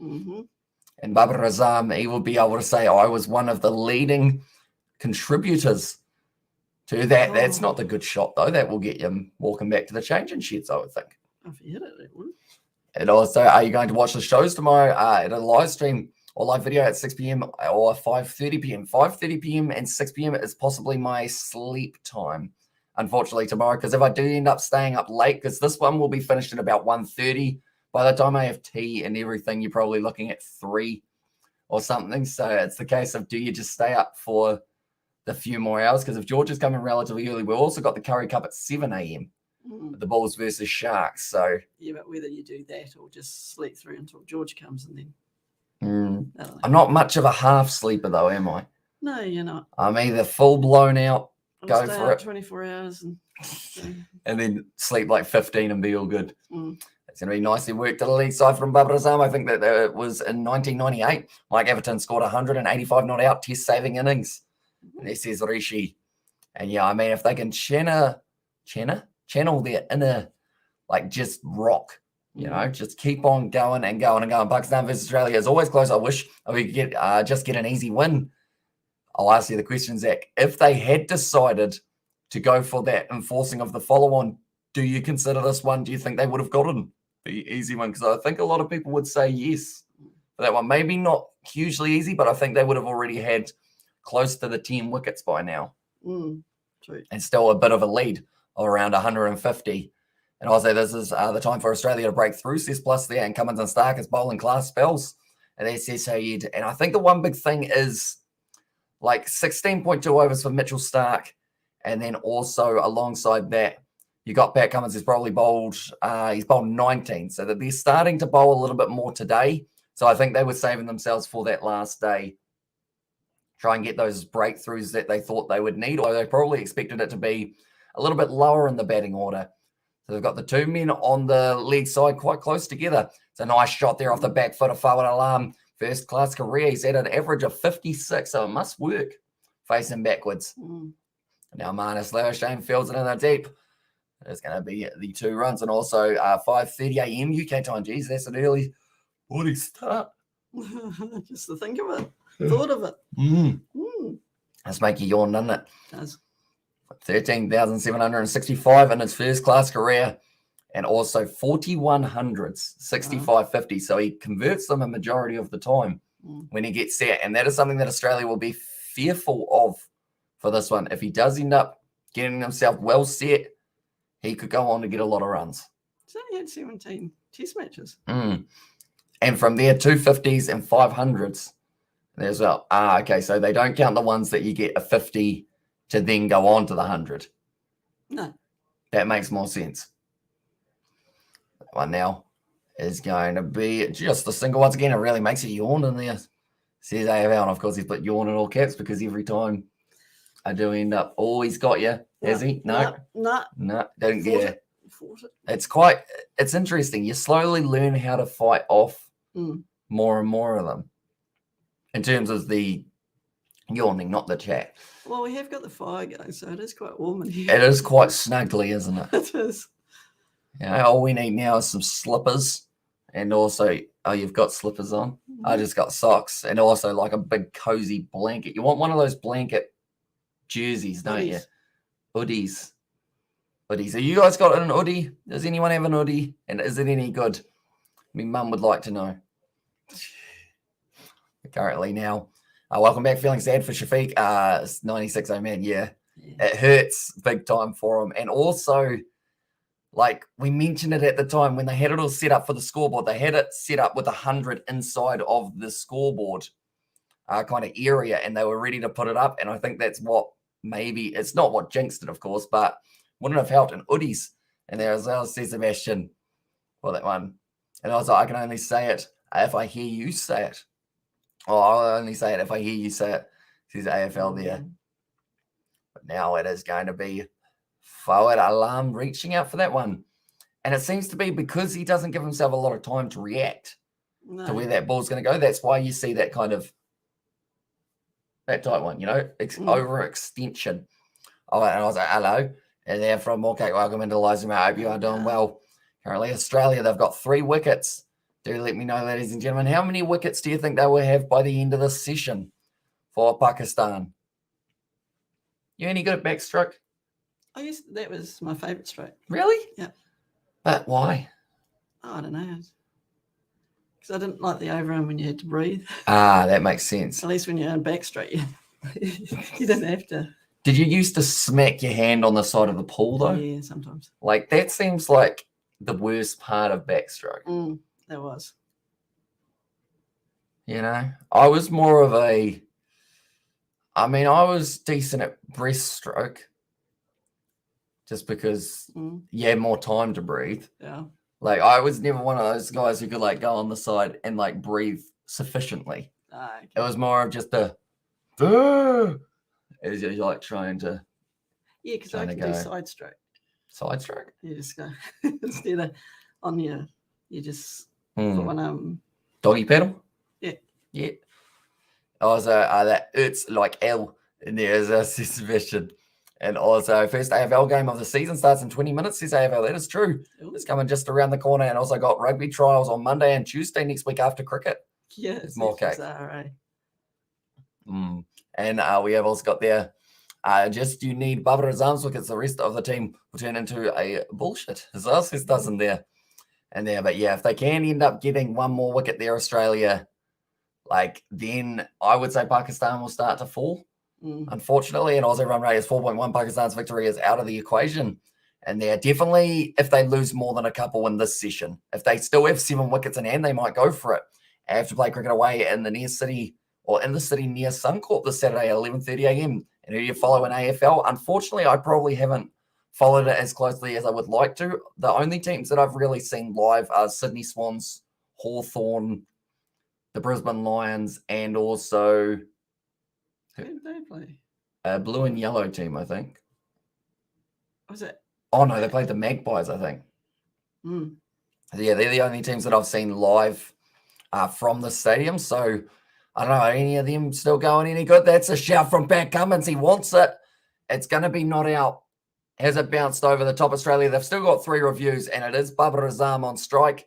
[SPEAKER 1] And Babar Azam, he will be able to say, I was one of the leading contributors to that. That's not the good shot, though. That will get you walking back to the changing sheds, I would think.
[SPEAKER 2] If you hit it, it would.
[SPEAKER 1] And also, are you going to watch the shows tomorrow at a live stream or live video at 6 p.m. or 5:30 p.m.? 5:30 p.m. and 6 p.m. is possibly my sleep time, unfortunately, tomorrow. Because if I do end up staying up late, because this one will be finished at about 1:30. By the time I have tea and everything, you're probably looking at 3 or something. So it's the case of, do you just stay up for the few more hours? Because if George is coming relatively early, we've also got the Curry Cup at 7 a.m. The Bulls versus Sharks. So
[SPEAKER 2] yeah, but whether you do that or just sleep through until George comes and then
[SPEAKER 1] I'm not much of a half sleeper though, am I?
[SPEAKER 2] No, you're not.
[SPEAKER 1] I'm either full blown out, go for it,
[SPEAKER 2] 24 hours
[SPEAKER 1] and then sleep like 15 and be all good. It's going to be nicely worked to the league side from Babar Azam. I think that it was in 1998. Mike Everton scored 185 not out test saving innings. And this is Rishi. And yeah, I mean, if they can channel their inner, like, just rock, you know, just keep on going and going and going. Pakistan versus Australia is always close. I wish we could just get an easy win. I'll ask you the question, Zach. If they had decided to go for that enforcing of the follow-on, do you consider this one? Do you think they would have gotten the easy one? Because I think a lot of people would say yes for that one. Maybe not hugely easy, but I think they would have already had close to the 10 wickets by now. And still a bit of a lead of around 150. And I'll say this is the time for Australia to break through, says Plus there, and Cummins and Stark as bowling class spells. And there says Sayed. And I think the one big thing is like 16.2 overs for Mitchell Stark. And then also alongside that, you got Pat Cummins, who's probably bowled, he's bowled 19. So that they're starting to bowl a little bit more today. So I think they were saving themselves for that last day. Try and get those breakthroughs that they thought they would need, although they probably expected it to be a little bit lower in the batting order. So they've got the 2 men on the leg side quite close together. It's a nice shot there off the back foot of Fawad Alam. First class career. He's at an average of 56, so it must work facing backwards. Now Marnus Shane fields it in the deep. It's going to be the 2 runs, and also 5:30 a.m. UK time. Geez, that's an early morning start.
[SPEAKER 2] Just to think of it, thought of it.
[SPEAKER 1] That's make you yawn, doesn't it?
[SPEAKER 2] It does.
[SPEAKER 1] 13,765 in his first class career, and also 4,100s, 65-50. So he converts them a majority of the time when he gets set. And that is something that Australia will be fearful of for this one. If he does end up getting himself well set he could go on to get a lot of runs.
[SPEAKER 2] He's only had 17 test matches.
[SPEAKER 1] And from there, 250s and 500s. There's okay, so they don't count the ones that you get a 50 to then go on to the 100.
[SPEAKER 2] No.
[SPEAKER 1] That makes more sense. That one now is going to be just a single. Once again, it really makes you yawn in there. Says AFL, and of course he's put yawn in all caps because every time I do end up, he's got you. Has he? No, don't get it. It's interesting. You slowly learn how to fight off more and more of them. In terms of the yawning, not the chat.
[SPEAKER 2] Well, we have got the fire going, so it is quite warm in here.
[SPEAKER 1] It is quite snuggly, isn't it?
[SPEAKER 2] It is.
[SPEAKER 1] All we need now is some slippers. And also, you've got slippers on. I just got socks. And also like a big cozy blanket. You want one of those blanket jerseys, don't you? Hoodies. Have you guys got an hoodie? Does anyone have an hoodie? And is it any good? My mum would like to know. Currently now. Welcome back. Feeling sad for Shafiq. 96, oh man, yeah. It hurts big time for him. And also, like we mentioned it at the time when they had it all set up for the scoreboard, they had it set up with 100 inside of the scoreboard kind of area, and they were ready to put it up. And I think that's what maybe, it's not what jinxed it, of course, but wouldn't have helped in hoodies. And there as well, says Sebastian, for that one. And I was like, I can only say it if I hear you say it. Oh, I'll only say it if I hear you say it. Says AFL there. But now it is going to be forward alarm reaching out for that one. And it seems to be because he doesn't give himself a lot of time to react to where that ball's going to go. That's why you see that kind of, that tight one, overextension. Oh, and I was like, hello. And they're from Moorcake. Welcome into Liza. I hope you are doing well. Currently, Australia, they've got 3 wickets. Do let me know, ladies and gentlemen, how many wickets do you think they will have by the end of this session for Pakistan? You any good at backstroke?
[SPEAKER 2] Oh, yes, that was my favourite stroke.
[SPEAKER 1] Really?
[SPEAKER 2] Yeah.
[SPEAKER 1] But why?
[SPEAKER 2] Oh, I don't know. Because I didn't like the overrun when you had to breathe.
[SPEAKER 1] That makes sense.
[SPEAKER 2] At least when you're on backstroke, you didn't have to.
[SPEAKER 1] Did you used to smack your hand on the side of the pool, though?
[SPEAKER 2] Yeah, sometimes.
[SPEAKER 1] Like, that seems like the worst part of backstroke.
[SPEAKER 2] That was.
[SPEAKER 1] I was more of I was decent at breaststroke just because you had more time to breathe.
[SPEAKER 2] Yeah.
[SPEAKER 1] Like, I was never one of those guys who could, like, go on the side and, like, breathe sufficiently.
[SPEAKER 2] Okay.
[SPEAKER 1] It was more of just it was like trying to.
[SPEAKER 2] Yeah, because I can do side stroke.
[SPEAKER 1] Side stroke?
[SPEAKER 2] You just go instead of on your, you just put one
[SPEAKER 1] doggy paddle?
[SPEAKER 2] Yeah.
[SPEAKER 1] Also, that it's like L in there is a suspicion. And also, first AFL game of the season starts in 20 minutes, says AFL. That is true. Ooh. It's coming just around the corner. And also got rugby trials on Monday and Tuesday next week after cricket.
[SPEAKER 2] Yeah,
[SPEAKER 1] it's more cake.
[SPEAKER 2] Right.
[SPEAKER 1] And we have also got there, just you need Babar Azam's wickets. The rest of the team will turn into a bullshit. As well as doesn't there. And there, but yeah, if they can end up getting one more wicket there, Australia, then I would say Pakistan will start to fall, unfortunately. And Aussie run rate is 4.1. Pakistan's victory is out of the equation. And they're definitely, if they lose more than a couple in this session, if they still have 7 wickets in hand, they might go for it. I have to play cricket away in the near city or in the city near Suncorp this Saturday at 11:30 a.m. And who you follow in AFL? Unfortunately, I probably haven't followed it as closely as I would like to. The only teams that I've really seen live are Sydney Swans, Hawthorn, the Brisbane Lions, and also
[SPEAKER 2] who did they play?
[SPEAKER 1] A blue and yellow team, I think.
[SPEAKER 2] Was it?
[SPEAKER 1] Oh, no, they played the Magpies, I think. Yeah, they're the only teams that I've seen live from the stadium. So, I don't know, are any of them still going any good? That's a shout from Pat Cummins. He wants it. It's going to be not out. Has it bounced over the top? Australia, they've still got 3 reviews, and it is Babar Azam on strike.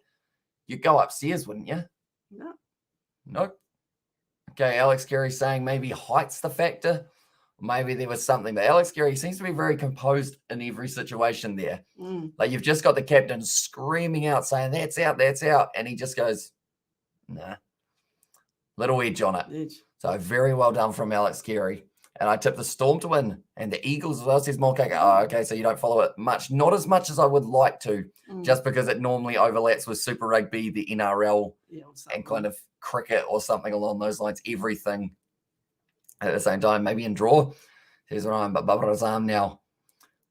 [SPEAKER 1] You'd go upstairs, wouldn't you?
[SPEAKER 2] No.
[SPEAKER 1] Nope. Okay, Alex Carey saying maybe height's the factor. Maybe there was something. But Alex Carey seems to be very composed in every situation there. Like, you've just got the captain screaming out, saying, that's out. And he just goes, nah. Little edge on it. So very well done from Alex Carey. And I tipped the Storm to win and the Eagles as well, says Morcake. Oh, okay, so you don't follow it much. Not as much as I would like to, just because it normally overlaps with Super Rugby, the NRL, and kind of cricket or something along those lines. Everything at the same time, maybe in draw. Here's Ryan, but Baba Azam now.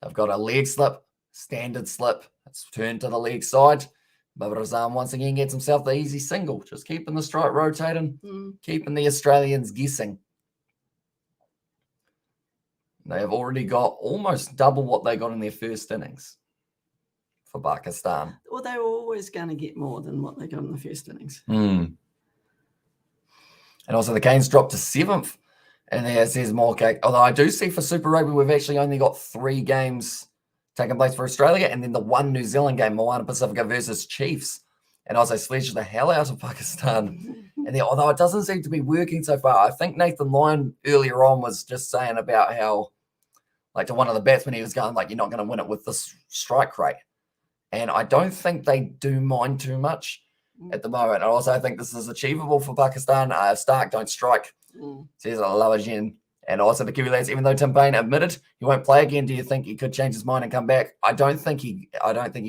[SPEAKER 1] They've got a leg slip, standard slip. It's turned to the leg side. Baba Azam once again gets himself the easy single, just keeping the strike rotating, keeping the Australians guessing. They have already got almost double what they got in their first innings for Pakistan.
[SPEAKER 2] Well, they were always going to get more than what they got in the first innings.
[SPEAKER 1] And also the Canes dropped to 7th. And there says Morcake. Although I do see for Super Rugby, we've actually only got 3 games taking place for Australia. And then the one New Zealand game, Moana Pacifica versus Chiefs. And also sledged the hell out of Pakistan. And then, although it doesn't seem to be working so far, I think Nathan Lyon earlier on was just saying about how, like to one of the batsmen, he was going like, you're not going to win it with this strike rate. And I don't think they do mind too much at the moment. And also I think this is achievable for Pakistan. Stark, don't strike. Says Lavagen. And also the Kiwi lads, even though Tim Payne admitted he won't play again, do you think he could change his mind and come back? I don't think he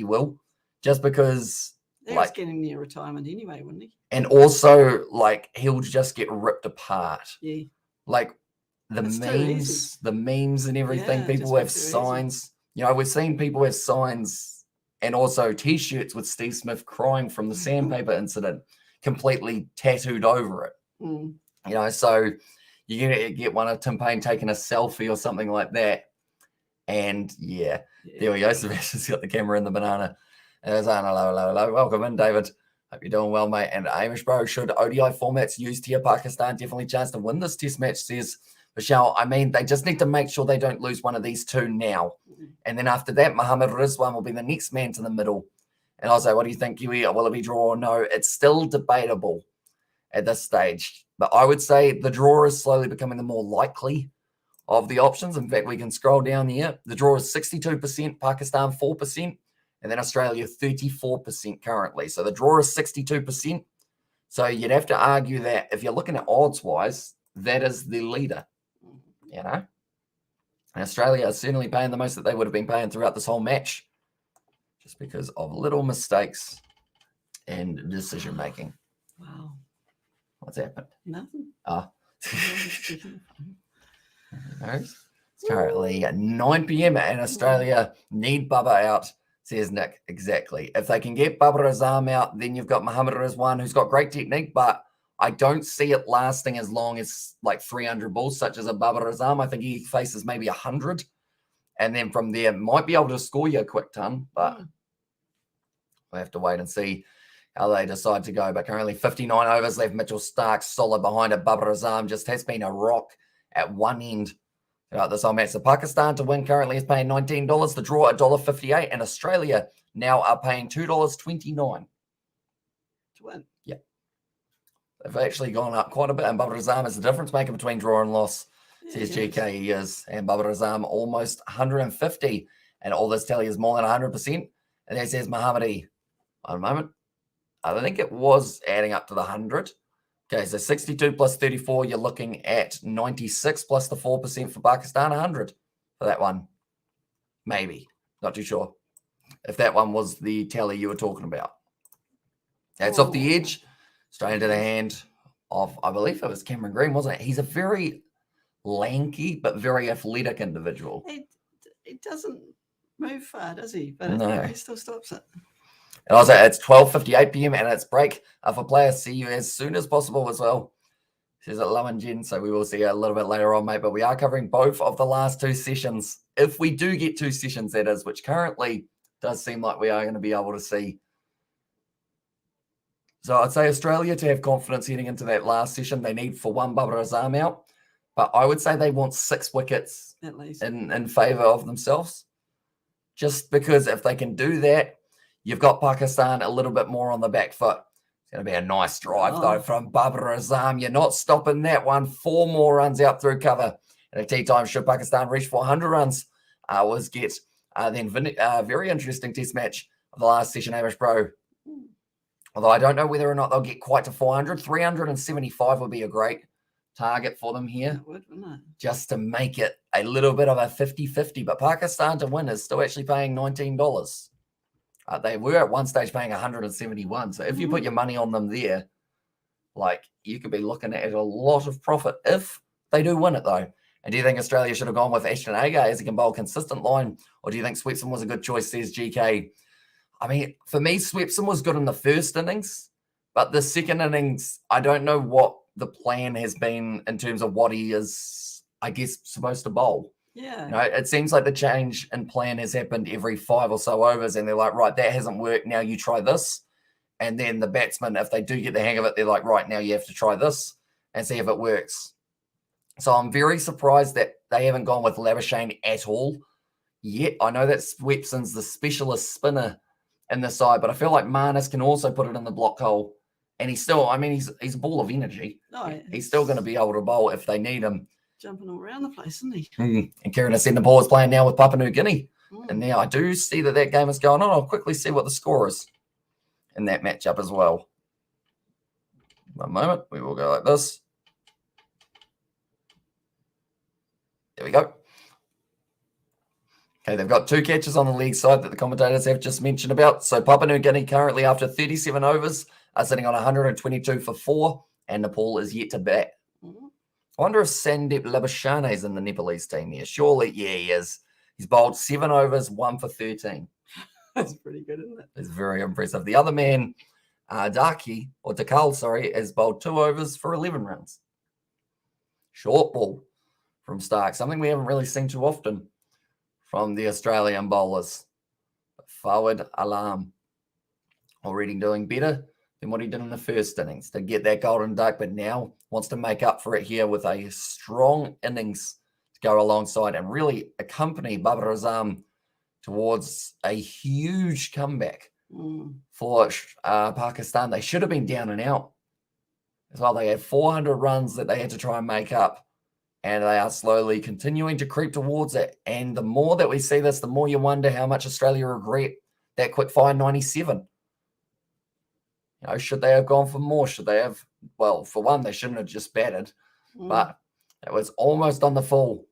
[SPEAKER 1] will. Just because
[SPEAKER 2] he was getting near retirement anyway, wouldn't he?
[SPEAKER 1] And also, like, he'll just get ripped apart.
[SPEAKER 2] Yeah.
[SPEAKER 1] Like the memes and everything. People have signs. You know, we've seen people have signs and also T-shirts with Steve Smith crying from the sandpaper incident, completely tattooed over it. You know, so you're going to get one of Tim Payne taking a selfie or something like that. And there we go. Sebastian's got the camera in the banana. And there's hello. Welcome in, David. Hope you're doing well, mate. And Amish Bro, should ODI formats used here, Pakistan definitely chance to win this test match, says Michelle. I mean, they just need to make sure they don't lose one of these 2 now. And then after that, Mohammad Rizwan will be the next man to the middle. And I'll say, what do you think, Kiwi? Will it be draw or no? It's still debatable at this stage. But I would say the draw is slowly becoming the more likely of the options. In fact, we can scroll down here. The draw is 62%, Pakistan 4%. And then Australia, 34% currently. So the draw is 62%. So you'd have to argue that if you're looking at odds-wise, that is the leader, you know? And Australia is certainly paying the most that they would have been paying throughout this whole match just because of little mistakes and decision-making.
[SPEAKER 2] Wow.
[SPEAKER 1] What's happened?
[SPEAKER 2] Nothing.
[SPEAKER 1] It's currently at 9 p.m. and Australia need Bubba out. Says Nick, exactly. If they can get Baba Azam out, then you've got Mohammad Rizwan, who's got great technique, but I don't see it lasting as long as like 300 balls, such as a Baba Azam. I think he faces maybe 100. And then from there, might be able to score you a quick ton, but we'll have to wait and see how they decide to go. But currently 59 overs left. Mitchell Stark solid behind it. Baba Azam just has been a rock at one end. This whole match. So Pakistan to win currently is paying $19. The draw $1.58, and Australia now are paying $2.29
[SPEAKER 2] to win.
[SPEAKER 1] Yeah, they've actually gone up quite a bit. And Baba Azam is the difference maker between draw and loss. Says GK he is, and Baba Azam almost 150, and all this tally is more than 100%. And then says Mohammadi. One moment, I think it was adding up to the 100. Okay, so 62 plus 34, you're looking at 96 plus the 4% for Pakistan, 100 for that one. Maybe. Not too sure if that one was the tally you were talking about. That's off the edge, straight into the hand of, I believe it was Cameron Green, wasn't it? He's a very lanky but very athletic individual.
[SPEAKER 2] He doesn't move far, does he? But
[SPEAKER 1] no.
[SPEAKER 2] He still stops it.
[SPEAKER 1] And also, it's 12:58 p.m. and it's break for players. See you as soon as possible as well. Says it Lowen Jen, so we will see you a little bit later on, mate. But we are covering both of the last 2 sessions. If we do get 2 sessions, that is, which currently does seem like we are going to be able to see. So I'd say Australia, to have confidence heading into that last session, they need for one Baba Azam out. But I would say they want 6 wickets
[SPEAKER 2] at least
[SPEAKER 1] in favour of themselves. Just because if they can do that, you've got Pakistan a little bit more on the back foot. It's going to be a nice drive, though, from Baba Azam. You're not stopping that one. 4 more runs out through cover. And at tea time, should Pakistan reach 400 runs, was get then very interesting test match of the last session, Amish Bro. Although I don't know whether or not they'll get quite to 400. 375 would be a great target for them here.
[SPEAKER 2] It would, wouldn't it?
[SPEAKER 1] Just to make it a little bit of a 50-50. But Pakistan to win is still actually paying $19. They were at one stage paying 171. So if you put your money on them there, like you could be looking at a lot of profit if they do win it, though. And do you think Australia should have gone with Ashton Agar as he can bowl consistent line? Or do you think Swepson was a good choice, says GK? I mean, for me, Swepson was good in the first innings. But the second innings, I don't know what the plan has been in terms of what he is, I guess, supposed to bowl.
[SPEAKER 2] Yeah.
[SPEAKER 1] You know, it seems like the change in plan has happened every 5 or so overs, and they're like, right, that hasn't worked. Now you try this. And then the batsmen, if they do get the hang of it, they're like, right, now you have to try this and see if it works. So I'm very surprised that they haven't gone with Labuschagne at all yet. I know that Swepson's the specialist spinner in the side, but I feel like Marnus can also put it in the block hole. And he's still, I mean, he's a ball of energy.
[SPEAKER 2] No,
[SPEAKER 1] he's still going to be able to bowl if they need him.
[SPEAKER 2] Jumping all around the place, isn't he?
[SPEAKER 1] And Kieran Ascendapur is playing now with Papua New Guinea. And now I do see that game is going on. I'll quickly see what the score is in that matchup as well. One moment. We will go like this. There we go. Okay, they've got 2 catches on the league side that the commentators have just mentioned about. So Papua New Guinea currently after 37 overs are sitting on 122 for 4, and Nepal is yet to bat. I wonder if Sandeep Labuschagne is in the Nepalese team here. Surely, yeah, he is. He's bowled 7 overs, 1 for 13.
[SPEAKER 2] That's pretty good, isn't it?
[SPEAKER 1] It's very impressive. The other man, Dakal, has bowled 2 overs for 11 runs. Short ball from Stark, something we haven't really seen too often from the Australian bowlers. Forward Alam already doing better than what he did in the first innings to get that golden duck, but now wants to make up for it here with a strong innings to go alongside and really accompany Babar Azam towards a huge comeback for Pakistan. They should have been down and out as well. They had 400 runs that they had to try and make up, and they are slowly continuing to creep towards it. And the more that we see this, the more you wonder how much Australia regret that quick fire 97. You know, should they have gone for more? Should they have? Well, for one, they shouldn't have just batted, but it was almost on the full.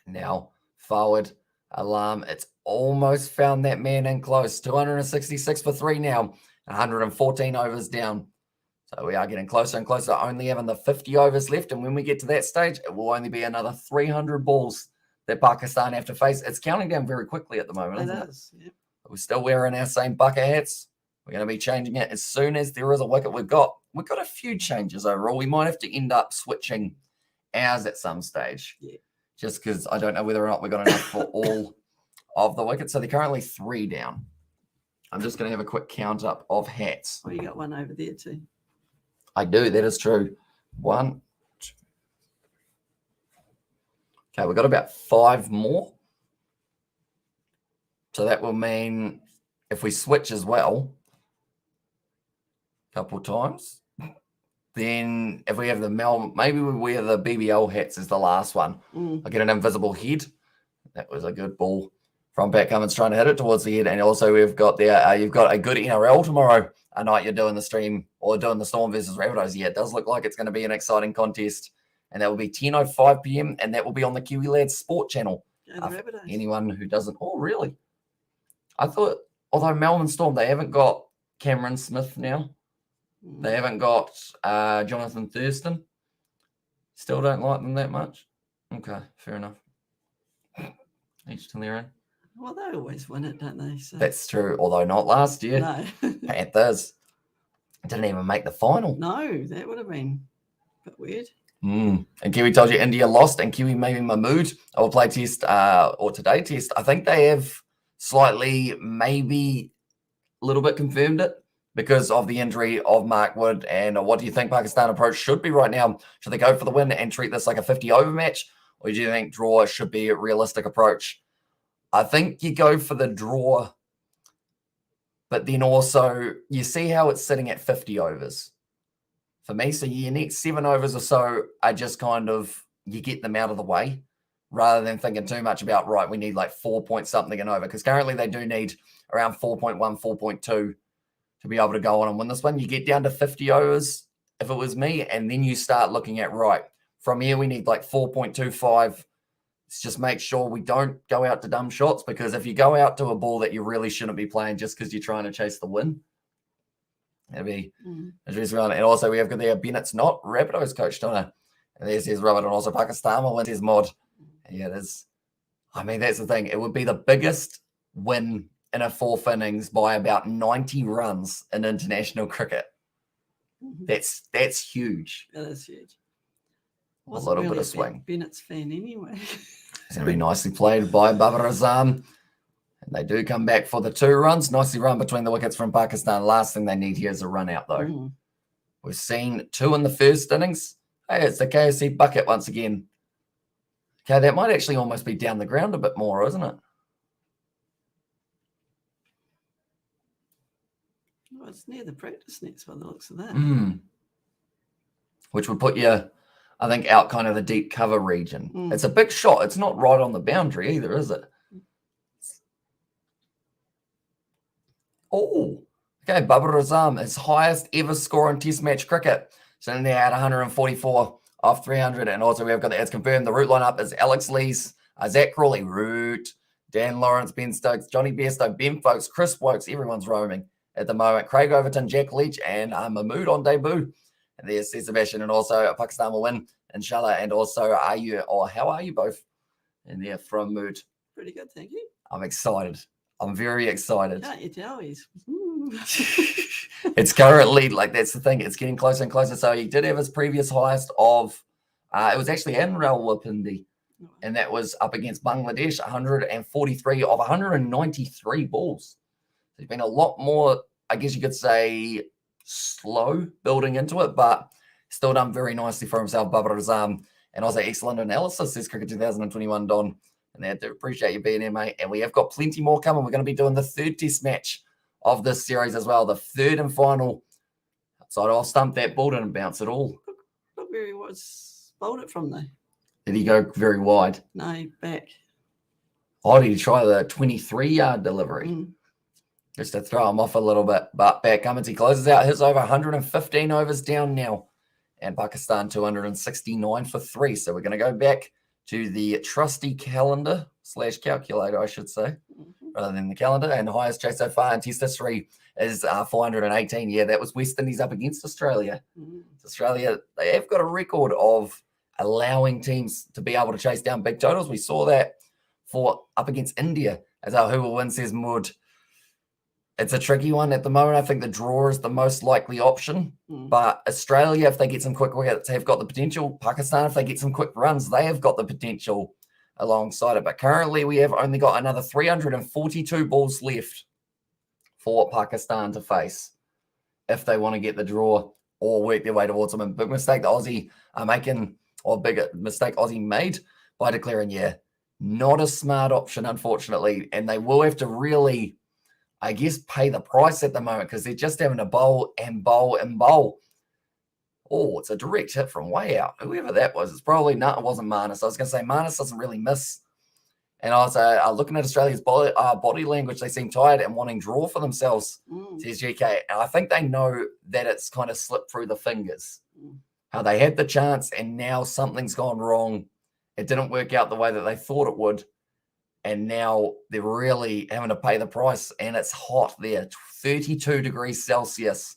[SPEAKER 1] Now, forward Alarm, it's almost found that man in close. 266 for 3 now, 114 overs down. So we are getting closer and closer, only having the 50 overs left. And when we get to that stage, it will only be another 300 balls that Pakistan have to face. It's counting down very quickly at the moment, isn't it?
[SPEAKER 2] Yep.
[SPEAKER 1] We're still wearing our same bucket hats. We're going to be changing it as soon as there is a wicket. We've got a few changes overall. We might have to end up switching ours at some stage.
[SPEAKER 2] Yeah.
[SPEAKER 1] Just because I don't know whether or not we've got enough for all of the wickets. So they're currently 3 down. I'm just going to have a quick count up of hats.
[SPEAKER 2] Oh, you got one over there too.
[SPEAKER 1] I do. That is true. 1, 2. Okay, we've got about 5 more. So that will mean if we switch as well a couple times, then if we have the maybe we wear the BBL hats as the last one. I get an invisible head. That was a good ball from Pat Cummins trying to hit it towards the head. And also we've got there, you've got a good NRL tomorrow, a night you're doing the stream or doing the Storm versus Rabbitohs. Yeah, it does look like it's going to be an exciting contest. And that will be 10:05 p.m. and that will be on the Kiwi Lads Sport channel. Anyone who doesn't, oh, really? I thought, although Melbourne Storm, they haven't got Cameron Smith now. They haven't got Jonathan Thurston. Still don't like them that much. Okay, fair enough. Each to their own.
[SPEAKER 2] Well, they always win it, don't they? So.
[SPEAKER 1] That's true, although not last year.
[SPEAKER 2] No.
[SPEAKER 1] Panthers didn't even make the final.
[SPEAKER 2] No, that would have been a bit weird.
[SPEAKER 1] And Kiwi told you India lost, and Kiwi maybe Mahmood will play test or today test. I think they have slightly, maybe a little bit confirmed it because of the injury of Mark Wood. And what do you think Pakistan approach should be right now? Should they go for the win and treat this like a 50-over match? Or do you think draw should be a realistic approach? I think you go for the draw, but then also you see how it's sitting at 50 overs. For me, so your next 7 overs or so are just kind of, you get them out of the way rather than thinking too much about, right, we need like 4 point something and over. Because currently they do need around 4.1, 4.2 to be able to go on and win this one. You get down to 50 overs if it was me, and then you start looking at, right, from here we need like 4.25. Let's just make sure we don't go out to dumb shots, because if you go out to a ball that you really shouldn't be playing just because you're trying to chase the win, it'd be around. And also we have got there Bennett's not Rapidos coach Donna. And there's his Robert, and also Pakistan will win his mod. Yeah, there's, I mean, that's the thing. It would be the biggest win in a 4th innings by about 90 runs in international cricket. That's huge.
[SPEAKER 2] That is huge.
[SPEAKER 1] A little bit of swing.
[SPEAKER 2] Bennett's fan anyway.
[SPEAKER 1] It's going to be nicely played by Babar Azam. And they do come back for the 2 runs. Nicely run between the wickets from Pakistan. Last thing they need here is a run out, though. We've seen 2 in the 1st innings. Hey, it's the KFC bucket once again. Okay, that might actually almost be down the ground a bit more, isn't it?
[SPEAKER 2] Well, it's near the practice nets by the looks of that.
[SPEAKER 1] Which would put you, I think, out kind of the deep cover region. It's a big shot. It's not right on the boundary either, is it? Oh, okay. Babar Azam, his highest ever score in Test match cricket. Sitting there at 144 off 300. And also we have got that as confirmed. The root lineup is Alex Lees, Zach Crawley, Root, Dan Lawrence, Ben Stokes, Johnny Bairstow, Ben Folkes, Chris Wokes. Everyone's roaming at the moment. Craig Overton, Jack Leach, and Mahmood on debut. And there's Sebastian, and also Pakistan will win, inshallah. And also, how are you both? And there from Mood.
[SPEAKER 2] Pretty good, thank you.
[SPEAKER 1] I'm excited. I'm very excited.
[SPEAKER 2] Can't you tell he's...
[SPEAKER 1] It's currently, like, that's the thing. It's getting closer and closer. So he did have his previous highest of, it was actually in Rawalpindi. And that was up against Bangladesh, 143 of 193 balls. There's been a lot more, I guess you could say, slow building into it, but still done very nicely for himself, Babar Azam. And also excellent analysis, says Cricket 2021, Don. And I do appreciate you being here, mate. And we have got plenty more coming. We're going to be doing the 3rd Test match of this series as well, the 3rd and final. So I'll stump that ball, didn't bounce at all.
[SPEAKER 2] Look where he was bowled it from, though.
[SPEAKER 1] Did he go very wide?
[SPEAKER 2] No, back.
[SPEAKER 1] Oh, did he try the 23-yard delivery? Just to throw him off a little bit. But back Cummins, he closes out his over 115 overs down now. And Pakistan 269 for 3. So we're going to go back to the trusty calendar / calculator, I should say, rather than the calendar. And the highest chase so far in Test history is 418. Yeah, that was West Indies up against Australia. Australia, they have got a record of allowing teams to be able to chase down big totals. We saw that for up against India, as our Who Will Win says, Mood. It's a tricky one at the moment. I think the draw is the most likely option. But Australia, if they get some quick wickets, have got the potential. Pakistan, if they get some quick runs, they have got the potential alongside it. But currently, we have only got another 342 balls left for Pakistan to face if they want to get the draw or work their way towards them. And big mistake the Aussie are making, or bigger mistake Aussie made by declaring, not a smart option, unfortunately. And they will have to really, I guess, pay the price at the moment, because they're just having to bowl and bowl and bowl. Oh, it's a direct hit from way out. Whoever that was, it's probably not. It wasn't Marnus. I was going to say Marnus doesn't really miss. And also, looking at Australia's body language, they seem tired and wanting draw for themselves, says GK. And I think they know that it's kind of slipped through the fingers. How they had the chance and now something's gone wrong. It didn't work out the way that they thought it would. And now they're really having to pay the price, and it's hot there, 32 degrees Celsius.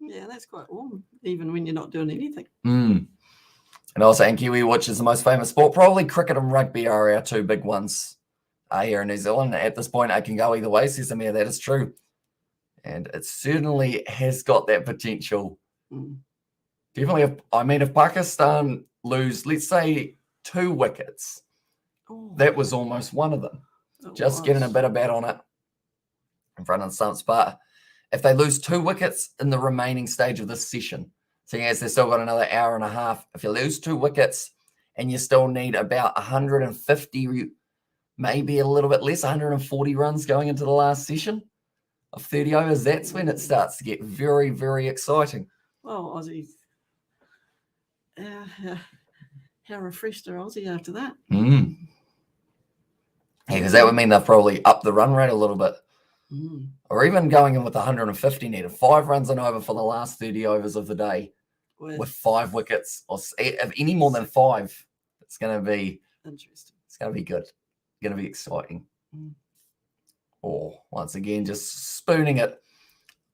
[SPEAKER 2] Yeah, that's quite warm, even when you're not doing anything.
[SPEAKER 1] And also, in Kiwi, which is the most famous sport, probably cricket and rugby are our 2 big ones here in New Zealand. At this point, I can go either way, says Amir. That is true. And it certainly has got that potential. Definitely, if Pakistan lose, let's say 2 wickets, that was almost one of them. Just getting a bit of bat on it in front of the stumps. But if they lose 2 wickets in the remaining stage of this session, seeing as they've still got another hour and a half, if you lose 2 wickets and you still need about 150, maybe a little bit less, 140 runs going into the last session of 30 overs, that's when it starts to get very, very exciting.
[SPEAKER 2] Well, Aussie, how refreshed are Aussie after that?
[SPEAKER 1] Yeah, because that would mean they've probably upped the run rate a little bit. Or even going in with 150 needed. 5 runs and over for the last 30 overs of the day with 5 wickets, or if any more than 5, it's going to be
[SPEAKER 2] interesting.
[SPEAKER 1] It's going to be good. It's going to be exciting. Or once again, just spooning it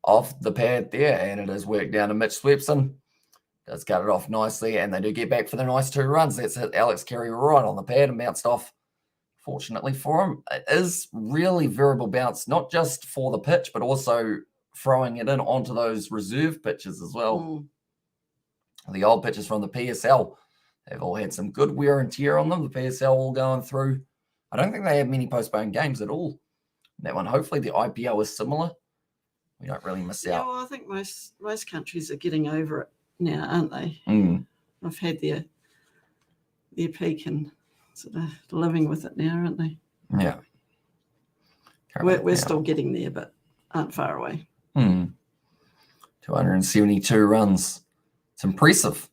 [SPEAKER 1] off the pad there, and it has worked down to Mitch Swepson. Does cut it off nicely, and they do get back for the nice 2 runs. That's hit Alex Carey right on the pad and bounced off. Fortunately for him, it is really variable bounce, not just for the pitch, but also throwing it in onto those reserve pitches as well. The old pitches from the PSL, they've all had some good wear and tear on them. The PSL all going through. I don't think they have many postponed games at all. That one, hopefully the IPL is similar. We don't really miss out.
[SPEAKER 2] Yeah, well, I think most countries are getting over it now, aren't they? I've had their peak and sort of living with it now, aren't they?
[SPEAKER 1] Yeah.
[SPEAKER 2] We're still getting there, but aren't far away.
[SPEAKER 1] 272 runs. It's impressive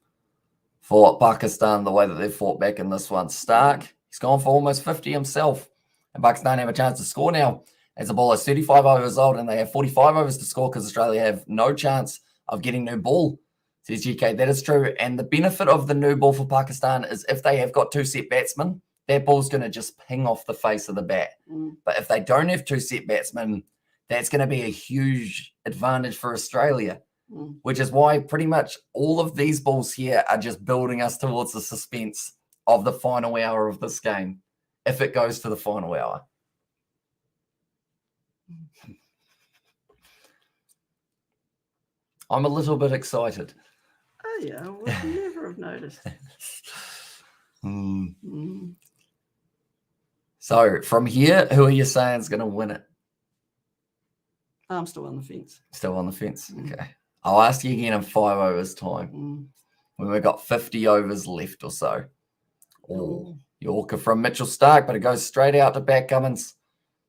[SPEAKER 1] for Pakistan, the way that they've fought back in this one. Stark, he's gone for almost 50 himself. And Pakistan have a chance to score now as the ball is 35 overs old, and they have 45 overs to score because Australia have no chance of getting new ball. Says GK, that is true. And the benefit of the new ball for Pakistan is if they have got 2 set batsmen, that ball's going to just ping off the face of the bat. But if they don't have 2 set batsmen, that's going to be a huge advantage for Australia, which is why pretty much all of these balls here are just building us towards the suspense of the final hour of this game, if it goes to the final hour. I'm a little bit excited.
[SPEAKER 2] Oh, yeah, I would never have noticed.
[SPEAKER 1] So, from here, who are you saying is going to win it?
[SPEAKER 2] I'm still on the fence.
[SPEAKER 1] Still on the fence? Okay. I'll ask you again in 5 overs' time. When we've got 50 overs left or so. Yorker from Mitchell Stark, but it goes straight out to Pat Cummins.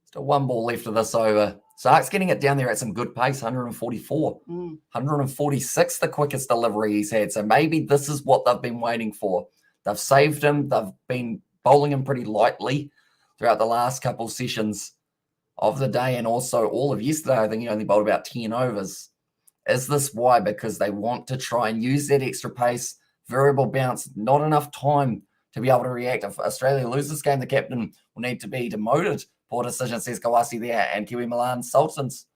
[SPEAKER 1] Still 1 ball left of this over. Stark's getting it down there at some good pace, 144. 146, the quickest delivery he's had. So maybe this is what they've been waiting for. They've saved him. They've been bowling him pretty lightly throughout the last couple sessions of the day, and also all of yesterday. I think he only bowled about 10 overs. Is this why? Because they want to try and use that extra pace, variable bounce, not enough time to be able to react. If Australia lose this game, the captain will need to be demoted. Poor decision, says Kawasi there. And Kiwi Milan Sultans.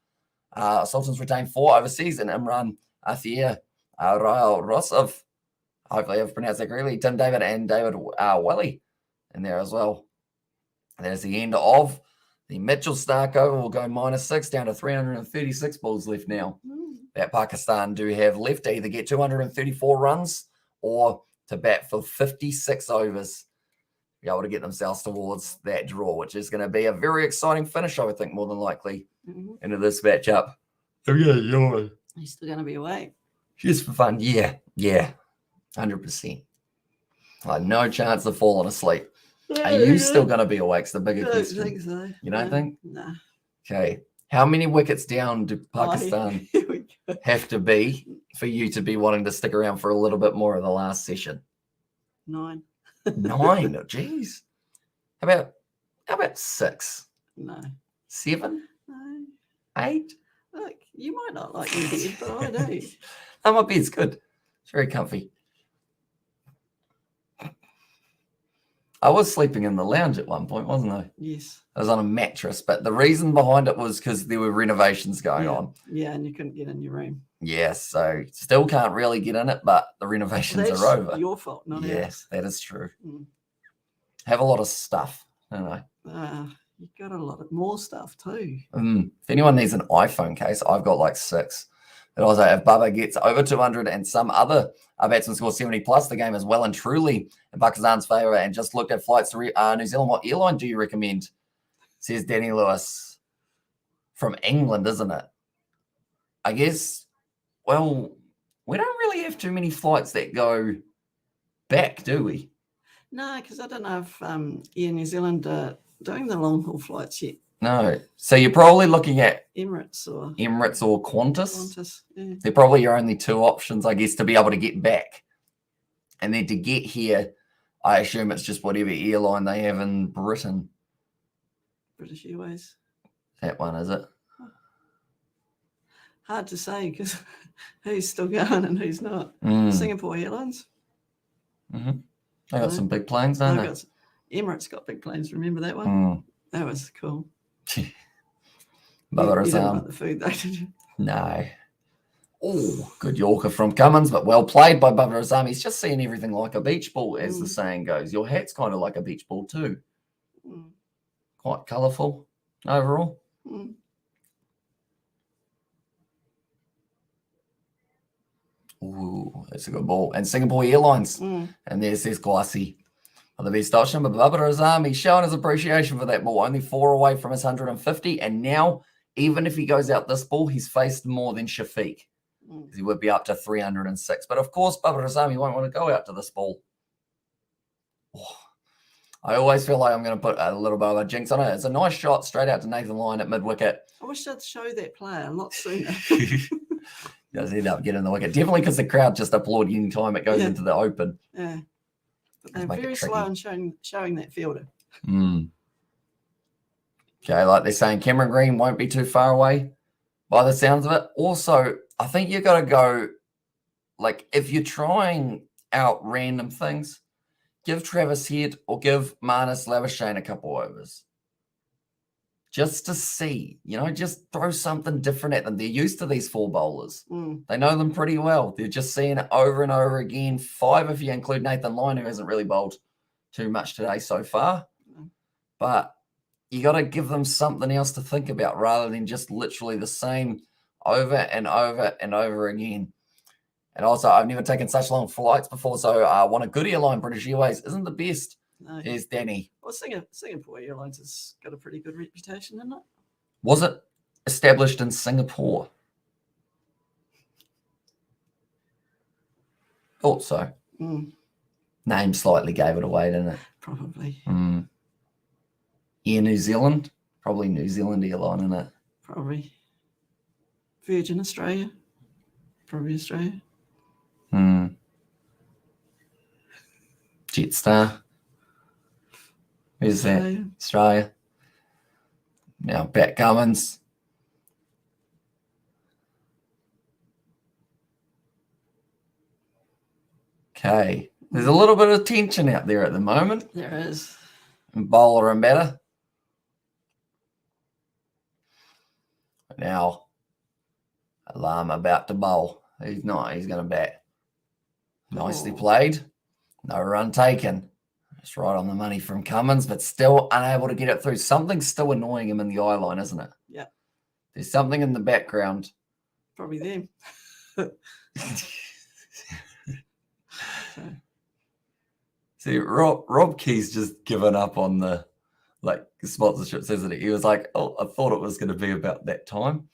[SPEAKER 1] Sultans retained 4 overseas, and Imran Athir Raul Rosov. Hopefully I've pronounced that correctly. Tim David and David Welly in there as well. There's the end of the Mitchell Stark over. Will go -6 down to 336 balls left now. That Pakistan do have left to either get 234 runs or to bat for 56 overs. Be able to get themselves towards that draw, which is going to be a very exciting finish, I would think, more than likely, into this matchup.
[SPEAKER 2] He's still going to be away.
[SPEAKER 1] Just for fun. Yeah. 100%. Like, no chance of falling asleep. Are you still going to be awake? It's the bigger question.
[SPEAKER 2] I don't think so.
[SPEAKER 1] You don't think?
[SPEAKER 2] No.
[SPEAKER 1] Okay. How many wickets down do Pakistan have to be for you to be wanting to stick around for a little bit more of the last session?
[SPEAKER 2] 9.
[SPEAKER 1] 9? Jeez. How about 6?
[SPEAKER 2] No.
[SPEAKER 1] 7?
[SPEAKER 2] No.
[SPEAKER 1] 8?
[SPEAKER 2] Look, you might not like your bed, but I do.
[SPEAKER 1] Oh, my bed's good. It's very comfy. I was sleeping in the lounge at one point, wasn't I?
[SPEAKER 2] Yes.
[SPEAKER 1] I was on a mattress, but the reason behind it was because there were renovations going on.
[SPEAKER 2] Yeah, and you couldn't get in your room.
[SPEAKER 1] Yes, so still can't really get in it, but the renovations are over.
[SPEAKER 2] Your fault, not ours.
[SPEAKER 1] Yes, that is true. Have a lot of stuff, don't I?
[SPEAKER 2] You've got a lot of more stuff too.
[SPEAKER 1] If anyone needs an iPhone case, I've got like 6. And also, if Bubba gets over 200 and some other batsman scores 70 plus, the game is well and truly in Pakistan's favour. And just looked at flights to New Zealand. What airline do you recommend? Says Danny Lewis. From England, isn't it? I guess, well, we don't really have too many flights that go back, do we?
[SPEAKER 2] No, because I don't know if Air New Zealand are doing the long haul flights yet.
[SPEAKER 1] No. So you're probably looking at
[SPEAKER 2] Emirates or
[SPEAKER 1] Qantas.
[SPEAKER 2] Yeah.
[SPEAKER 1] They're probably your only 2 options, I guess, to be able to get back. And then to get here, I assume it's just whatever airline they have in Britain.
[SPEAKER 2] British Airways.
[SPEAKER 1] That one, is it?
[SPEAKER 2] hard to say because who's still going and who's not. Singapore Airlines.
[SPEAKER 1] Mm-hmm. They got some big planes, don't they?
[SPEAKER 2] Emirates got big planes. Remember that one? That was cool.
[SPEAKER 1] Bubba
[SPEAKER 2] you didn't like the food though, did you?
[SPEAKER 1] No. Oh, good Yorker from Cummins, but well played by Bubba Azami. He's just seeing everything like a beach ball, as the saying goes. Your hat's kind of like a beach ball too. Quite colourful overall. Ooh, that's a good ball. And Singapore Airlines. And there's Kwasi. The best option, but Bubba Azami showing his appreciation for that ball. Only 4 away from his 150. And now, even if he goes out this ball, he's faced more than Shafiq. He would be up to 306. But of course, Bubba Azami won't want to go out to this ball. Oh, I always feel like I'm going to put a little bit of a jinx on it. It's a nice shot straight out to Nathan Lyon at mid-wicket.
[SPEAKER 2] I wish I'd show that player a lot sooner.
[SPEAKER 1] Does end up getting the wicket. Definitely because the crowd just applaud any time it goes into the open.
[SPEAKER 2] Yeah. But they're very slow in showing that fielder.
[SPEAKER 1] Okay, like they're saying, Cameron Green won't be too far away by the sounds of it. Also, I think you've got to go, like, if you're trying out random things, give Travis Head or give Marnus Labuschagne a couple overs. Just to see, just throw something different at them. They're used to these 4 bowlers. They know them pretty well. They're just seeing it over and over again. 5 if you include Nathan Lyon, who hasn't really bowled too much today so far. But you got to give them something else to think about rather than just literally the same over and over and over again. And also, I've never taken such long flights before, so I want a good airline. British Airways isn't the best. No. Here's Danny.
[SPEAKER 2] Well, Singapore Airlines has got a pretty good reputation, hasn't it?
[SPEAKER 1] Was it established in Singapore? Thought so. Name slightly gave it away, didn't it?
[SPEAKER 2] Probably.
[SPEAKER 1] Air New Zealand? Probably New Zealand Airline, isn't it?
[SPEAKER 2] Probably. Virgin Australia? Probably Australia.
[SPEAKER 1] Jetstar? Who's that? Australia. Now, Pat Cummins. Okay. There's a little bit of tension out there at the moment.
[SPEAKER 2] There is.
[SPEAKER 1] Bowler and batter. Now, Alarm about to bowl. He's not. He's going to bat. Nicely played. No run taken. It's right on the money from Cummins, but still unable to get it through. Something's still annoying him in the eye line, isn't it?
[SPEAKER 2] Yeah. There's
[SPEAKER 1] something in the background.
[SPEAKER 2] Probably them.
[SPEAKER 1] See, Rob Key's just given up on the sponsorships, isn't it? He was like, oh, I thought it was going to be about that time.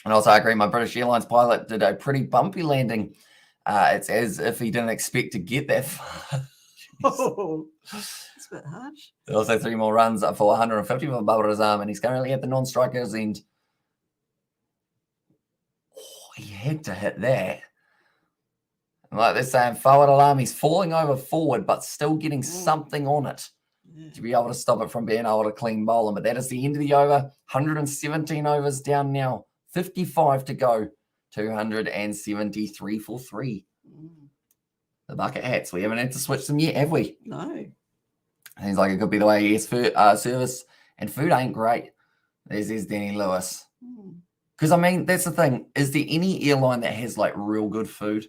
[SPEAKER 1] And also, I agree, my British Airlines pilot did a pretty bumpy landing. It's as if he didn't expect to get that far.
[SPEAKER 2] Oh, that's a bit harsh.
[SPEAKER 1] Also 3 more runs for 150 from Bubba Azam, and he's currently at the non-striker's end. Oh, he had to hit that. And like they're saying, forward alarm, he's falling over forward, but still getting something on it to be able to stop it from being able to clean bowl him. But that is the end of the over. 117 overs down now. 55 to go. 273 for 3. The bucket hats. We haven't had to switch them yet, have we?
[SPEAKER 2] No.
[SPEAKER 1] Seems like it could be the way he has service. And food ain't great. There's Danny Lewis. Because, I mean, that's the thing. Is there any airline that has, real good food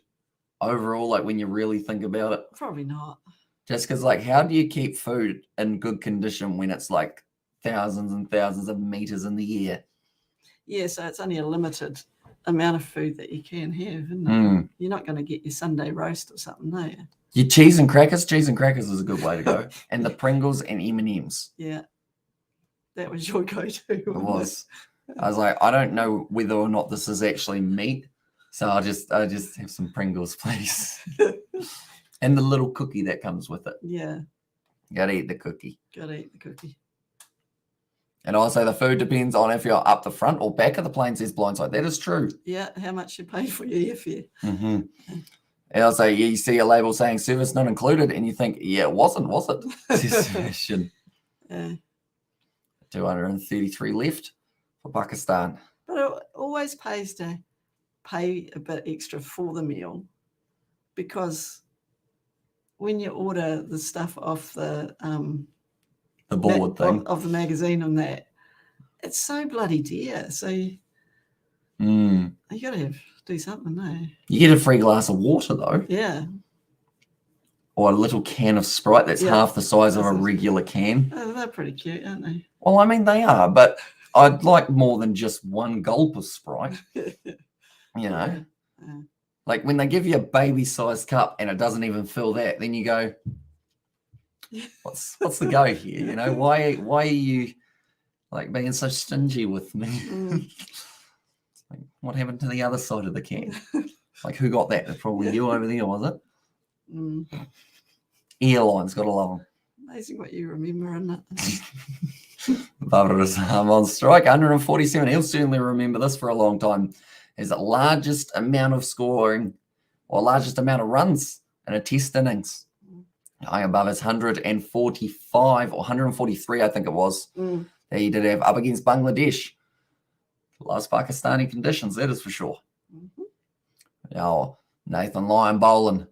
[SPEAKER 1] overall, when you really think about it?
[SPEAKER 2] Probably not.
[SPEAKER 1] Just because, how do you keep food in good condition when it's, thousands and thousands of meters in the air?
[SPEAKER 2] Yeah, so it's only a limited amount of food that you can have, isn't it? You're not going to get your Sunday roast or something, are you?
[SPEAKER 1] Your cheese and crackers is a good way to go. And the Pringles and M&Ms.
[SPEAKER 2] Yeah. That was your go-to.
[SPEAKER 1] It was. I was like, I don't know whether or not this is actually meat, so I'll just have some Pringles, please. And the little cookie that comes with it.
[SPEAKER 2] Yeah.
[SPEAKER 1] Gotta eat the cookie. And also the food depends on if you're up the front or back of the plane, says Blindside. That is true.
[SPEAKER 2] Yeah, how much you pay for your airfare.
[SPEAKER 1] Mm-hmm. And also, you see a label saying service not included, and you think, yeah, it wasn't, was it? Yeah. 233 left for Pakistan.
[SPEAKER 2] But it always pays to pay a bit extra for the meal, because when you order the stuff off the
[SPEAKER 1] board thing
[SPEAKER 2] of the magazine and that, it's so bloody dear. So you got to do something, eh?
[SPEAKER 1] You get a free glass of water though.
[SPEAKER 2] Yeah.
[SPEAKER 1] Or a little can of Sprite that's half the size of a regular can.
[SPEAKER 2] Oh, they're pretty cute, aren't they?
[SPEAKER 1] Well, I mean, they are, but I'd like more than just one gulp of Sprite. You know?
[SPEAKER 2] Yeah.
[SPEAKER 1] Like when they give you a baby-sized cup and it doesn't even fill that, then you go, what's the go here? You know, why are you like being so stingy with me? Like, what happened to the other side of the can? Like, who got that? Probably you over there, was it? Airlines, gotta love them.
[SPEAKER 2] Amazing what you remember, isn't it?
[SPEAKER 1] Barbara's on strike, 147. He'll certainly remember this for a long time. Is the largest amount of scoring or largest amount of runs in a test innings. High above his 145 or 143, I think it was, that he did have up against Bangladesh. Last Pakistani conditions, that is for sure. Now, Nathan Lyon bowling.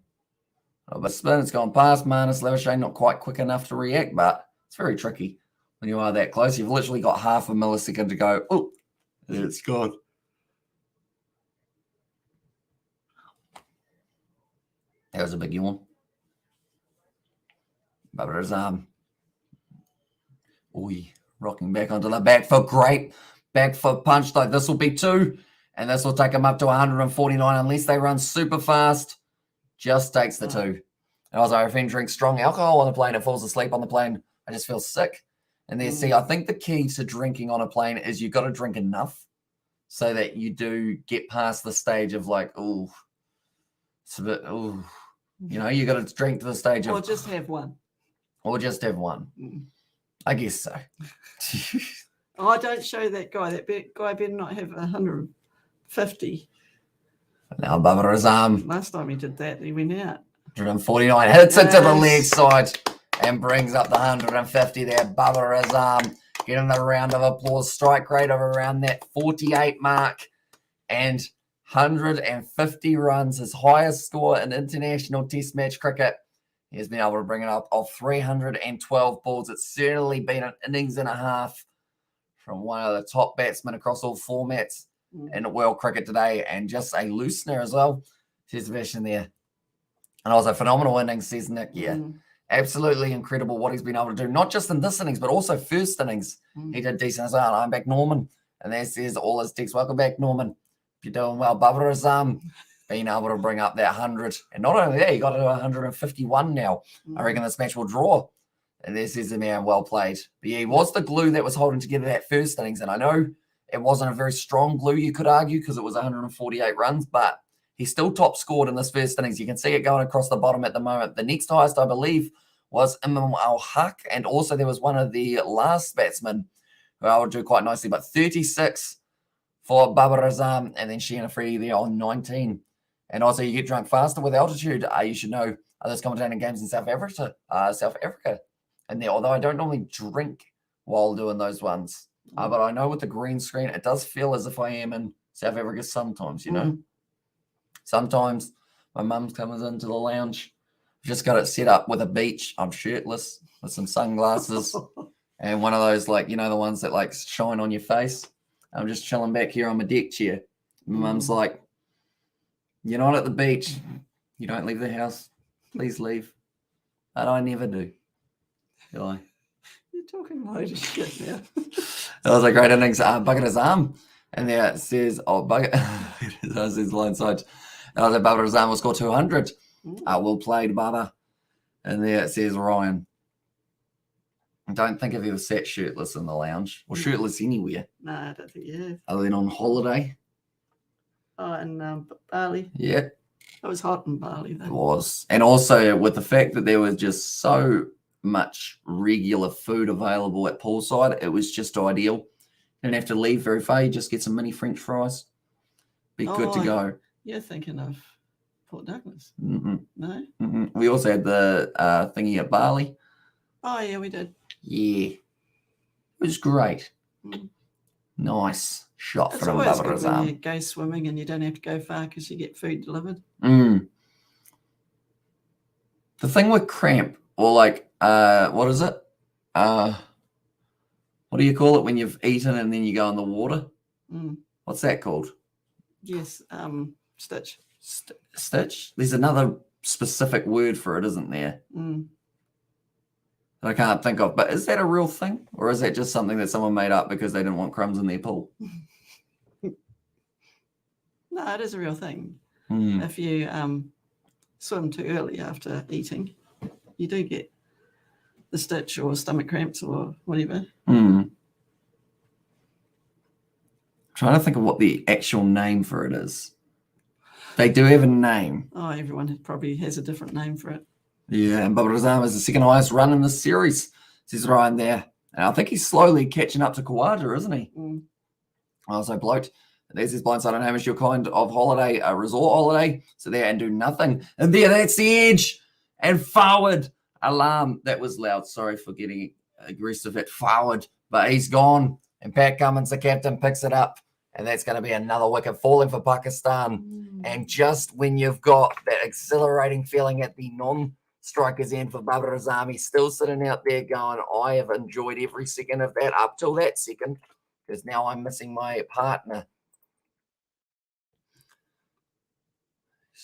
[SPEAKER 1] But spin, it's gone past Marnus Levishane, not quite quick enough to react, but it's very tricky when you are that close. You've literally got half a millisecond to go. Oh, it's gone. That was a big yawn. Barbara's arm. Rocking back onto the back foot. Great back foot punch. Though this will be 2, and this will take him up to 149 unless they run super fast. Just takes the 2. And also, if he drinks strong alcohol on the plane, it falls asleep on the plane. I just feel sick. And then, see, I think the key to drinking on a plane is you've got to drink enough so that you do get past the stage of like, oh, it's a bit, oh. You know, you got to drink to the stage of...
[SPEAKER 2] Or just have one.
[SPEAKER 1] Or just have one. I guess so.
[SPEAKER 2] Oh, don't show that guy. That guy better not have 150.
[SPEAKER 1] Now Barbara's arm.
[SPEAKER 2] Last time he did that, he went out.
[SPEAKER 1] 149. Hits it to the leg side and brings up the 150 there. Barbara's arm getting the round of applause. Strike rate of around that 48 mark. And 150 runs, his highest score in international test match cricket. He has been able to bring it up of 312 balls. It's certainly been an innings and a half from one of the top batsmen across all formats in world cricket today, and just a loosener as well. Says Sebastian there. And also phenomenal innings, says Nick. Yeah, absolutely incredible what he's been able to do, not just in this innings, but also first innings. He did decent as well. I'm back, Norman. And there says all his texts. Welcome back, Norman. You're doing well. Barbara's being able to bring up that 100. And not only that, he got to 151 now. I reckon this match will draw. And this is a man well played. But yeah, he was the glue that was holding together that first innings. And I know it wasn't a very strong glue, you could argue, because it was 148 runs, but he still top scored in this first innings. You can see it going across the bottom at the moment. The next highest, I believe, was Imam Al-Haq. And also there was one of the last batsmen who I would do quite nicely, but 36 for Babar Azam, and then Sheena Free there on 19. And also, you get drunk faster with altitude. You should know others commentating games in South Africa. And there, although I don't normally drink while doing those ones, but I know with the green screen, it does feel as if I am in South Africa sometimes, you know. Sometimes my mum comes into the lounge. I've just got it set up with a beach. I'm shirtless with some sunglasses and one of those, like, you know, the ones that like shine on your face. I'm just chilling back here on my deck chair. My mum's like, you're not at the beach. You don't leave the house. Please leave. And I never do. You're
[SPEAKER 2] talking loads of shit now.
[SPEAKER 1] That was a great innings. Bucket his arm. And there it says, Bucket. That says line side. That was a Bucket his arm will score 200. Well played, Baba. And there it says Ryan. I don't think I've ever sat shirtless in the lounge or shirtless anywhere.
[SPEAKER 2] No, I don't think you have.
[SPEAKER 1] Other than on holiday.
[SPEAKER 2] Oh, and Bali.
[SPEAKER 1] Yeah.
[SPEAKER 2] It was hot in Bali, though.
[SPEAKER 1] It was. And also with the fact that there was just so much regular food available at poolside, it was just ideal. You didn't have to leave very far. You just get some mini French fries. Be good to go.
[SPEAKER 2] You're thinking of Port Douglas.
[SPEAKER 1] No?
[SPEAKER 2] We
[SPEAKER 1] also had the thingy at Bali.
[SPEAKER 2] Oh, yeah, we did.
[SPEAKER 1] Yeah. It was great. Nice shot
[SPEAKER 2] It's
[SPEAKER 1] from
[SPEAKER 2] always good when
[SPEAKER 1] Babrazam.
[SPEAKER 2] you go swimming and you don't have to go far because you get food delivered.
[SPEAKER 1] The thing with cramp, or like, what is it? What do you call it when you've eaten and then you go in the water? What's that called?
[SPEAKER 2] Yes, stitch.
[SPEAKER 1] Stitch? There's another specific word for it, isn't there? That I can't think of. But is that a real thing? Or is that just something that someone made up because they didn't want crumbs in their pool?
[SPEAKER 2] No, it is a real thing. If you swim too early after eating, you do get the stitch or stomach cramps or whatever.
[SPEAKER 1] Trying to think of what the actual name for it is. They do have a name.
[SPEAKER 2] Oh, everyone probably has a different name for it.
[SPEAKER 1] Yeah, and Babrazam is the second highest run in this series. Says Ryan there. And I think he's slowly catching up to Kawaja, isn't he? Also, bloat. There's his blindside on Hamish, your kind of holiday, a resort holiday. So there and do nothing. And there, that's the edge. And forward. Alarm. That was loud. Sorry for getting aggressive at forward. But he's gone. And Pat Cummins, the captain, picks it up. And that's going to be another wicket falling for Pakistan. And just when you've got that exhilarating feeling at the non-striker's end for Babrazam, he's still sitting out there going, I have enjoyed every second of that up till that second. Because now I'm missing my partner.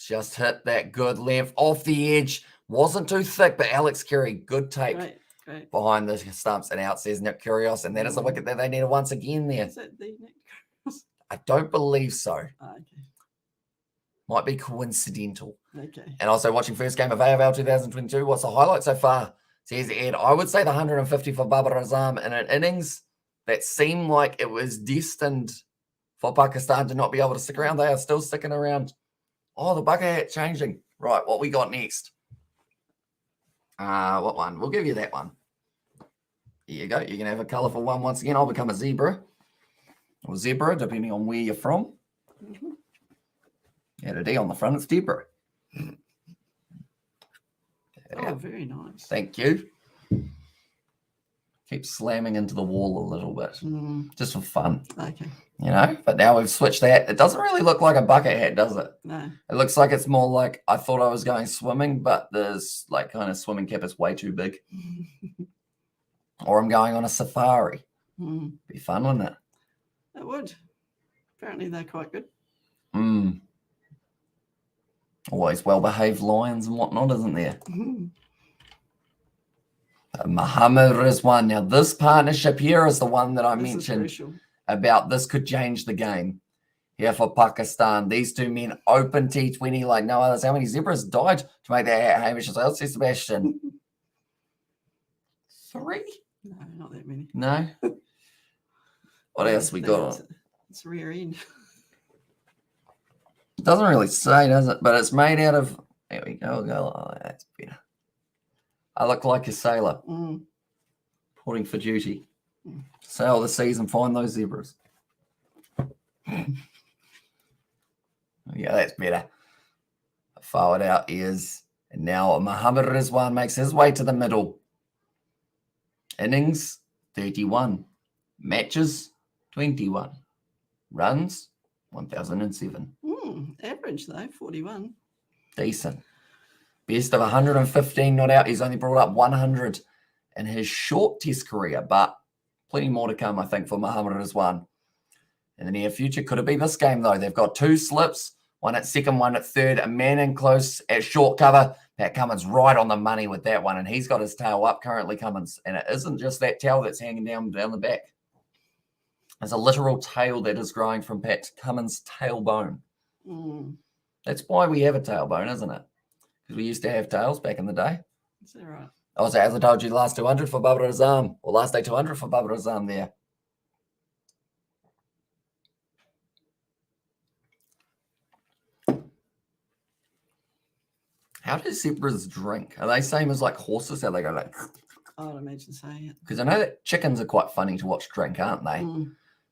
[SPEAKER 1] Just hit that good length off the edge. Wasn't too thick, but Alex Carey, good take
[SPEAKER 2] great.
[SPEAKER 1] behind the stumps and out says Nick Kyrgios. And that is a wicket that they needed once again there.
[SPEAKER 2] Is that the Nick Kyrgios?
[SPEAKER 1] I don't believe so.
[SPEAKER 2] Oh, okay.
[SPEAKER 1] Might be coincidental.
[SPEAKER 2] Okay.
[SPEAKER 1] And also watching first game of AFL 2022. What's the highlight so far? Says Ed. I would say the 150 for Babrazam in an innings that seemed like it was destined for Pakistan to not be able to stick around. They are still sticking around. Oh, the bucket hat changing. Right, what we got next? What one? We'll give you that one. Here you go. You can have a colourful one once again. I'll become a zebra. Or zebra, depending on where you're from. Add a D on the front, it's zebra.
[SPEAKER 2] Oh, very nice.
[SPEAKER 1] Thank you. Keep slamming into the wall a little bit. Just for fun.
[SPEAKER 2] Okay.
[SPEAKER 1] You know, but now we've switched that. It doesn't really look like a bucket hat, does it?
[SPEAKER 2] No.
[SPEAKER 1] It looks like it's more like I thought I was going swimming, but there's like kind of swimming cap is way too big. Or I'm going on a safari. Be fun, wouldn't it?
[SPEAKER 2] It would. Apparently they're quite good.
[SPEAKER 1] Always well-behaved lions and whatnot, isn't there? Muhammad Rizwan. Now, this partnership here is the one that I mentioned about this could change the game here for Pakistan. These two men open T20 like no others. How many zebras died to make that Hamish as well? Says Sebastian. 3?
[SPEAKER 2] No, not that many.
[SPEAKER 1] No? What else we got?
[SPEAKER 2] It's rear end.
[SPEAKER 1] It doesn't really say, does it? But it's made out of... There we go. Oh, that's better. I look like a sailor. Reporting for duty. Sail the seas and find those zebras. Yeah, that's better. Forward out is... And now Muhammad Rizwan makes his way to the middle. Innings, 31. Matches, 21. Runs, 1,007.
[SPEAKER 2] Average, though, 41.
[SPEAKER 1] Decent. Best of 115 not out. He's only brought up 100 in his short test career, but plenty more to come, I think, for Muhammad Rizwan. In the near future, could it be this game, though? They've got 2 slips, one at second, one at third, a man in close at short cover. Pat Cummins right on the money with that one, and he's got his tail up currently, Cummins. And it isn't just that tail that's hanging down the back. There's a literal tail that is growing from Pat Cummins' tailbone. That's why we have a tailbone, isn't it? Because we used to have tails back in the day.
[SPEAKER 2] Is that right?
[SPEAKER 1] Also, as I told you, last 200 for Babrazam, or last day 200 for Babrazam there. How do zebras drink? Are they same as like horses? How they go like...
[SPEAKER 2] I would imagine so, yeah.
[SPEAKER 1] Because I know that chickens are quite funny to watch drink, aren't they?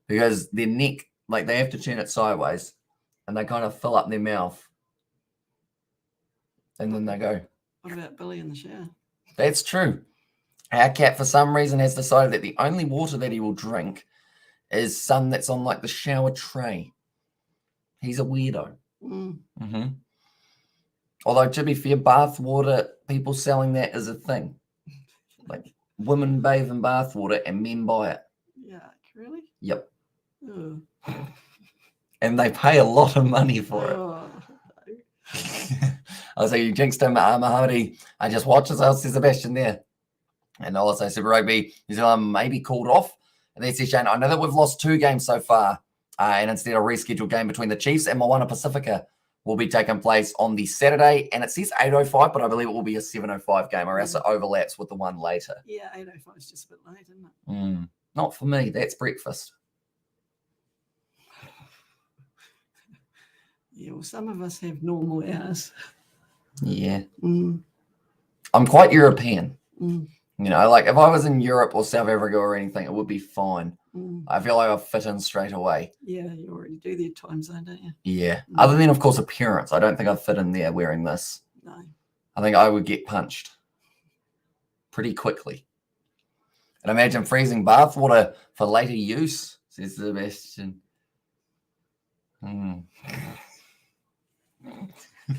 [SPEAKER 1] Because their neck, like they have to turn it sideways and they kind of fill up their mouth. And then they go.
[SPEAKER 2] What about Billy in the shower?
[SPEAKER 1] That's true. Our cat, for some reason, has decided that the only water that he will drink is some that's on like the shower tray. He's a weirdo.
[SPEAKER 2] Mm.
[SPEAKER 1] Although, to be fair, bath water, people selling that is a thing. Like, women bathe in bath water and men buy it.
[SPEAKER 2] Yeah, really?
[SPEAKER 1] Yep.
[SPEAKER 2] Oh.
[SPEAKER 1] And they pay a lot of money for it.
[SPEAKER 2] Oh.
[SPEAKER 1] I was like, you jinxed him, Mohammadi. I just watched as else, Sebastian there. And also Super Rugby, New Zealand may be called off. And then says Shane, I know that we've lost 2 games so far. And instead a rescheduled game between the Chiefs and Moana Pacifica will be taking place on the Saturday. And it says 8:05, but I believe it will be a 7:05 game, or else it overlaps with the one later.
[SPEAKER 2] Yeah, 8:05 is just a bit late, isn't it?
[SPEAKER 1] Not for me. That's breakfast.
[SPEAKER 2] Yeah, well, some of us have normal hours.
[SPEAKER 1] Yeah. I'm quite European. You know, like if I was in Europe or South Africa or anything, it would be fine. I feel like I'll fit in straight away.
[SPEAKER 2] Yeah, you already do their time zone, don't you?
[SPEAKER 1] Yeah. Other than, of course, appearance. I don't think I'd fit in there wearing this.
[SPEAKER 2] No.
[SPEAKER 1] I think I would get punched pretty quickly. And imagine freezing bathwater for later use, says Sebastian.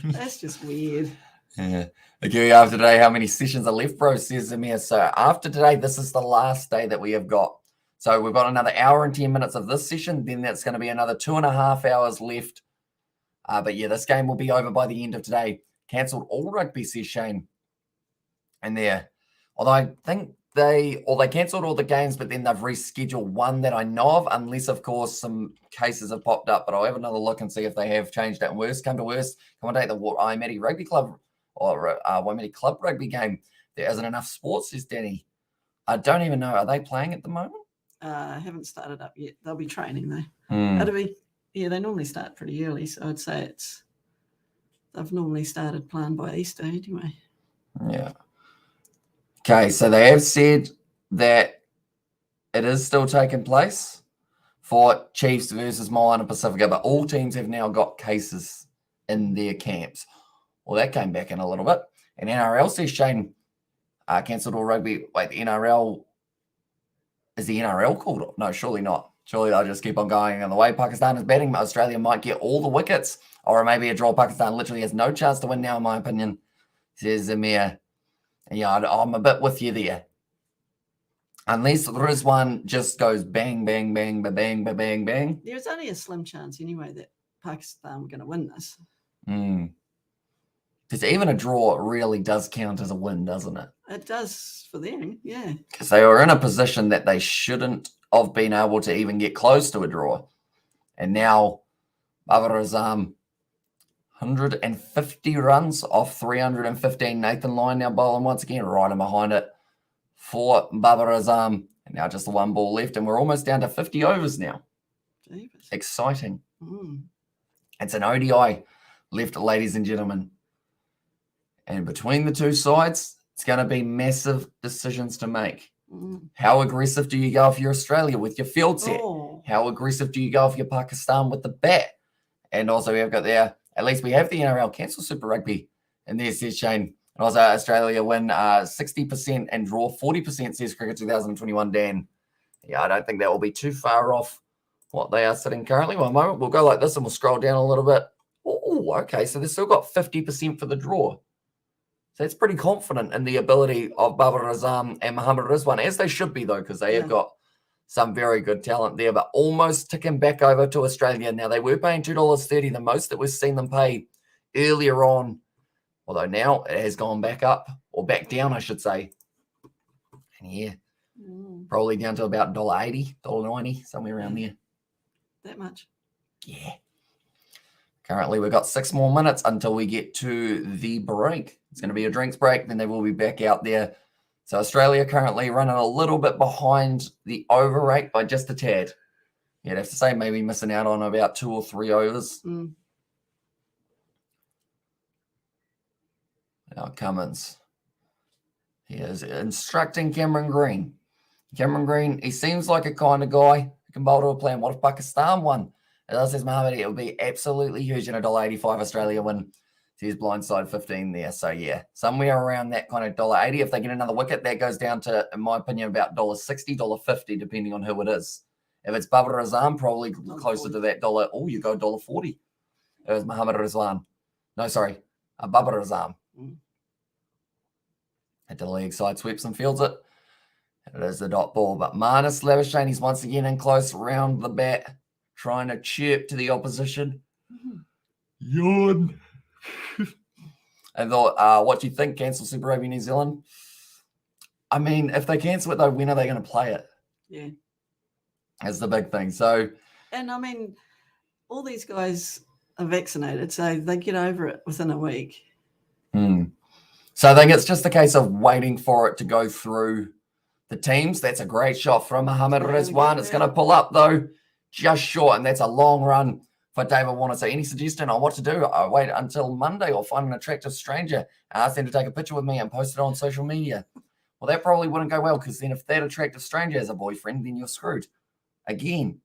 [SPEAKER 2] That's just weird.
[SPEAKER 1] Yeah. Okay, after today, how many sessions are left, bro? Says Amir. So after today, this is the last day that we have got. So we've got another hour and 10 minutes of this session. Then that's going to be another 2.5 hours left. But yeah, this game will be over by the end of today. Cancelled all rugby, says Shane. And there, although I think they cancelled all the games, but then they've rescheduled one that I know of, unless of course some cases have popped up. But I'll have another look and see if they have changed it. And worst come to worst, come on, take the Waimate Rugby Club or Waimate Club Rugby game. There isn't enough sports, says Danny. I don't even know. Are they playing at the moment?
[SPEAKER 2] Haven't started up yet. They'll be training though. They normally start pretty early, so I'd say they've normally started playing by Easter anyway.
[SPEAKER 1] Yeah. Okay, so they have said that it is still taking place for Chiefs versus Moana Pacifica, but all teams have now got cases in their camps. Well, that came back in a little bit. And NRL says Shane cancelled all rugby. Wait, the NRL. Is the NRL called off? No, surely not. Surely they'll just keep on going. And the way Pakistan is batting, Australia might get all the wickets. Or maybe a draw. Pakistan literally has no chance to win now, in my opinion, says Amir. Yeah, I'm a bit with you there. Unless Rizwan just goes bang, bang, bang, ba bang, ba bang, bang.
[SPEAKER 2] There's only a slim chance anyway that Pakistan were going to win this.
[SPEAKER 1] Because even a draw really does count as a win, doesn't it?
[SPEAKER 2] It does for them, yeah.
[SPEAKER 1] Because they were in a position that they shouldn't have been able to even get close to a draw. And now, Babar Azam, 150 runs off 315. Nathan Lyon now bowling once again, right in behind it for Babar Azam. And now just the one ball left, and we're almost down to 50 overs now.
[SPEAKER 2] Jeepers.
[SPEAKER 1] Exciting. It's an ODI left, ladies and gentlemen. And between the two sides, it's going to be massive decisions to make. How aggressive do you go if you're Australia with your field set? How aggressive do you go if you're Pakistan with the bat? And also we have got there, at least we have the NRL cancel Super Rugby. And there says Shane. And also Australia win 60% and draw 40%, says Cricket 2021, Dan. Yeah, I don't think that will be too far off what they are sitting currently. One moment, we'll go like this and we'll scroll down a little bit. Oh, okay, so they've still got 50% for the draw. So it's pretty confident in the ability of Babar Azam and Muhammad Rizwan, as they should be, though, because they have got some very good talent there, but almost ticking back over to Australia. Now, they were paying $2.30, the most that we've seen them pay earlier on, although now it has gone back up, or back down, I should say. And yeah, probably down to about $1.80, $1.90, somewhere around there.
[SPEAKER 2] That much?
[SPEAKER 1] Yeah. Currently, we've got 6 more minutes until we get to the break. It's going to be a drinks break, then they will be back out there. So Australia currently running a little bit behind the over rate by just a tad. You'd have to say maybe missing out on about 2 or 3 overs. Now Cummins. He is instructing Cameron Green. Cameron Green, he seems like a kind of guy who can bowl to a plan. What if Pakistan won? As says Mohammad, it would be absolutely huge in a $1.85 Australia win. He's blindside 15 there. So, yeah, somewhere around that kind of $1.80. If they get another wicket, that goes down to, in my opinion, about $1.60, $1.50, depending on who it is. If it's Babar Azam, probably
[SPEAKER 2] $1.40.
[SPEAKER 1] closer to that dollar. Oh, you go $1.40. It was Muhammad Rizwan. No, sorry, Babar Azam. At the league side sweeps and fields it. It is the dot ball, but Marnus Labuschagne, he's once again in close round the bat, trying to chirp to the opposition. Yawn. And thought, what do you think? Cancel Super Rugby New Zealand? I mean, if they cancel it, though, when are they going to play it?
[SPEAKER 2] Yeah.
[SPEAKER 1] That's the big thing. So,
[SPEAKER 2] and I mean, all these guys are vaccinated, so they get over it within a week.
[SPEAKER 1] So I think it's just a case of waiting for it to go through the teams. That's a great shot from Muhammad Rizwan. It's going to pull up, though, just short, and that's a long run for David Warner. So any suggestion on what to do? I wait until Monday or find an attractive stranger and ask them to take a picture with me and post it on social media. Well, that probably wouldn't go well, because then if that attractive stranger has a boyfriend, then you're screwed. Again,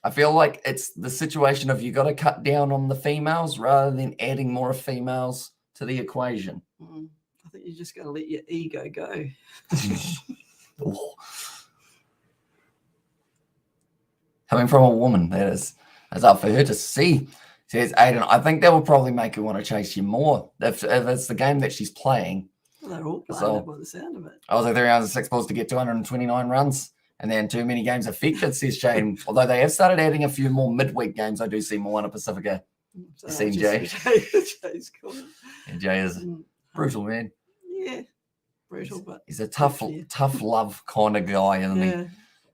[SPEAKER 1] I feel like it's the situation of you got to cut down on the females rather than adding more females to the equation.
[SPEAKER 2] I think you just got to let your ego go.
[SPEAKER 1] Coming from a woman, that is up for her to see. Says Aiden, I think that will probably make her want to chase you more if it's the game that she's playing.
[SPEAKER 2] Well, they're all playing it by the sound of it.
[SPEAKER 1] I was like 3 rounds and 6 balls to get 229 runs, and then too many games are fixtured, says Shane. Although they have started adding a few more midweek games, I do see Moana Pacifica.
[SPEAKER 2] So
[SPEAKER 1] Seen Jay.
[SPEAKER 2] Jay's cool.
[SPEAKER 1] And Jay is brutal, man.
[SPEAKER 2] Yeah, brutal, but
[SPEAKER 1] he's a tough love kind of guy, isn't he?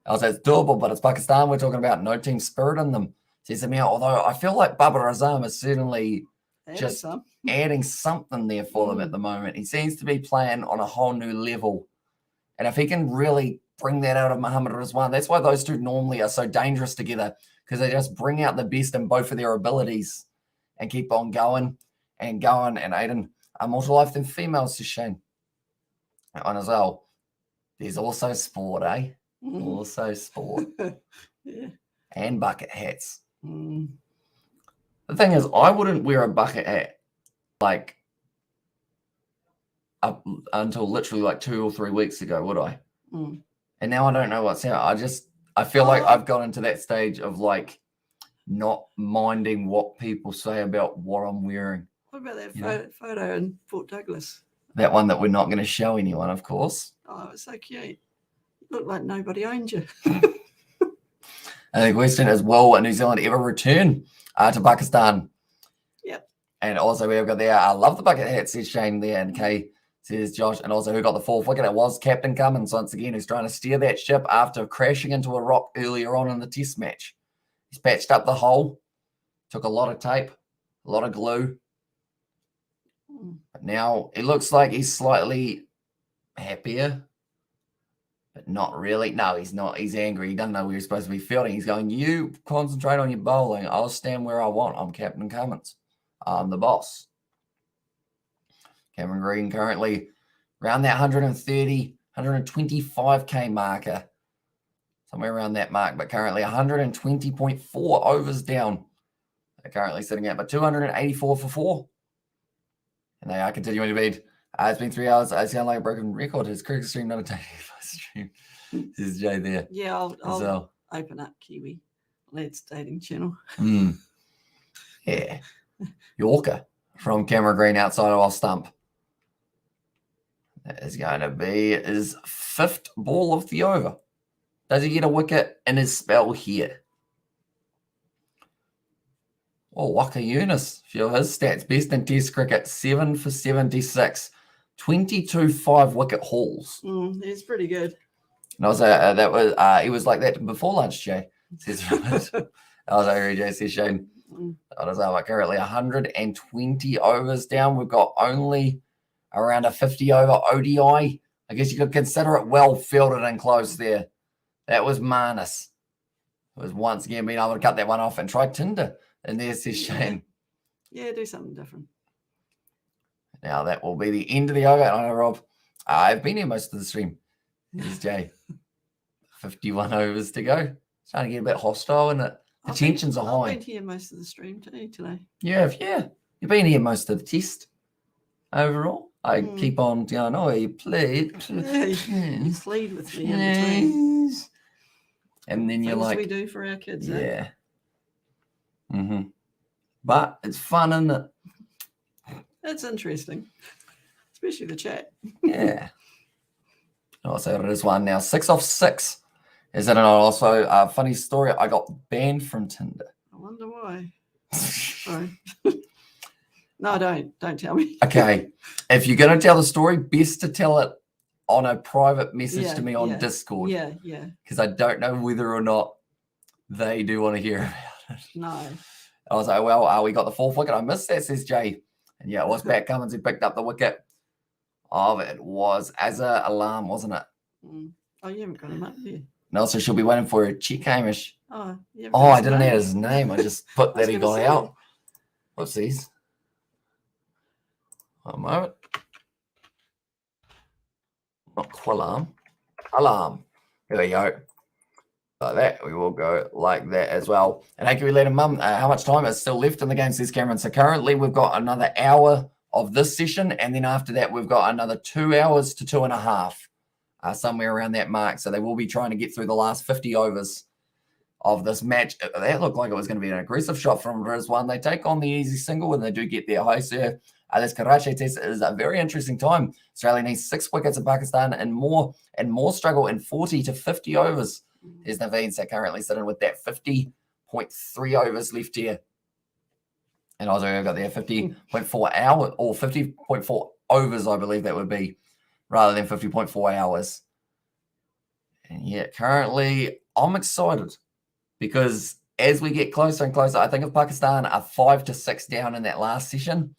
[SPEAKER 1] I was like, it's doable, but it's Pakistan we're talking about. No team spirit in them. Says to me, although I feel like Babar Azam is certainly just adding something there for them at the moment. He seems to be playing on a whole new level. And if he can really bring that out of Muhammad Rizwan, that's why those two normally are so dangerous together, because they just bring out the best in both of their abilities and keep on going and going. And Aiden, more to life than females, says Shane. That one as well. There's also sport, eh? Also sport.
[SPEAKER 2] Yeah.
[SPEAKER 1] And bucket hats. The thing is, I wouldn't wear a bucket hat like up until literally like 2 or 3 weeks ago, would I? And now I don't know what's out. I feel like I've got into that stage of like not minding what people say about what I'm wearing.
[SPEAKER 2] What about that photo in Port Douglas?
[SPEAKER 1] That one that we're not going to show anyone, of course.
[SPEAKER 2] Oh, it's so cute. You look like nobody owned you.
[SPEAKER 1] And the question is, will New Zealand ever return to Pakistan?
[SPEAKER 2] Yep.
[SPEAKER 1] And also we have got there, I love the bucket hat, says Shane there, and Kay says Josh, and also who got the 4th wicket? It was Captain Cummins once again, who's trying to steer that ship after crashing into a rock earlier on in the test match. He's patched up the hole, took a lot of tape, a lot of glue. But now it looks like he's slightly happier, but not really. No, he's not. He's angry. He doesn't know where he's supposed to be fielding. He's going, you concentrate on your bowling. I'll stand where I want. I'm Captain Cummins. I'm the boss. Cameron Green currently around that 130, 125K marker. Somewhere around that mark, but currently 120.4 overs down. They're currently sitting at, but 284 for 4. And they are continuing to beat. It's been 3 hours. I sound like a broken record. His cricket stream, not a daily stream. This is Jay there.
[SPEAKER 2] Yeah, I'll open up Kiwi. Let's dating channel.
[SPEAKER 1] Yeah. Yorker from Cameron Green outside of off stump. That is going to be his 5th ball of the over. Does he get a wicket in his spell here? Oh, Waka Yunus, feel his stats. Best in Test cricket, 7 for 76. 22 5-wicket hauls.
[SPEAKER 2] He's pretty good.
[SPEAKER 1] And also, he was like that before lunch, Jay. Says Robert. I was over Jay, says Shane. I was currently 120 overs down. We've got only around a 50 over ODI. I guess you could consider it well fielded and close there. That was Marnus. It was once again being able to cut that one off and try Tinder. And there's his Shane.
[SPEAKER 2] Yeah, do something different.
[SPEAKER 1] Now that will be the end of the over. I know, Rob. I've been here most of the stream. Here's Jay. 51 overs to go. Starting to get a bit hostile, isn't it? The tensions are high.
[SPEAKER 2] I've been here most of the stream too today.
[SPEAKER 1] Yeah. You've been here most of the test overall. I keep on going, oh, you played.
[SPEAKER 2] Yeah, you played with me in between.
[SPEAKER 1] And then you're
[SPEAKER 2] Things
[SPEAKER 1] like,
[SPEAKER 2] we do for our kids.
[SPEAKER 1] yeah. But it's fun, isn't it?
[SPEAKER 2] It's interesting, especially the chat.
[SPEAKER 1] Yeah. Oh, so it is one now. 6 off 6. Is it also a funny story? I got banned from Tinder.
[SPEAKER 2] I wonder why. Sorry. No, don't tell me.
[SPEAKER 1] Okay. If you're going to tell the story, best to tell it on a private message to me on Discord.
[SPEAKER 2] Yeah.
[SPEAKER 1] Because I don't know whether or not they do want to hear about it.
[SPEAKER 2] No.
[SPEAKER 1] I was like, well, we got the 4th wicket. I missed that, says Jay. And yeah, it was Pat Cummins who picked up the wicket. Oh, it was as an alarm, wasn't it?
[SPEAKER 2] Oh, you haven't got him up there.
[SPEAKER 1] No, so she'll be waiting for a check, Hamish.
[SPEAKER 2] Oh,
[SPEAKER 1] I didn't add his name. I just put that he got out. Whoopsies. One moment. Not Quillarm. Alarm. Here we go. Like that. We will go like that as well. And hey, can we let him how much time is still left in the game, says Cameron. So currently we've got another hour of this session. And then after that, we've got another 2 hours to 2.5. Somewhere around that mark. So they will be trying to get through the last 50 overs of this match. That looked like it was going to be an aggressive shot from Rizwan. They take on the easy single when they do get their high serve. This Karachi test is a very interesting time. Australia needs 6 wickets in Pakistan and more struggle in 40 to 50 overs. There's Naveen currently sitting with that 50.3 overs left here. And also I've got there 50.4 hours or 50.4 overs, I believe that would be, rather than 50.4 hours. And yeah, currently I'm excited because as we get closer and closer, I think if Pakistan are 5 to 6 down in that last session,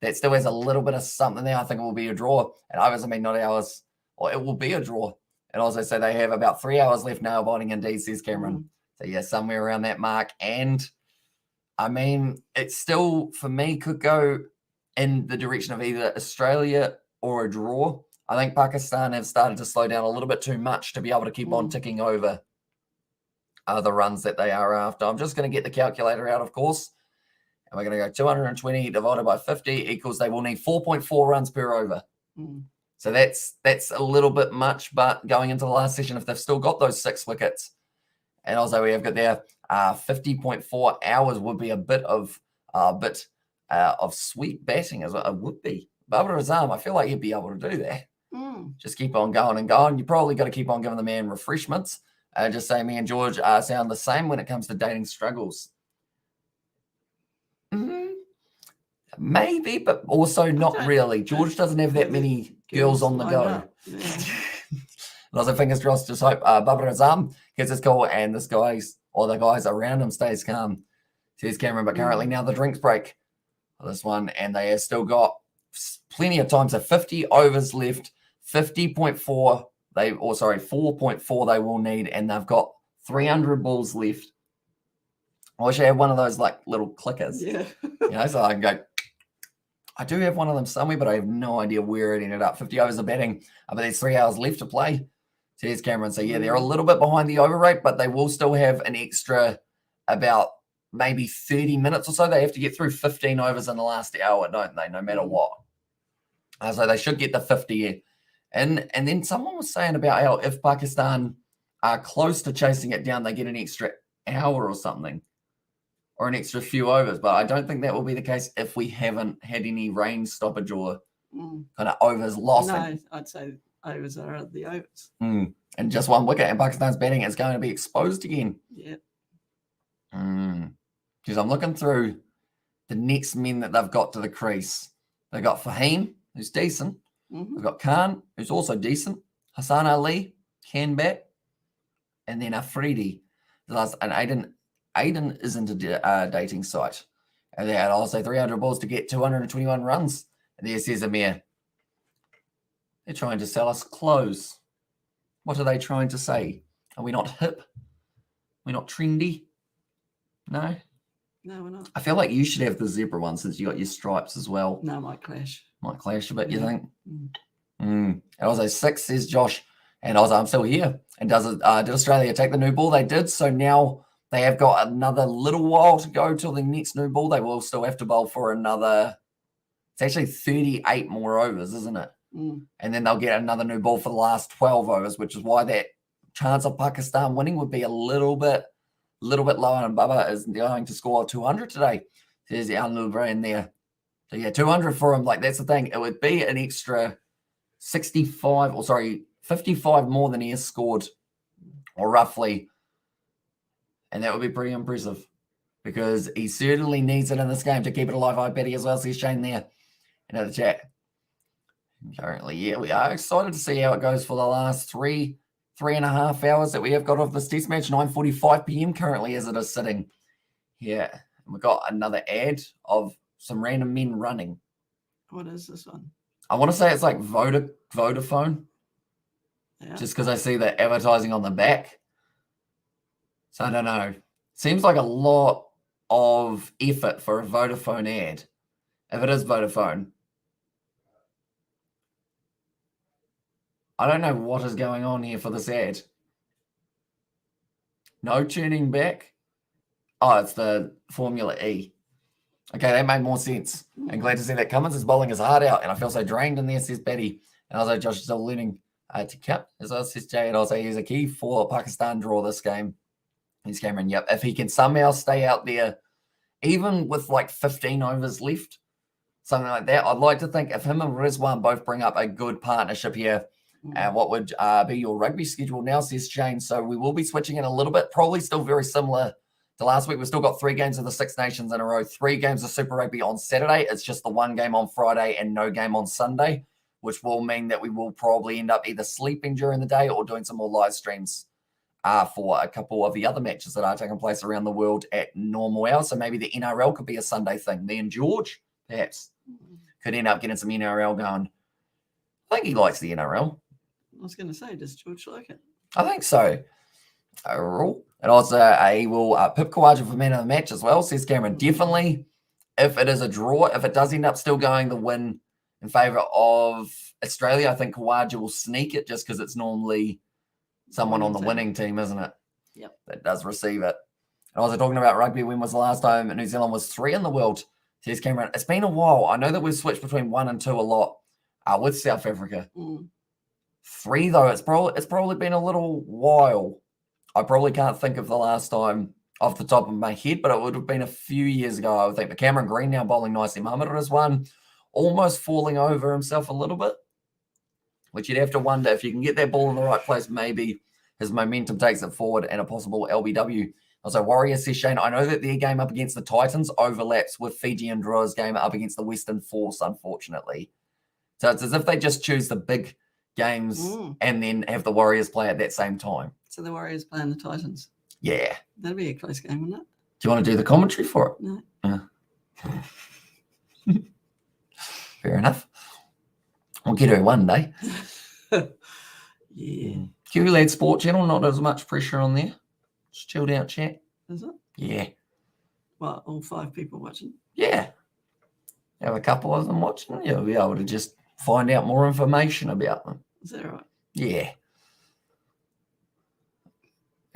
[SPEAKER 1] that still has a little bit of something there. I think it will be a draw. And overs, I mean, not hours, or it will be a draw. And also say they have about 3 hours left now, binding indeed, says Cameron. So yeah, somewhere around that mark. And I mean, it still, for me, could go in the direction of either Australia or a draw. I think Pakistan have started to slow down a little bit too much to be able to keep on ticking over the runs that they are after. I'm just going to get the calculator out, of course. And we're going to go 220 divided by 50 equals they will need 4.4 runs per over. So that's a little bit much, but going into the last session, if they've still got those 6 wickets, and also we have got there 50.4 hours would be a bit of sweet batting as well. It would be. Babar Azam, I feel like he'd be able to do that. Just keep on going and going. You probably got to keep on giving the man refreshments. Just say me and George sound the same when it comes to dating struggles. Maybe, but also not really. George doesn't have that many girls on the go. Lots of fingers crossed. Just hope Babar Azam gets his call and this guy's or the guys around him stays calm. Says Cameron, but currently now the drinks break for this one, and they have still got plenty of time. So 50 overs left, 50.4. 4.4 they will need, and they've got 300 balls left. I wish I had one of those like little clickers. Yeah. So I can go. I do have one of them somewhere, but I have no idea where it ended up. 50 overs of batting, but there's 3 hours left to play. So here's Cameron. So yeah, they're a little bit behind the over rate, but they will still have an extra about maybe 30 minutes or so. They have to get through 15 overs in the last hour, don't they? No matter what. So they should get the 50 in. And then someone was saying about how if Pakistan are close to chasing it down, they get an extra hour or something, or an extra few overs. But I don't think that will be the case if we haven't had any rain stoppage or kind of overs lost.
[SPEAKER 2] No, I'd say overs are the overs.
[SPEAKER 1] And just one wicket, and Pakistan's batting is going to be exposed again.
[SPEAKER 2] Yeah.
[SPEAKER 1] Because I'm looking through the next men that they've got to the crease. They've got Fahim, who's decent. We've got Khan, who's also decent. Hassan Ali can bat. And then Afridi. And Aiden isn't a dating site. And they had also 300 balls to get 221 runs. And there says Amir. They're trying to sell us clothes. What are they trying to say? Are we not hip? We're not trendy? No?
[SPEAKER 2] No, we're not.
[SPEAKER 1] I feel like you should have the zebra one since you got your stripes as well.
[SPEAKER 2] No, might clash.
[SPEAKER 1] Might clash a bit, you think? And also 6 says Josh. And also I'm still here. And did Australia take the new ball? They did. So now they have got another little while to go till the next new ball. They will still have to bowl for another. It's actually 38 more overs, isn't it? And then they'll get another new ball for the last 12 overs, which is why that chance of Pakistan winning would be a little bit lower, and Bubba is going to score 200 today. There's the Anil Brain there. So yeah, 200 for him. Like, that's the thing. It would be an extra 55 55 more than he has scored, or roughly. And that would be pretty impressive, because he certainly needs it in this game to keep it alive. I bet he as well, says Shane there in the chat. Currently, yeah, we are excited to see how it goes for the last 3.5 hours that we have got of this test match. 9:45 p.m. currently as it is sitting. Yeah, and we've got another ad of some random men running.
[SPEAKER 2] What is this one?
[SPEAKER 1] I want to say it's like Vodafone. Yeah. Just because I see the advertising on the back. So I don't know. Seems like a lot of effort for a Vodafone ad. If it is Vodafone. I don't know what is going on here for this ad. No turning back. Oh, it's the Formula E. Okay, that made more sense. And glad to see that Cummins is bowling his heart out, and I feel so drained in there, says Betty. And also Josh is still learning to cap, as well, says Jay. And also he's a key for Pakistan draw this game. He's Cameron. Yep, if he can somehow stay out there, even with like 15 overs left, something like that, I'd like to think if him and Rizwan both bring up a good partnership here, what would be your rugby schedule now, says Shane. So we will be switching in a little bit, probably still very similar to last week. We've still got 3 games of the Six Nations in a row, 3 games of Super Rugby on Saturday. It's just the 1 game on Friday and no game on Sunday, which will mean that we will probably end up either sleeping during the day or doing some more live streams for a couple of the other matches that are taking place around the world at normal hours. So maybe the NRL could be a Sunday thing. Me and George, perhaps, could end up getting some NRL going. I think he likes the NRL.
[SPEAKER 2] I was going to say, does George like it?
[SPEAKER 1] I think so. Overall. And also, he will pip Kawaja for man of the match as well, says Cameron. Definitely, if it is a draw, if it does end up still going the win in favour of Australia, I think Kawaja will sneak it just because it's normally someone on the winning team, isn't it?
[SPEAKER 2] Yep.
[SPEAKER 1] That does receive it. And also talking about rugby, when was the last time New Zealand was 3 in the world? Says Cameron. It's been a while. I know that we've switched between 1 and 2 a lot with South Africa. 3, though, it's probably been a little while. I probably can't think of the last time off the top of my head, but it would have been a few years ago, I would think. But Cameron Green now bowling nicely. Mohamed Rizwan almost falling over himself a little bit, which you'd have to wonder if you can get that ball in the right place, maybe his momentum takes it forward and a possible LBW. Also, Warrior says, Shane, I know that their game up against the Titans overlaps with Fiji and Drua's game up against the Western Force, unfortunately. So it's as if they just choose the big games and then have the Warriors play at that same time.
[SPEAKER 2] So the Warriors playing the Titans.
[SPEAKER 1] Yeah.
[SPEAKER 2] That'd be a close game, wouldn't it?
[SPEAKER 1] Do you want to do the commentary for it?
[SPEAKER 2] No.
[SPEAKER 1] Fair enough. We'll get her one day.
[SPEAKER 2] Yeah.
[SPEAKER 1] Kiwi Lad Sport Channel, not as much pressure on there. Just chilled out chat.
[SPEAKER 2] Is it?
[SPEAKER 1] Yeah.
[SPEAKER 2] Well, all 5 people watching?
[SPEAKER 1] Yeah. Have a couple of them watching. You'll be able to just find out more information about them.
[SPEAKER 2] Is that right?
[SPEAKER 1] Yeah.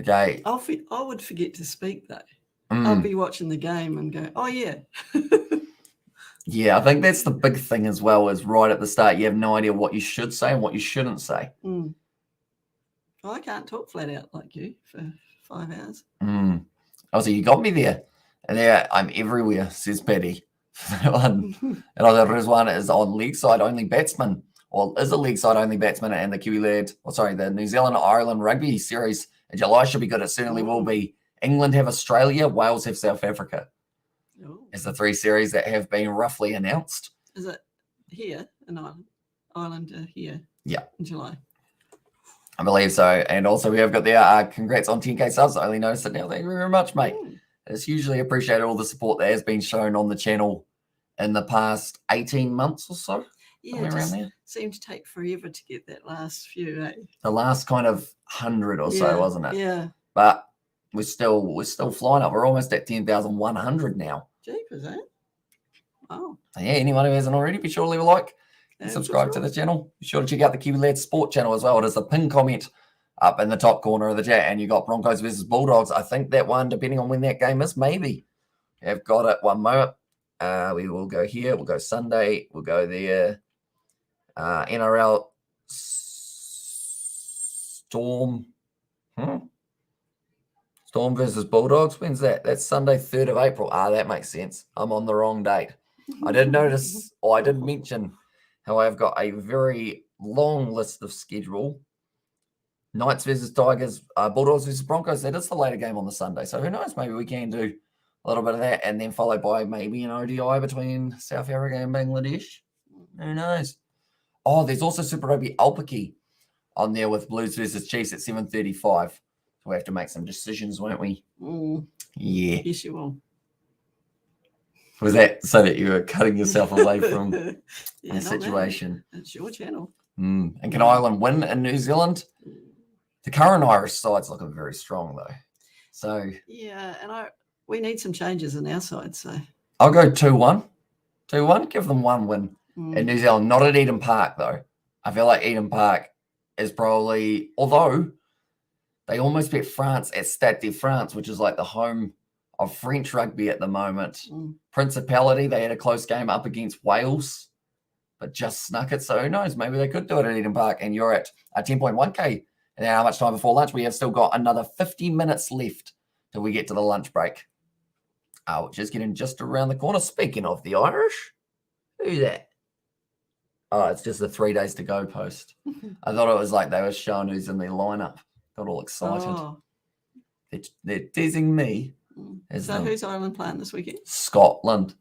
[SPEAKER 1] Okay.
[SPEAKER 2] I would forget to speak, though. I'll be watching the game and go, oh, yeah.
[SPEAKER 1] Yeah, I think that's the big thing as well, is right at the start, you have no idea what you should say and what you shouldn't say.
[SPEAKER 2] Well, I can't talk flat out like you for 5 hours.
[SPEAKER 1] Also, you got me there. And there, I'm everywhere, says Betty. And also, Rizwan is on leg side only batsman, or is a leg side only batsman, and the Kiwi Lad, the New Zealand Ireland rugby series in July should be good. It certainly will be. England have Australia, Wales have South Africa. It's the 3 series that have been roughly announced.
[SPEAKER 2] Is it here in Ireland? Ireland here?
[SPEAKER 1] Yeah.
[SPEAKER 2] In July.
[SPEAKER 1] I believe so. And also we have got there, congrats on 10K subs. I only noticed it now. Thank you very much, mate. It's hugely appreciated, all the support that has been shown on the channel in the past 18 months or so.
[SPEAKER 2] Yeah, it just seemed to take forever to get that last few, eh?
[SPEAKER 1] The last kind of 100 or so, wasn't it?
[SPEAKER 2] Yeah.
[SPEAKER 1] But we're still flying up. We're almost at 10,100 now.
[SPEAKER 2] Jeepers, eh? Oh.
[SPEAKER 1] So yeah, anyone who hasn't already, be sure to leave a like and subscribe to the channel. Be sure to check out the Kiwi Lad Sport channel as well. It is the pin comment up in the top corner of the chat, and you got Broncos versus Bulldogs. I think that one, depending on when that game is, maybe. I've got it one moment. We will go here. We'll go Sunday. We'll go there. NRL Storm Storm versus Bulldogs. When's that? That's Sunday, 3rd of April. That makes sense. I'm on the wrong date. I did notice, or I did mention how I've got a very long list of schedule. Knights versus Tigers, Bulldogs versus Broncos. That is the later game on the Sunday. So who knows? Maybe we can do a little bit of that and then followed by maybe an ODI between South Africa and Bangladesh. Who knows? Oh, there's also Super Rugby Alpaki on there with Blues versus Chiefs at 7:35. So we have to make some decisions, won't we? Yeah.
[SPEAKER 2] Yes, you will.
[SPEAKER 1] Was that so that you were cutting yourself away from the situation?
[SPEAKER 2] It's your channel.
[SPEAKER 1] And can Ireland win in New Zealand? The current Irish side's looking very strong, though. So
[SPEAKER 2] yeah, and we need some changes in our side. So
[SPEAKER 1] I'll go 2-1. 2-1. Give them one win in New Zealand. Not at Eden Park, though. I feel like Eden Park is probably, although they almost beat France at Stade de France, which is like the home of French rugby at the moment. Principality, they had a close game up against Wales, but just snuck it. So who knows? Maybe they could do it at Eden Park. And you're at 10.1K. And how much time before lunch? We have still got another 50 minutes left till we get to the lunch break, which is getting just around the corner. Speaking of the Irish, who's that? Oh, it's just the 3 days to go post. I thought it was like they were showing who's in the lineup. Got all excited.
[SPEAKER 2] Oh.
[SPEAKER 1] They're teasing me.
[SPEAKER 2] So who's Ireland playing this weekend?
[SPEAKER 1] Scotland.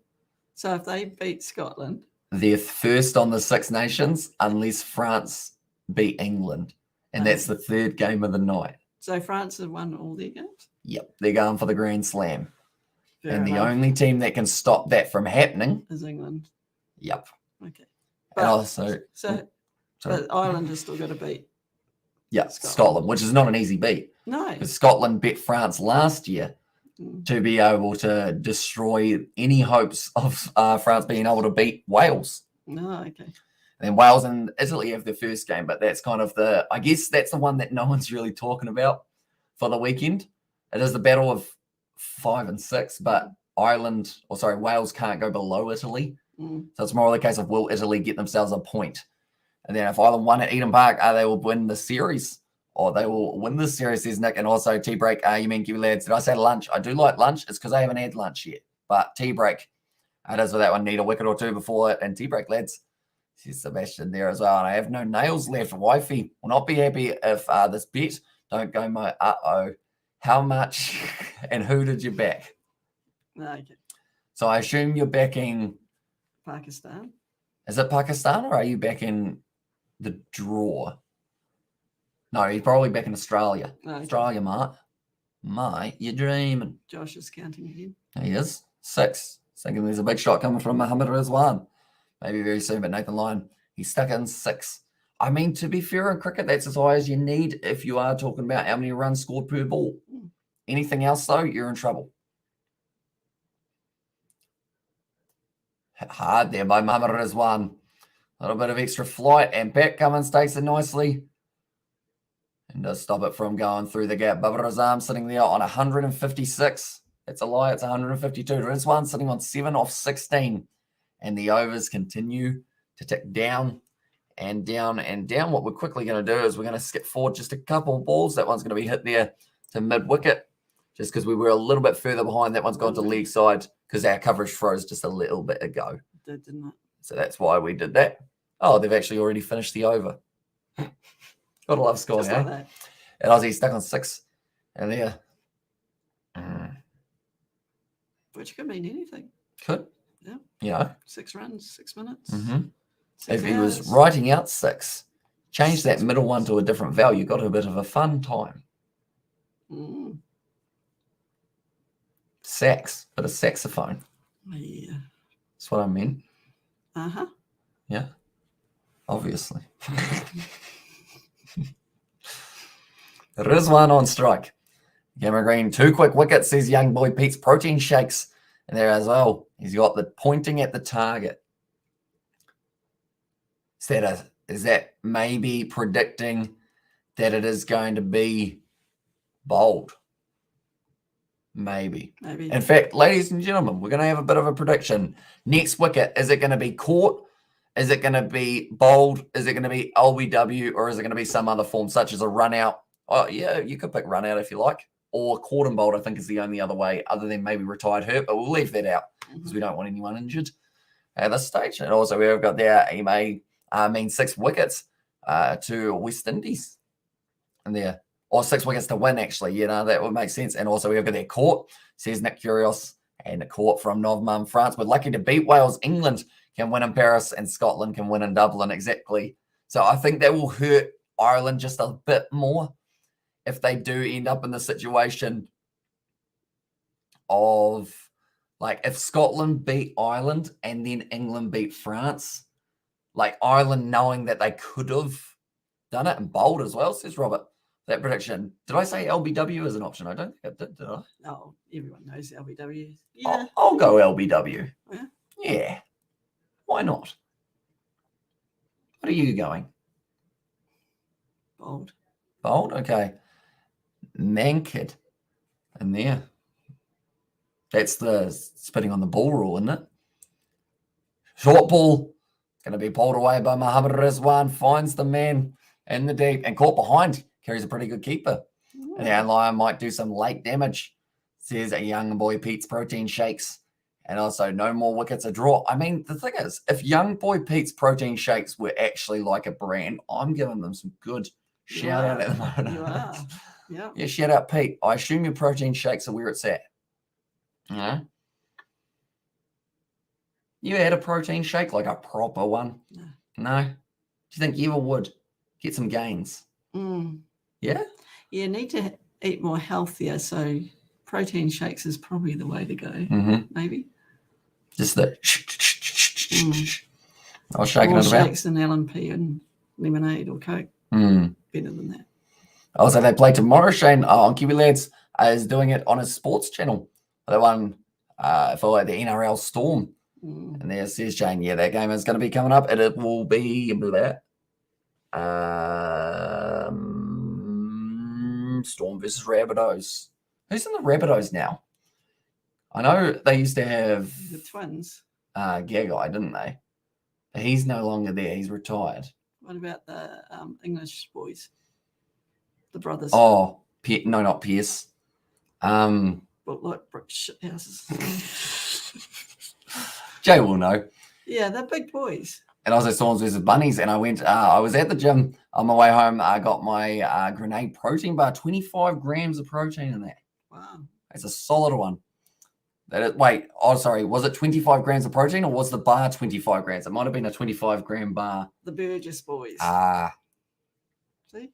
[SPEAKER 2] So if they beat Scotland,
[SPEAKER 1] they're first on the Six Nations unless France beat England. And that's the third game of the night.
[SPEAKER 2] So France have won all their games?
[SPEAKER 1] Yep. They're going for the Grand Slam. And the only team that can stop that from happening
[SPEAKER 2] is England.
[SPEAKER 1] Yep.
[SPEAKER 2] Okay.
[SPEAKER 1] But also,
[SPEAKER 2] but Ireland has still got to beat.
[SPEAKER 1] Yeah, Scotland, which is not an easy beat.
[SPEAKER 2] No.
[SPEAKER 1] Because Scotland beat France last year to be able to destroy any hopes of France being able to beat Wales.
[SPEAKER 2] No, okay.
[SPEAKER 1] And then Wales and Italy have their first game, but that's kind of I guess that's the one that no one's really talking about for the weekend. It is the battle of 5 and 6, but Wales can't go below Italy. So it's more the case of will Italy get themselves a point? And then if Ireland won at Eden Park, they will win the series. Or they will win the series, says Nick. And also tea break, you mean give lads. Did I say lunch? I do like lunch. It's because I haven't had lunch yet. But tea break, it is for that one. Need a wicket or two before it. And tea break, lads. Says Sebastian there as well. And I have no nails left. Wifey will not be happy if this bet don't go my How much and who did you back?
[SPEAKER 2] Okay.
[SPEAKER 1] So I assume you're backing
[SPEAKER 2] Pakistan.
[SPEAKER 1] Is it Pakistan or are you backing the draw? No, he's probably back in Australia. Okay. Australia, mate, you're dreaming.
[SPEAKER 2] Josh is counting again.
[SPEAKER 1] He is. 6. Thinking there's a big shot coming from Mohammed Rizwan. Maybe very soon, but Nathan Lyon, he's stuck in 6. I mean, to be fair in cricket, that's as high as you need if you are talking about how many runs scored per ball. Anything else, though, you're in trouble. Hard there by Mohammed Rizwan. A little bit of extra flight, and Pat Cummins takes it nicely. And does stop it from going through the gap. Babar Azam sitting there on 156. It's a lie. It's 152. Rizwan sitting on 7 off 16. And the overs continue to tick down and down and down. What we're quickly going to do is we're going to skip forward just a couple of balls. That one's going to be hit there to mid-wicket just because we were a little bit further behind. That one's gone to leg side because our coverage froze just a little bit ago.
[SPEAKER 2] It didn't it?
[SPEAKER 1] So that's why we did that. Oh, they've actually already finished the over. Gotta love scoring,
[SPEAKER 2] just like that.
[SPEAKER 1] And Aussie stuck on 6. And there.
[SPEAKER 2] Which could mean anything.
[SPEAKER 1] Could.
[SPEAKER 2] Yeah.
[SPEAKER 1] You know.
[SPEAKER 2] 6 runs, 6 minutes.
[SPEAKER 1] 6 if he was writing out 6, change that middle one to a different value, got a bit of a fun time. Sax, but a saxophone.
[SPEAKER 2] Yeah.
[SPEAKER 1] That's what I mean.
[SPEAKER 2] Uh-huh.
[SPEAKER 1] Yeah. Obviously. Rizwan on strike. Cameron Green, 2 quick wickets, says young boy Pete's protein shakes. And there as well, he's got the pointing at the target. Is that maybe predicting that it is going to be bold? Maybe. In fact, ladies and gentlemen, we're going to have a bit of a prediction. Next wicket, is it going to be caught? Is it going to be bold? Is it going to be LBW? Or is it going to be some other form, such as a run out Oh, yeah, you could pick run out if you like. Or caught and bowled, I think, is the only other way, other than maybe retired hurt. But we'll leave that out because we don't want anyone injured at this stage. And also, we've got there, he may mean 6 wickets to West Indies. And there, or 6 wickets to win, actually. That would make sense. And also, we've got their court, says Nick Curios, and the court from November, France. We're lucky to beat Wales. England can win in Paris, and Scotland can win in Dublin. Exactly. So I think that will hurt Ireland just a bit more if they do end up in the situation of, like, if Scotland beat Ireland and then England beat France, like Ireland knowing that they could have done it and bowled as well, says Robert. That prediction. Did I say LBW as an option? I don't think I did I?
[SPEAKER 2] Oh, everyone knows LBW. Yeah.
[SPEAKER 1] I'll go LBW.
[SPEAKER 2] Yeah.
[SPEAKER 1] Yeah. Why not? What are you going?
[SPEAKER 2] Bold.
[SPEAKER 1] Bold? Okay. Mankid in there. That's the spitting on the ball rule, isn't it? Short ball. Going to be pulled away by Mohammad Rizwan. Finds the man in the deep and caught behind. Carries a pretty good keeper. Ooh. And the outlier might do some late damage. Says a young boy Pete's protein shakes. And also no more wickets a draw. I mean, the thing is, if young boy Pete's protein shakes were actually like a brand, I'm giving them some good shout out at the moment.
[SPEAKER 2] You are. Yeah.
[SPEAKER 1] Yeah, shout out Pete. I assume your protein shakes are where it's at. Yeah. You had a protein shake, like a proper one? No? Do you think you ever would get some gains? Yeah?
[SPEAKER 2] You need to eat more healthier, so protein shakes is probably the way to go, maybe.
[SPEAKER 1] Just the I was shaking
[SPEAKER 2] more
[SPEAKER 1] it about.
[SPEAKER 2] Shakes than LNP and lemonade or Coke. Better than that.
[SPEAKER 1] Also, they play tomorrow. Shane on Kiwi Lads is doing it on his sports channel. The one for the NRL Storm. And there says Shane, yeah, that game is going to be coming up. And it will be Storm versus Rabbitohs. Who's in the Rabbitohs now? I know they used to have
[SPEAKER 2] the Twins.
[SPEAKER 1] Gagai, didn't they? But he's no longer there. He's retired.
[SPEAKER 2] What about the English boys? The brothers.
[SPEAKER 1] Oh, no, not Pierce.
[SPEAKER 2] But like brick houses.
[SPEAKER 1] Jay will know.
[SPEAKER 2] Yeah, they're big boys.
[SPEAKER 1] And also Storms versus Bunnies. And I went, I was at the gym on my way home. I got my Grenade protein bar, 25 grams of protein in that.
[SPEAKER 2] Wow.
[SPEAKER 1] It's a solid one. Was it 25 grams of protein or was the bar 25 grams? It might have been a 25 gram bar.
[SPEAKER 2] The Burgess boys. See?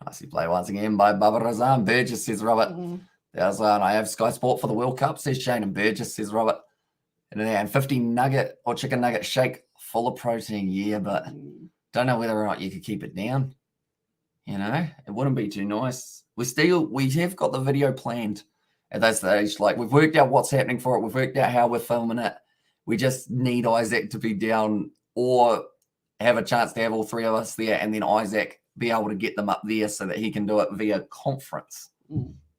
[SPEAKER 1] Nicely play once again by Baba Razan. Burgess, says Robert. There's one. I have Sky Sport for the World Cup, says Shane. And Burgess, says Robert. And 50 nugget or chicken nugget shake full of protein. Yeah, but don't know whether or not you could keep it down. It wouldn't be too nice. We have got the video planned at that stage. Like, we've worked out what's happening for it. We've worked out how we're filming it. We just need Isaac to be down or have a chance to have all 3 of us there and then Isaac be able to get them up there so that he can do it via conference.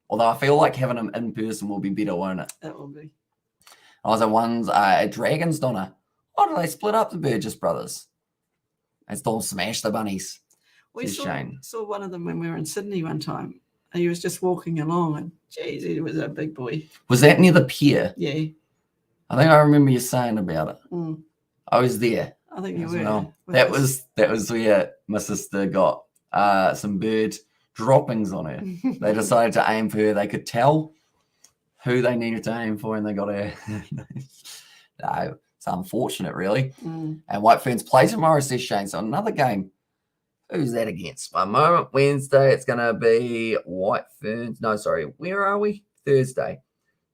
[SPEAKER 1] Although I feel like having them in person will be better, won't it?
[SPEAKER 2] That will be.
[SPEAKER 1] Also, one's a Dragons Donna. Why do they split up the Burgess brothers? And still smash the Bunnies.
[SPEAKER 2] We saw one of them when we were in Sydney one time. He was just walking along and, geez, he was a big boy.
[SPEAKER 1] Was that near the pier?
[SPEAKER 2] Yeah.
[SPEAKER 1] I think I remember you saying about it. I was there.
[SPEAKER 2] I think you were.
[SPEAKER 1] Well. That was where my sister got some bird droppings on her. They decided to aim for her. They could tell who they needed to aim for and they got her. No, it's unfortunate, really. And White Ferns play tomorrow, says Shane. So another game. Who's that against? One moment. Wednesday, it's going to be White Ferns. No, sorry. Where are we? Thursday.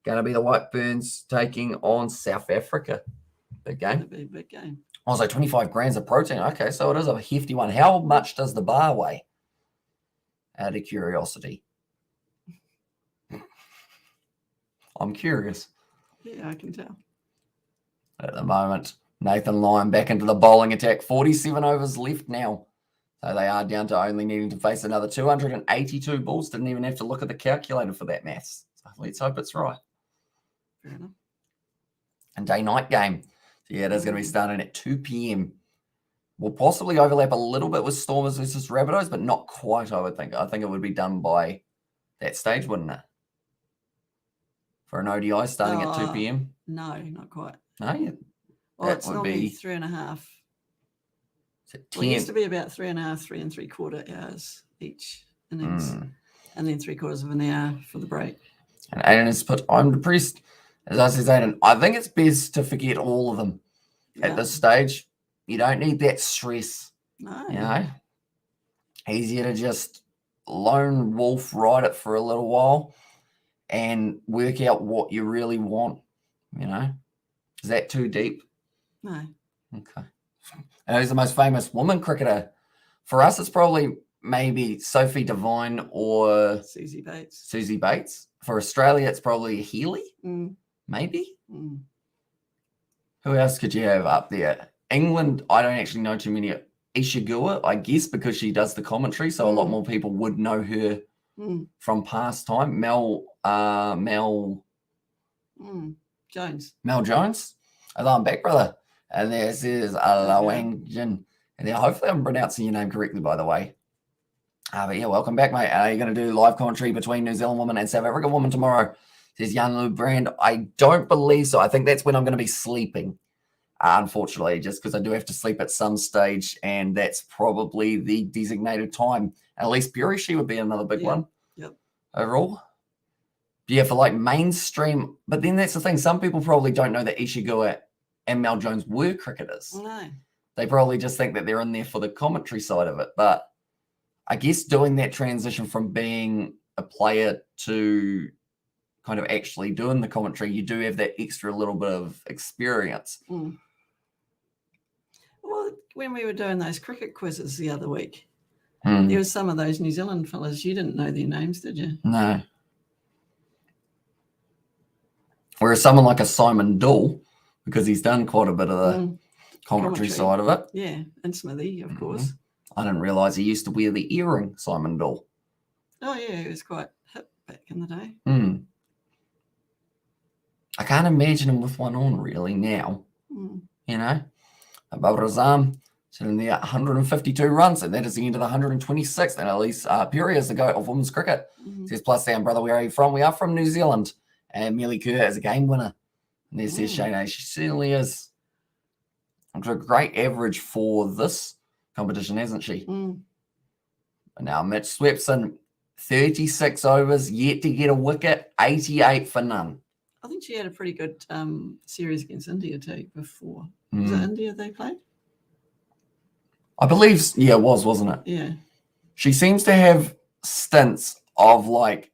[SPEAKER 1] Going to be the White Ferns taking on South Africa. Big game.
[SPEAKER 2] It'll be a big game.
[SPEAKER 1] Also, 25 grams of protein. Okay, so it is a hefty one. How much does the bar weigh? Out of curiosity. I'm curious.
[SPEAKER 2] Yeah, I can tell.
[SPEAKER 1] At the moment, Nathan Lyon back into the bowling attack. 47 overs left now. So they are down to only needing to face another 282 balls. Didn't even have to look at the calculator for that maths. So let's hope it's right.
[SPEAKER 2] Fair enough.
[SPEAKER 1] And day-night game. So yeah, it is going to be starting at 2 p.m. will possibly overlap a little bit with Stormers versus Rabbitohs, but not quite, I would think. I think it would be done by that stage, wouldn't it? For an ODI starting at 2 p.m?
[SPEAKER 2] No, not quite.
[SPEAKER 1] No? Yeah.
[SPEAKER 2] Well, it's normally 3.5. Well, it used to be about 3.5, 3 3/4 hours each innings, and then 3/4 of an hour for the break.
[SPEAKER 1] And Aiden has put, I'm depressed. As I said, Aiden, I think it's best to forget all of them at this stage. You don't need that stress.
[SPEAKER 2] No.
[SPEAKER 1] You know? Easier to just lone wolf ride it for a little while and work out what you really want. You know? Is that too deep?
[SPEAKER 2] No.
[SPEAKER 1] Okay. And who's the most famous woman cricketer? For us, it's probably maybe Sophie Devine or
[SPEAKER 2] Susie Bates.
[SPEAKER 1] Susie Bates. For Australia, it's probably Healy, maybe. Who else could you have up there? England, I don't actually know too many. Ishigua, I guess, because she does the commentary, so a lot more people would know her from past time. Mel
[SPEAKER 2] Jones.
[SPEAKER 1] Mel Jones. Hello, I'm back, brother. And this is Wang Jin. And now, hopefully, I'm pronouncing your name correctly, by the way. But yeah, welcome back, mate. Are you going to do live commentary between New Zealand woman and South African woman tomorrow? Says Jan Lou Brand. I don't believe so. I think that's when I'm going to be sleeping, unfortunately, just because I do have to sleep at some stage, and that's probably the designated time. At least Bury, she would be another big one.
[SPEAKER 2] Yep.
[SPEAKER 1] Overall. Yeah, for like mainstream. But then that's the thing. Some people probably don't know that Ishigua and Mel Jones were cricketers.
[SPEAKER 2] No.
[SPEAKER 1] They probably just think that they're in there for the commentary side of it. But I guess doing that transition from being a player to kind of actually doing the commentary, you do have that extra little bit of experience.
[SPEAKER 2] Well, when we were doing those cricket quizzes the other week, there was some of those New Zealand fellas. You didn't know their names, did you?
[SPEAKER 1] No. Whereas someone like a Simon Doull, because he's done quite a bit of the commentary side of it.
[SPEAKER 2] Yeah, and Smithy, of course.
[SPEAKER 1] I didn't realise he used to wear the earring, Simon Doull.
[SPEAKER 2] Oh, yeah, he was quite hip back in the day.
[SPEAKER 1] I can't imagine him with one on, really, now. You know? Babar Azam sitting there at 152 runs, and that is the end of the 126th. And at least Perry is the GOAT of women's cricket. Says, plus down, brother, where are you from? We are from New Zealand. And Millie Kerr is a game winner. And there says Shane, she certainly is. It's a great average for this competition, hasn't she? And now Mitch Swepson, 36 overs, yet to get a wicket, 88 for none.
[SPEAKER 2] I think she had a pretty good series against India too before. Was it India they played?
[SPEAKER 1] I believe, yeah, it was, wasn't it?
[SPEAKER 2] Yeah.
[SPEAKER 1] She seems to have stints of like,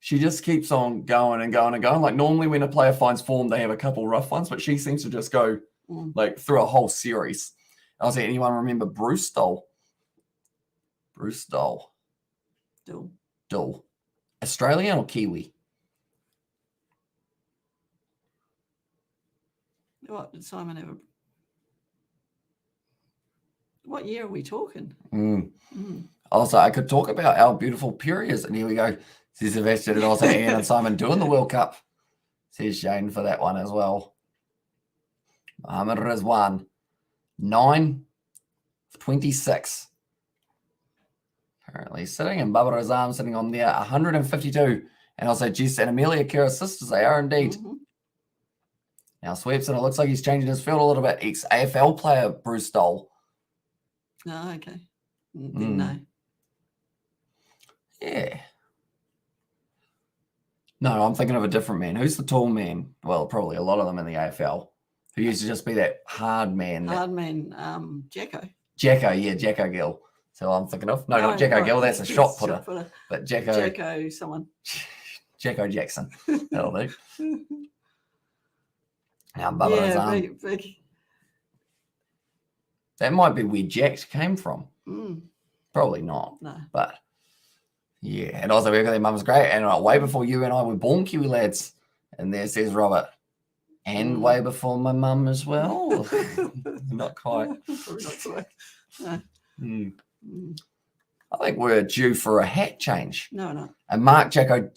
[SPEAKER 1] she just keeps on going and going and going. Like normally when a player finds form, they have a couple rough ones, but she seems to just go like through a whole series. I was like, anyone remember Bruce Dole? Bruce Dole. Dole. Australian or Kiwi?
[SPEAKER 2] What did Simon ever? What year are we talking?
[SPEAKER 1] Also, I could talk about our beautiful periods, and here we go. Says Sebastian, and also Ian and Simon doing the World Cup. Says Shane for that one as well. Mohammed Rizwan, 9 of 26. Currently sitting, and Babar Azam sitting on there, 152. And also Jess and Amelia Kerr sisters, they are indeed. Now Swepson, it looks like he's changing his field a little bit. Ex-AFL player Bruce Dole.
[SPEAKER 2] Oh, okay. Didn't know.
[SPEAKER 1] Yeah. No, I'm thinking of a different man. Who's the tall man? Well, probably a lot of them in the AFL. Who used to just be that hard man.
[SPEAKER 2] Jacko.
[SPEAKER 1] Jacko, yeah, Jacko Gill. So I'm thinking of. No, not Jacko Gill, that's a shot putter. But
[SPEAKER 2] Jacko someone.
[SPEAKER 1] Jacko Jackson. That'll do. Now, Bubba
[SPEAKER 2] big.
[SPEAKER 1] That might be where Jax came from. Probably not.
[SPEAKER 2] No.
[SPEAKER 1] But, yeah. And also, their mum was great. And way before you and I were born, Kiwi lads. And there says Robert. And way before my mum as well. Not quite.
[SPEAKER 2] Probably not so. No.
[SPEAKER 1] I think we're due for a hat change.
[SPEAKER 2] No.
[SPEAKER 1] And Mark Jacko,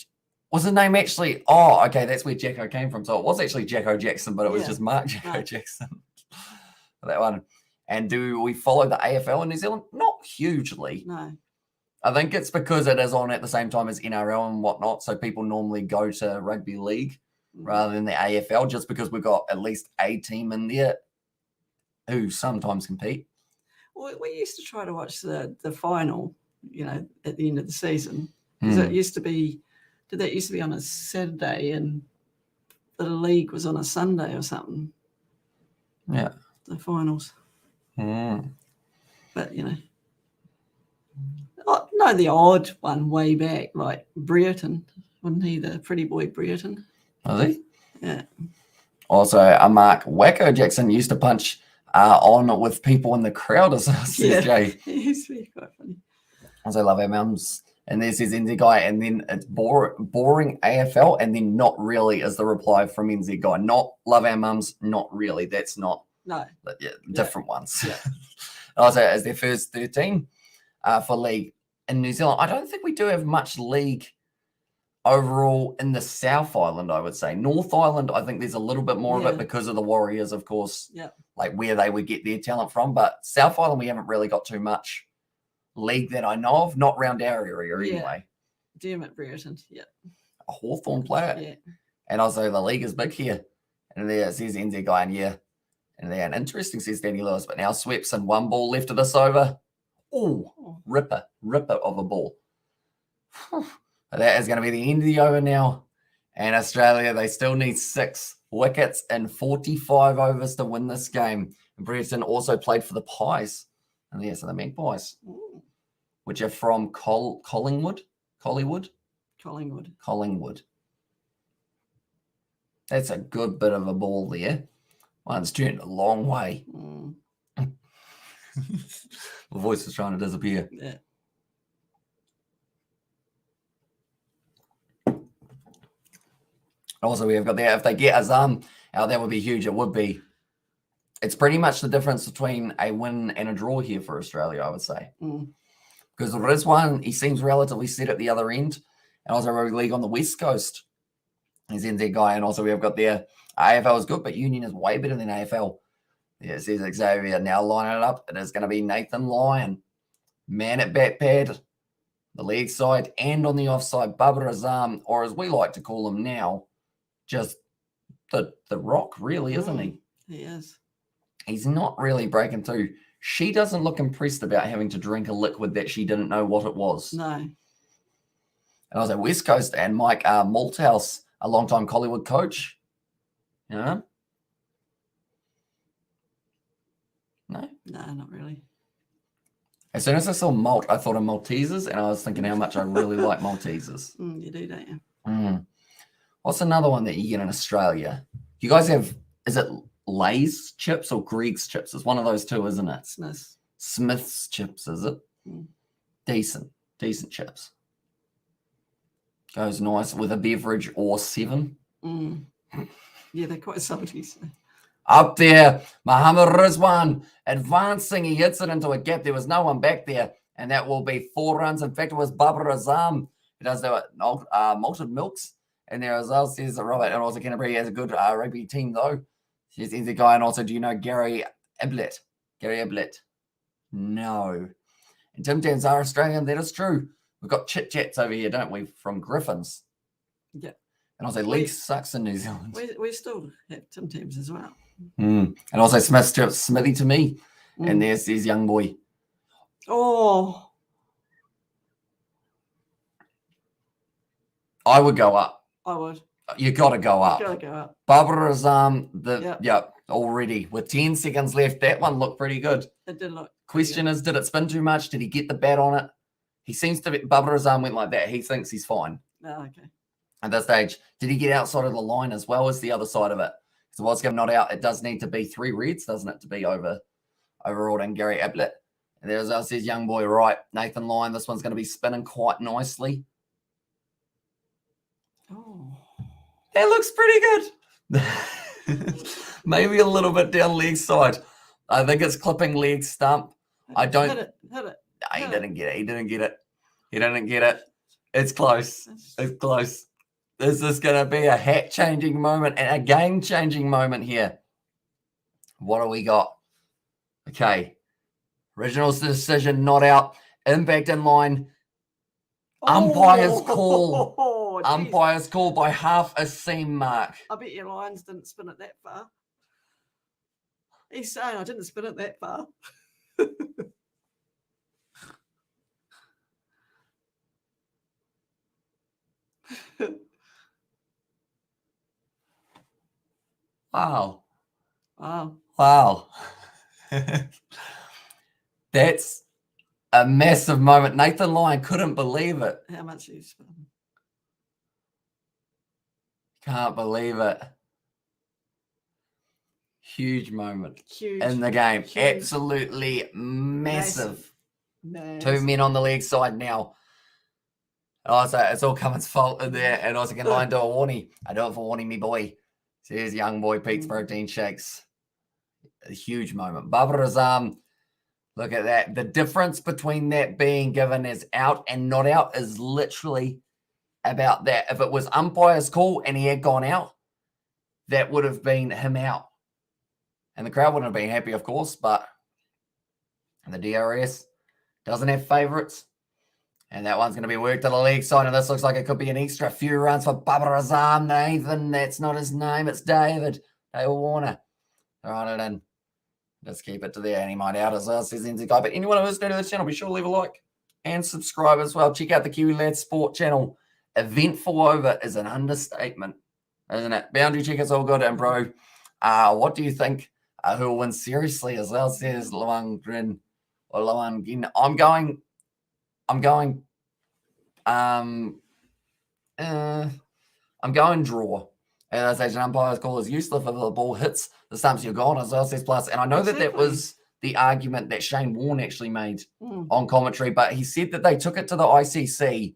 [SPEAKER 1] was the name actually? Oh, okay, that's where Jacko came from. So it was actually Jacko Jackson, but it was just Mark Jacko Jackson. That one. And do we follow the AFL in New Zealand? Not hugely.
[SPEAKER 2] No.
[SPEAKER 1] I think it's because it is on at the same time as NRL and whatnot. So people normally go to rugby league rather than the AFL, just because we've got at least a team in there who sometimes compete.
[SPEAKER 2] Well, we used to try to watch the final, at the end of the season. Because it used to be, that used to be on a Saturday and the league was on a Sunday or something.
[SPEAKER 1] Yeah.
[SPEAKER 2] The finals. But, no, the odd one way back, like Brereton. Wasn't he the pretty boy Brereton?
[SPEAKER 1] Was he?
[SPEAKER 2] Yeah.
[SPEAKER 1] Also, Mark Wacko Jackson used to punch on with people in the crowd, says Jay.
[SPEAKER 2] He used to be quite funny.
[SPEAKER 1] Also, love our mums. And there's his NZ guy, and then it's boring AFL, and then not really is the reply from NZ guy. Not love our mums, not really. That's not.
[SPEAKER 2] No.
[SPEAKER 1] Different ones.
[SPEAKER 2] Yeah.
[SPEAKER 1] Also, as their first 13 for league in New Zealand. I don't think we do have much league overall in the South Island, I would say. North Island, I think there's a little bit more of it because of the Warriors, of course, like where they would get their talent from. But South Island, we haven't really got too much league that I know of, not around our area anyway.
[SPEAKER 2] Dermot Brereton,
[SPEAKER 1] a Hawthorn player.
[SPEAKER 2] Yeah.
[SPEAKER 1] And also the league is big here. And there it says NZ guy, and then interesting, says Danny Lewis, but now sweeps and one ball left of this over. Oh, ripper of a ball. That is going to be the end of the over now. And Australia, they still need 6 wickets in 45 overs to win this game. And Brereton also played for the Pies. And yes, so the Magpies, which are from Collingwood. That's a good bit of a ball there. One's turned a long way. My voice is trying to disappear.
[SPEAKER 2] Yeah.
[SPEAKER 1] Also, we have got there, if they get Azam out, that would be huge. It would be. It's pretty much the difference between a win and a draw here for Australia, I would say. Because Rizwan, he seems relatively set at the other end. And also rugby league on the West Coast. He's NZ guy. And also we have got there, AFL is good, but Union is way better than AFL. Yeah, it says Xavier now lining it up. It is going to be Nathan Lyon. Man at bat pad. The leg side and on the offside, Bubba Azam, or as we like to call him now, just the rock, really, isn't he?
[SPEAKER 2] He is.
[SPEAKER 1] He's not really breaking through. She doesn't look impressed about having to drink a liquid that she didn't know what it was.
[SPEAKER 2] No.
[SPEAKER 1] And I was at West Coast, and Mike Malthouse, a longtime Collingwood coach. No,
[SPEAKER 2] not really.
[SPEAKER 1] As soon as I saw malt, I thought of Maltesers, and I was thinking how much I really like Maltesers.
[SPEAKER 2] You do, don't you?
[SPEAKER 1] What's another one that you get in Australia? You guys have, is it Lay's chips or Greg's chips? It's one of those two, isn't it? Smith's chips, is it? Decent chips. Goes nice with a beverage or 7.
[SPEAKER 2] Yeah, they're quite salty. So.
[SPEAKER 1] Up there, Muhammad Rizwan advancing. He hits it into a gap. There was no one back there, and that will be 4 runs. In fact, it was Bubba Azam who does the malted milks. And there as well, says Robert, and also Canterbury has a good rugby team, though. He's the guy, and also, do you know Gary Ablett? No. And Tim Tams are Australian, that is true. We've got chit-chats over here, don't we, from Griffins?
[SPEAKER 2] Yeah.
[SPEAKER 1] And also, league sucks in New Zealand.
[SPEAKER 2] We still have Tim Tams as well.
[SPEAKER 1] And also Smithy to me. And there's his young boy.
[SPEAKER 2] Oh.
[SPEAKER 1] I would go up.
[SPEAKER 2] I would.
[SPEAKER 1] You got to go up. Barbara Azam, already. With 10 seconds left, that one looked pretty good.
[SPEAKER 2] It did look.
[SPEAKER 1] Question is, did it spin too much? Did he get the bat on it? He seems to be, Barbara Azam went like that. He thinks he's fine.
[SPEAKER 2] Oh, okay.
[SPEAKER 1] At this stage, did he get outside of the line as well as the other side of it? So what's going not out, it does need to be 3 reds, doesn't it, to be overruled in Gary Ablett. And there's us, says young boy, right, Nathan Lyon. This one's going to be spinning quite nicely.
[SPEAKER 2] Oh.
[SPEAKER 1] That looks pretty good. Maybe a little bit down leg side. I think it's clipping leg stump. I don't.
[SPEAKER 2] Hit it.
[SPEAKER 1] No, he didn't get it. It's close. It's close. This is going to be a hat-changing moment and a game-changing moment here. What do we got? Okay. Original decision not out. Impact in line. Umpire's call. Umpire's call by half a seam mark.
[SPEAKER 2] I bet your Lions didn't spin it that far. He's saying I didn't spin it that far.
[SPEAKER 1] Wow.
[SPEAKER 2] Wow.
[SPEAKER 1] Wow. That's a massive moment. Nathan Lyon couldn't believe it.
[SPEAKER 2] How much you spun?
[SPEAKER 1] Can't believe it. Huge moment.
[SPEAKER 2] Huge.
[SPEAKER 1] In the game.
[SPEAKER 2] Huge.
[SPEAKER 1] Absolutely massive.
[SPEAKER 2] Massive.
[SPEAKER 1] 2 men on the leg side now. Also, it's all Cummins' fault in there. And also can line do a warnie. I do it for warning me boy. Says young boy Pete's protein shakes. A huge moment. Babar Azam, look at that. The difference between that being given as out and not out is literally about that. If it was umpire's call and he had gone out, that would have been him out. And the crowd wouldn't have been happy, of course, but the DRS doesn't have favourites. And that one's going to be worked to the leg side. And this looks like it could be an extra few runs for Babar Azam. Nathan, that's not his name. It's David Warner. Right it in. Just keep it to there. And he might out as well, says NZ Guy. But anyone who is new to this channel, be sure to leave a like and subscribe as well. Check out the Kiwi Lads Sport channel. Eventful over is an understatement, isn't it? Boundary check is all good. And bro, what do you think? Who will win seriously as well, says Luan Grin or Luan Gin. I'm going draw. As an umpire's call is useless if the ball hits the stumps, you're gone as well, says Plus. And I know that was the argument that Shane Warne actually made on commentary, but he said that they took it to the ICC,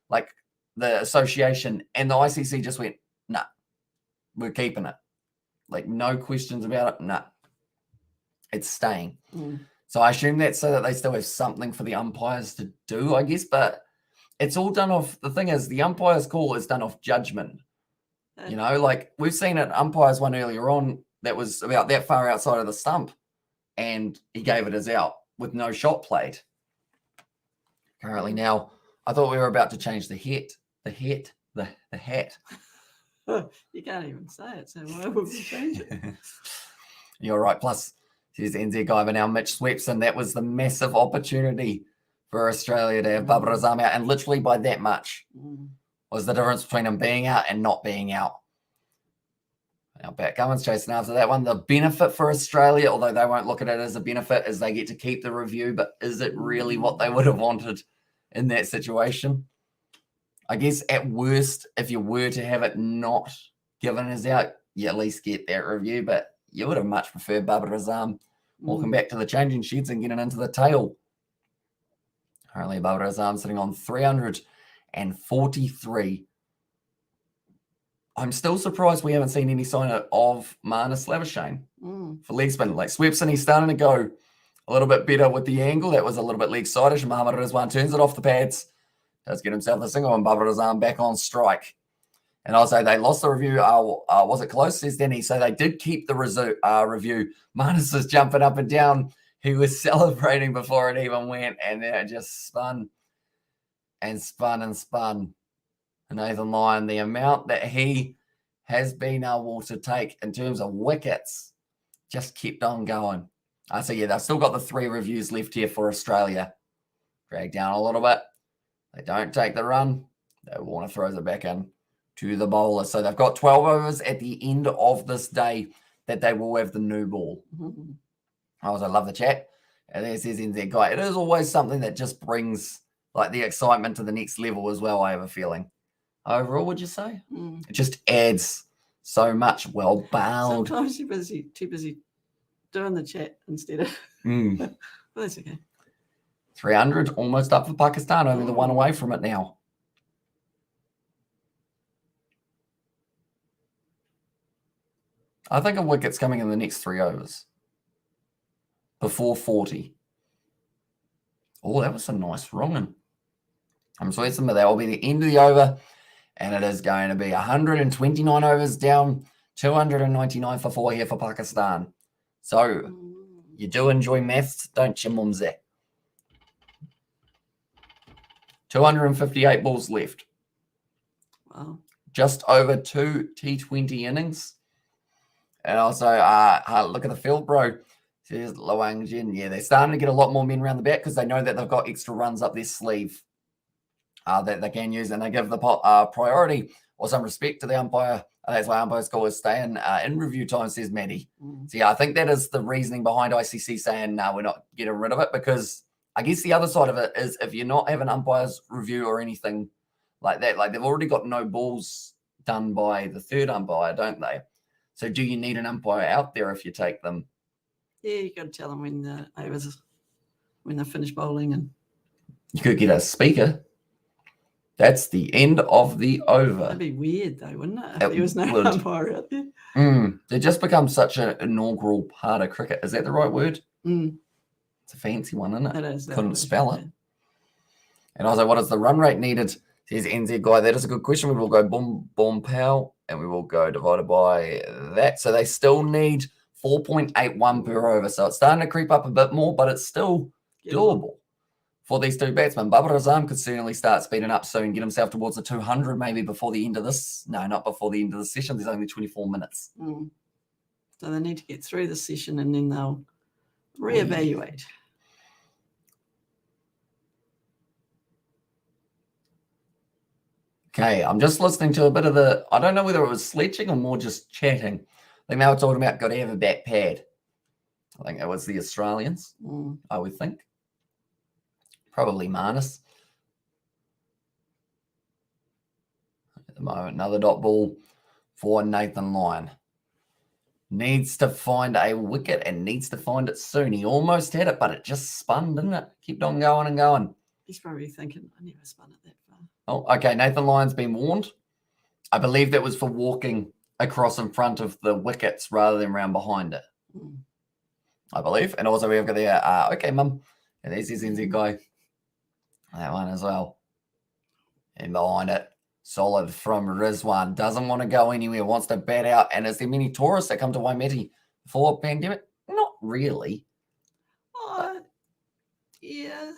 [SPEAKER 1] like the association, and the ICC just went, nah, we're keeping it. Like, no questions about it. Nah, it's staying. So I assume that's so that they still have something for the umpires to do, I guess. But it's all done off, the thing is, the umpire's call is done off judgment. You know, like we've seen an umpire's one earlier on that was about that far outside of the stump, and he gave it as out with no shot played. Currently now, I thought we were about to change the hat.
[SPEAKER 2] You can't even say it, so why would we change it?
[SPEAKER 1] You're right. Plus, here's NZ Guy, but now Mitch sweeps, and that was the massive opportunity for Australia to have Babar Azam out, and literally by that much was the difference between him being out and not being out. Now, Pat Cummins chasing after that one. The benefit for Australia, although they won't look at it as a benefit, is they get to keep the review, but is it really what they would have wanted in that situation? I guess at worst, if you were to have it not given as out, you at least get that review, but you would have much preferred Babar Azam walking back to the changing sheds and getting into the tail. Currently, Babar Azam sitting on 343. I'm still surprised we haven't seen any sign of Marnus Labuschagne for leg spin. Like Swepson, he's starting to go a little bit better with the angle. That was a little bit leg sideish. Mohamed Rizwan turns it off the pads. Does get himself the single, and Babar Azam back on strike. And also, they lost the review. Was it close, says Danny? So they did keep the review. Marnus is jumping up and down. He was celebrating before it even went, and then it just spun and spun and spun. And Nathan Lyon, the amount that he has been able to take in terms of wickets, just kept on going. So yeah, they've still got the 3 reviews left here for Australia. Drag down a little bit. They don't take the run. Warner throws it back in to the bowler. So they've got 12 overs at the end of this day that they will have the new ball. I also love the chat. And there says NZ Guy. It is always something that just brings like the excitement to the next level as well, I have a feeling. Overall, would you say? It just adds so much. Well bowled.
[SPEAKER 2] Sometimes you're too busy doing the chat instead of. Well, that's okay.
[SPEAKER 1] 300, almost up for Pakistan. Only the one away from it now. I think a wicket's coming in the next 3 overs. Before 40. Oh, that was a nice wronging. I'm sweating, but that will be the end of the over. And it is going to be 129 overs down, 299 for 4 here for Pakistan. So, You do enjoy maths, don't you, Mumsy? 258 balls left.
[SPEAKER 2] Wow.
[SPEAKER 1] Just over 2 T20 innings. And also, look at the field, bro. Says Luang Jin. Yeah, they're starting to get a lot more men around the bat because they know that they've got extra runs up their sleeve that they can use, and they give the priority or some respect to the umpire. That's why umpire score is staying in review time, says Maddie. So, yeah, I think that is the reasoning behind ICC saying, no, we're not getting rid of it, because I guess the other side of it is if you're not having umpires review or anything like that, like they've already got no balls done by the third umpire, don't they? So do you need an umpire out there if you take them?
[SPEAKER 2] Yeah, you got to tell them when they finish bowling, and
[SPEAKER 1] you could get a speaker. That's the end of the over.
[SPEAKER 2] That'd be weird, though, wouldn't it? If there was no umpire out there.
[SPEAKER 1] They just become such an inaugural part of cricket. Is that the right word? It's a fancy one, isn't it?
[SPEAKER 2] It is.
[SPEAKER 1] Couldn't spell it. And I was like, what is the run rate needed? Says NZ guy. That is a good question. We will go boom, boom, pow, and we will go divided by that. So they still need 4.81 per over. So it's starting to creep up a bit more, but it's still doable for these two batsmen. Babar Azam could certainly start speeding up soon, get himself towards the 200 maybe before the end of this. No, not before the end of the session. There's only 24 minutes.
[SPEAKER 2] So they need to get through the session and then they'll reevaluate.
[SPEAKER 1] Okay, I'm just listening to a bit of I don't know whether it was sledging or more just chatting. I think they were talking about got to have a bat pad. I think it was the Australians, I would think. Probably Marnus. At the moment, another dot ball for Nathan Lyon. Needs to find a wicket and needs to find it soon. He almost had it, but it just spun, didn't it? Kept on going and going.
[SPEAKER 2] He's probably thinking, I never spun it that far.
[SPEAKER 1] Oh, okay. Nathan Lyon's been warned. I believe that was for walking across in front of the wickets rather than round behind it. I believe. And also we've got the, okay, Mum. And there's his NZ guy. That one as well. And behind it, solid from Rizwan. Doesn't want to go anywhere. Wants to bat out. And is there many tourists that come to Waimeti before pandemic? Not really.
[SPEAKER 2] Yeah.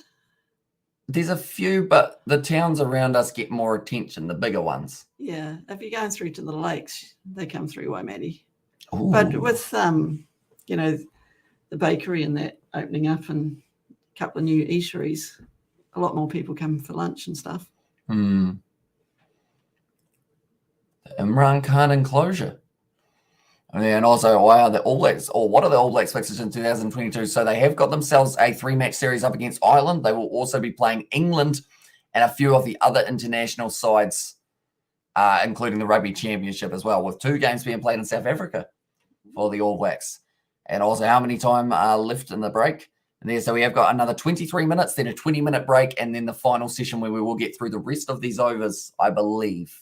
[SPEAKER 1] There's a few, but the towns around us get more attention, the bigger ones.
[SPEAKER 2] Yeah. If you're going through to the lakes, they come through Waimeti.
[SPEAKER 1] Ooh.
[SPEAKER 2] But with, the bakery and that opening up and a couple of new eateries, a lot more people come for lunch and stuff.
[SPEAKER 1] The Imran Khan enclosure. And also, wow, the All Blacks, or what are the All Blacks fixtures in 2022? So they have got themselves a 3-match series up against Ireland. They will also be playing England and a few of the other international sides, including the Rugby Championship as well, with 2 games being played in South Africa for the All Blacks. And also how many time left in the break. And there, so we have got another 23 minutes, then a 20-minute break, and then the final session where we will get through the rest of these overs, I believe.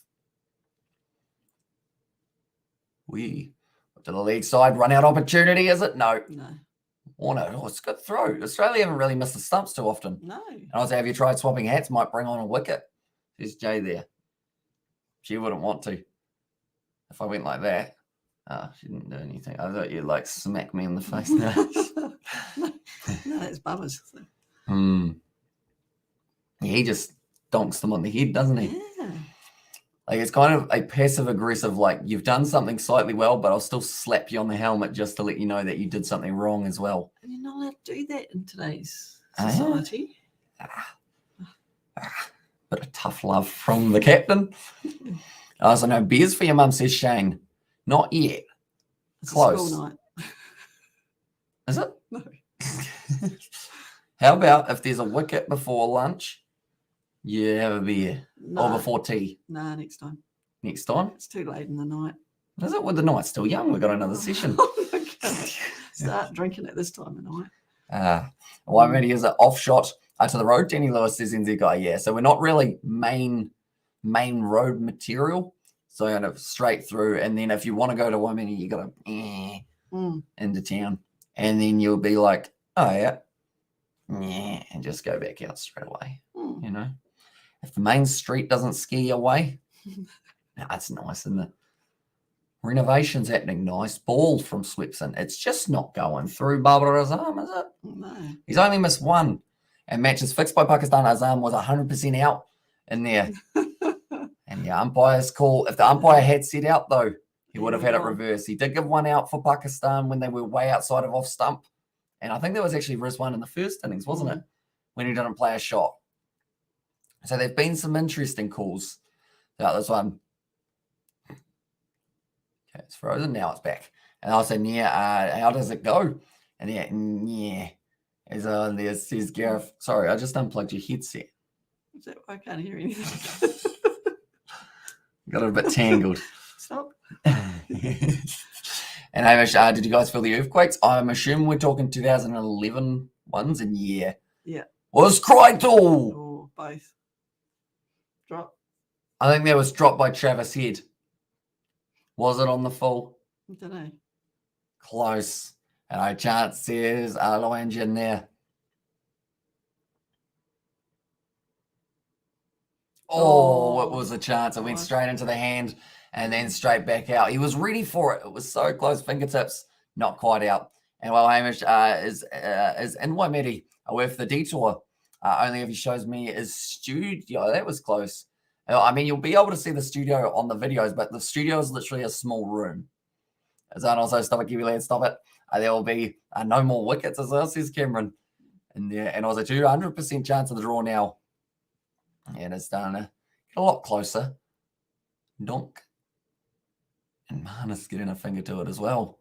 [SPEAKER 1] To the league side, run out opportunity, is it? No. Warner, it's a good throw. Australia haven't really missed the stumps too often.
[SPEAKER 2] No.
[SPEAKER 1] And I was have you tried swapping hats? Might bring on a wicket. There's Jay there. She wouldn't want to. If I went like that. She didn't do anything. I thought you'd like smack me in the face now.
[SPEAKER 2] No, that's Bubba's.
[SPEAKER 1] He just donks them on the head, doesn't he?
[SPEAKER 2] Yeah.
[SPEAKER 1] Like it's kind of a passive aggressive, like you've done something slightly well, but I'll still slap you on the helmet just to let you know that you did something wrong as well.
[SPEAKER 2] And you're not allowed to do that in today's society.
[SPEAKER 1] Bit of tough love from the captain. I also know beers for your mum, says Shane. Not yet.
[SPEAKER 2] It's
[SPEAKER 1] close.
[SPEAKER 2] A school night.
[SPEAKER 1] Is it?
[SPEAKER 2] No.
[SPEAKER 1] How about if there's a wicket before lunch, you have a beer?
[SPEAKER 2] No.
[SPEAKER 1] Or before tea?
[SPEAKER 2] Nah, next time.
[SPEAKER 1] Next time?
[SPEAKER 2] It's too late in the night.
[SPEAKER 1] Is it? Well, the night's still young. We've got another session.
[SPEAKER 2] Start drinking at this time of night.
[SPEAKER 1] Waimeti is an off shot to the road. Danny Lewis says NZ guy, yeah. So we're not really main road material. So kind of straight through. And then if you want to go to Waimeti, you got to into town. And then you'll be like, oh, yeah. And just go back out straight away. You know? If the main street doesn't scare you away, that's nice, isn't it? Renovations happening. Nice ball from Swepson. It's just not going through Babar Azam, is it?
[SPEAKER 2] No.
[SPEAKER 1] He's only missed one. And matches fixed by Pakistan. Azam was 100% out in there. And the umpire's call. If the umpire had set out, though, he would have had it reversed. He did give one out for Pakistan when they were way outside of off stump. And I think there was actually Rizwan in the first innings, wasn't it? When he didn't play a shot. So there have been some interesting calls throughout this one. Okay, it's frozen. Now it's back. And I'll say, how does it go? And yeah. There's Gareth. Sorry, I just unplugged your headset.
[SPEAKER 2] I can't hear anything.
[SPEAKER 1] Got it a bit tangled.
[SPEAKER 2] Stop.
[SPEAKER 1] And Hamish, did you guys feel the earthquakes? I'm assuming we're talking 2011 ones, and yeah. Was Crichton.
[SPEAKER 2] Oh, both. Drop.
[SPEAKER 1] I think that was dropped by Travis Head. Was it on the full?
[SPEAKER 2] I don't know.
[SPEAKER 1] Close. And I chance says low engine there. Oh, it was a chance. It went straight into the hand and then straight back out. He was ready for it. It was so close. Fingertips, not quite out. And while Hamish is in Waimeri with the detour, only if he shows me his studio. That was close. I mean, you'll be able to see the studio on the videos, but the studio is literally a small room. As that also stop it, Kiwi Lad, stop it. There will be no more wickets as well, says Cameron. And it was a 200% chance of the draw now. And it's starting to get a lot closer. Donk. And Marnus getting a finger to it as well.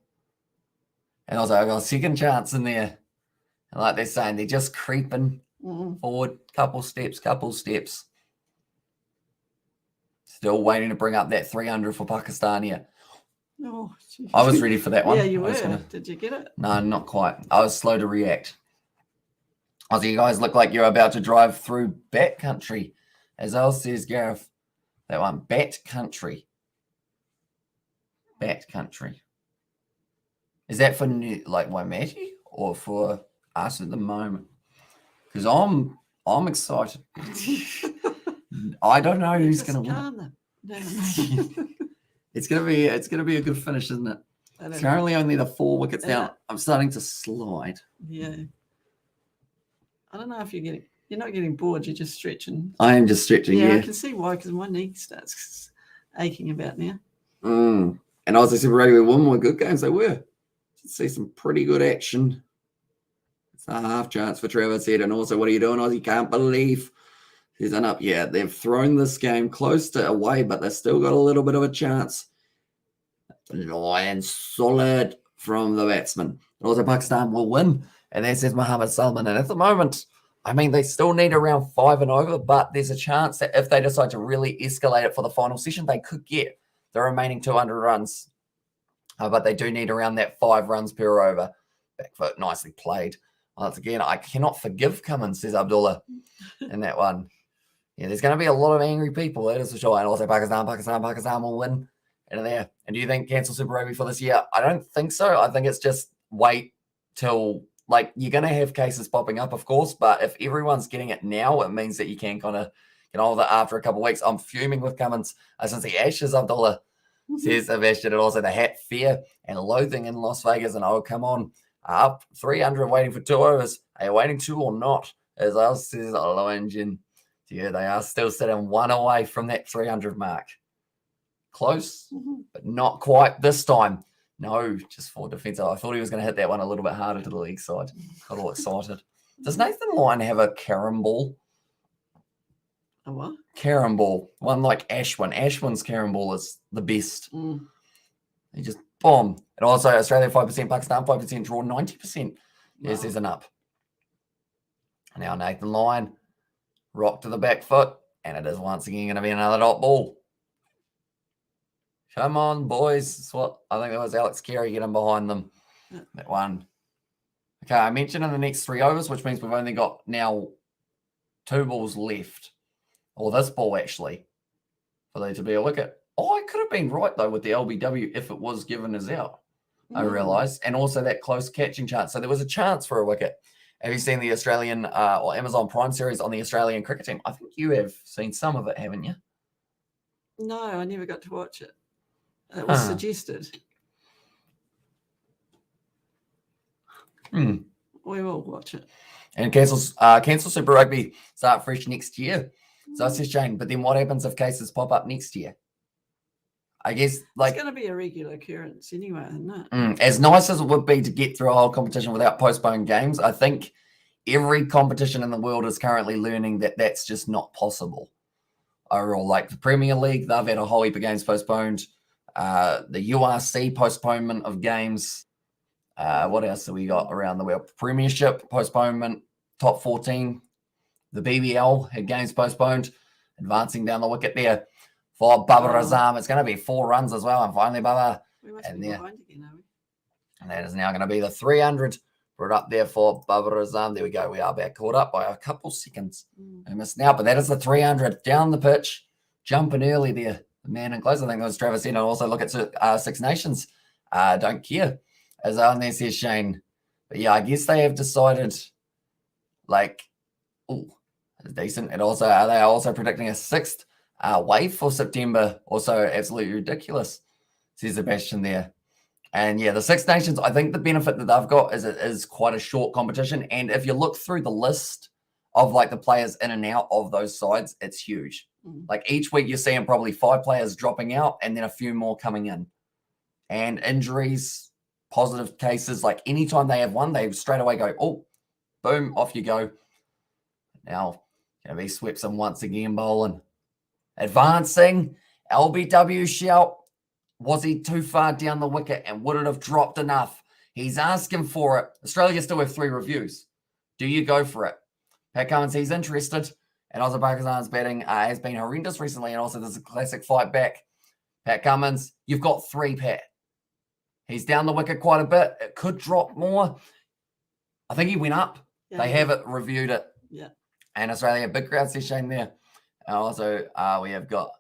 [SPEAKER 1] And also I got a second chance in there. And like they're saying, they're just creeping forward. Couple steps. Still waiting to bring up that 300 for Pakistan here.
[SPEAKER 2] Oh, geez.
[SPEAKER 1] I was ready for that one.
[SPEAKER 2] Yeah, you were. Did you get it?
[SPEAKER 1] No, not quite. I was slow to react. Also, you guys look like you're about to drive through Bat Country. As El says, Gareth, that one, Bat Country. Bat Country. Is that for Waimati or for us at the moment? Because I'm excited. I don't know who's going to win. It's gonna be a good finish, isn't it? It's currently only the 4 wickets down. I'm starting to slide.
[SPEAKER 2] Yeah. I don't know if you're not getting bored. You're just stretching.
[SPEAKER 1] I am just stretching. Yeah,
[SPEAKER 2] I can see why, because my knee starts aching about now.
[SPEAKER 1] And Aussie Super Rugby won more good games. They were. See some pretty good action. It's a half chance for Travis Head. And also, what are you doing, Aussie? Can't believe he's up. Yeah, they've thrown this game close to away, but they've still got a little bit of a chance. And solid from the batsman. And also, Pakistan will win. And that says Mohammed Salman. And at the moment, I mean, they still need around 5 and over, but there's a chance that if they decide to really escalate it for the final session, they could get the remaining 200 runs. But they do need around that 5 runs per over. Back foot, nicely played. Once again, I cannot forgive Cummins, says Abdullah, in that one. Yeah, there's going to be a lot of angry people, that is for sure. And also Pakistan will win out of there. And do you think cancel Super Rugby for this year? I don't think so. I think it's just wait till, you're going to have cases popping up, of course, but if everyone's getting it now, it means that you can kind of get on with it after a couple of weeks. I'm fuming with Cummins since the Ashes, Abdullah says Sebastian, and also the hat fear and loathing in Las Vegas. And come on, up 300 waiting for 2 overs. Are you waiting 2 or not? As I says, low engine. Yeah, they are still sitting 1 away from that 300 mark. Close, but not quite this time. No, just for defense. I thought he was going to hit that one a little bit harder to the leg side. Got all excited. Does Nathan Lyon have a carom ball?
[SPEAKER 2] A what?
[SPEAKER 1] Carom ball. One like Ashwin. Ashwin's carom ball is the best. He just, boom. And also Australia 5%, Pakistan 5%, draw 90%. Yes, there's an up. Now Nathan Lyon. Rock to the back foot. And it is once again going to be another dot ball. Come on, boys. That's what I think that was Alex Carey getting behind them. That one. Okay, I mentioned in the next 3 overs, which means we've only got now 2 balls left. Or this ball, actually, for there to be a wicket. Oh, I could have been right, though, with the LBW if it was given as out, I realised. And also that close catching chance. So there was a chance for a wicket. Have you seen the Australian or Amazon Prime series on the Australian cricket team? I think you have seen some of it, haven't you?
[SPEAKER 2] No, I never got to watch it. It was suggested. We will watch it.
[SPEAKER 1] And cancel Super Rugby start fresh next year. So that's a shame. But then what happens if cases pop up next year? I guess
[SPEAKER 2] It's going to be a regular occurrence anyway, isn't it?
[SPEAKER 1] As nice as it would be to get through a whole competition without postponed games, I think every competition in the world is currently learning that that's just not possible. Overall, like the Premier League, they've had a whole heap of games postponed. The URC postponement of games. What else have we got around the world? Premiership postponement, top 14. The BBL had games postponed, advancing down the wicket there. For Babar Azam, it's going to be 4 runs as well. And finally, Babar.
[SPEAKER 2] We must be behind again, are we?
[SPEAKER 1] And that is now going to be the 300. Brought up there for Babar Azam. There we go. We are back caught up by a couple seconds. We missed now, but that is the 300 down the pitch. Jumping early there. The man in close, I think it was Travis Eno. Also look at Six Nations. Don't care. As on there says Shane. But yeah, I guess they have decided, like, it's decent. And also, they are also predicting a 6th wave for September. Also, absolutely ridiculous, says Sebastian there. And yeah, the Six Nations, I think the benefit that they've got is it is quite a short competition. And if you look through the list of like the players in and out of those sides, it's huge. Like each week you're seeing probably 5 players dropping out and then a few more coming in. And injuries, positive cases, like anytime they have one, they straight away go, oh, boom, off you go. Now, going to be Swepson once again bowling. Advancing, LBW shout. Was he too far down the wicket and would it have dropped enough? He's asking for it. Australia still have 3 reviews. Do you go for it? Pat Cummins, he's interested. And also Pakistan's batting has been horrendous recently. And also there's a classic fight back. Pat Cummins, you've got 3, Pat. He's down the wicket quite a bit. It could drop more. I think he went up. Yeah, they have it, reviewed it.
[SPEAKER 2] Yeah.
[SPEAKER 1] And Australia, big crowd session there. And also we have got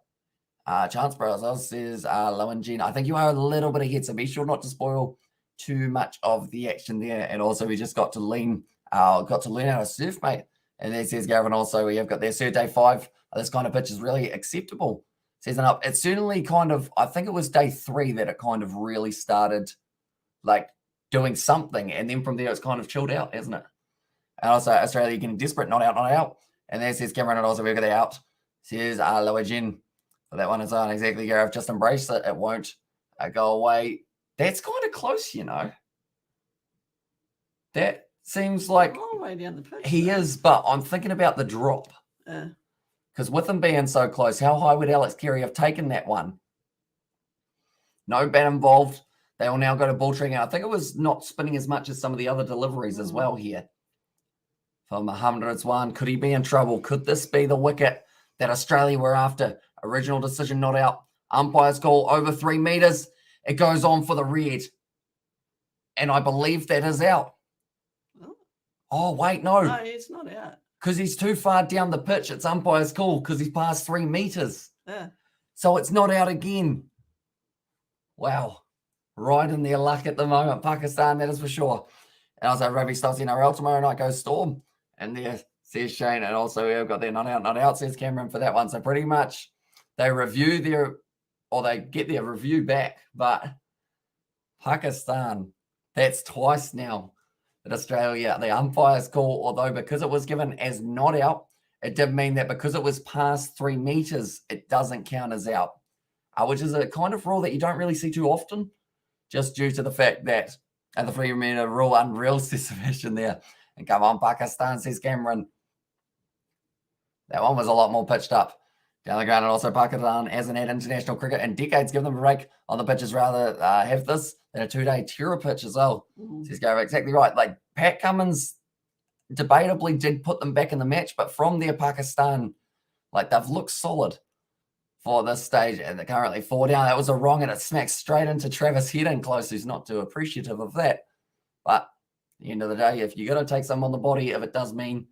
[SPEAKER 1] Chance Bros says Lowen I think you are a little bit ahead, so be sure not to spoil too much of the action there. And also we just got to learn how to surf, mate. And then says Gavin also we have got there surf day 5. This kind of pitch is really acceptable. Says it up. It's certainly kind of, I think it was day 3 that it kind of really started like doing something. And then from there it's kind of chilled out, isn't it? And also Australia getting desperate, not out. And then says Cameron and also we've got the out. Says Lower Jen. That one is on exactly, Gareth. Just embrace it. It won't go away. That's kind of close, you know. That seems like
[SPEAKER 2] a long way down the pitch.
[SPEAKER 1] He is, but I'm thinking about the drop. Because with them being so close, how high would Alex Carey have taken that one? No bat involved. They will now go to ball tracking. I think it was not spinning as much as some of the other deliveries as well here. For Muhammad Rizwan, could he be in trouble? Could this be the wicket that Australia were after? Original decision not out. Umpire's call over 3 meters. It goes on for the red. And I believe that is out. Oh, wait, no.
[SPEAKER 2] No, it's not out.
[SPEAKER 1] Because he's too far down the pitch. It's umpire's call because he's past 3 meters.
[SPEAKER 2] Yeah.
[SPEAKER 1] So it's not out again. Wow. Right in their luck at the moment. Pakistan, that is for sure. And also rugby starts NRL tomorrow night goes Storm. And there says Shane. And also we've got their not out, says Cameron for that one. So pretty much they review they get their review back. But Pakistan, that's twice now that Australia, the umpire's call, although because it was given as not out, it did mean that because it was past 3 meters, it doesn't count as out, which is a kind of rule that you don't really see too often, just due to the fact that at the 3 meter rule, unreal, says Sebastian there. And come on, Pakistan, says Cameron. That one was a lot more pitched up down the ground. And also Pakistan hasn't had international cricket in decades. Give them a break on the pitches rather have this than a 2-day Tira pitch as well. Says Gary, exactly right. Like Pat Cummins debatably did put them back in the match, but from there, Pakistan, like they've looked solid for this stage, and they're currently 4 down. That was a wrong, and it smacks straight into Travis Head in close, who's not too appreciative of that. But at the end of the day, if you're going to take some on the body, if it does mean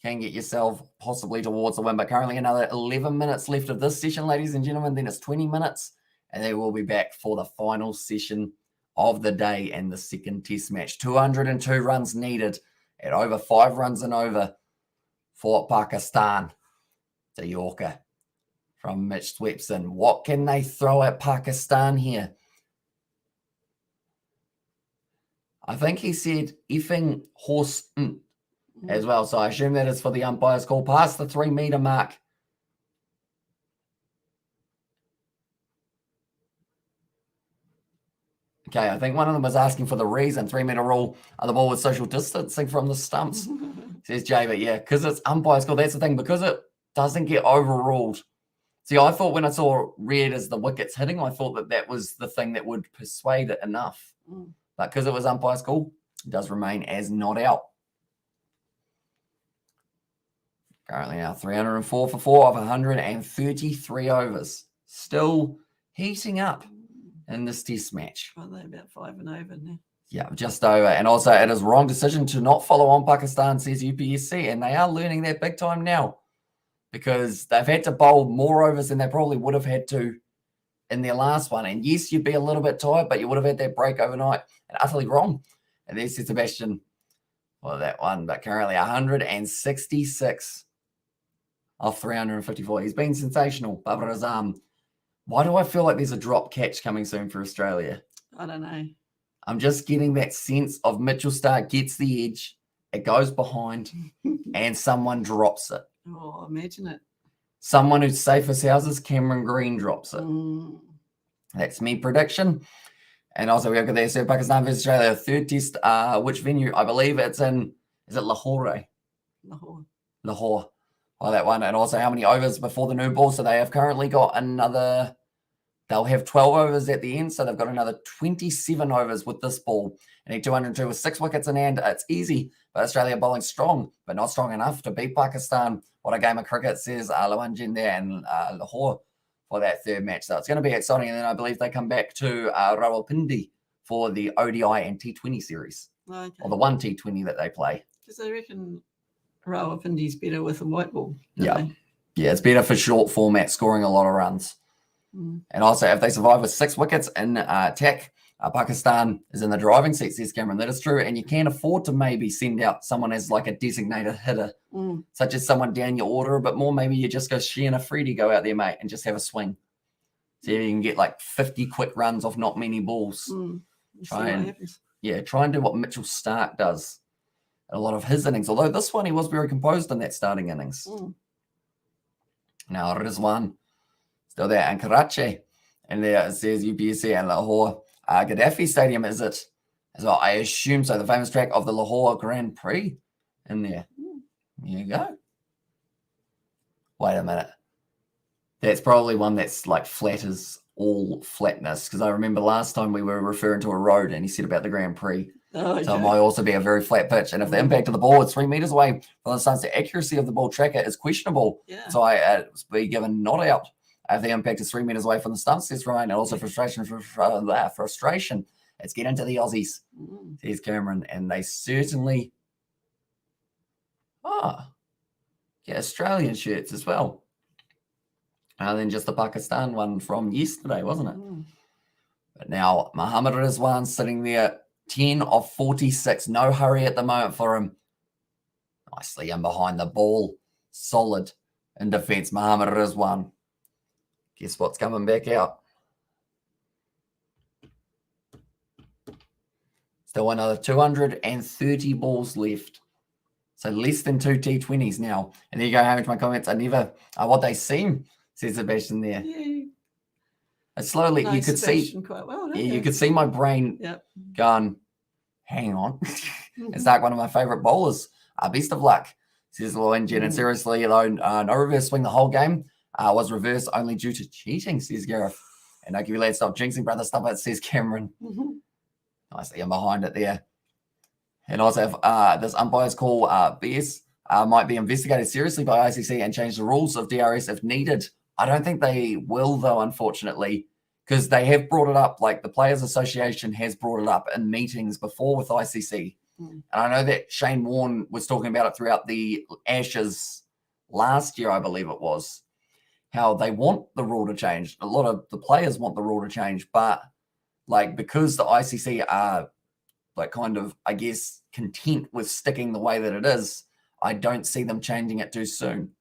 [SPEAKER 1] can get yourself possibly towards the win. But currently another 11 minutes left of this session, ladies and gentlemen. Then it's 20 minutes, and they will be back for the final session of the day and the second test match. 202 runs needed at over 5 runs and over for Pakistan. It's a Yorker from Mitch Swepson. What can they throw at Pakistan here? I think he said effing horse as well. So I assume that is for the umpire's call past the 3 meter mark. Okay, I think one of them was asking for the reason, 3 meter rule, the ball with social distancing from the stumps, says Jay. But yeah, because it's umpire's call, that's the thing, because it doesn't get overruled. See, I thought when I saw red as the wickets hitting, I thought that that was the thing that would persuade it enough. But because it was umpire's call, it does remain as not out. Currently now 304 for 4 of 133 overs. Still heating up in this test match.
[SPEAKER 2] Are they about 5 and over now?
[SPEAKER 1] Yeah, just over. And also, it is wrong decision to not follow on Pakistan, says UPSC. And they are learning that big time now because they've had to bowl more overs than they probably would have had to in their last one. And yes, you'd be a little bit tired, but you would have had that break overnight. And utterly wrong. And there's Sebastian for that one. But currently 166 of 354. He's been sensational. Babar Azam. Why do I feel like there's a drop catch coming soon for Australia?
[SPEAKER 2] I don't know.
[SPEAKER 1] I'm just getting that sense of Mitchell Starc gets the edge, it goes behind, and someone drops it.
[SPEAKER 2] Oh, imagine it.
[SPEAKER 1] Someone who's safe as houses, Cameron Green drops it. That's me prediction. And also we have got there, so Pakistan versus Australia, third test. Which venue? I believe it's in, is it Lahore? Lahore. Oh, that one. And also how many overs before the new ball? So they have currently got another, they'll have 12 overs at the end. So they've got another 27 overs with this ball. And need 202 with 6 wickets in hand. It's easy. But Australia bowling strong, but not strong enough to beat Pakistan. What a game of cricket, says Lawanjin there and Lahore for that third match. So it's going to be exciting. And then I believe they come back to Rawalpindi for the ODI and T20 series.
[SPEAKER 2] Okay.
[SPEAKER 1] Or the one T20 that they play.
[SPEAKER 2] Because they reckon Rawalpindi's better with a white ball.
[SPEAKER 1] Yeah. Yeah, it's better for short format, scoring a lot of runs. And also, if they survive with 6 wickets in attack, Pakistan is in the driving seat, says Cameron. That is true. And you can afford to maybe send out someone as like a designated hitter, such as someone down your order a bit more. Maybe you just go Sheehan Afridi, go out there, mate, and just have a swing. So you can get like 50 quick runs off not many balls. Try and do what Mitchell Starc does. A lot of his innings, although this one he was very composed in that starting innings. Now Rizwan still there, and Karachi, and there it says UPSC and Lahore. Gaddafi Stadium, is it as well? I assume so. The famous track of the Lahore Grand Prix in there. There you go. Wait a minute. That's probably one that's like flat as all flatness, because I remember last time we were referring to a road and he said about the Grand Prix. So it might also be a very flat pitch. And if the impact of the ball is 3 meters away from the stance, the accuracy of the ball tracker is questionable. So I be given not out if the impact is 3 meters away from the stumps. That's right. And also frustration. Let's get into the Aussies, says Cameron. And they certainly get Australian shirts as well. And then just the Pakistan one from yesterday, wasn't it? But now Mohammad Rizwan sitting there, 10 of 46. No hurry at the moment for him. Nicely in behind the ball. Solid in defence. Mohammad Rizwan. Guess what's coming back out? Still another 230 balls left. So less than 2 T20s now. And there you go, Hamish, my comments are never what they seem, says Sebastian there. Slowly, you could
[SPEAKER 2] Sebastian see quite well.
[SPEAKER 1] You could see my brain going, hang on. It's like one of my favourite bowlers. Best of luck, says Lowengen. And seriously, though, no reverse swing the whole game. Was reversed only due to cheating, says Gareth. And okay, lad, stop jinxing, brother. Stop it, says Cameron. Nicely in behind it there. And also, if this umpire's call BS might be investigated seriously by ICC and change the rules of DRS if needed. I don't think they will, though, unfortunately, because they have brought it up. Like the Players Association has brought it up in meetings before with ICC. And I know that Shane Warne was talking about it throughout the Ashes last year, I believe it was, how they want the rule to change. A lot of the players want the rule to change, but like because the ICC are like kind of, I guess, content with sticking the way that it is, I don't see them changing it too soon.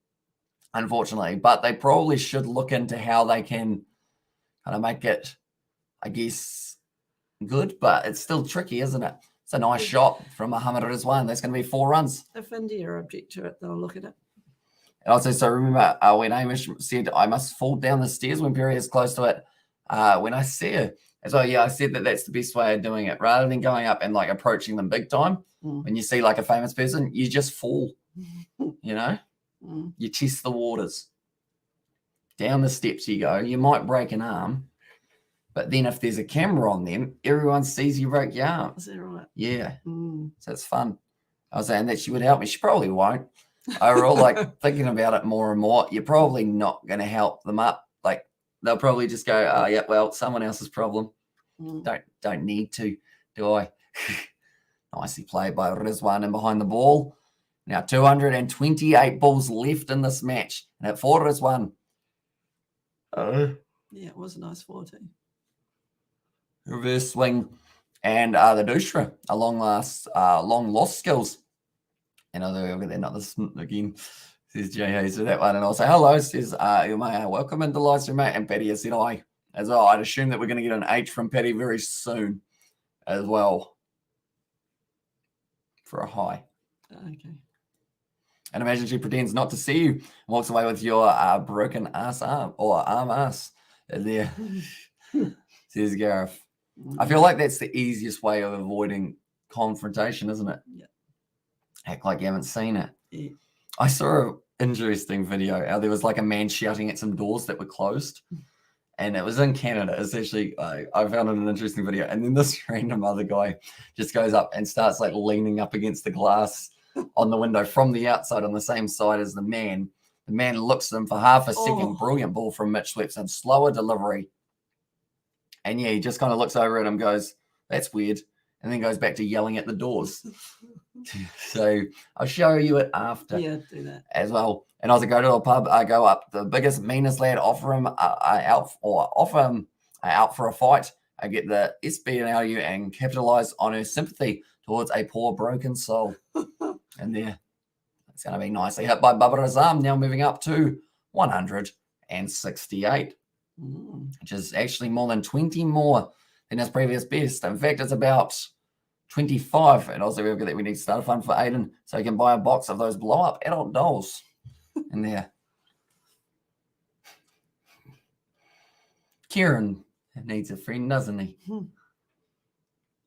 [SPEAKER 1] unfortunately. But they probably should look into how they can kind of make it, I guess, good. But it's still tricky, isn't it? It's a nice shot from Muhammad Rizwan. That's going to be 4 runs.
[SPEAKER 2] If India object to it, they'll look at it.
[SPEAKER 1] And also, so remember when Amish said, I must fall down the stairs when Perry is close to it, when I see her. So, I said that that's the best way of doing it. Rather than going up and, like, approaching them big time, when you see, like, a famous person, you just fall, you know? You test the waters. Down the steps you go. You might break an arm, but then if there's a camera on them, everyone sees you break your arm.
[SPEAKER 2] Is that right?
[SPEAKER 1] Yeah. So it's fun. I was saying that she would help me. She probably won't. Overall, like, thinking about it more and more, you're probably not going to help them up. Like, they'll probably just go, oh, yeah, well, someone else's problem. Don't need to, do I? Nicely played by Rizwan and behind the ball. Now 228 balls left in this match. And at 4 Rizwan.
[SPEAKER 2] Yeah, it was a nice 40.
[SPEAKER 1] Reverse swing. And the Dushra, a long lost skills. And they're not this again, says Jay Hayes with that one. And I'll say hello, says welcome into Livestream, mate. And Patty has said I as well. I'd assume that we're going to get an H from Patty very soon as well for a hi.
[SPEAKER 2] Okay. And
[SPEAKER 1] imagine she pretends not to see you and walks away with your broken arm or arm ass there, says Gareth. I feel like that's the easiest way of avoiding confrontation, isn't it?
[SPEAKER 2] Yeah.
[SPEAKER 1] Act like you haven't seen it.
[SPEAKER 2] Yeah.
[SPEAKER 1] I saw an interesting video. There was like a man shouting at some doors that were closed. And it was in Canada. It's actually, I found it an interesting video. And then this random other guy just goes up and starts like leaning up against the glass on the window from the outside on the same side as the man. The man looks at him for half a second. Brilliant ball from Mitch Swepson. Slower delivery. And yeah, he just kind of looks over at him, goes, that's weird. And then goes back to yelling at the doors. So I'll show you it after.
[SPEAKER 2] Yeah, do that.
[SPEAKER 1] As well. And as I go to a pub, I go up. The biggest, meanest lad, offer him out for a fight. I get the SBNLU and capitalize on her sympathy towards a poor broken soul. And there, it's going to be nicely hit by Baba Razam. Now moving up to 168, which is actually more than 20 more than his previous best. In fact, it's about 25. And also, we've got that we need to start a fund for Aiden so he can buy a box of those blow-up adult dolls. In there. Kieran needs a friend, doesn't he?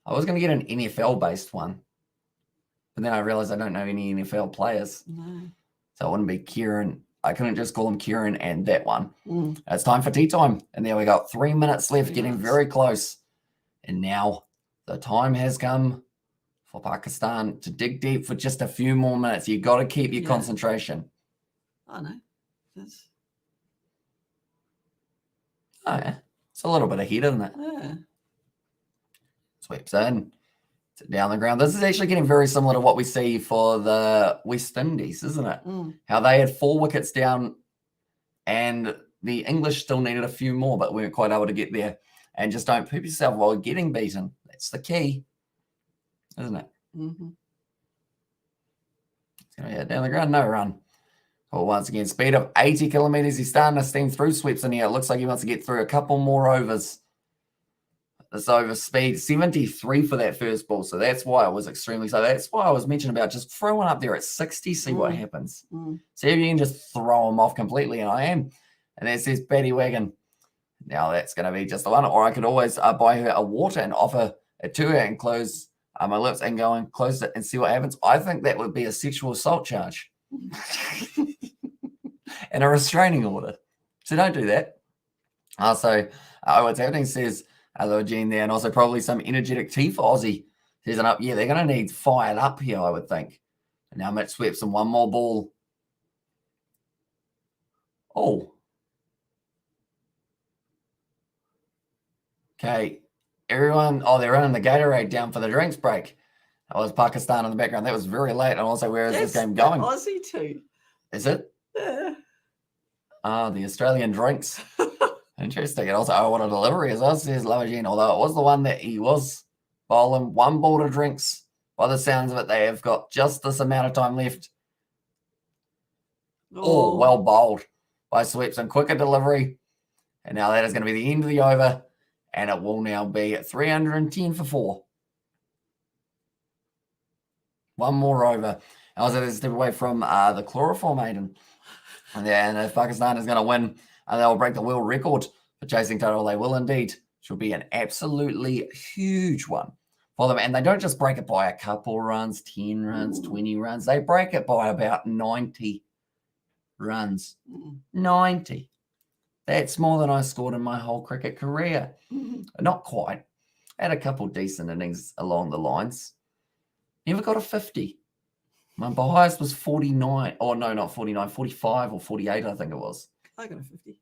[SPEAKER 1] I was going to get an NFL-based one, but then I realized I don't know any NFL players.
[SPEAKER 2] No.
[SPEAKER 1] So it wouldn't be Kieran. I couldn't just call him Kieran and that one. It's time for tea time. And there we go. 3 minutes left, getting very close. And now the time has come for Pakistan to dig deep for just a few more minutes. You got to keep your concentration.
[SPEAKER 2] I know.
[SPEAKER 1] Oh, yeah. It's a little bit of heat, isn't it?
[SPEAKER 2] Yeah.
[SPEAKER 1] Sweeps in. Down the ground. This is actually getting very similar to what we see for the West Indies, isn't it? How they had 4 wickets down and the English still needed a few more, but weren't quite able to get there. And just don't poop yourself while getting beaten. That's the key, isn't it? Down the ground, no run. Well, once again, speed of 80 kilometres. He's starting to steam through sweeps in here. It looks like he wants to get through a couple more overs. This over speed, 73 for that first ball. So that's why it was extremely slow. That's why I was mentioning about just throw one up there at 60, see what happens. See if you can just throw them off completely, and I am. And that says Paddy Wagon. Now that's going to be just the one. Or I could always buy her a water and offer it to her and close my lips and go and close it and see what happens. I think that would be a sexual assault charge. And a restraining order. So don't do that. Also, what's happening says, hello, Gene there, and also probably some energetic tea for Aussie. Says an up. Yeah, they're going to need fired up here, I would think. And now Mitch Swepson, one more ball. Oh. Okay. Everyone, they're running the Gatorade down for the drinks break. That was Pakistan in the background. That was very late. And also, where is this game going?
[SPEAKER 2] Aussie too.
[SPEAKER 1] Is it?
[SPEAKER 2] Yeah.
[SPEAKER 1] The Australian drinks. Interesting. And also, what a delivery as well, says Lavagine. Although it was the one that he was bowling, 1 ball to drinks. By the sounds of it, they have got just this amount of time left. Oh, well bowled by Sweeps and quicker delivery. And now that is going to be the end of the over. And it will now be 310 for 4. One more over. I was a step away from the chloroform maiden. And if Pakistan is going to win, they'll break the world record for chasing total. They will indeed. Which will be an absolutely huge one for them. And they don't just break it by a couple runs, 10 runs, 20 runs. They break it by about 90 runs. 90. That's more than I scored in my whole cricket career. Not quite. Had a couple decent innings along the lines. Never got a 50. My highest was 49. Oh, no, not 49. 45 or 48, I think it was.
[SPEAKER 2] I got a 50.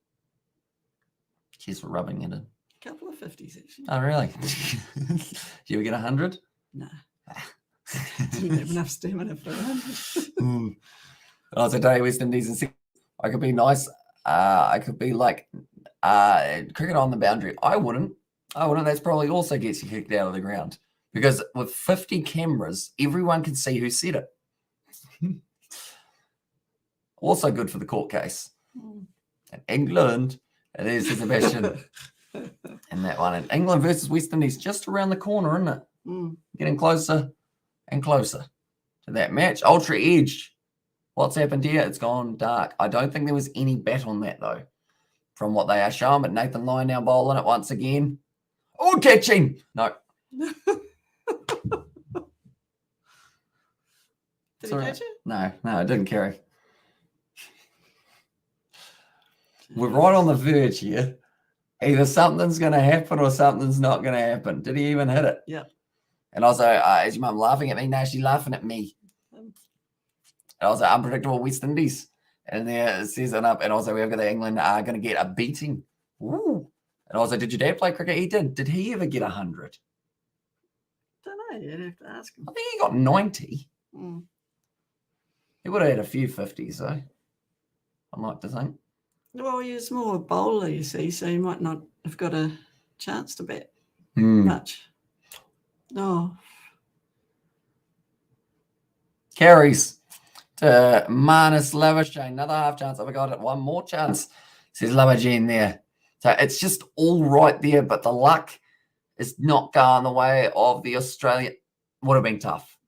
[SPEAKER 1] Cheers for rubbing it in.
[SPEAKER 2] A couple of 50s, actually.
[SPEAKER 1] Oh, really? Did you ever get 100?
[SPEAKER 2] No. Didn't have enough stamina for 100.
[SPEAKER 1] I was a day West Indies and I could be nice. I could be like cricket on the boundary. I wouldn't. That's probably also gets you kicked out of the ground. Because with 50 cameras, everyone can see who said it. Also good for the court case. In England, it is Sebastian. And that one. And England versus West Indies, just around the corner, isn't it? Getting closer and closer to that match. Ultra Edge. What's happened here? It's gone dark. I don't think there was any bet on that, though, from what they are showing. But Nathan Lyon now bowling it once again. Oh, catching! No.
[SPEAKER 2] Did he catch it?
[SPEAKER 1] No, it didn't carry. We're right on the verge here. Either something's going to happen or something's not going to happen. Did he even hit it?
[SPEAKER 2] Yeah.
[SPEAKER 1] And also, is your mum laughing at me? No, she's laughing at me. And also, unpredictable West Indies. And there it says it up. And also, we've got the England are going to get a beating. Ooh. And also, did your dad play cricket? He did. Did he ever get 100?
[SPEAKER 2] Don't know. You'd have to ask him.
[SPEAKER 1] I think he got 90.
[SPEAKER 2] Mm.
[SPEAKER 1] He would have had a few 50s, though. I'd like to think.
[SPEAKER 2] Well, he was more a bowler, you see, so he might not have got a chance to bet much. No.
[SPEAKER 1] Carries to Marnus Lavishane. Another half chance. Have I got it? One more chance. Says Lavishane there. So it's just all right there, but the luck is not going the way of the Australian. Would have been tough.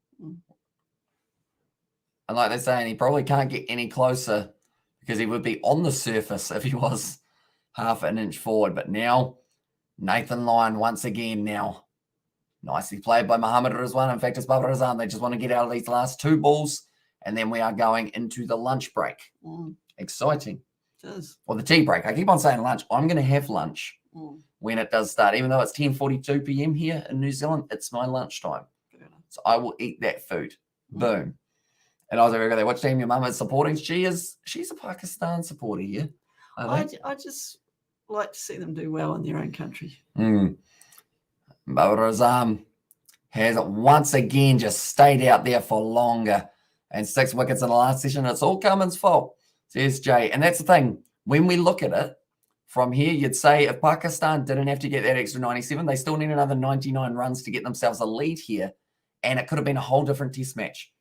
[SPEAKER 1] And like they're saying, he probably can't get any closer because he would be on the surface if he was half an inch forward. But now, Nathan Lyon once again now. Nicely played by Mohammad Rizwan. In fact, it's Babar Azam. They just want to get out of these last two balls. And then we are going into the lunch break. Exciting.
[SPEAKER 2] It does.
[SPEAKER 1] Or the tea break. I keep on saying lunch. I'm going to have lunch when it does start. Even though it's 10:42 p.m. here in New Zealand, it's my lunchtime. So I will eat that food. Boom. And I was over there, which team your mum is supporting? She's a Pakistan supporter here.
[SPEAKER 2] I just like to see them do well in their own country.
[SPEAKER 1] Babar Azam has once again just stayed out there for longer. And 6 wickets in the last session. It's all Cummins' fault, says Jay. And that's the thing. When we look at it from here, you'd say if Pakistan didn't have to get that extra 97, they still need another 99 runs to get themselves a lead here. And it could have been a whole different test match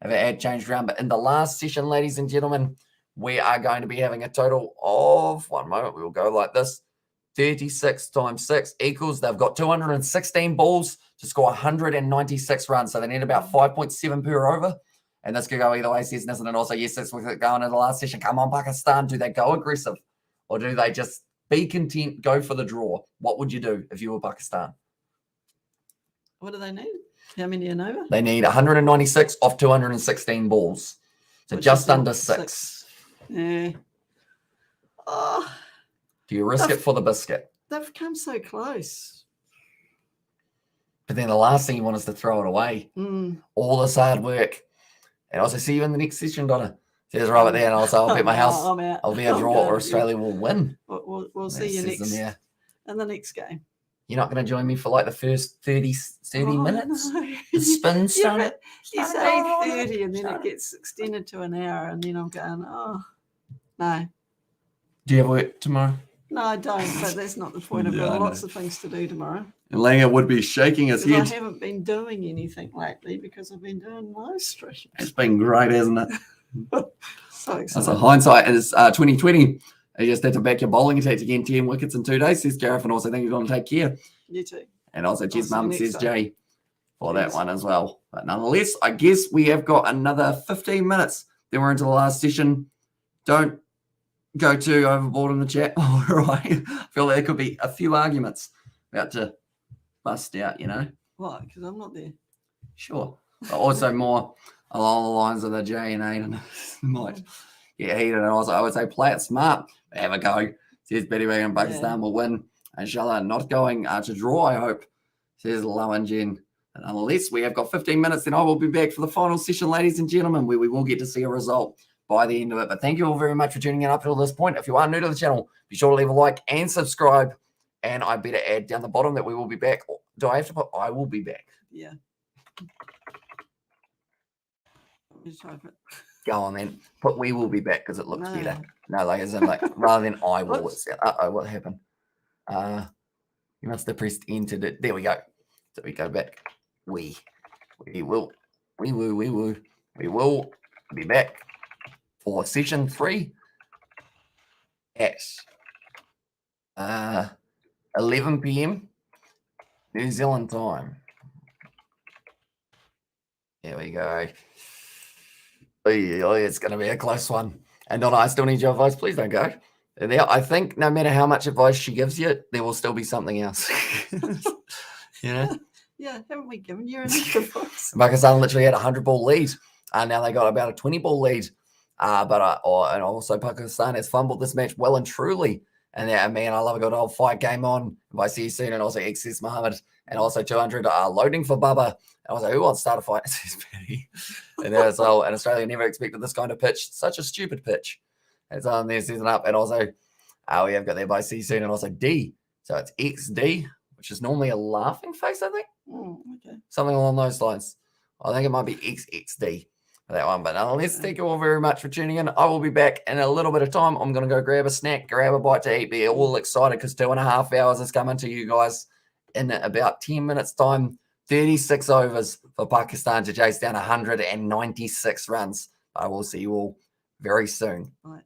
[SPEAKER 1] if it had changed around. But in the last session, ladies and gentlemen, we are going to be having a total of, one moment, we will go like this, 36 times 6 equals, they've got 216 balls to score 196 runs. So they need about 5.7 per over. And this could go either way, says Nissen. And also, yes, that's going into the last session. Come on, Pakistan. Do they go aggressive? Or do they just be content, go for the draw? What would you do if you were Pakistan?
[SPEAKER 2] What do they need? How many are over?
[SPEAKER 1] They need 196 off 216 balls. So
[SPEAKER 2] Which
[SPEAKER 1] just
[SPEAKER 2] is
[SPEAKER 1] under 6.
[SPEAKER 2] Yeah. Oh,
[SPEAKER 1] Do you risk it for the biscuit?
[SPEAKER 2] they've come so close.
[SPEAKER 1] But then the last thing you want is to throw it away. All this hard work. And also see you in the next session, Donna. Says right there, and also I'll bet my house
[SPEAKER 2] I'm out.
[SPEAKER 1] I'll be a draw or Australia will win.
[SPEAKER 2] We'll see you in the next game.
[SPEAKER 1] You're not going to join me for like the first 30 minutes?
[SPEAKER 2] No.
[SPEAKER 1] The spin started.
[SPEAKER 2] You say 30 and then it gets extended to an hour and then I'm going, oh, no.
[SPEAKER 1] Do you have work tomorrow?
[SPEAKER 2] No, I don't, but that's not the point. I've got lots of things to do tomorrow.
[SPEAKER 1] And Langer would be shaking his head.
[SPEAKER 2] I haven't been doing anything lately because I've been doing live streams.
[SPEAKER 1] It's been great, hasn't it?
[SPEAKER 2] So excited.
[SPEAKER 1] So hindsight is 2020. You just had to back your bowling attack to get 10 wickets in 2 days, says Gareth, and also thank you for take care.
[SPEAKER 2] You too.
[SPEAKER 1] And also, cheers,
[SPEAKER 2] see you
[SPEAKER 1] mum,
[SPEAKER 2] next
[SPEAKER 1] says
[SPEAKER 2] time.
[SPEAKER 1] Jay, for that
[SPEAKER 2] Cheers.
[SPEAKER 1] one as well. But nonetheless, I guess we have got another 15 minutes. Then we're into the last session. Don't go too overboard in the chat. All right. I feel like there could be a few arguments about to bust out, you know.
[SPEAKER 2] Why? Because I'm not there.
[SPEAKER 1] Sure. But also more along the lines of the J and Aiden might get heated. And also, I would say play it smart. Have a go. Says Betty Wagon, Pakistan will win. Inshallah, not going to draw, I hope. Says Lawan Jen. And unless we have got 15 minutes, then I will be back for the final session, ladies and gentlemen, where we will get to see a result by the end of it. But thank you all very much for tuning in up until this point. If you are new to the channel, be sure to leave a like and subscribe. And I better add down the bottom that we will be back. Do I have to put I will be back?
[SPEAKER 2] Yeah. Let me type it.
[SPEAKER 1] Go on then. Put we will be back because it looks
[SPEAKER 2] No.
[SPEAKER 1] better. No, like as in like rather than I will.
[SPEAKER 2] Whoops.
[SPEAKER 1] It's what happened? You must have pressed enter. There we go. So we go back. We will be back for session 3 at 11 p.m. New Zealand time. There we go. It's going to be a close one. And Donna, I still need your advice. Please don't go. There, I think no matter how much advice she gives you, there will still be something else. You know?
[SPEAKER 2] Yeah, haven't we given you enough advice?
[SPEAKER 1] Pakistan literally had a 100-ball lead. Now they got about a 20-ball lead. And also Pakistan has fumbled this match well and truly. And yeah, man, I love a good old fight game on. If I see you soon, and also XS Muhammad, and also 200 loading for Bubba. And I was like, who wants to start a fight? And as well, and Australia never expected this kind of pitch. Such a stupid pitch. It's on there, season up. And also, we have got there by C soon, and also D. So it's XD, which is normally a laughing face, I think.
[SPEAKER 2] Okay.
[SPEAKER 1] Something along those lines. I think it might be XXD for that one. But nonetheless, thank you all very much for tuning in. I will be back in a little bit of time. I'm going to go grab a snack, grab a bite to eat. Be all excited because 2.5 hours is coming to you guys in about 10 minutes' time. 36 overs for Pakistan to chase down 196 runs. I will see you all very soon.
[SPEAKER 2] Right.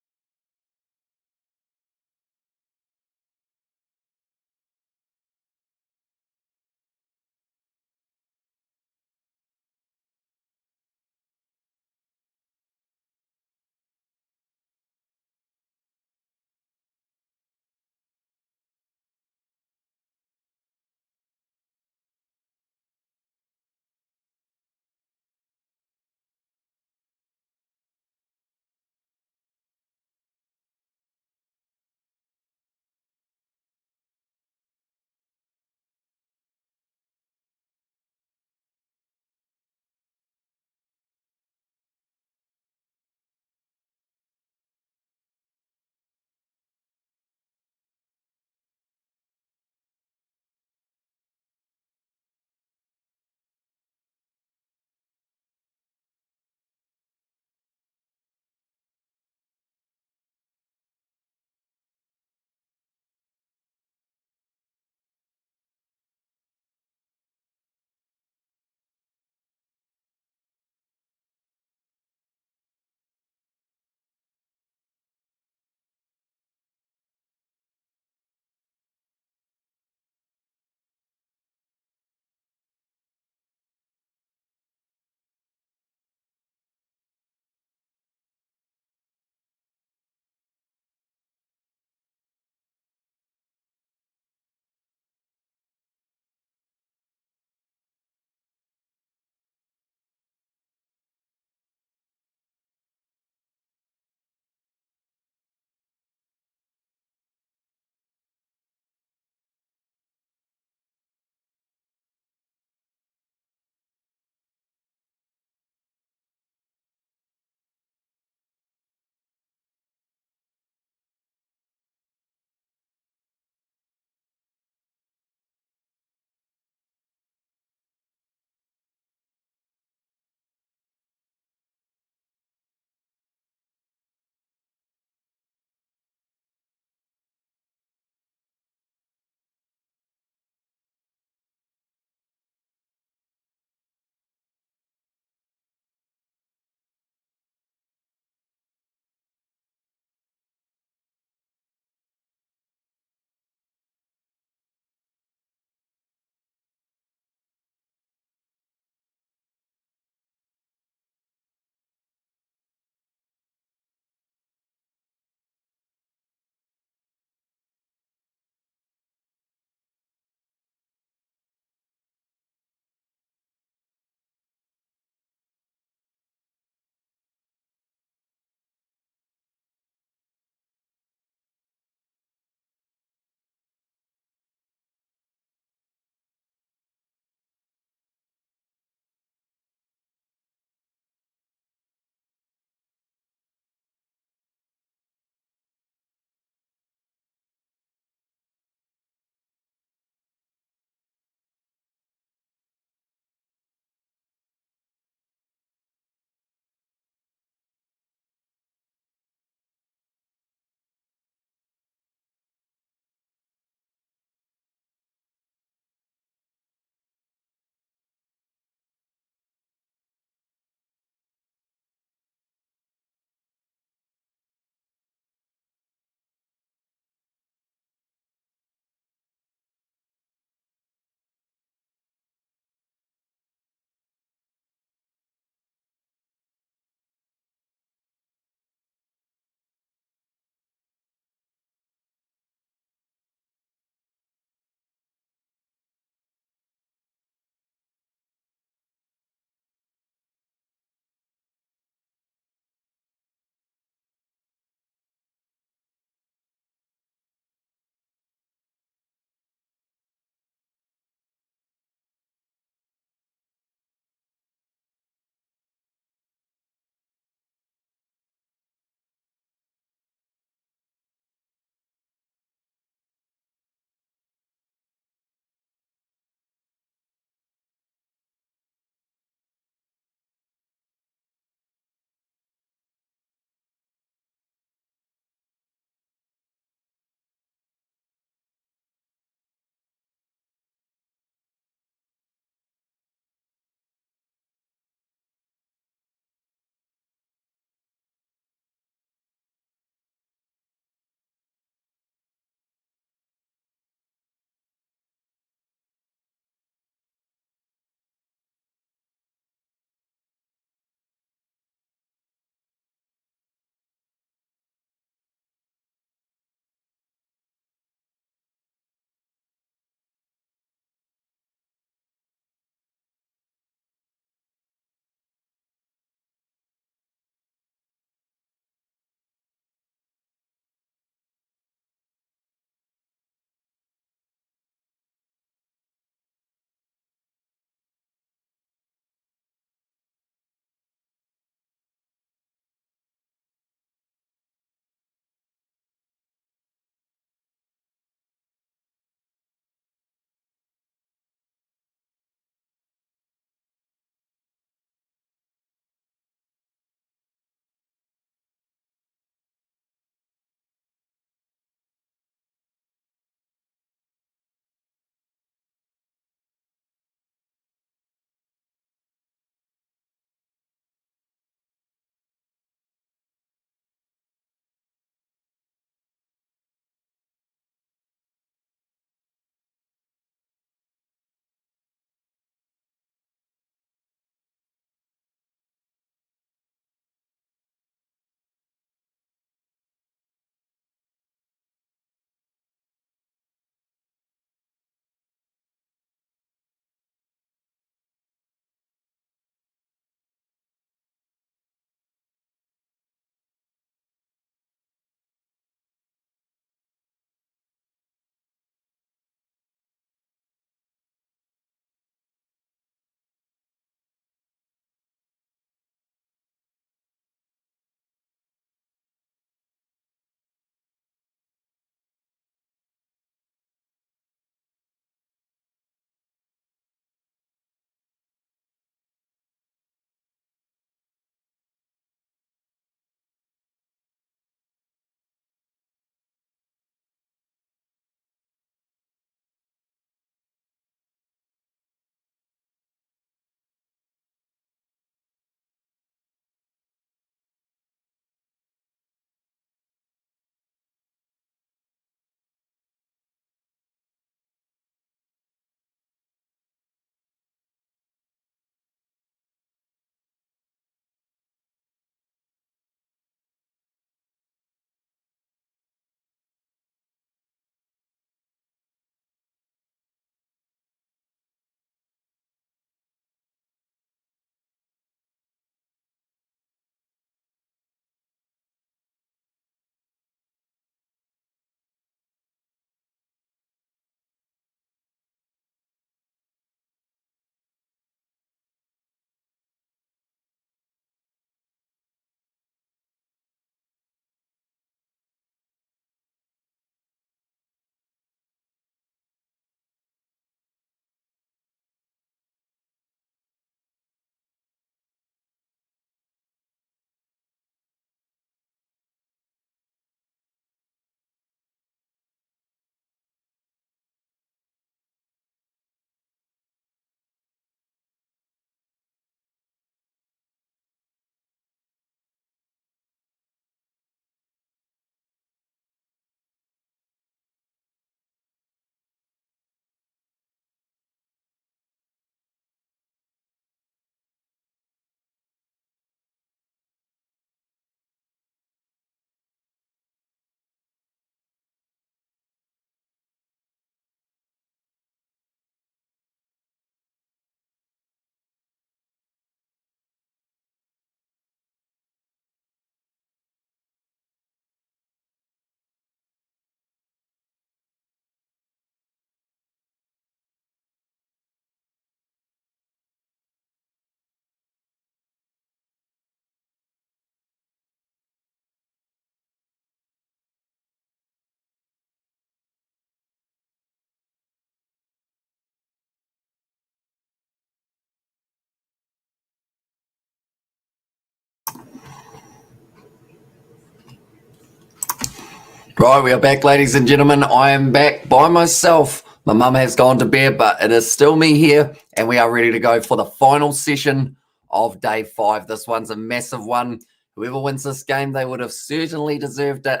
[SPEAKER 1] Right, we are back, ladies and gentlemen. I am back by myself. My mum has gone to bed, but it is still me here, and we are ready to go for the final session of day 5. This one's a massive one. Whoever wins this game, they would have certainly deserved it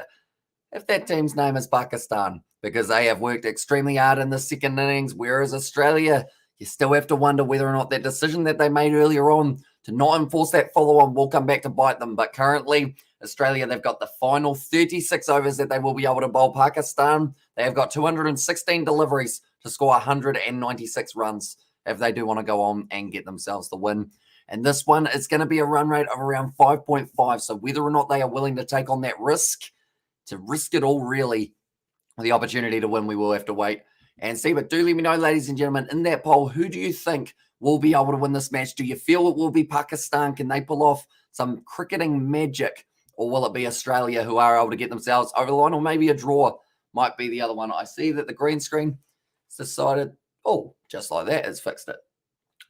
[SPEAKER 1] if that team's name is Pakistan, because they have worked extremely hard in the second innings, whereas Australia, you still have to wonder whether or not that decision that they made earlier on to not enforce that follow-on will come back to bite them. But currently, Australia, they've got the final 36 overs that they will be able to bowl Pakistan. They have got 216 deliveries to score 196 runs if they do want to go on and get themselves the win. And this one is going to be a run rate of around 5.5. So whether or not they are willing to take on that risk, to risk it all really, for the opportunity to win, we will have to wait and see. But do let me know, ladies and gentlemen, in that poll, who do you think will be able to win this match? Do you feel it will be Pakistan? Can they pull off some cricketing magic? Or will it be Australia who are able to get themselves over the line? Or maybe a draw might be the other one. I see that the green screen has decided, oh, just like that, it's fixed it.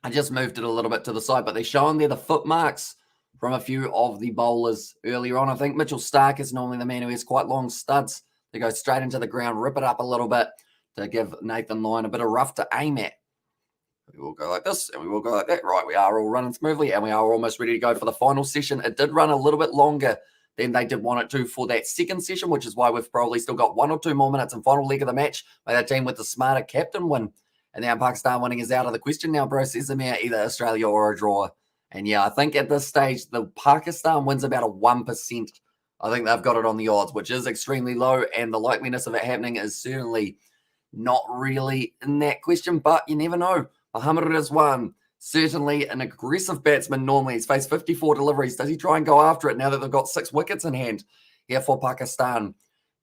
[SPEAKER 1] I just moved it a little bit to the side, but they're showing there the foot marks from a few of the bowlers earlier on. I think Mitchell Stark is normally the man who has quite long studs to go straight into the ground, rip it up a little bit to give Nathan Lyon a bit of rough to aim at. We will go like this, and we will go like that. Right, we are all running smoothly, and we are almost ready to go for the final session. It did run a little bit longer than they did want it to for that second session, which is why we've probably still got 1 or 2 more minutes in final leg of the match. May that team with the smarter captain win. And now Pakistan winning is out of the question now, bro. Sesame, either Australia or a draw. And yeah, I think at this stage, the Pakistan wins about a 1%. I think they've got it on the odds, which is extremely low. And the likeliness of it happening is certainly not really in that question. But you never know. Mohammad Rizwan, certainly an aggressive batsman normally. He's faced 54 deliveries. Does he try and go after it now that they've got 6 wickets in hand here for Pakistan?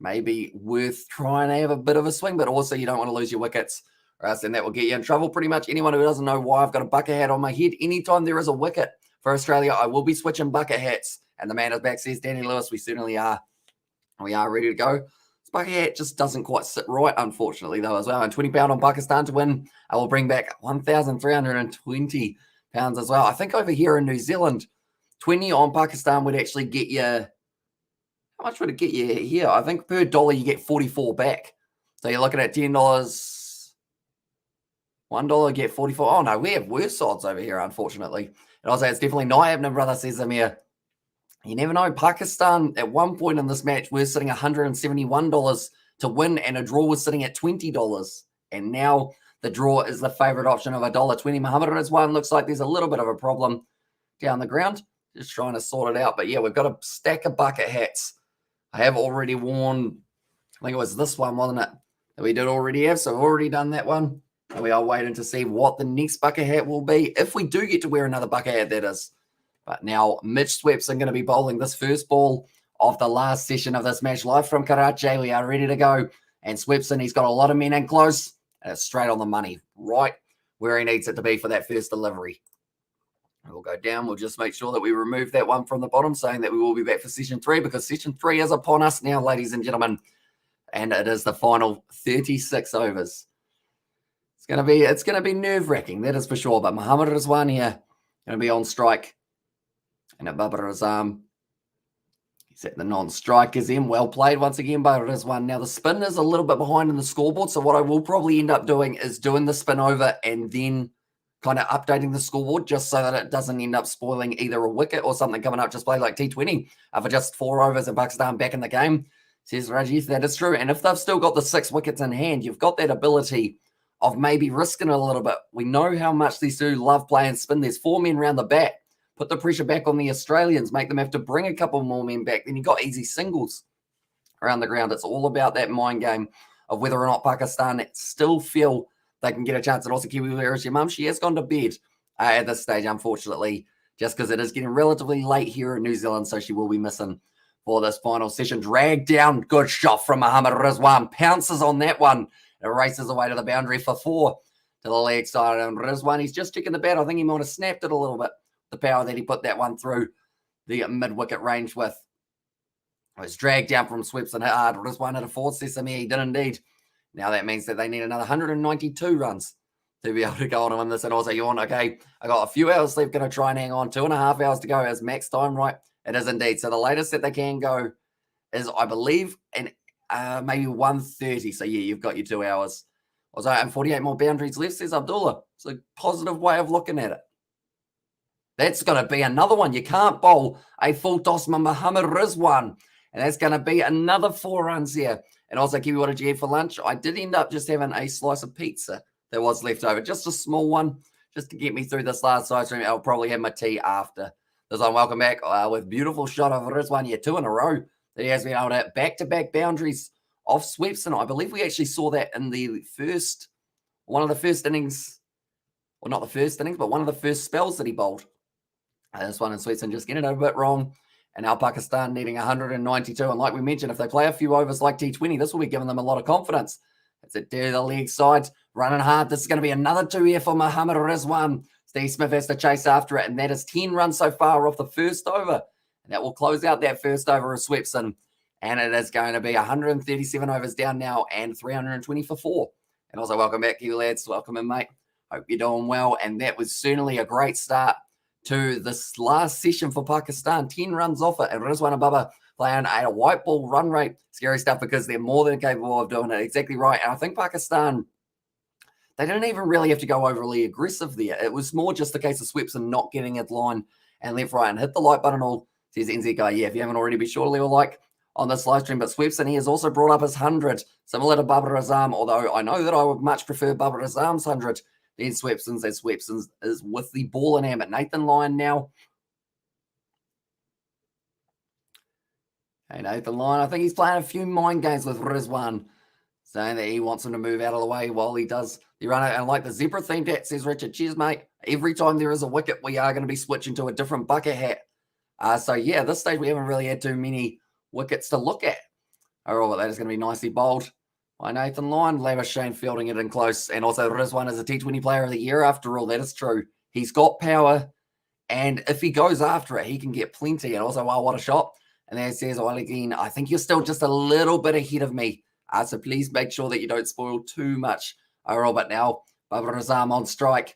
[SPEAKER 1] Maybe worth trying to have a bit of a swing, but also you don't want to lose your wickets. Or else then that will get you in trouble. Pretty much anyone who doesn't know why I've got a bucket hat on my head, anytime there is a wicket for Australia, I will be switching bucket hats. And the man is back, says Danny Lewis. We certainly are. We are ready to go. This bucket hat just doesn't quite sit right, unfortunately, though, as well. And £20 on Pakistan to win. I will bring back £1,320 as well. I think over here in New Zealand, 20 on Pakistan would actually get you. How much would it get you here? I think per dollar you get 44 back. So you're looking at $10. $1 get 44. Oh no, we have worse odds over here, unfortunately. And I'll say it's definitely not happening, brother, says Amir. You never know. Pakistan, at one point in this match, we're sitting $171 to win, and a draw was sitting at $20. And now the draw is the favorite option of $1.20. Mohammad Rizwan looks like there's a little bit of a problem down the ground. Just trying to sort it out. But yeah, we've got a stack of bucket hats. I have already worn, I think it was this one, wasn't it? That we did already have. So I've already done that one. And we are waiting to see what the next bucket hat will be. If we do get to wear another bucket hat, that is. But now Mitch Swepson going to be bowling this first ball of the last session of this match live from Karachi. We are ready to go. And Swepson, he's got a lot of men in close. And it's straight on the money, right where he needs it to be for that first delivery. We'll go down. We'll just make sure that we remove that one from the bottom, saying that we will be back for session 3, because session 3 is upon us now, ladies and gentlemen. And it is the final 36 overs. It's gonna be nerve-wracking, that is for sure. But Mohammad Rizwan here going to be on strike. And at Babar Azam, he's at the non-strikers end. Well played once again by Rizwan. Now the spin is a little bit behind in the scoreboard, so what I will probably end up doing is doing the spin over and then kind of updating the scoreboard just so that it doesn't end up spoiling either a wicket or something coming up. Just play like T20 for just 4 overs and Pakistan back in the game. Says Rajiv, that is true. And if they've still got the 6 wickets in hand, you've got that ability of maybe risking it a little bit. We know how much these two love playing spin. There's 4 men round the bat. Put the pressure back on the Australians, make them have to bring a couple more men back. Then you've got easy singles around the ground. It's all about that mind game of whether or not Pakistan still feel they can get a chance. And also, Kiwi, where is your mum? She has gone to bed at this stage, unfortunately, just because it is getting relatively late here in New Zealand, so she will be missing for this final session. Dragged down, good shot from Mohammad Rizwan. Pounces on that one. It races away to the boundary for 4 to the leg side. And Rizwan, he's just checking the bat. I think he might have snapped it a little bit. The power that he put that one through the mid-wicket range with. It was dragged down from Swepson hard. Rizwan had a 4 sesame. He did indeed. Now that means that they need another 192 runs to be able to go on and win this. And also, you want, okay, I got a few hours left. Going to try and hang on. 2.5 hours to go as max time, right? It is indeed. So the latest that they can go is, I believe, an maybe 1:30. So, yeah, you've got your 2 hours. And 48 more boundaries left, says Abdullah. It's a positive way of looking at it. That's going to be another one. You can't bowl a full toss Muhammad Rizwan. And that's going to be another 4 runs here. And also, Kiwi, what did you eat for lunch? I did end up just having a slice of pizza that was left over. Just a small one, just to get me through this last side stream. I'll probably have my tea after this one. Welcome back with beautiful shot of Rizwan. Yeah, 2 in a row that he has been able to hit back-to-back boundaries off sweeps. And I believe we actually saw that in the one of the first innings, well, not the first innings, but one of the first spells that he bowled. This one in sweeps and just getting it a bit wrong. And now Pakistan needing 192. And like we mentioned, if they play a few overs like T20, this will be giving them a lot of confidence. It's a to the leg side, running hard. This is going to be another 2 here for Muhammad Rizwan. Steve Smith has to chase after it, and that is 10 runs so far off the first over. And that will close out that first over of Swepson. And it is going to be 137 overs down now and 320 for 4. And also, welcome back, you lads. Welcome in, mate. Hope you're doing well. And that was certainly a great start to this last session for Pakistan. 10 runs off it. And Rizwan and Baba playing a white ball run rate. Scary stuff because they're more than capable of doing it. Exactly right. And I think Pakistan, they didn't even really have to go overly aggressive there. It was more just a case of Swepson not getting it line and left, right, and hit the like button all, says NZ Guy. Yeah, if you haven't already, be sure to leave a like on this live stream. But Swepson, he has also brought up his 100, similar to Babar Azam, although I know that I would much prefer Babar Azam's 100 than Swepson's, as Swepson's is with the ball in hand. But Nathan Lyon now. Hey, Nathan Lyon, I think he's playing a few mind games with Rizwan, saying that he wants him to move out of the way while he does the run out. And like the zebra theme that says Richard, cheers, mate. Every time there is a wicket, we are going to be switching to a different bucket hat. So, yeah, at this stage, we haven't really had too many wickets to look at. Oh, well, that is going to be nicely bowled by Nathan Lyon. Lavish Shane fielding it in close. And also Rizwan is a T20 player of the year after all. That is true. He's got power. And if he goes after it, he can get plenty. And also, wow, what a shot. And then it says, again, I think you're still just a little bit ahead of me. So please make sure that you don't spoil too much. Overall, but now Babar Azam on strike.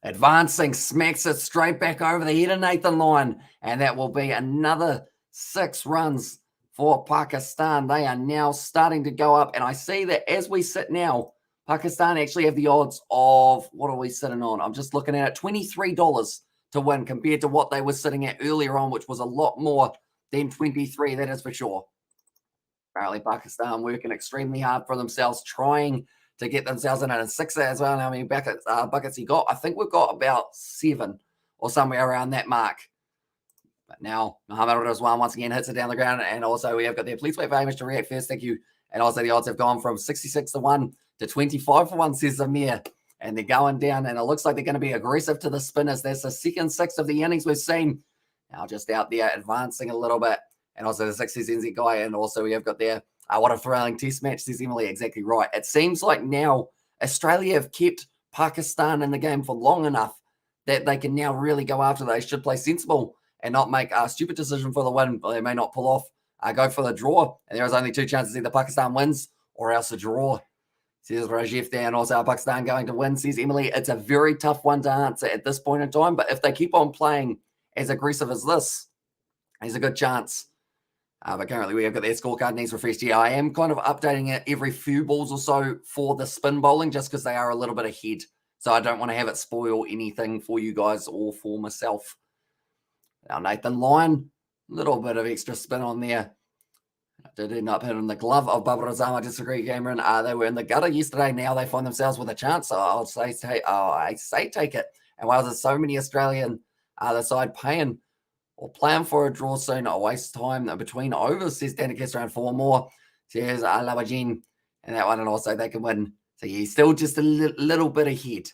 [SPEAKER 1] Advancing, smacks it straight back over the head of Nathan Lyon. And that will be another 6 runs for Pakistan. They are now starting to go up. And I see that as we sit now, Pakistan actually have the odds of, what are we sitting on? I'm just looking at it, $23 to win compared to what they were sitting at earlier on, which was a lot more than 23, that is for sure. Apparently Pakistan working extremely hard for themselves, trying to get themselves in a 6 as well. How many buckets he got? I think we've got about 7 or somewhere around that mark. But now Muhammad Rizwan once again hits it down the ground. And also we have got there. Please wait for Hamish to react first. Thank you. And also the odds have gone from 66 to 1 to 25 for 1, says Amir. And they're going down. And it looks like they're going to be aggressive to the spinners. That's the second 6 of the innings we've seen. Now just out there advancing a little bit. And also the 60s NZ guy. And also we have got there. What a thrilling test match, says Emily. Exactly right. It seems like now Australia have kept Pakistan in the game for long enough that they can now really go after. They should play sensible and not make a stupid decision for the win. They may not pull off, go for the draw. And there is only 2 chances. Either Pakistan wins or else a draw, says Rajiv there. And also Pakistan going to win, says Emily. It's a very tough one to answer at this point in time. But if they keep on playing as aggressive as this, there's a good chance. But currently we have got their scorecard needs refreshed here. I am kind of updating it every few balls or so for the spin bowling just because they are a little bit ahead. So I don't want to have it spoil anything for you guys or for myself. Now Nathan Lyon, a little bit of extra spin on there. I did end up hitting the glove of Babar Azam. I disagree, Cameron. They were in the gutter yesterday. Now they find themselves with a chance. So I say take it. And while there's so many Australian the side paying or plan for a draw soon, or waste time between overs, says Danica around 4 more. Cheers, Labajin. And that one, and also they can win. So he's still just a little bit ahead.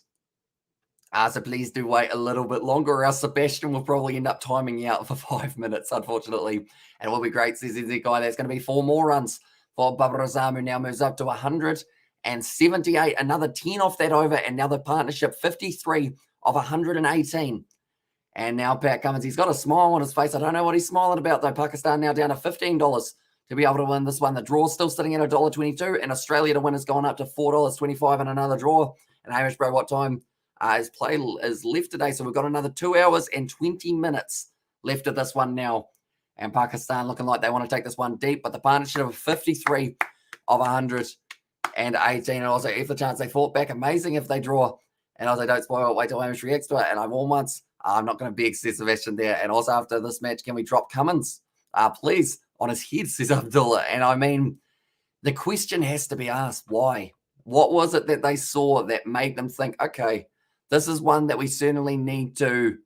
[SPEAKER 1] So please do wait a little bit longer, or else Sebastian will probably end up timing you out for 5 minutes, unfortunately. And it will be great, says NZ Guy. That's going to be 4 more runs for Babar Azam, who now moves up to 178. Another 10 off that over, and now the partnership 53 of 118. And now Pat Cummins, he's got a smile on his face. I don't know what he's smiling about, though. Pakistan now down to $15 to be able to win this one. The draw's still sitting at $1.22, and Australia to win has gone up to $4.25 in another draw. And Hamish, bro, what time is left today? So we've got another 2 hours and 20 minutes left of this one now. And Pakistan looking like they want to take this one deep, but the partnership of 53 of 118. And also, if the chance they fought back, amazing if they draw. And also, don't spoil it, wait till Hamish reacts to it. And I warn once, I'm not going to be excessive action there. And also, after this match, can we drop Cummins? Please, on his head, says Abdullah. And I mean, the question has to be asked, why? What was it that they saw that made them think, okay, this is one that we certainly need to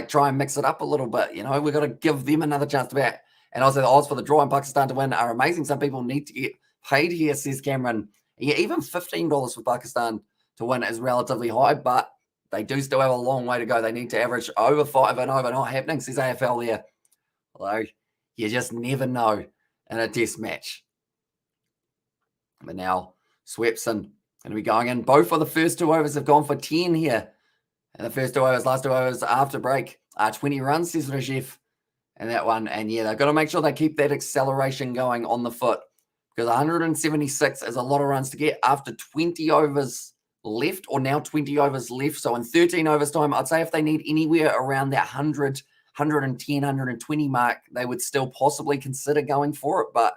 [SPEAKER 1] try and mix it up a little bit. We've got to give them another chance to bat. And also the odds for the draw in Pakistan to win are amazing. Some people need to get paid here, says Cameron. Yeah, even $15 for Pakistan to win is relatively high, but they do still have a long way to go. They need to average over 5 and over. Not happening, says AFL there. Although you just never know in a test match. But now Swepson going to be going in. Both of the first 2 overs have gone for 10 here. And the first 2 overs, last 2 overs after break are 20 runs, says Rajiv. And that one, and yeah, they've got to make sure they keep that acceleration going on the foot, because 176 is a lot of runs to get after 20 overs left, or now 20 overs left. So in 13 overs time, I'd say if they need anywhere around that 100, 110, 120 mark, they would still possibly consider going for it, but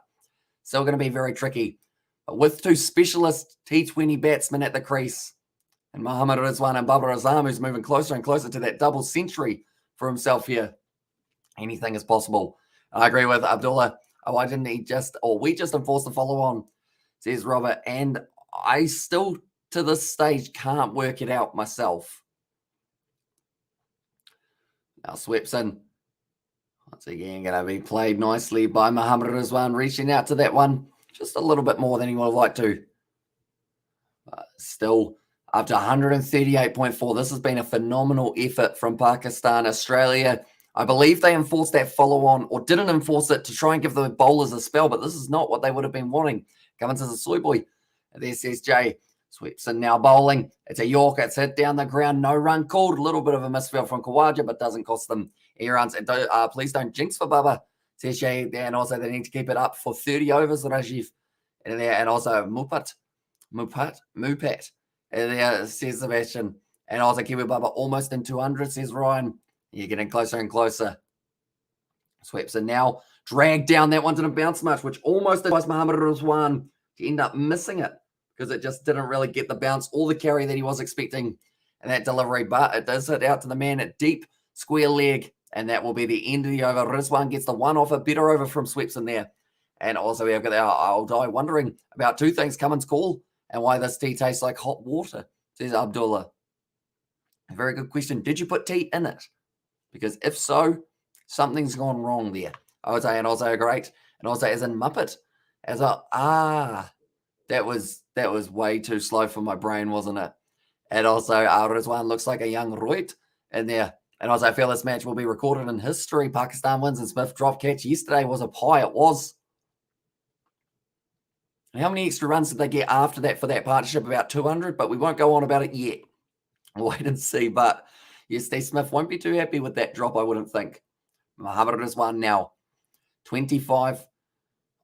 [SPEAKER 1] still going to be very tricky. But with 2 specialist T20 batsmen at the crease, and Mohammad Rizwan and Babar Azam, who's moving closer and closer to that double century for himself here, anything is possible. I agree with Abdullah. Why didn't he we just enforced the follow-on, says Robert. And I still, to this stage, can't work it out myself. Now Swepson, once again, going to be played nicely by Mohammad Rizwan, reaching out to that one just a little bit more than he would have liked to. But still, up to 138.4. This has been a phenomenal effort from Pakistan. Australia, I believe they enforced that follow-on, or didn't enforce it to try and give the bowlers a spell, but this is not what they would have been wanting. Cummins is a soy boy. And there says Jay. Swepson now bowling. It's a Yorker. It's hit down the ground. No run called. A little bit of a misfield from Khawaja, but doesn't cost them any runs. And please don't jinx for Baba, says Jay there. And also they need to keep it up for 30 overs, Rajiv. And there, and also Mupat. And there, says Sebastian. And also Kiwi Baba almost in 200, says Ryan. You're getting closer and closer. Swepson now dragged down that one, didn't bounce much, which almost advised Mohammad Rizwan to end up missing it, because it just didn't really get the bounce or the carry that he was expecting in that delivery. But it does hit out to the man at deep square leg, and that will be the end of the over. Rizwan gets the one off, a better over from Swepson there. And also we have got I'll die wondering about 2 things, Cummins' call and why this tea tastes like hot water, says Abdullah. A very good question. Did you put tea in it? Because if so, something's gone wrong there. I would say, and also great, and also as in Muppet, that was way too slow for my brain, wasn't it? And also, Rizwan looks like a young Roit in there. And also, I feel this match will be recorded in history. Pakistan wins and Smith drop catch yesterday was a pie. It was. And how many extra runs did they get after that for that partnership? About 200, but we won't go on about it yet. We'll wait and see. But yes, Steve Smith won't be too happy with that drop, I wouldn't think. Mohammad Rizwan now, 25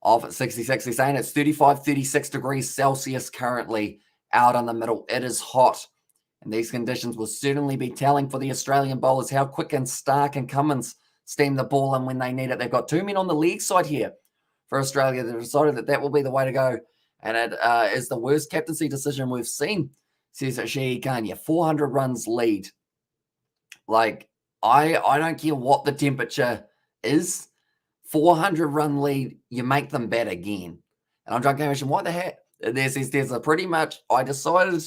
[SPEAKER 1] of 66. He's saying it's 35, 36 degrees Celsius currently out in the middle. It is hot. And these conditions will certainly be telling for the Australian bowlers how quick and Stark and Cummins steam the ball in when they need it. They've got 2 men on the leg side here for Australia. They've decided that will be the way to go. And it is the worst captaincy decision we've seen, says Shehi Kanya. 400 runs lead. I don't care what the temperature is. 400 run lead, you make them bat again. And I'm trying to what the heck? There's a pretty much, I decided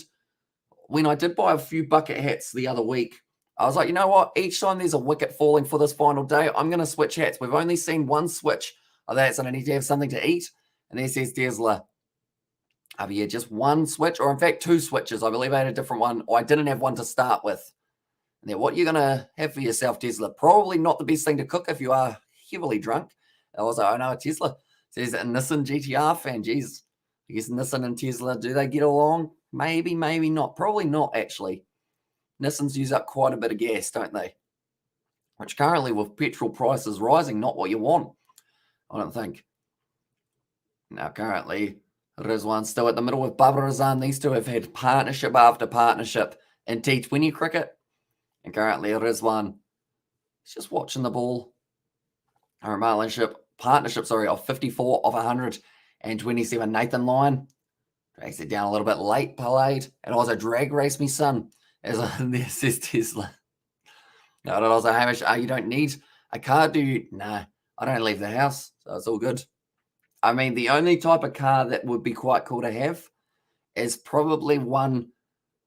[SPEAKER 1] when I did buy a few bucket hats the other week, I was like, you know what? Each time there's a wicket falling for this final day, I'm going to switch hats. We've only seen one switch of that, so I need to have something to eat. And there says Tesla. Yeah, just one switch, or in fact, 2 switches. I believe I had a different one, or I didn't have one to start with. And then what you're going to have for yourself, Tesla, probably not the best thing to cook if you are heavily drunk. Also, I know Tesla says a Nissan GTR fan. Geez, I guess Nissan and Tesla, do they get along? Maybe, maybe not. Probably not, actually. Nissans use up quite a bit of gas, don't they? Which currently, with petrol prices rising, not what you want, I don't think. Now, currently, Rizwan still at the middle with Babar Azam. These two have had partnership after partnership in T20 cricket. And currently, Rizwan is just watching the ball. partnership, of 54 of 127. Nathan Lyon drags it down a little bit late, played, and also drag race me son. This is Tesla. No, and also Hamish, you don't need a car, do you? Nah, I don't leave the house, so it's all good. I mean, the only type of car that would be quite cool to have is probably one,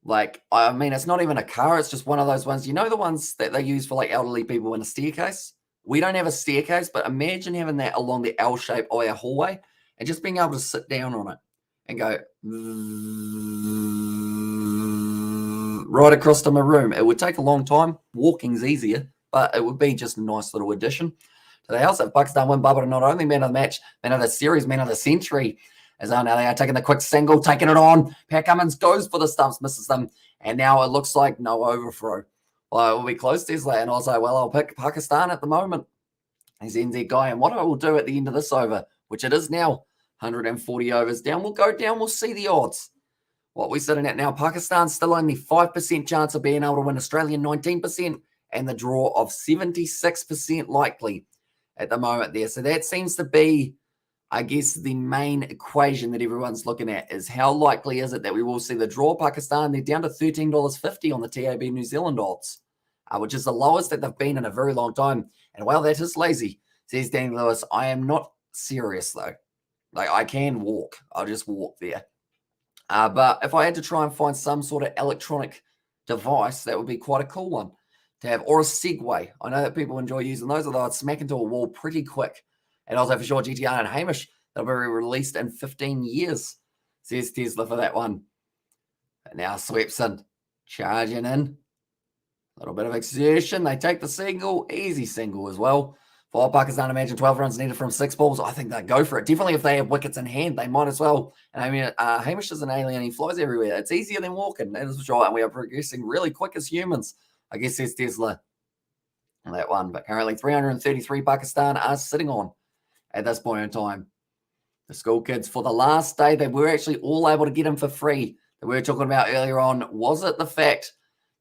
[SPEAKER 1] like, I mean, it's not even a car, it's just one of those ones, you know, the ones that they use for like elderly people in a staircase? We don't have a staircase, but imagine having that along the L shape or our hallway and just being able to sit down on it and go right across to my room. It would take a long time. Walking's easier, but it would be just a nice little addition to the house. If Pakistan win, Bubba not only man of the match, man of the series, man of the century. As now they are taking the quick single, taking it on. Pat Cummins goes for the stumps, misses them, and now it looks like no overthrow. Well, it will be close, Tesla, and I was like, well, I'll pick Pakistan at the moment. He's NZ guy, and what I will do at the end of this over, which it is now, 140 overs down, we'll go down, we'll see the odds. What we're sitting at now, Pakistan still only 5% chance of being able to win, Australia 19%, and the draw of 76% likely at the moment there. So that seems to be, I guess, the main equation that everyone's looking at is how likely is it that we will see the draw. Pakistan, they're down to $13.50 on the TAB New Zealand odds, which is the lowest that they've been in a very long time. And while that is lazy, says Danny Lewis, I am not serious though. Like, I can walk. I'll just walk there. But if I had to try and find some sort of electronic device, that would be quite a cool one to have, or a Segway. I know that people enjoy using those, although I'd smack into a wall pretty quick. And also for sure, GTR and Hamish, they'll be released in 15 years, says Tesla for that one. And now Swepson charging in. A little bit of exertion. They take the single, easy single as well. For Pakistan, imagine 12 runs needed from 6 balls. I think they'd go for it. Definitely if they have wickets in hand, they might as well. And I mean, Hamish is an alien. He flies everywhere. It's easier than walking. That is for sure. And we are progressing really quick as humans, I guess, says Tesla on that one. But currently 333 Pakistan are sitting on at this point in time. The school kids for the last day, they were actually all able to get in for free. That we were talking about earlier on. Was it the fact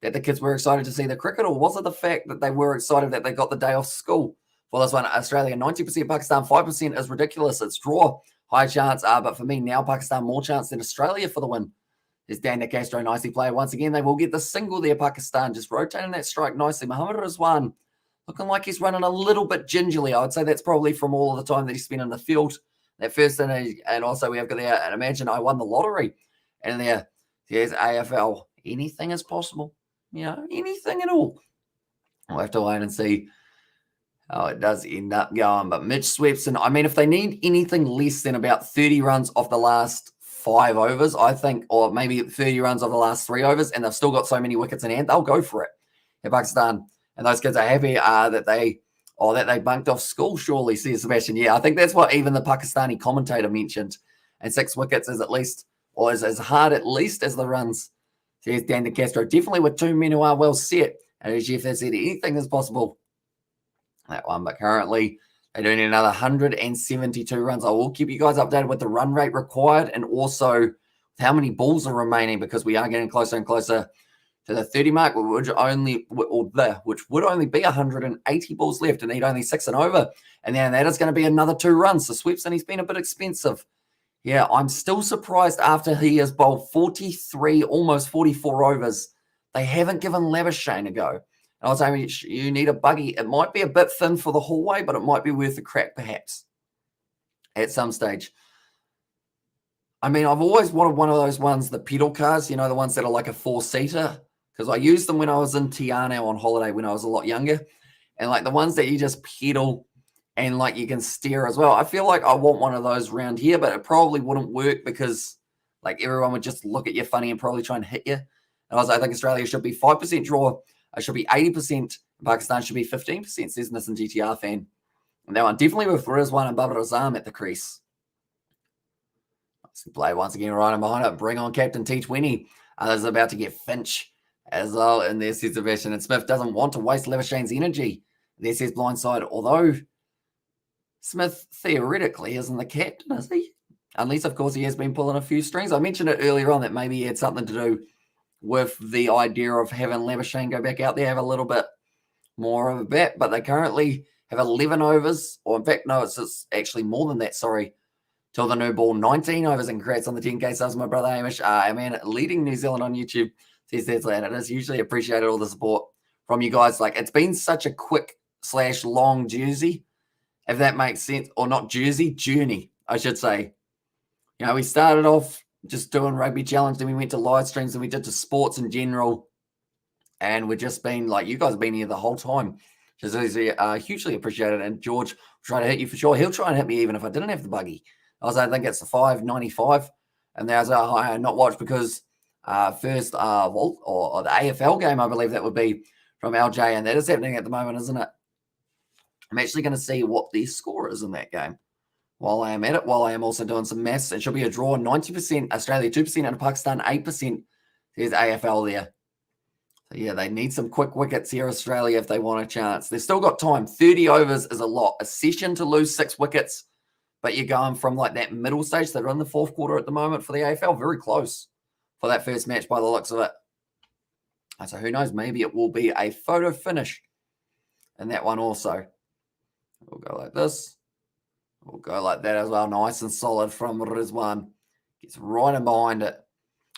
[SPEAKER 1] that the kids were excited to see the cricket, or was it the fact that they were excited that they got the day off school? For this one, Australia 90%, Pakistan 5% is ridiculous. It's draw, high chance. But for me now, Pakistan more chance than Australia for the win. There's Dan De Castro, nicely played. Once again, they will get the single there, Pakistan, just rotating that strike nicely. Mohammad Rizwan looking like he's running a little bit gingerly. I would say that's probably from all of the time that he spent in the field. That first inning, and also we have got there, and imagine I won the lottery. And there's AFL. Anything is possible. You know, anything at all. We'll have to wait and see how it does end up going. But Mitch Swepson, I mean, if they need anything less than about 30 runs off the last 5 overs, I think, or maybe 30 runs of the last 3 overs, and they've still got so many wickets in hand, they'll go for it. In Pakistan, and those kids are happy that they bunked off school, surely, says Sebastian. Yeah, I think that's what even the Pakistani commentator mentioned. And 6 wickets is at least, or is as hard at least as the runs, says Dan De Castro. Definitely with 2 men who are well set. And as Jeff has said, anything is possible. That one, but currently they do need another 172 runs. I will keep you guys updated with the run rate required and also how many balls are remaining, because we are getting closer and closer to the 30 mark, which would only be 180 balls left and need only 6 and over. And then that is going to be another 2 runs. So Swepson, he's been a bit expensive. Yeah, I'm still surprised after he has bowled 43, almost 44 overs. They haven't given Labuschagne a go. And I was saying, you need a buggy. It might be a bit thin for the hallway, but it might be worth a crack perhaps at some stage. I mean, I've always wanted one of those ones, the pedal cars, you know, the ones that are like a 4-seater, because I used them when I was in Tiana on holiday when I was a lot younger. And like the ones that you just pedal and like you can steer as well. I feel like I want one of those around here, but it probably wouldn't work because like everyone would just look at you funny and probably try and hit you. And I think Australia should be 5% draw. It should be 80%. Pakistan should be 15%, says Nissan GTR fan. And that one definitely with Rizwan and Babar Azam at the crease. Play once again right behind it. Bring on Captain T20. Others about to get Finch as well in their situation. And Smith doesn't want to waste Labuschagne's energy. There says blindside. Although Smith theoretically isn't the captain, is he? Unless, of course, he has been pulling a few strings. I mentioned it earlier on that maybe he had something to do with the idea of having Labuschagne go back out there, have a little bit more of a bat. But they currently have 11 overs, or in fact, no, it's actually more than that, sorry, till the new ball, 19 overs, and congrats on the 10K subs, my brother Hamish. Man, leading New Zealand on YouTube, says that's and it is usually appreciated all the support from you guys. Like, it's been such a quick/long jersey, if that makes sense, or not journey, I should say. You know, we started off just doing Rugby Challenge, then we went to live streams, and we did to sports in general, and we've just been like, you guys have been here the whole time. Just hugely appreciated. And George will try to hit you for sure. He'll try and hit me even if I didn't have the buggy. I think it's the 595, and there's a high not watched because first or the AFL game, I believe that would be from LJ, and that is happening at the moment, isn't it? I'm actually going to see what the score is in that game while I am at it. While I am also doing some maths, it should be a draw. 90% Australia, 2%, and Pakistan 8%. There's AFL there. So yeah, they need some quick wickets here, Australia, if they want a chance. They've still got time. 30 overs is a lot. A session to lose 6 wickets. But you're going from like that middle stage. They're in the fourth quarter at the moment for the AFL. Very close for that first match by the looks of it. So who knows? Maybe it will be a photo finish in that one also. We'll go like this. We'll go like that as well. Nice and solid from Rizwan. Gets right in behind it.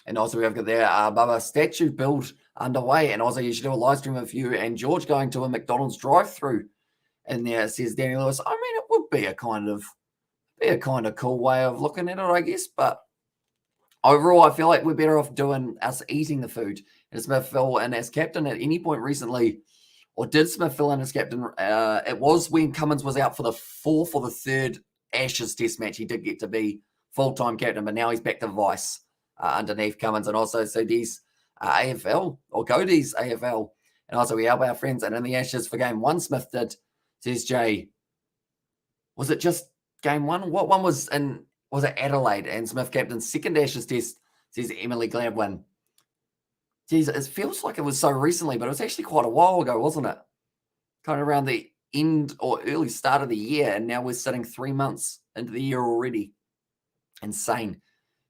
[SPEAKER 1] And also we have got there Bubba statue build underway. And also you should do a live stream of you and George going to a McDonald's drive-through. And there says Danny Lewis. I mean, it would be a kind of cool way of looking at it, I guess. But overall, I feel like we're better off doing us eating the food. And Smith fell in as captain at any point recently, or did Smith fill in as captain? It was when Cummins was out for the fourth or the third Ashes test match. He did get to be full-time captain, but now he's back to vice underneath Cummins. And also, so these AFL, or Cody's AFL. And also, we help our friends. And in the Ashes for game 1, Smith did, says Jay, was it just game 1? What one was in? Was it Adelaide? And Smith captain second Ashes test, says Emily Gladwin. Geez, it feels like it was so recently, but it was actually quite a while ago, wasn't it? Kind of around the end or early start of the year, and now we're sitting 3 months into the year already. Insane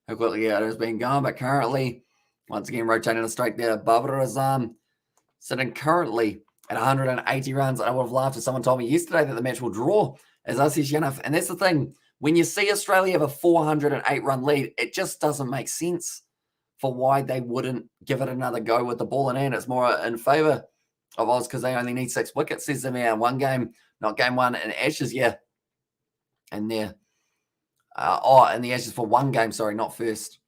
[SPEAKER 1] how quickly it has been going. But currently, once again, rotating a strike there. Babur Azam sitting currently at 180 runs. I would have laughed if someone told me yesterday that the match will draw as Ashish Yanaf. And that's the thing. When you see Australia have a 408-run lead, it just doesn't make sense for why they wouldn't give it another go with the ball in hand. It's more in favour of Oz because they only need 6 wickets. Says to me, one game, not game 1 in Ashes, yeah. And they're, in the Ashes for 1 game, sorry, not first.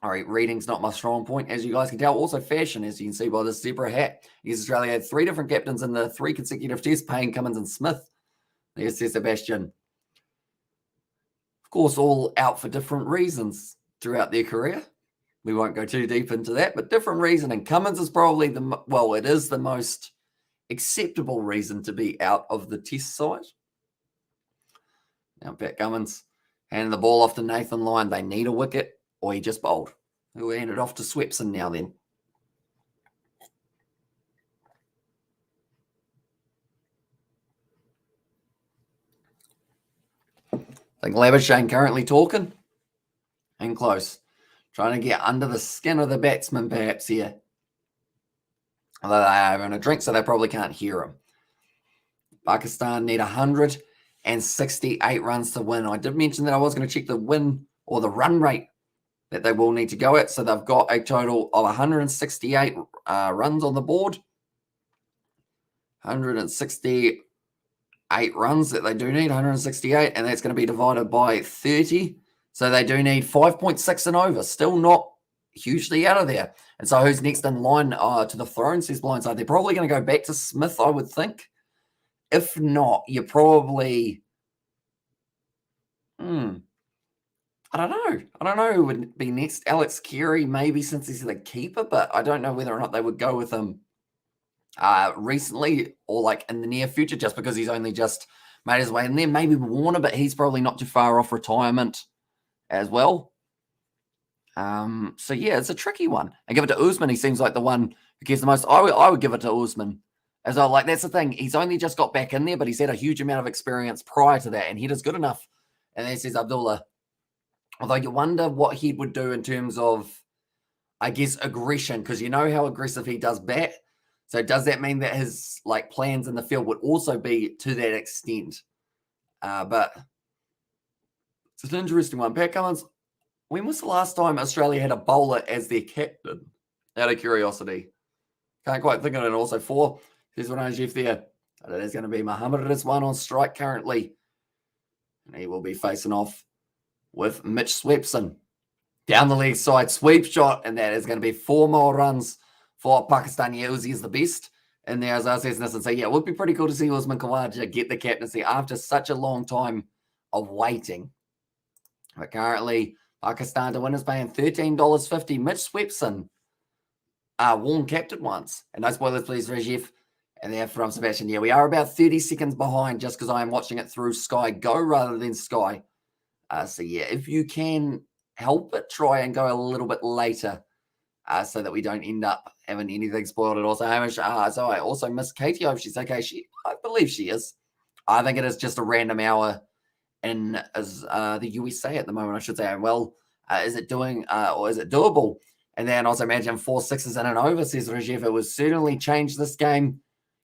[SPEAKER 1] All right, reading's not my strong point, as you guys can tell. Also fashion, as you can see by this zebra hat. Because Australia had 3 different captains in the 3 consecutive tests, Payne, Cummins and Smith. There's Sebastian. Of course, all out for different reasons throughout their career. We won't go too deep into that, but different reason. And Cummins is probably it is the most acceptable reason to be out of the test side. Now, Pat Cummins handing the ball off to Nathan Lyon. They need a wicket, or he just bowled. Who handed off to Swepson now then. I think Labuschagne currently talking and close. Trying to get under the skin of the batsman perhaps here. Although they are having a drink, so they probably can't hear him. Pakistan need 168 runs to win. I did mention that I was going to check the win or the run rate that they will need to go at. So they've got a total of 168 runs on the board. 168 runs that they do need, 168, and that's going to be divided by 30. So they do need 5.6 and over. Still not hugely out of there. And so who's next in line to the throne, says Blindside? They're probably going to go back to Smith, I would think. If not, you're probably... I don't know. I don't know who would be next. Alex Carey, maybe, since he's the keeper, but I don't know whether or not they would go with him recently or like in the near future, just because he's only just made his way in there. Maybe Warner, but he's probably not too far off retirement as well. So yeah, it's a tricky one. I give it to Usman. He seems like the one who cares the most. I would give it to Usman as well. Like, that's the thing. He's only just got back in there, but he's had a huge amount of experience prior to that, and he does good enough. And then says Abdullah. Although you wonder what he would do in terms of, I guess, aggression, because you know how aggressive he does bat. So does that mean that his plans in the field would also be to that extent? But it's an interesting one. Pat Cummins, when was the last time Australia had a bowler as their captain? Out of curiosity. Can't quite think of it. Also, there's one on Jeff there. That is going to be Muhammad Rizwan on strike currently. And he will be facing off with Mitch Swepson. Down the leg side, sweep shot, and that is going to be 4 more runs for Pakistan. Yeah, Uzi is the best in there, as I said. And so, yeah, it would be pretty cool to see Usman Khawaja get the captaincy after such a long time of waiting. But currently, Pakistan to win is paying $13.50. Mitch Swepson, worn captain once. And no spoilers, please, Rajiv. And there from Sebastian. Yeah, we are about 30 seconds behind just because I am watching it through Sky Go rather than Sky. So, yeah, if you can help it, try and go a little bit later so that we don't end up having anything spoiled at all. So, Hamish, so I also miss Katie. I hope she's okay. I believe she is. I think it is just a random hour in the USA at the moment, I should say. Well, is it doing or is it doable? And then also imagine 4 sixes in an over, says Rajiv. It would certainly change this game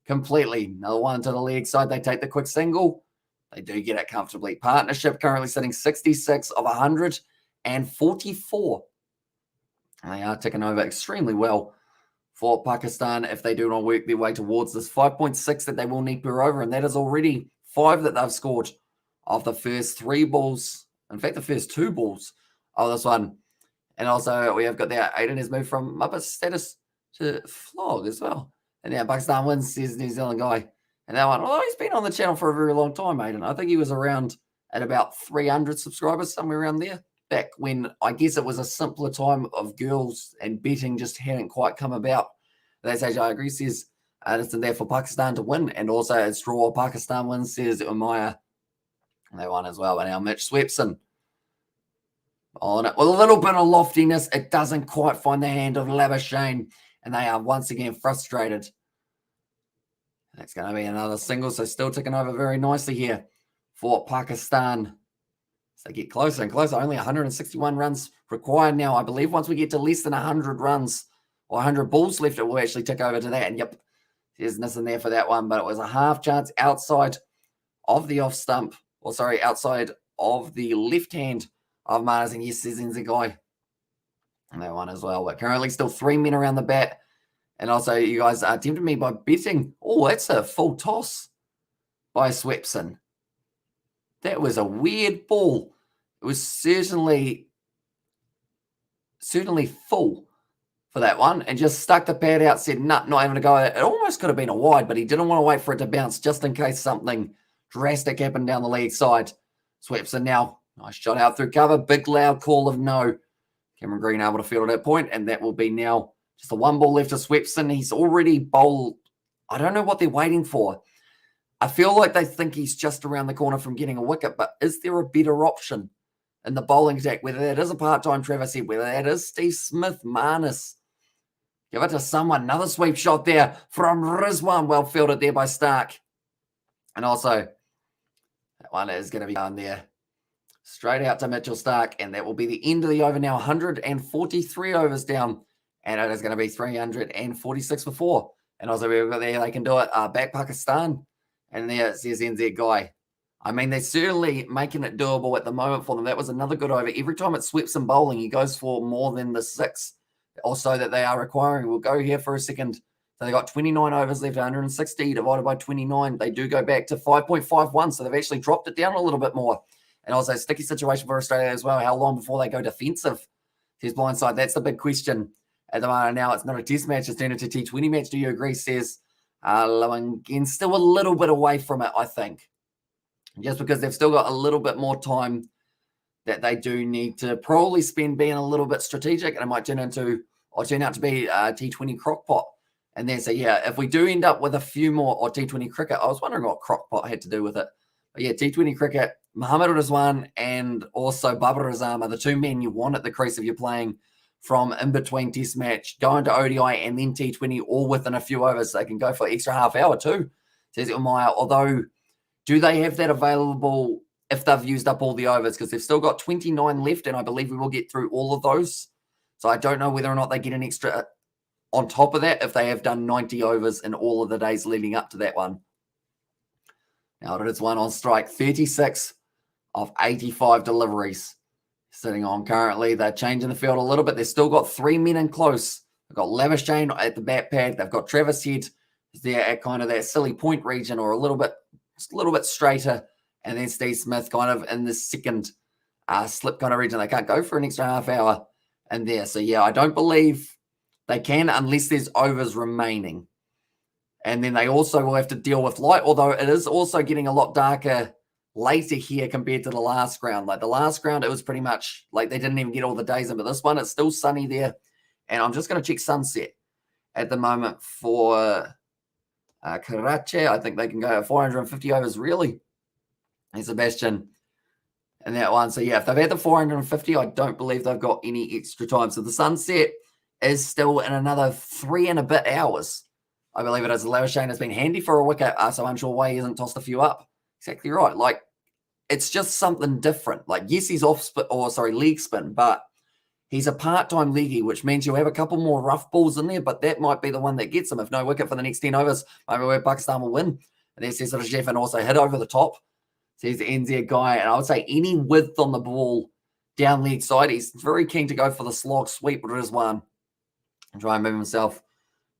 [SPEAKER 1] completely. Another one to the leg side. They take the quick single. They do get it comfortably. Partnership currently sitting 66 of 144. And they are ticking over extremely well for Pakistan if they do not work their way towards this 5.6 that they will need per over. And that is already 5 that they've scored of the first 3 balls. In fact, the first 2 balls of this one. And also we have got there, Aiden has moved from Muppet status to flog as well. And now Pakistan wins, says the New Zealand guy. And that one, although he's been on the channel for a very long time, Aiden. I think he was around at about 300 subscribers, somewhere around there. Back when I guess it was a simpler time of girls and betting just hadn't quite come about. That's actually, I agree, says it's in there for Pakistan to win. And also it's draw Pakistan wins, says Umayya. And they won as well. But now Mitch Swepson on it with a little bit of loftiness. It doesn't quite find the hand of Labuschagne. And they are once again frustrated. That's going to be another single. So still ticking over very nicely here for Pakistan. So they get closer and closer. Only 161 runs required now. I believe once we get to less than 100 runs or 100 balls left, it will actually tick over to that. And yep, there's nothing there for that one. But it was a half chance outside of the off stump. Or sorry, outside of the left hand of Marnus. And yes, there's Nzegai. And that one as well. But currently still 3 men around the bat. And also, you guys tempted me by betting. Oh, that's a full toss by Swepson. That was a weird ball. It was certainly full for that one. And just stuck the pad out, said, nah, not having to go. It almost could have been a wide, but he didn't want to wait for it to bounce just in case something drastic happened down the leg side. Swepson now, nice shot out through cover. Big loud call of no. Cameron Green able to field at that point, and that will be now just the 1 ball left to Swepson. He's already bowled. I don't know what they're waiting for. I feel like they think he's just around the corner from getting a wicket, but is there a better option in the bowling attack? Whether that is a part-time Trevor Said, whether that is Steve Smith, Marnus. Give it to someone. Another sweep shot there from Rizwan. Well fielded there by Stark. And also, that one is going to be going there straight out to Mitchell Stark, and that will be the end of the over now. 143 overs down. And it is going to be 346 for 4. And also, we've got there, they can do it. Back Pakistan. And there says NZ guy. I mean, they're certainly making it doable at the moment for them. That was another good over. Every time it sweeps and bowling, he goes for more than the 6 or so that they are requiring. We'll go here for a second. So they got 29 overs left, 160 divided by 29. They do go back to 5.51. So they've actually dropped it down a little bit more. And also, sticky situation for Australia as well. How long before they go defensive? His blindside. That's the big question. At the moment now, it's not a test match. It's turned into a T20 match. Do you agree, says Lowengen? Still a little bit away from it, I think. Just because they've still got a little bit more time that they do need to probably spend being a little bit strategic. And it might turn out to be a T20 crockpot. And then say, yeah, if we do end up with a few more, or T20 cricket, I was wondering what crockpot had to do with it. But yeah, T20 cricket, Muhammad Rizwan and also Babar Azam are the 2 men you want at the crease if you're playing from in between test match, going to ODI and then T20 all within a few overs. They can go for extra half hour too, says Umayya. Although, do they have that available if they've used up all the overs? Because they've still got 29 left, and I believe we will get through all of those. So I don't know whether or not they get an extra on top of that if they have done 90 overs in all of the days leading up to that one. Now it is one on strike, 36 of 85 deliveries sitting on currently. They're changing the field a little bit. They've still got 3 men in close. They've got Labuschagne at the bat pad. They've got Travis Head there at kind of that silly point region or a little bit straighter. And then Steve Smith kind of in the second slip kind of region. They can't go for an extra half hour in there. So, yeah, I don't believe they can unless there's overs remaining. And then they also will have to deal with light, although it is also getting a lot darker later here compared to the last round. Like the last round, it was pretty much like they didn't even get all the days in, but this one, it's still sunny there. And I'm just going to check sunset at the moment for Karachi. I think they can go 450 overs, really. And Sebastian in that one. So, yeah, if they've had the 450, I don't believe they've got any extra time. So the sunset is still in another 3 and a bit hours. I believe it is. Labuschagne has been handy for a wicket, so I'm sure why he hasn't tossed a few up. Exactly right. Like, it's just something different. Like, yes, he's leg spin, but he's a part-time leggy, which means you'll have a couple more rough balls in there, but that might be the one that gets him. If no wicket for the next 10 overs, maybe where Pakistan will win. And then says Rajeev also hit over the top. So he's the NZ guy, and I would say any width on the ball down leg side, he's very keen to go for the slog sweep, but it is one. And try and move himself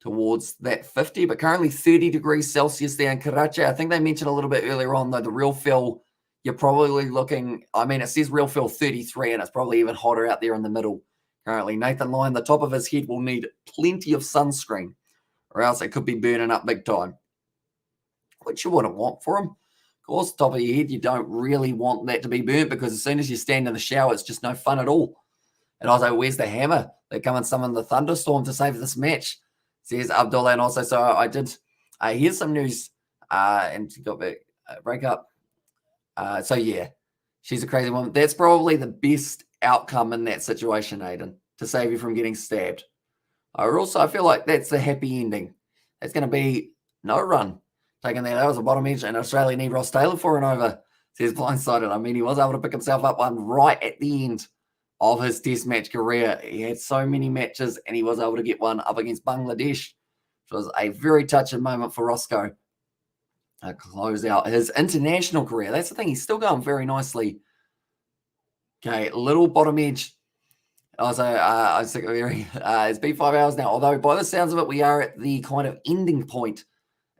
[SPEAKER 1] towards that 50, but currently 30 degrees Celsius there in Karachi. I think they mentioned a little bit earlier on, though, the real feel, you're probably looking, I mean, it says real feel 33, and it's probably even hotter out there in the middle currently. Nathan Lyon, the top of his head will need plenty of sunscreen, or else it could be burning up big time, which you wouldn't want for him. Of course, top of your head, you don't really want that to be burnt because as soon as you stand in the shower, it's just no fun at all. And also, where's the hammer? They come and summon the thunderstorm to save this match, says Abdullah. And also, so I did here's some news, and she got back, break up. So, yeah, she's a crazy woman. That's probably the best outcome in that situation, Aiden, to save you from getting stabbed. I feel like that's the happy ending. It's going to be no run. Taking that was a bottom edge, and Australia need Ross Taylor for an over, says Blindsided. I mean, he was able to pick himself up one right at the end of his test match career. He had so many matches, and he was able to get one up against Bangladesh, which was a very touching moment for Roscoe. Close out his international career. That's the thing. He's still going very nicely. Okay, little bottom edge. Also, I'm sick of hearing it's been 5 hours now, although by the sounds of it, we are at the kind of ending point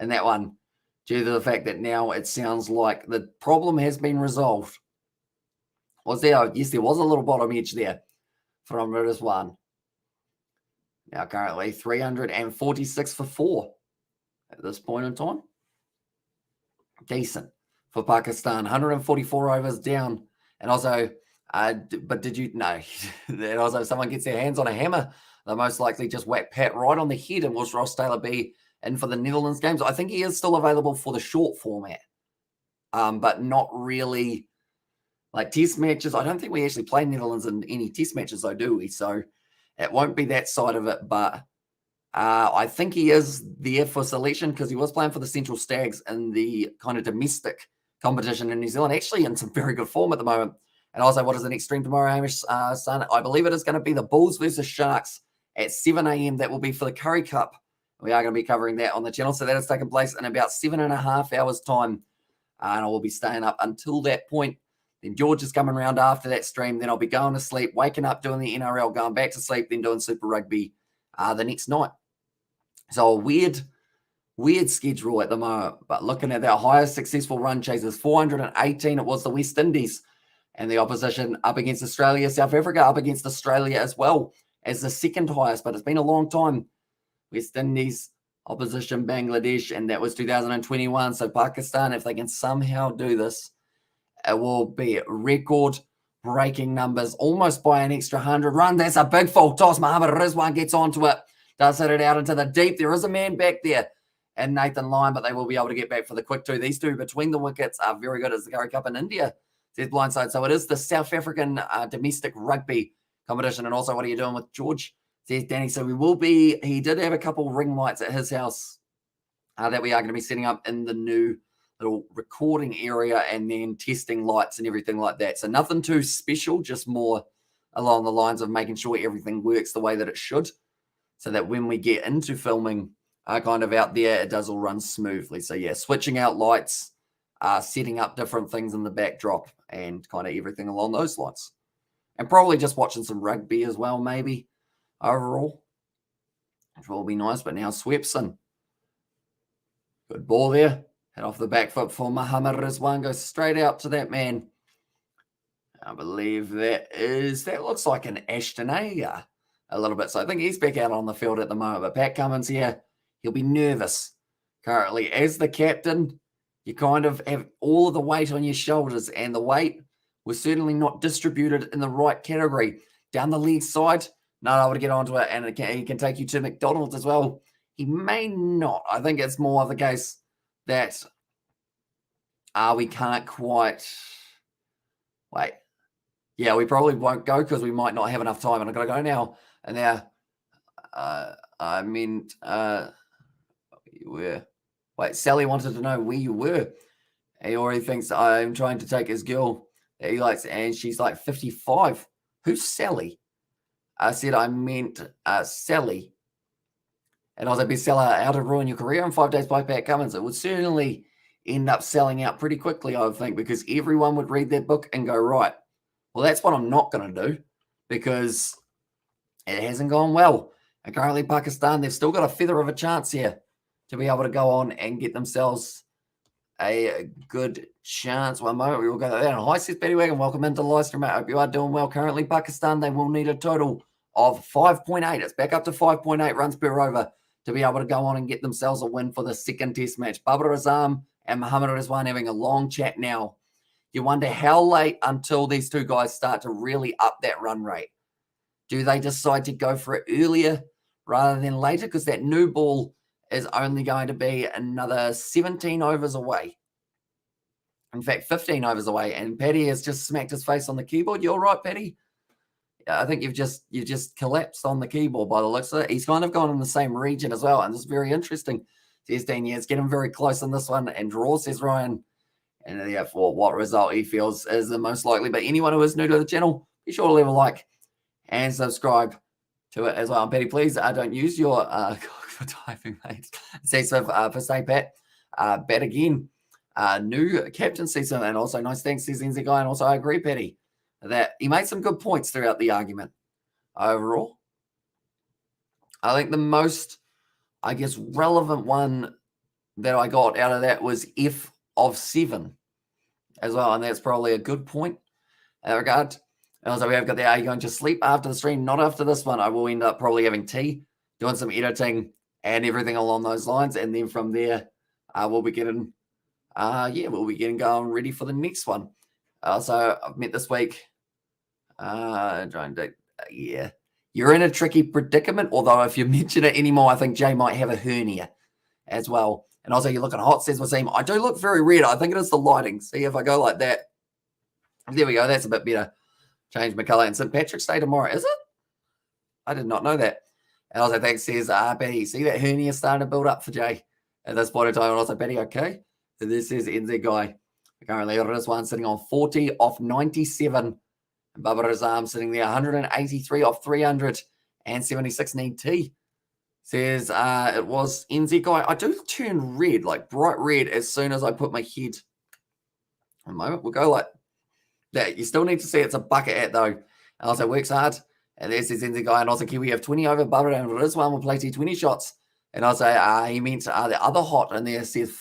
[SPEAKER 1] in that one due to the fact that now it sounds like the problem has been resolved. Was there? Yes, there was a little bottom edge there from Ridder's one. Now currently 346 for 4 at this point in time. Decent for Pakistan. 144 overs down. And also, but did you know that also if someone gets their hands on a hammer, they'll most likely just whack Pat right on the head, and will Ross Taylor be in for the Netherlands games? I think he is still available for the short format, but not really. Like test matches, I don't think we actually play Netherlands in any test matches, though, do we? So it won't be that side of it. But I think he is there for selection because he was playing for the Central Stags in the kind of domestic competition in New Zealand, actually in some very good form at the moment. And also, what is the next stream tomorrow, Hamish? Son? I believe it is going to be the Bulls versus Sharks at 7 a.m. That will be for the Curry Cup. We are going to be covering that on the channel. So that is taking place in about 7.5 hours' time. And I will be staying up until that point. Then George is coming around after that stream. Then I'll be going to sleep, waking up, doing the NRL, going back to sleep, then doing Super Rugby the next night. So a weird schedule at the moment. But looking at their highest successful run chasers, 418, it was the West Indies. And the opposition up against Australia, South Africa up against Australia as well as the second highest. But it's been a long time. West Indies, opposition Bangladesh, and that was 2021. So Pakistan, if they can somehow do this, it will be record-breaking numbers, almost by an extra 100 runs. That's a big full toss. Mohammad Rizwan gets onto it, does hit it out into the deep. There is a man back there, and Nathan Lyon, but they will be able to get back for the quick two. These two between the wickets are very good as the Curry Cup in India, says Blindside. So it is the South African domestic rugby competition. And also, what are you doing with George? Says Danny. So we will be, he did have a couple ring lights at his house that we are going to be setting up in the new little recording area and then testing lights and everything like that. So nothing too special, just more along the lines of making sure everything works the way that it should. so that when we get into filming kind of out there, it does all run smoothly. So yeah, switching out lights, setting up different things in the backdrop and kind of everything along those lines. And probably just watching some rugby as well, maybe, overall. Which will be nice, but now Swepson. Good ball there. Hit off the back foot for Muhammad Rizwan. Goes straight out to that man. I believe that looks like an Ashton a little bit. So I think he's back out on the field at the moment. But Pat Cummins here, he'll be nervous currently. As the captain, you kind of have all of the weight on your shoulders, and the weight was certainly not distributed in the right category. Down the leg side, not able to get onto it, and he can take you to McDonald's as well. He may not. I think it's more of the case that we can't quite wait. Yeah, we probably won't go because we might not have enough time. And I've got to go now. And now, you were. Wait, Sally wanted to know where you were. He already thinks I'm trying to take his girl that he likes, and she's like 55. Who's Sally? I said I meant Sally. And I was a bestseller, How to Ruin Your Career in 5 Days by Pat Cummins. It would certainly end up selling out pretty quickly, I would think, because everyone would read that book and go, right, well, that's what I'm not going to do, because it hasn't gone well. And currently Pakistan, they've still got a feather of a chance here to be able to go on and get themselves a good chance. One moment, we will go there. Hi, says Betty Wagon. Welcome into the live stream, mate. I hope you are doing well. Currently, Pakistan, they will need a total of 5.8. It's back up to 5.8 runs per over to be able to go on and get themselves a win for the second test match. Babar Azam and Muhammad Rizwan having a long chat now. You wonder how late until these two guys start to really up that run rate. Do they decide to go for it earlier rather than later? Because that new ball is only going to be another 17 overs away. In fact, 15 overs away. And Paddy has just smacked his face on the keyboard. You're right, Paddy. I think you've just collapsed on the keyboard by the looks of it. He's kind of gone in the same region as well. And this is very interesting. Says Dean, yeah, it's getting very close on this one. And draw, says Ryan. And yeah, for what result he feels is the most likely. But anyone who is new to the channel, be sure to leave a like and subscribe to it as well. And Paddy, please don't use your for typing, mate. Thanks for staying, Pat. Bet again. New captaincy, and also nice thanks to Zenzi Guy. And also, I agree, Paddy, that he made some good points throughout the argument. Overall, I think the most, I guess, relevant one that I got out of that was F of 7 as well, and that's probably a good point in that regard. And also, we have got the, are you going to sleep after the stream? Not after this one. I will end up probably having tea, doing some editing and everything along those lines, and then from there, we'll be getting, going ready for the next one. So I've met this week. You're in a tricky predicament, although if you mention it anymore, I think Jay might have a hernia as well. And also, you're looking hot, says Wasim. I do look very red. I think it is the lighting. See, if I go like that. There we go. That's a bit better. Change my color. And St. Patrick's Day tomorrow. Is it? I did not know that. And also, thanks, says, Betty, see that hernia starting to build up for Jay at this point in time. And also, Betty, okay. So this is NZ Guy. Currently, Rizwan sitting on 40 off 97. And Babar Azam sitting there 183 off 376 need tea. Says it was NZ Guy. I do turn red, like bright red, as soon as I put my head. A moment, we'll go like that. You still need to see it's a bucket hat though. And also works hard. And there's his NZ Guy. And also Kiwi have 20 over. Babar and Rizwan will play T20 shots. And also he meant the other hot in there says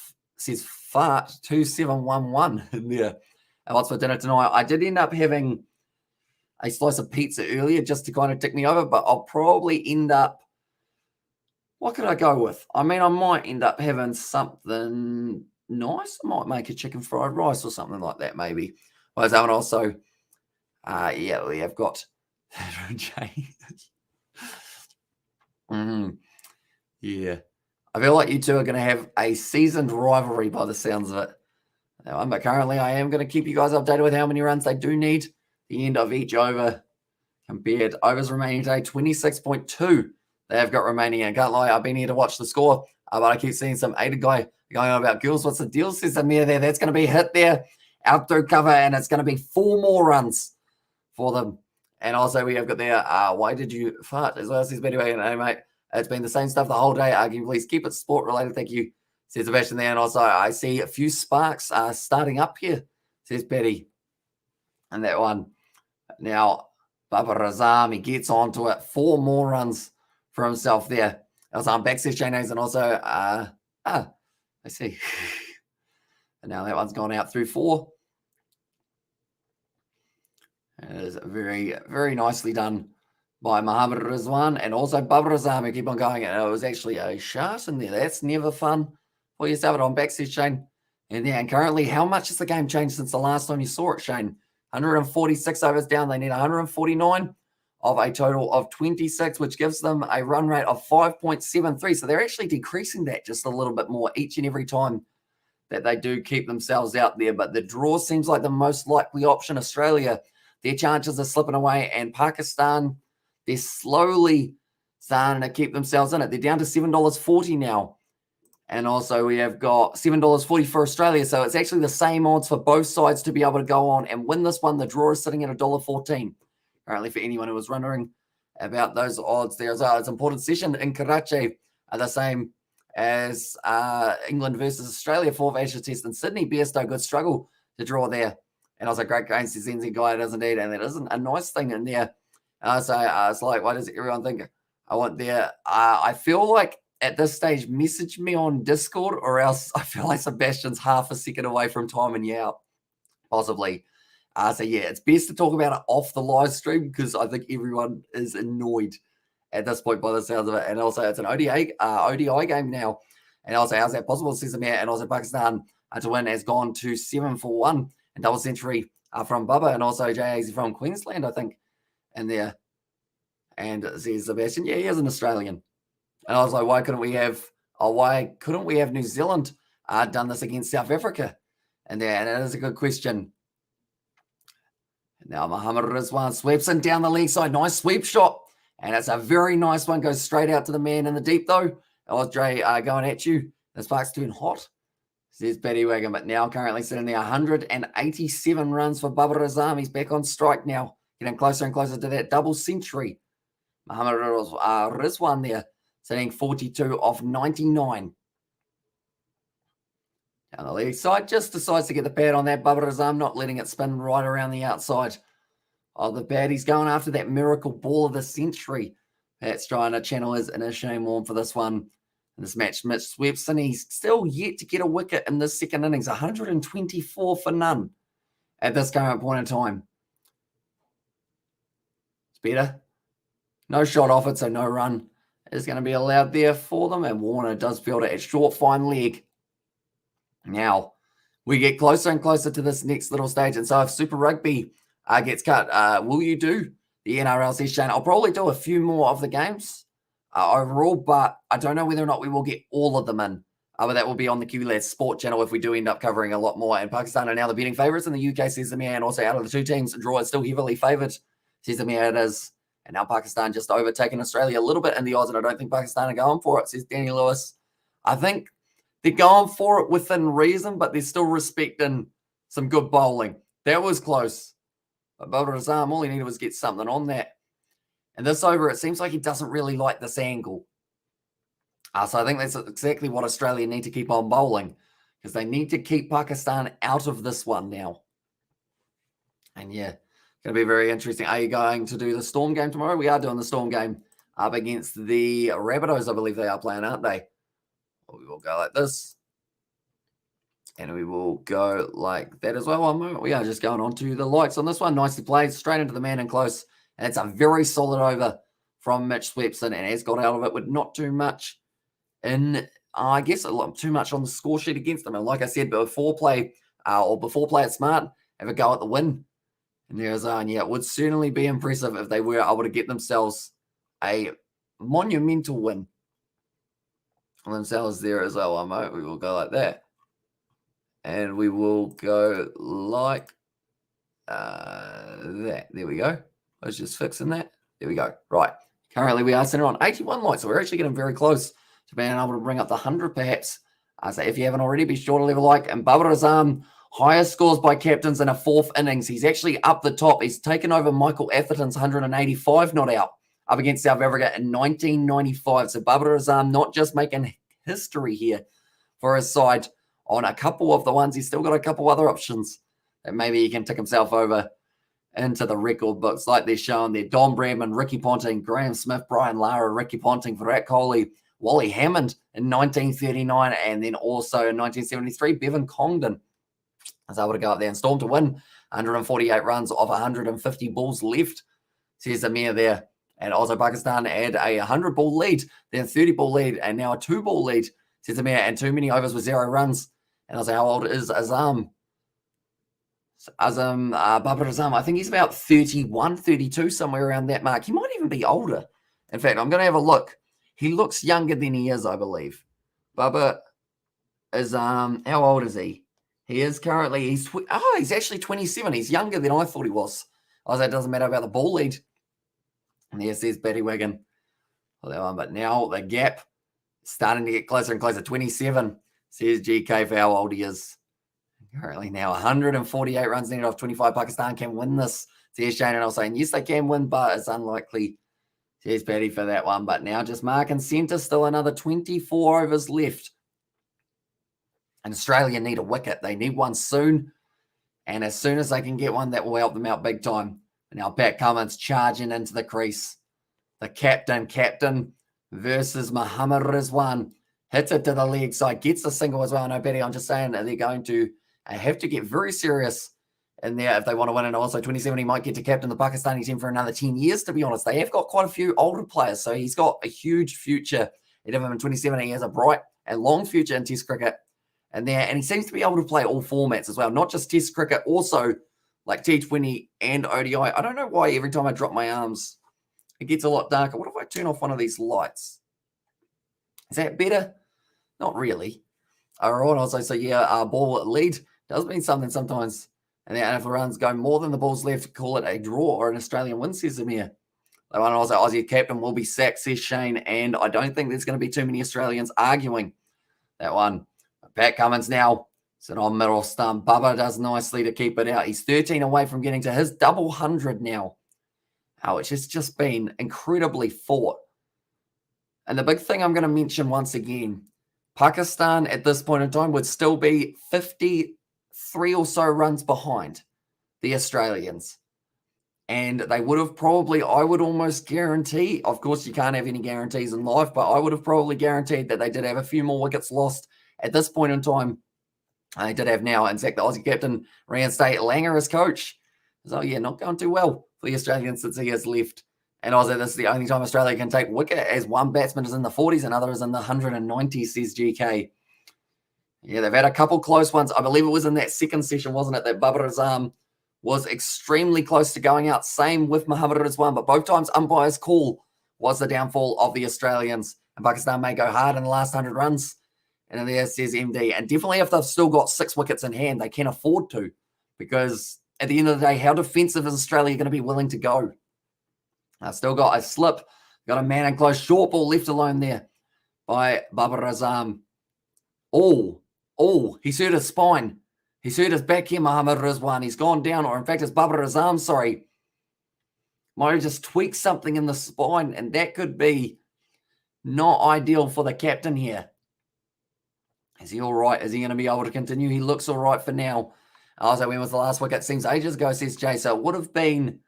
[SPEAKER 1] fart 2711 in there. And what's for dinner tonight? I did end up having a slice of pizza earlier just to kind of tick me over, but I'll probably end up. What could I go with? I mean, I might end up having something nice. I might make a chicken fried rice or something like that, maybe. Whereas and also, we have got Jay. Yeah. I feel like you two are going to have a seasoned rivalry by the sounds of it. But currently, I am going to keep you guys updated with how many runs they do need. The end of each over compared overs remaining today, 26.2. They have got remaining. And can't lie, I've been here to watch the score, but I keep seeing some aided guy going on about girls. What's the deal? Says Amir there. That's going to be hit there. Outdoor cover, and it's going to be 4 more runs for them. And also, we have got there, why did you fart? As well as his video, hey, mate. It's been the same stuff the whole day. Can you please keep it sport related? Thank you, says Sebastian there. And also, I see a few sparks starting up here, says Betty. And that one. Now, Baba Razam, he gets onto it. 4 more runs for himself there. Also, back says Shane Hayes, and also, I see. And now that one's gone out through 4. It is very, very nicely done by Muhammad Rizwan and also Baba Razam, who keep on going. And it was actually a shot in there. That's never fun for yourself. On back says Shane. And currently, how much has the game changed since the last time you saw it, Shane? 146 overs down. They need 149 of a total of 26, which gives them a run rate of 5.73. So they're actually decreasing that just a little bit more each and every time that they do keep themselves out there. But the draw seems like the most likely option. Australia, their chances are slipping away. And Pakistan, they're slowly starting to keep themselves in it. They're down to $7.40 now. And also we have got $7.40 for Australia. So it's actually the same odds for both sides to be able to go on and win this one. The draw is sitting at $1.14. Apparently, for anyone who was wondering about those odds there as well. It's an important session in Karachi, the same as England versus Australia, 4th Ashes Test in Sydney. Bairstow, good struggle to draw there. And also great gain, says NZ Guy, it is indeed. And that isn't a nice thing in there. So it's like, why does everyone think I want there? I feel like at this stage, message me on Discord, or else I feel like Sebastian's half a second away from timing you out, possibly. So yeah, it's best to talk about it off the live stream because I think everyone is annoyed at this point by the sounds of it. And also, it's an ODI game now. And also, how's that possible? Says Amir. And also, Pakistan to win has gone to 7 for 1 and double century from Bubba, and also Jay from Queensland, I think, in there. And says Sebastian, yeah, he is an Australian. And I was like, why couldn't we have New Zealand done this against South Africa? And it is a good question. And now Muhammad Rizwan sweeps in down the leg side. Nice sweep shot. And it's a very nice one. Goes straight out to the man in the deep, though. Audrey going at you. The spark's turn hot, says Paddy Wagon. But now currently sitting there 187 runs for Baba Razam. He's back on strike now. Getting closer and closer to that double century. Muhammad Rizwan there. Sitting 42 off 99. Down the leg side, just decides to get the pad on that. Baba Razam not letting it spin right around the outside of the pad. He's going after that miracle ball of the century. That's trying to channel his inner Shane Warne for this one. In this match, Mitch sweeps, and he's still yet to get a wicket in this second innings. 124 for none at this current point in time. It's better. No shot off it, so no run is going to be allowed there for them. And Warner does field it at short, fine leg. Now, we get closer and closer to this next little stage. And so if Super Rugby gets cut, will you do the NRL, says Shane? I'll probably do a few more of the games overall, but I don't know whether or not we will get all of them in. But that will be on the Kiwi Lads Sport channel if we do end up covering a lot more. And Pakistan are now the betting favourites in the UK, says the man. And also out of the two teams, draw is still heavily favoured, says the man. It is. And now Pakistan just overtaken Australia a little bit in the odds, and I don't think Pakistan are going for it, says Danny Lewis. I think they're going for it within reason, but they're still respecting some good bowling. That was close. But Baba Razam, all he needed was get something on that. And this over, it seems like he doesn't really like this angle. So I think that's exactly what Australia need to keep on bowling, because they need to keep Pakistan out of this one now. And yeah, going to be very interesting. Are you going to do the Storm game tomorrow? We are doing the Storm game up against the Rabbitohs, I believe they are playing, aren't they? We will go like this. And we will go like that as well. One moment. We are just going on to the lights on this one. Nicely played. Straight into the man and close. And it's a very solid over from Mitch Swepson. And has got out of it with not too much in, I guess, a lot too much on the score sheet against them. And like I said, before play it smart, have a go at the win. And there's, it would certainly be impressive if they were able to get themselves a monumental win on themselves there as well. We will go like that. And we will go like that. There we go. I was just fixing that. There we go. Right. Currently, we are sitting on 81 lights, so we're actually getting very close to being able to bring up the 100 perhaps. So if you haven't already, be sure to leave a like. And Baba Razam, highest scores by captains in a fourth innings. He's actually up the top. He's taken over Michael Atherton's 185 not out up against South Africa in 1995. So Babar Azam not just making history here for his side on a couple of the ones. He's still got a couple other options that maybe he can tick himself over into the record books like they're showing there. Don Bradman, Ricky Ponting, Graham Smith, Brian Lara, Ricky Ponting, Virat Kohli, Wally Hammond in 1939, and then also in 1973, Bevan Congdon was able to go up there and storm to win 148 runs of 150 balls left, says Amir there. And also Pakistan had a 100-ball lead, then 30-ball lead, and now a 2-ball lead, says Amir, and too many overs with 0 runs. And I was like, how old is Azam? Babar Azam, I think he's about 31, 32, somewhere around that mark. He might even be older. In fact, I'm going to have a look. He looks younger than he is, I believe. Babar Azam, how old is he? He is currently, he's actually 27. He's younger than I thought he was. I was like, it doesn't matter about the ball lead. And there says Batty Wigan. Well, that one, but now the gap starting to get closer and closer. 27, says GK for how old he is. Currently now 148 runs needed off 25. Pakistan can win this. Says Shane, and I was saying, yes, they can win, but it's unlikely. Says Patty for that one. But now just mark and centre, still another 24 overs left. And Australia need a wicket. They need one soon. And as soon as they can get one, that will help them out big time. And now Pat Cummins charging into the crease. The captain versus Muhammad Rizwan. Hits it to the leg side, gets the single as well. No, Betty, I'm just saying that they're going to have to get very serious in there if they want to win. And also 27, he might get to captain the Pakistani team for another 10 years, to be honest. They have got quite a few older players, so he's got a huge future. At him in 27, he has a bright and long future in Test cricket. And he seems to be able to play all formats as well, not just Test cricket, also like T20 and ODI. I don't know why every time I drop my arms, it gets a lot darker. What if I turn off one of these lights? Is that better? Not really. All right, also, so yeah, ball lead does mean something sometimes. And the NFL runs go more than the balls left, call it a draw or an Australian win, says Amir. The one also, Aussie captain will be sacked, says Shane, and I don't think there's going to be too many Australians arguing that one. Pat Cummins now, sit on middle stump. Bubba does nicely to keep it out. He's 13 away from getting to his double 100 now, which has just been incredibly fought. And the big thing I'm going to mention once again, Pakistan at this point in time would still be 53 or so runs behind the Australians. And they would have probably, I would almost guarantee, of course you can't have any guarantees in life, but I would have probably guaranteed that they did have a few more wickets lost at this point in time. They did have now, in fact, the Aussie captain reinstate Langer as coach. So yeah, not going too well for the Australians since he has left. And also, this is the only time Australia can take wicket, as one batsman is in the 40s, another is in the 190s, says GK. Yeah, they've had a couple close ones. I believe it was in that second session, wasn't it, that Babar Azam was extremely close to going out. Same with Muhammad Rizwan, but both times umpire's call was the downfall of the Australians. And Pakistan may go hard in the last 100 runs. And there says MD. And definitely if they've still got 6 wickets in hand, they can afford to. Because at the end of the day, how defensive is Australia going to be willing to go? Still got a slip. Got a man in close. Short ball left alone there by Babar Azam. He's hurt his spine. He's hurt his back here, Muhammad Rizwan. He's gone down, or in fact, it's Babar Azam, sorry. Might have just tweaked something in the spine, and that could be not ideal for the captain here. Is he all right? Is he going to be able to continue? He looks all right for now. So when was the last wicket? Seems ages ago, says Jay. So it would have been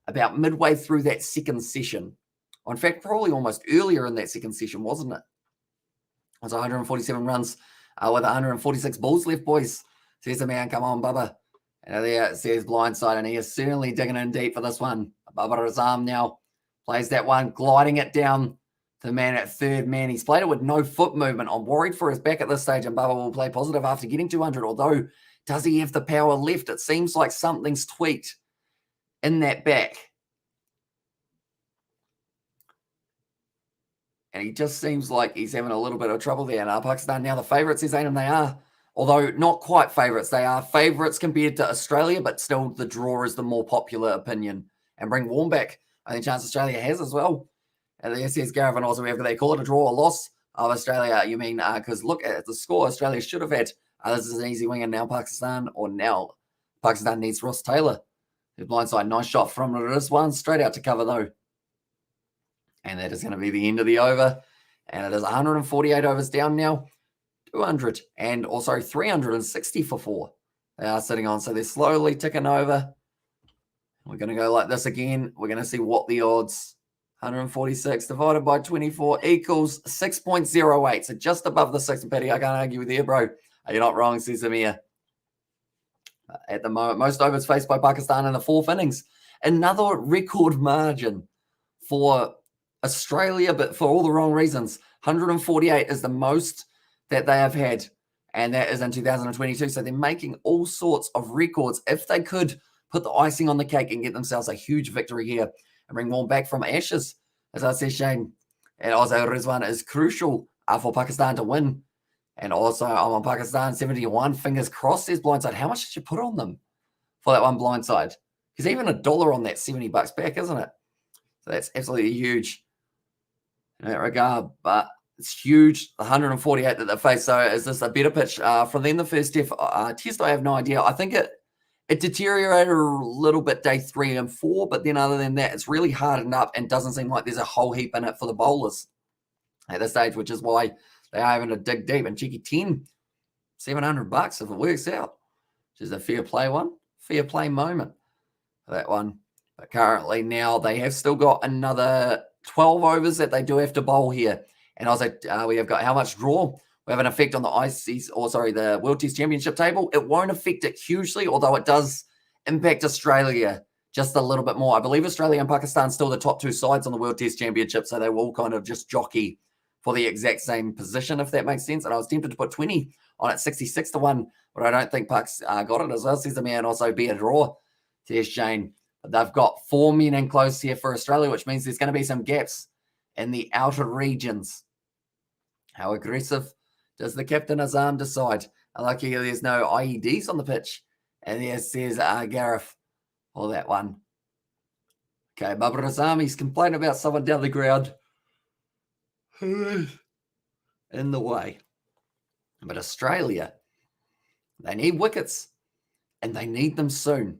[SPEAKER 1] about midway through that second session. In fact, probably almost earlier in that second session, wasn't it? It was 147 runs with 146 balls left, boys. Says the man, come on, Bubba. And there says blindside, and he is certainly digging in deep for this one. Babar Azam now plays that one, gliding it down to the man at third man. He's played it with no foot movement. I'm worried for his back at this stage, and Bubba will play positive after getting 200, although does he have the power left? It seems like something's tweaked in that back. And he just seems like he's having a little bit of trouble there. Now, Pakistan now the favourites, says Ainham, they are. Although not quite favourites. They are favourites compared to Australia, but still the draw is the more popular opinion. And bring Warren back. I think chance Australia has as well. And there says Garavan also, whether they call it a draw or loss of Australia, you mean, because look at the score Australia should have had. This is an easy wing, and now Pakistan needs Ross Taylor. The blindside, nice shot from this one. Straight out to cover, though. And that is going to be the end of the over. And it is 148 overs down now. 200 and also 360 for 4. They are sitting on. So they're slowly ticking over. We're going to go like this again. We're going to see what the odds. 146 divided by 24 equals 6.08. So just above the 6. Paddy, I can't argue with you, bro. You're not wrong, says Amir. At the moment, most overs faced by Pakistan in the 4th innings. Another record margin for Australia, but for all the wrong reasons. 148 is the most that they have had, and that is in 2022. So they're making all sorts of records. If they could put the icing on the cake and get themselves a huge victory here and bring more back from ashes, as I said, Shane, and also Rizwan is crucial for Pakistan to win. And also, I'm on Pakistan 71. Fingers crossed, there's blindside. How much did you put on them for that one blindside? Because even $1 on that $70 back, isn't it? So that's absolutely huge in that regard. But it's huge, the 148 that they face. So is this a better pitch from them? The first test, I have no idea. I think it deteriorated a little bit day 3 and 4, but then other than that, it's really hardened up and doesn't seem like there's a whole heap in it for the bowlers at this stage, which is why they are having to dig deep. And cheeky 10, $700 if it works out, which is a fair play one, fair play moment for that one. But currently now they have still got another 12 overs that they do have to bowl here. And also we have got how much draw. We have an effect on the the World Test Championship table. It won't affect it hugely, although it does impact Australia just a little bit more. I believe Australia and Pakistan still the top 2 sides on the World Test Championship, so they will kind of just jockey for the exact same position, if that makes sense. And I was tempted to put 20 on it, 66 to 1, but I don't think Pak's got it as well, says the man. Also be a draw, says Shane. But they've got 4 men in close here for Australia, which means there's going to be some gaps in the outer regions. How aggressive does the Captain Azam decide? I like here, there's no IEDs on the pitch. And there says Gareth for that one. Okay, Babar Azam, he's complaining about someone down the ground in the way. But Australia, they need wickets, and they need them soon.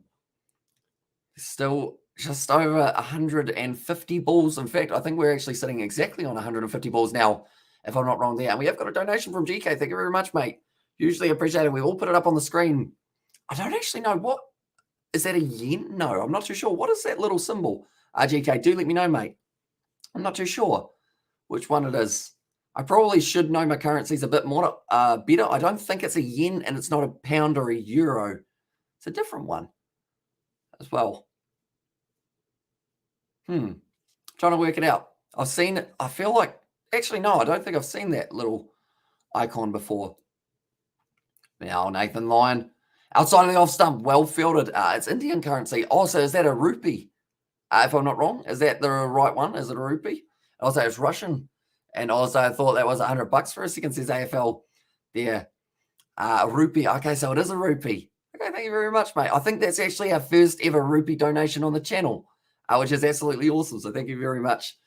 [SPEAKER 1] Still just over 150 balls. In fact, I think we're actually sitting exactly on 150 balls now, if I'm not wrong there. And we have got a donation from GK. Thank you very much, mate. Usually appreciate it. We all put it up on the screen. I don't actually know what. Is that a yen? No, I'm not too sure. What is that little symbol? GK, do let me know, mate. I'm not too sure which one it is. I probably should know my currencies a bit more better. I don't think it's a yen, and it's not a pound or a euro. It's a different one as well. Trying to work it out. I've seen it. I feel like, actually, no, I don't think I've seen that little icon before. Now, Nathan Lyon, outside of the off stump, well fielded. It's Indian currency. Also, is that a rupee? If I'm not wrong, is that the right one? Is it a rupee? Also, it's Russian. And also, I thought that was $100 for a second, says AFL there. Rupee. Okay, so it is a rupee. Okay, thank you very much, mate. I think that's actually our first ever rupee donation on the channel, which is absolutely awesome. So thank you very much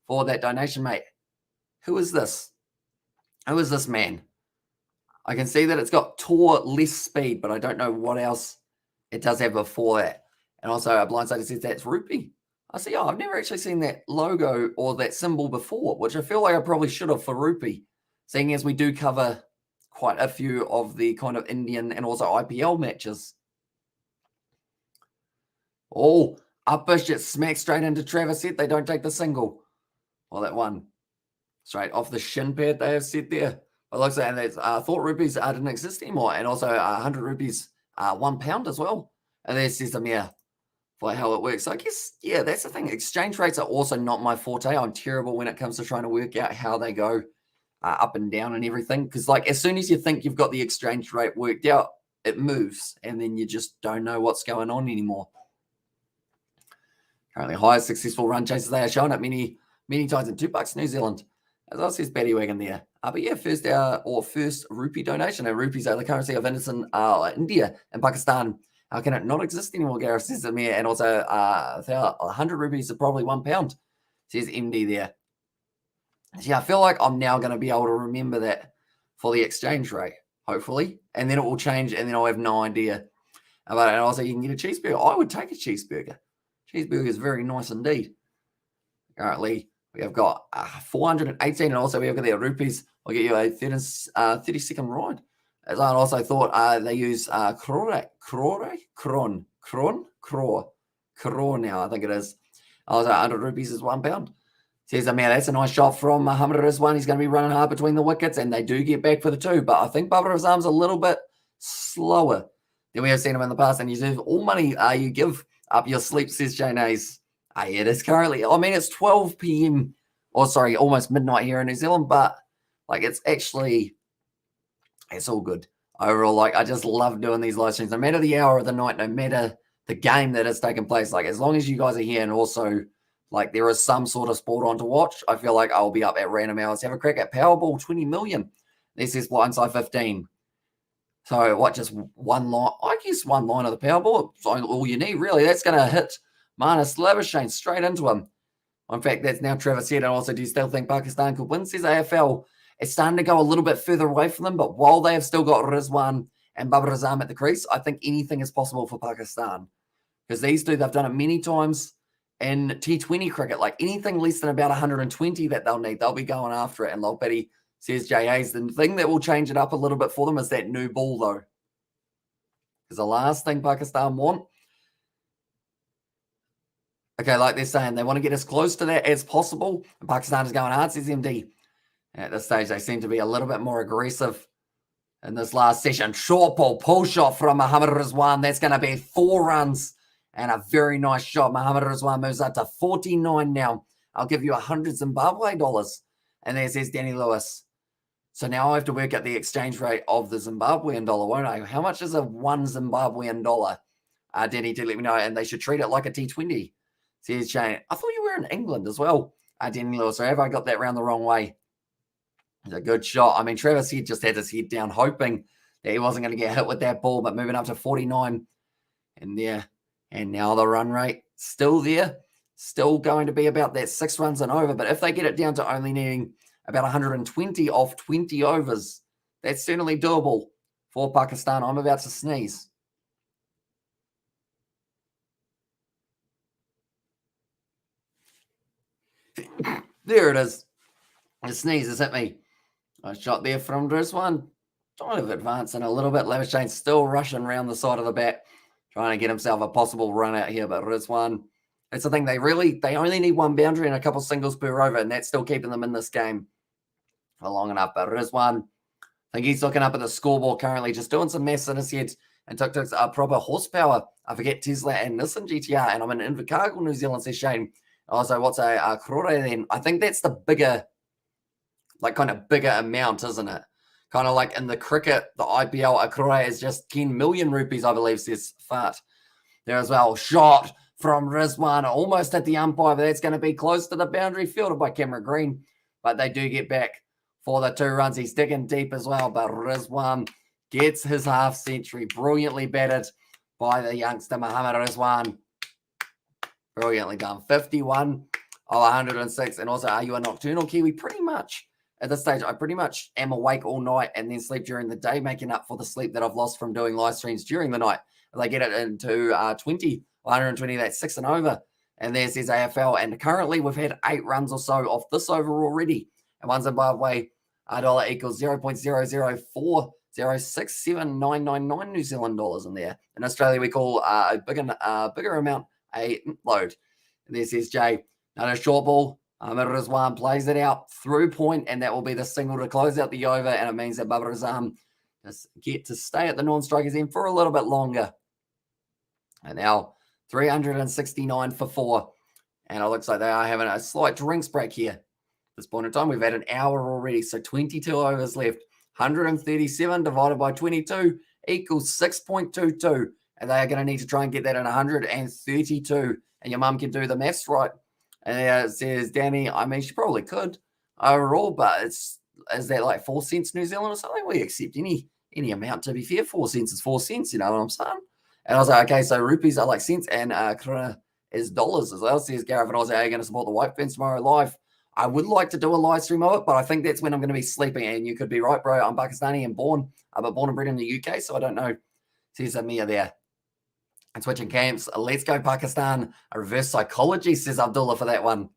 [SPEAKER 1] for that donation, mate. Who is this? Who is this man? I can see that it's got tour less speed, but I don't know what else it does have before that. And also, a blindside says that's rupee. I see, I've never actually seen that logo or that symbol before, which I feel like I probably should have for rupee, seeing as we do cover quite a few of the kind of Indian and also IPL matches. Oh, up push, it smacks straight into Travis Head. They don't take the single. Well, that one straight off the shin pad they have set there. But looks like I thought rupees didn't exist anymore, and also 100 rupees, £1 as well. And there's system, yeah, for how it works. So I guess, yeah, that's the thing. Exchange rates are also not my forte. I'm terrible when it comes to trying to work out how they go up and down and everything. Because, like, as soon as you think you've got the exchange rate worked out, it moves, and then you just don't know what's going on anymore. Currently, highest successful run chases they are shown at many times in $2 New Zealand. As I says, Batty Wagon there. But yeah, first rupee donation. And rupees are the currency of innocent India and Pakistan. How can it not exist anymore, Gareth says it here. And also 100 rupees are probably £1, says MD there. So yeah, I feel like I'm now going to be able to remember that for the exchange rate, hopefully. And then it will change, and then I'll have no idea about it. And also, you can get a cheeseburger. I would take a cheeseburger. Cheeseburger is very nice indeed. Currently, We have got 418, and also we have got their rupees. I'll get you a 30-second ride. As I also thought, they use crore now, I think it is. Also, 100 rupees is £1. Says, man, that's a nice shot from Muhammad Rizwan. He's going to be running hard between the wickets, and they do get back for the 2. But I think Babar Azam's a little bit slower than we have seen him in the past. And you deserve all money you give up your sleep, says Jane Hayes. Yeah, it is currently, I mean, it's 12 p.m. or sorry, almost midnight here in New Zealand, but like it's all good. Overall, like I just love doing these live streams, no matter the hour of the night, no matter the game that is taking place. Like as long as you guys are here and also like there is some sort of sport on to watch, I feel like I'll be up at random hours. Have a crack at Powerball 20 million. This is blindside 15. So what, just one line? I guess one line of the Powerball. It's all you need, really. That's going to hit Marnus Labuschagne straight into him. In fact, that's now Trevor said. And also, do you still think Pakistan could win? Says AFL. It's starting to go a little bit further away from them. But while they have still got Rizwan and Babar Azam at the crease, I think anything is possible for Pakistan. Because these two, they've done it many times in T20 cricket. Like anything less than about 120 that they'll need, they'll be going after it. And they'll betty, says Jay Hayes. The thing that will change it up a little bit for them is that new ball, though. Because the last thing Pakistan want, okay, like they're saying, they want to get as close to that as possible. And Pakistan is going hard, says MD. And at this stage, they seem to be a little bit more aggressive in this last session. Short ball, pull shot from Muhammad Rizwan. That's going to be 4 runs and a very nice shot. Muhammad Rizwan moves up to 49 now. I'll give you 100 Zimbabwe dollars. And there says Danny Lewis. So now I have to work out the exchange rate of the Zimbabwean dollar, won't I? How much is a 1 Zimbabwean dollar? Danny did let me know, and they should treat it like a T20. Says Shane, I thought you were in England as well. Danny Lewis, so have I got that round the wrong way? It's a good shot. I mean, Travis Head just had his head down, hoping that he wasn't going to get hit with that ball, but moving up to 49 and there. And now the run rate still there, still going to be about that 6 runs and over. But if they get it down to only needing about 120 off 20 overs, that's certainly doable for Pakistan. I'm about to sneeze. There it is. The sneeze has hit me. Nice shot there from Rizwan. Kind of advancing a little bit. Labuschagne still rushing around the side of the bat, trying to get himself a possible run out here. But Rizwan, that's the thing. They only need 1 boundary and a couple singles per over, and that's still keeping them in this game for long enough. But Rizwan, I think he's looking up at the scoreboard currently, just doing some maths in his head. And Tuk-Tuk's proper horsepower. I forget Tesla and Nissan GTR, and I'm in Invercargill, New Zealand, says Shane. Also, what's a crore then? I think that's the bigger, like kind of bigger amount, isn't it? Kind of like in the cricket, the IPL, a crore is just 10 million rupees, I believe, says Fart. There as well. Shot from Rizwan, almost at the umpire, but that's going to be close to the boundary, fielded by Cameron Green. But they do get back for the 2 runs. He's digging deep as well, but Rizwan gets his half century. Brilliantly batted by the youngster Muhammad Rizwan. Brilliantly done. 51 of 106. And also, are you a nocturnal Kiwi? Pretty much. At this stage, I pretty much am awake all night and then sleep during the day, making up for the sleep that I've lost from doing live streams during the night. They get it into 120, that's 6 and over. And there's his AFL. And currently, we've had 8 runs or so off this over already. And 1 Zimbabwe dollar equals 0.0040679999 New Zealand dollars in there. In Australia, we call a bigger amount a load. And there says Jay, another short ball. Rizwan plays it out through point, and that will be the single to close out the over. And it means that Babar Azam just get to stay at the non-strikers end for a little bit longer. And now 369 for 4. And it looks like they are having a slight drinks break here. At this point in time, we've had an hour already, so 22 overs left. 137 divided by 22 equals 6.22. And they are going to need to try and get that in 132. And your mum can do the maths right. And it says, Danny, I mean, she probably could overall, but is that like 4 cents New Zealand or something? We accept any amount, to be fair. 4 cents is 4 cents, you know what I'm saying? And I was like, okay, so rupees are like cents and krona is dollars as well. Says Gareth, and I was like, are you going to support the White Fans tomorrow live? I would like to do a live stream of it, but I think that's when I'm going to be sleeping. And you could be right, bro. I'm Pakistani and born and bred in the UK, so I don't know. Says Amir there. And switching camps. Let's go, Pakistan. A reverse psychology, says Abdullah for that one.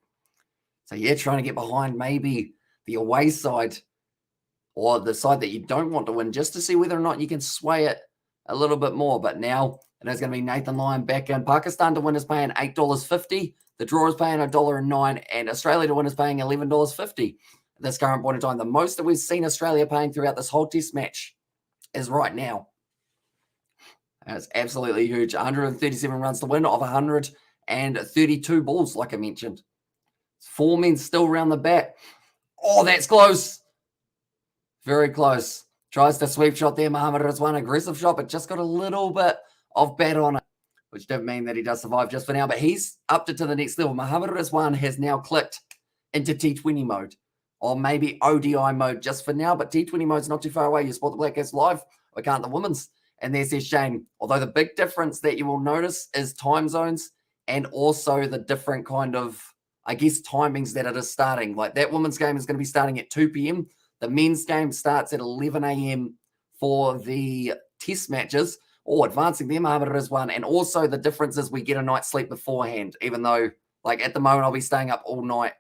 [SPEAKER 1] So yeah, trying to get behind maybe the away side or the side that you don't want to win just to see whether or not you can sway it a little bit more. But now it is going to be Nathan Lyon back in. Pakistan to win is paying $8.50. The draw is paying $1.09, and Australia to win is paying $11.50. At this current point in time, the most that we've seen Australia paying throughout this whole test match is right now. And it's absolutely huge. 137 runs to win of 132 balls, like I mentioned. 4 men still around the bat. Oh, that's close. Very close. Tries to sweep shot there. Mohammad Rizwan, aggressive shot, but just got a little bit of bat on it, which didn't mean that he does survive just for now. But he's upped it to the next level. Mohammad Rizwan has now clicked into T20 mode, or maybe ODI mode just for now. But T20 mode's not too far away. You spot the Black Cats live. We can't the women's. And there's their Shane. Although the big difference that you will notice is time zones and also the different kind of, I guess, timings that it is starting. Like that women's game is going to be starting at 2 p.m. The men's game starts at 11 a.m. for the test matches, or advancing them, Mohammad Rizwan. And also the difference is we get a night's sleep beforehand, even though, like at the moment, I'll be staying up all night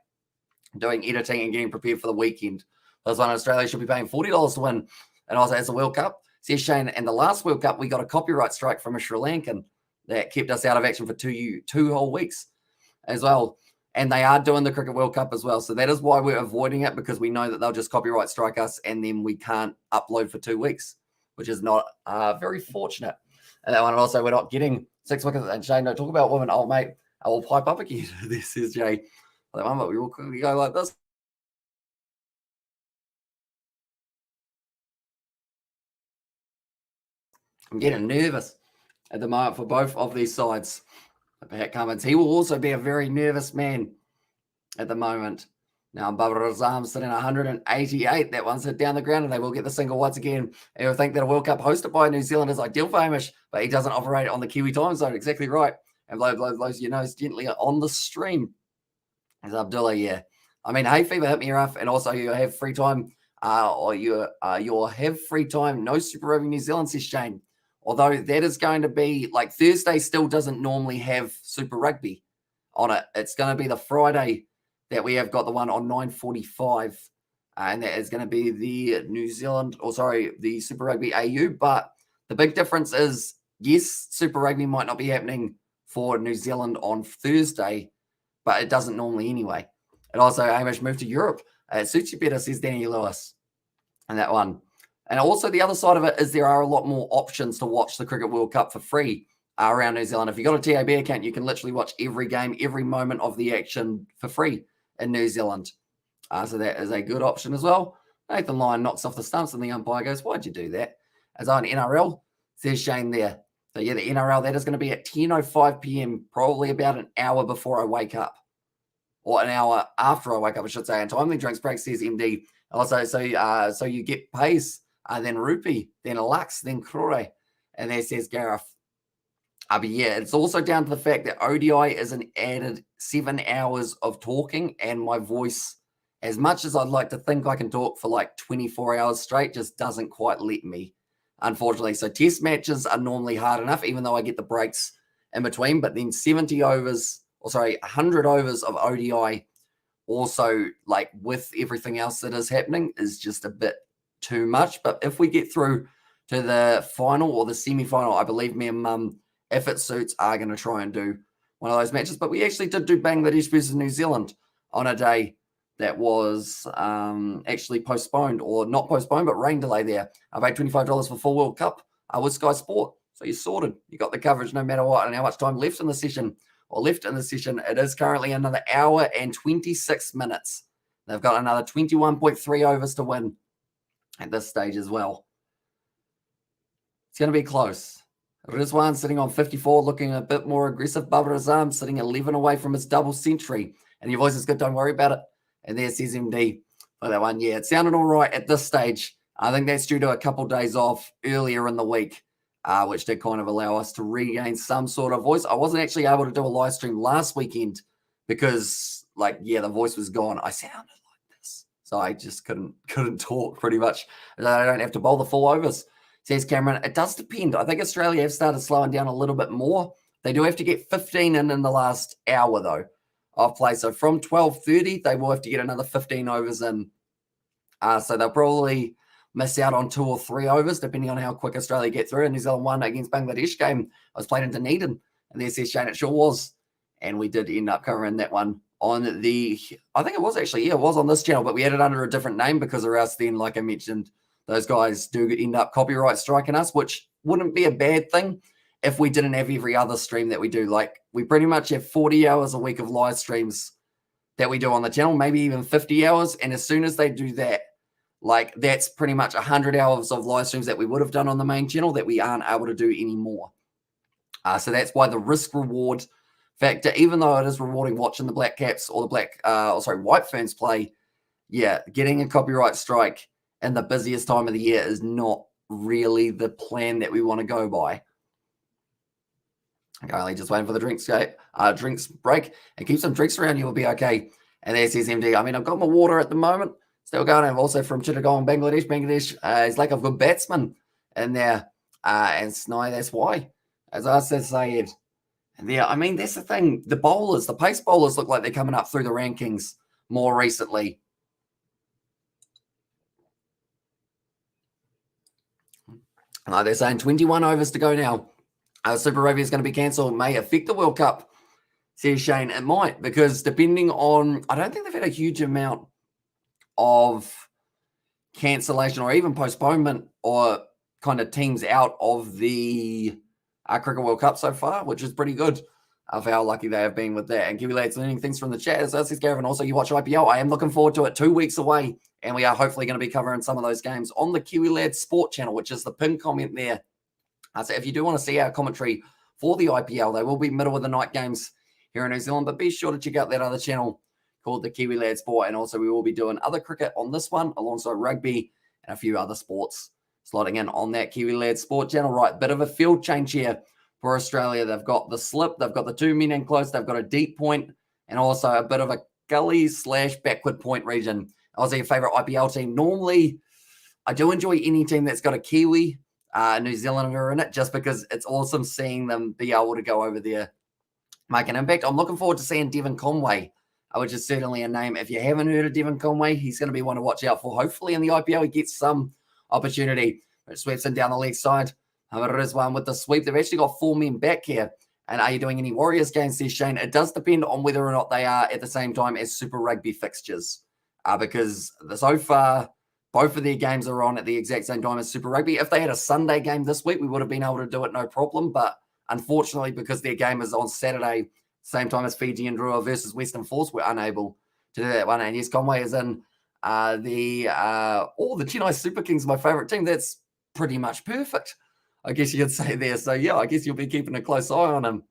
[SPEAKER 1] doing editing and getting prepared for the weekend. Rizwan in Australia should be paying $40 to win. And also as a World Cup, says Shane, and the last World Cup, we got a copyright strike from a Sri Lankan that kept us out of action for two whole weeks as well. And they are doing the Cricket World Cup as well. So that is why we're avoiding it, because we know that they'll just copyright strike us and then we can't upload for 2 weeks, which is not very fortunate. And that one also, we're not getting 6 wickets. And Shane, don't talk about women. Oh, mate, I will pipe up again. This is Jay. That one, but we will quickly go like this. I'm getting nervous at the moment for both of these sides. Pat Cummins, he will also be a very nervous man at the moment. Now, Babar Azam sitting 188. That one's hit down the ground, and they will get the single once again. And you'll think that a World Cup hosted by New Zealand is ideal for Hamish, but he doesn't operate on the Kiwi time zone. Exactly right. And blows your nose gently on the stream. As Abdullah, yeah. I mean, hay fever hit me rough, and also you have free time, you'll have free time. No Super Rugby New Zealand, says Shane. Although that is going to be, like, Thursday still doesn't normally have Super Rugby on it. It's going to be the Friday that we have got the one on 9:45. And that is going to be the the Super Rugby AU. But the big difference is, yes, Super Rugby might not be happening for New Zealand on Thursday, but it doesn't normally anyway. And also, Hamish moved to Europe. It suits you better, says Danny Lewis. And that one. And also the other side of it is there are a lot more options to watch the Cricket World Cup for free around New Zealand. If you've got a TAB account, you can literally watch every game, every moment of the action for free in New Zealand. So that is a good option as well. Nathan Lyon knocks off the stumps and the umpire goes, why'd you do that? As on NRL, says Shane there. So yeah, the NRL, that is going to be at 10:05 p.m., probably about an hour before I wake up. Or an hour after I wake up, I should say. And timely drinks break, says MD. Also, so you get pace. Then rupee, then lux, then crore. And there says Gareth. But yeah, it's also down to the fact that ODI is an added 7 hours of talking, and my voice, as much as I'd like to think I can talk for like 24 hours straight, just doesn't quite let me, unfortunately. So test matches are normally hard enough, even though I get the breaks in between. But then 100 overs of ODI also, like with everything else that is happening, is just a bit too much. But if we get through to the final or the semi-final, I believe me and Mum, if it suits, are going to try and do one of those matches. But we actually did do Bangladesh versus New Zealand on a day that was actually postponed, or not postponed, but rain delay there. I paid $25 for full World Cup with Sky Sport. So you're sorted. You got the coverage no matter what. And how much time left in the session, it is currently another hour and 26 minutes. They've got another 21.3 overs to win at this stage as well. It's going to be close. Rizwan sitting on 54, looking a bit more aggressive. Babar Azam sitting 11 away from his double century. And your voice is good, don't worry about it. And there says MD for that one. Yeah, it sounded all right at this stage. I think that's due to a couple days off earlier in the week, which did kind of allow us to regain some sort of voice. I wasn't actually able to do a live stream last weekend because, the voice was gone. I sounded like this. So I just couldn't talk pretty much. I don't have to bowl the full overs, says Cameron. It does depend. I think Australia have started slowing down a little bit more. They do have to get 15 in the last hour, though, of play. So from 12:30, they will have to get another 15 overs in. So they'll probably miss out on 2 or 3 overs, depending on how quick Australia get through. And New Zealand won against Bangladesh game. I was played in Dunedin, and there says Shane, it sure was. And we did end up covering that one on the, I think it was actually, it was on this channel, but we had it under a different name because or else then, like I mentioned, those guys do end up copyright striking us, which wouldn't be a bad thing if we didn't have every other stream that we do. Like, we pretty much have 40 hours a week of live streams that we do on the channel, maybe even 50 hours. And as soon as they do that, like, that's pretty much 100 hours of live streams that we would have done on the main channel that we aren't able to do anymore. So that's why the risk reward factor, even though it is rewarding watching the Black Caps or the White Ferns play, yeah, getting a copyright strike in the busiest time of the year is not really the plan that we want to go by. Okay, just waiting for the drinks break, and keep some drinks around, you will be okay. And there says MD, I mean, I've got my water at the moment, still going. I'm also from Chittagong, Bangladesh. Bangladesh is like a good batsman in there, and Snai, that's why. As I said, and yeah, I mean, that's the thing. The bowlers, the pace bowlers look like they're coming up through the rankings more recently. They're saying 21 overs to go now. Super Rugby is going to be cancelled. May affect the World Cup, says Shane. It might, because depending on, I don't think they've had a huge amount of cancellation or even postponement or kind of teams out of the Cricket World Cup so far, which is pretty good of how lucky they have been with that. And Kiwi Lads learning things from the chat. As says Gavin, also you watch IPL. I am looking forward to it. 2 weeks away, and we are hopefully going to be covering some of those games on the Kiwi Lads Sport channel, which is the pinned comment there. So if you do want to see our commentary for the IPL, they will be middle of the night games here in New Zealand, but be sure to check out that other channel called the Kiwi Lads Sport. And also we will be doing other cricket on this one alongside rugby and a few other sports slotting in on that Kiwi Lads Sport channel. Right, bit of a field change here for Australia. They've got the slip, they've got the 2 men in close, they've got a deep point, and also a bit of a gully / backward point region. Aussie, your favourite IPL team. Normally, I do enjoy any team that's got a Kiwi, New Zealander in it, just because it's awesome seeing them be able to go over there, make an impact. I'm looking forward to seeing Devon Conway, which is certainly a name. If you haven't heard of Devon Conway, he's going to be one to watch out for. Hopefully in the IPL, he gets some opportunity. It sweeps in down the leg side. Rizwan with the sweep. They've actually got 4 men back here. And are you doing any Warriors games there, Shane? It does depend on whether or not they are at the same time as Super Rugby fixtures. Because so far, both of their games are on at the exact same time as Super Rugby. If they had a Sunday game this week, we would have been able to do it no problem. But unfortunately, because their game is on Saturday, same time as Fiji and Drua versus Western Force, we're unable to do that one. And yes, Conway is in the Chennai Super Kings, my favourite team. That's pretty much perfect, I guess you could say there. So, yeah, I guess you'll be keeping a close eye on him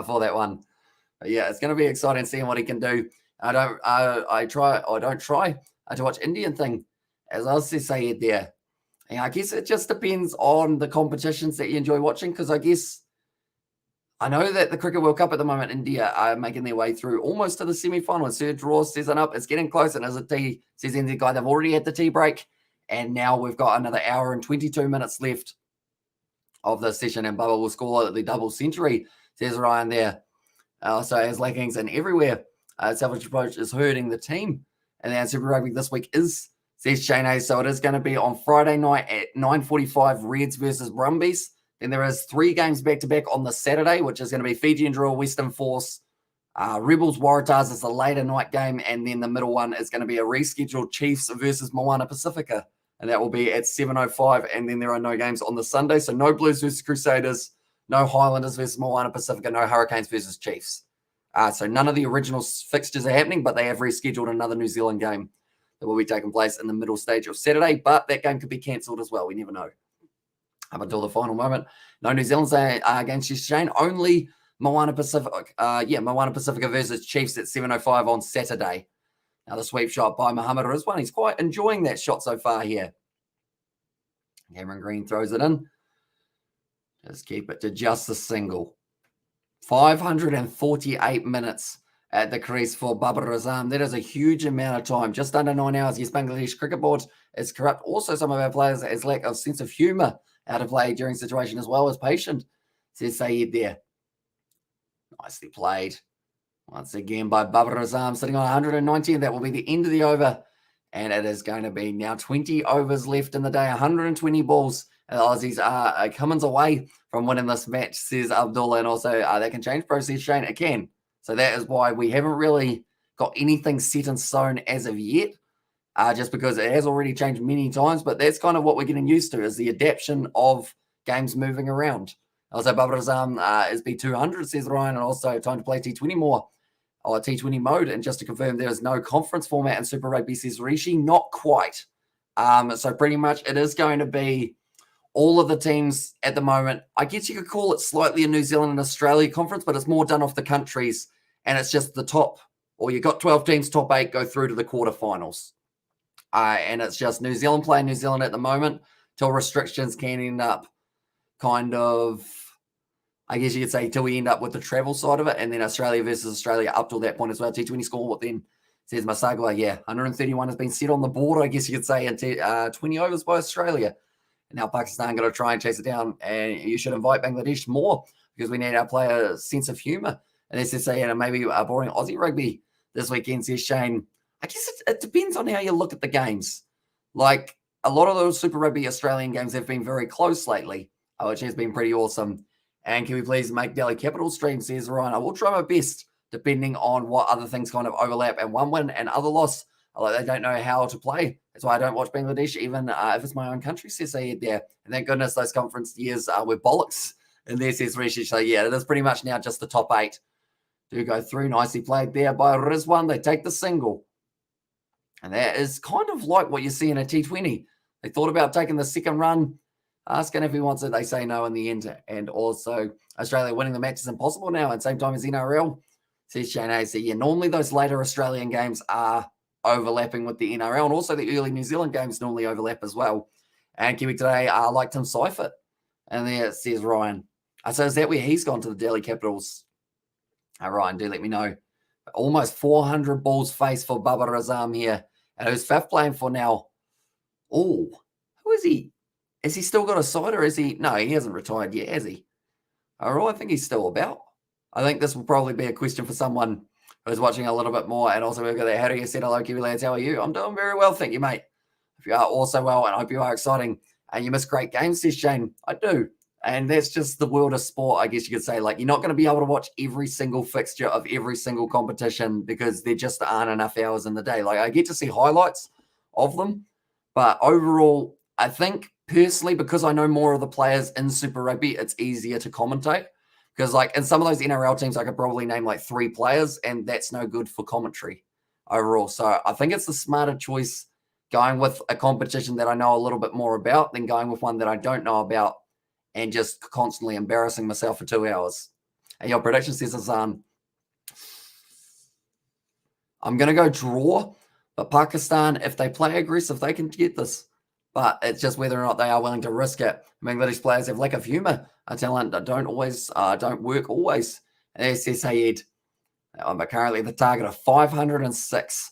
[SPEAKER 1] for that one. But, yeah, it's going to be exciting seeing what he can do. I don't try to watch Indian thing, as I was saying there. And I guess it just depends on the competitions that you enjoy watching, because I guess I know that the Cricket World Cup at the moment, India are making their way through almost to the semi-final. And Sir Draw says it up. It's getting close. And as a tea, says the guy, they've already had the tea break. And now we've got another hour and 22 minutes left of the session. And Bubba will score the double century, says Ryan there. So as lackings and everywhere, Savage Approach is hurting the team. And then Super Rugby this week is, says Shane. So it is going to be on Friday night at 9:45, Reds versus Brumbies. Then there is 3 games back-to-back on the Saturday, which is going to be Fiji and Drua, Western Force, Rebels, Waratahs is the later night game. And then the middle one is going to be a rescheduled Chiefs versus Moana Pacifica. And that will be at 7:05. And then there are no games on the Sunday. So no Blues versus Crusaders, no Highlanders versus Moana Pacifica, no Hurricanes versus Chiefs. So none of the original fixtures are happening, but they have rescheduled another New Zealand game that will be taking place in the middle stage of Saturday. But that game could be cancelled as well. We never know. Up until the final moment. No New Zealand's against you, Shane. Only Moana Pacifica. Moana Pacifica versus Chiefs at 7:05 on Saturday. Now the sweep shot by Mohamed Rizwan. He's quite enjoying that shot so far here. Cameron Green throws it in. Just keep it to just a single. 548 minutes at the crease for Babar Azam. That is a huge amount of time. Just under 9 hours. Yes, Bangladesh Cricket Board is corrupt. Also, some of our players has lack of sense of humour out of play during situation as well as patient, says Sayed there. Nicely played. Once again by Babar Azam sitting on 190, and that will be the end of the over. And it is going to be now 20 overs left in the day, 120 balls. And the Aussies are Cummins away from winning this match, says Abdullah. And also that can change process, Shane. It can. So that is why we haven't really got anything set in stone as of yet, just because it has already changed many times. But that's kind of what we're getting used to, is the adaptation of games moving around. Also, Babar Azam is B200, says Ryan, and also time to play T20 more, or T20 mode. And just to confirm, there is no conference format in Super Rugby, says Rishi. Not quite. So pretty much it is going to be all of the teams at the moment. I guess you could call it slightly a New Zealand and Australia conference, but it's more done off the countries, and it's just the top, or you got 12 teams, top 8 go through to the quarterfinals. And it's just New Zealand playing New Zealand at the moment till restrictions can end up kind of, I guess you could say, till we end up with the travel side of it, and then Australia versus Australia up till that point as well. T20 score, what then? Says Masagwa, 131 has been set on the board, I guess you could say, and 20 overs by Australia. And now Pakistan got to try and chase it down, and you should invite Bangladesh more because we need our players' sense of humour. And as they say, maybe a boring Aussie rugby this weekend, says Shane. I guess it depends on how you look at the games. Like, a lot of those Super Rugby Australian games have been very close lately, which has been pretty awesome. And can we please make Delhi Capital stream, says Ryan. I will try my best, depending on what other things kind of overlap. And one win and other loss, like they don't know how to play. That's why I don't watch Bangladesh, even if it's my own country, says Sayed there. And thank goodness those conference years were bollocks. And there says Rishi. So, it is pretty much now just the top 8 do go through. Nicely played there by Rizwan. They take the single. And that is kind of like what you see in a T20. They thought about taking the second run, asking if he wants it. They say no in the end. And also, Australia winning the match is impossible now, at the same time as NRL. Says Shane A. So, normally those later Australian games are overlapping with the NRL, and also the early New Zealand games normally overlap as well. And Kiwi today liked him Seifert. And there it says Ryan. So is that where he's gone to the Delhi Capitals? Ryan, do let me know. Almost 400 balls faced for Babar Azam here. And who's Faf playing for now? Oh, who is he? Has he still got a side, or is he? No, he hasn't retired yet, has he? All right, I think he's still about. I think this will probably be a question for someone who's watching a little bit more. And also, we've got that. How do you say hello, Kiwi lads? How are you? I'm doing very well, thank you, mate. If you are also well, and I hope you are exciting, and you miss great games, says Shane. I do. And that's just the world of sport, I guess you could say. Like, you're not going to be able to watch every single fixture of every single competition because there just aren't enough hours in the day. Like, I get to see highlights of them. But overall, I think personally, because I know more of the players in Super Rugby, it's easier to commentate. Because, like, in some of those NRL teams, I could probably name like 3 players, and that's no good for commentary overall. So I think it's the smarter choice going with a competition that I know a little bit more about than going with one that I don't know about and just constantly embarrassing myself for 2 hours. And your prediction says, I'm going to go draw, but Pakistan, if they play aggressive, they can get this. But it's just whether or not they are willing to risk it. Bangladesh players have lack of humour, a talent that don't work always. And as says Sayed, I'm currently the target of 506.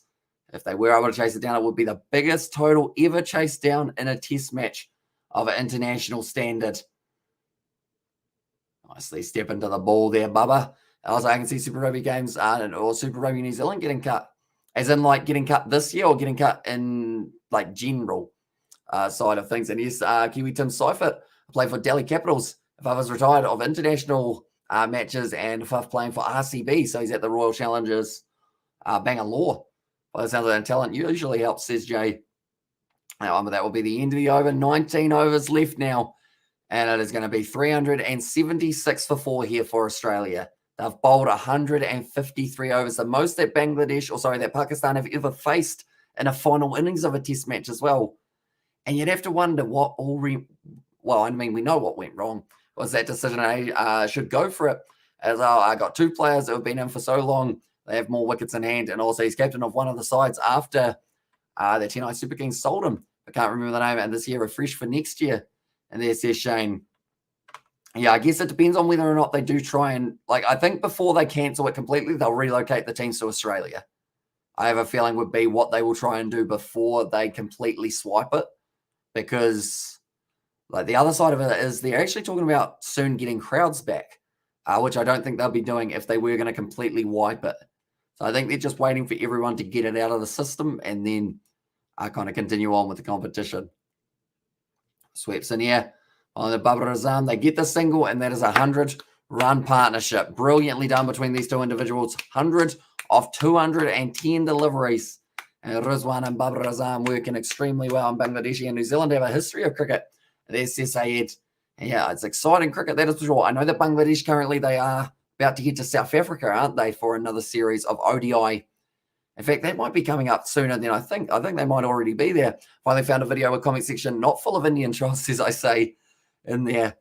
[SPEAKER 1] If they were able to chase it down, it would be the biggest total ever chased down in a test match of an international standard. Nicely step into the ball there, Bubba. Also, I can see Super Rugby games or Super Rugby New Zealand getting cut. As in, like, getting cut this year or getting cut in, like, general side of things. And yes, Kiwi Tim Seifert played for Delhi Capitals. If I was retired of international matches, and if I'm playing for RCB, so he's at the Royal Challengers Bangalore. By the sounds of that, talent usually helps, says Jay. That will be the end of the over. 19 overs left now. And it is going to be 376 for 4 here for Australia. They've bowled 153 overs, the most that that Pakistan have ever faced in a final innings of a test match as well. And you'd have to wonder what we know what went wrong. Was that decision should go for it? As I got 2 players that have been in for so long, they have more wickets in hand. And also he's captain of one of the sides after the Chennai Super Kings sold him. I can't remember the name. And this year, refreshed for next year. And there says Shane. Yeah, I guess it depends on whether or not they do try and, like, I think before they cancel it completely, they'll relocate the teams to Australia. I have a feeling would be what they will try and do before they completely swipe it. Because, like, the other side of it is they're actually talking about soon getting crowds back, which I don't think they'll be doing if they were going to completely wipe it. So I think they're just waiting for everyone to get it out of the system and then kind of continue on with the competition. Sweeps in here on the Babar Azam. They get the single, and that is a 100-run partnership. Brilliantly done between these two individuals. 100 of 210 deliveries. And Rizwan and Babar Azam working extremely well in Bangladesh and New Zealand have a history of cricket. There's Sayed. Yeah, it's exciting cricket, that is for sure. I know that Bangladesh currently, they are about to head to South Africa, aren't they, for another series of ODI. In fact, that might be coming up sooner than I think. I think they might already be there. Finally found a video with comment section, not full of Indian trolls, as I say, in there.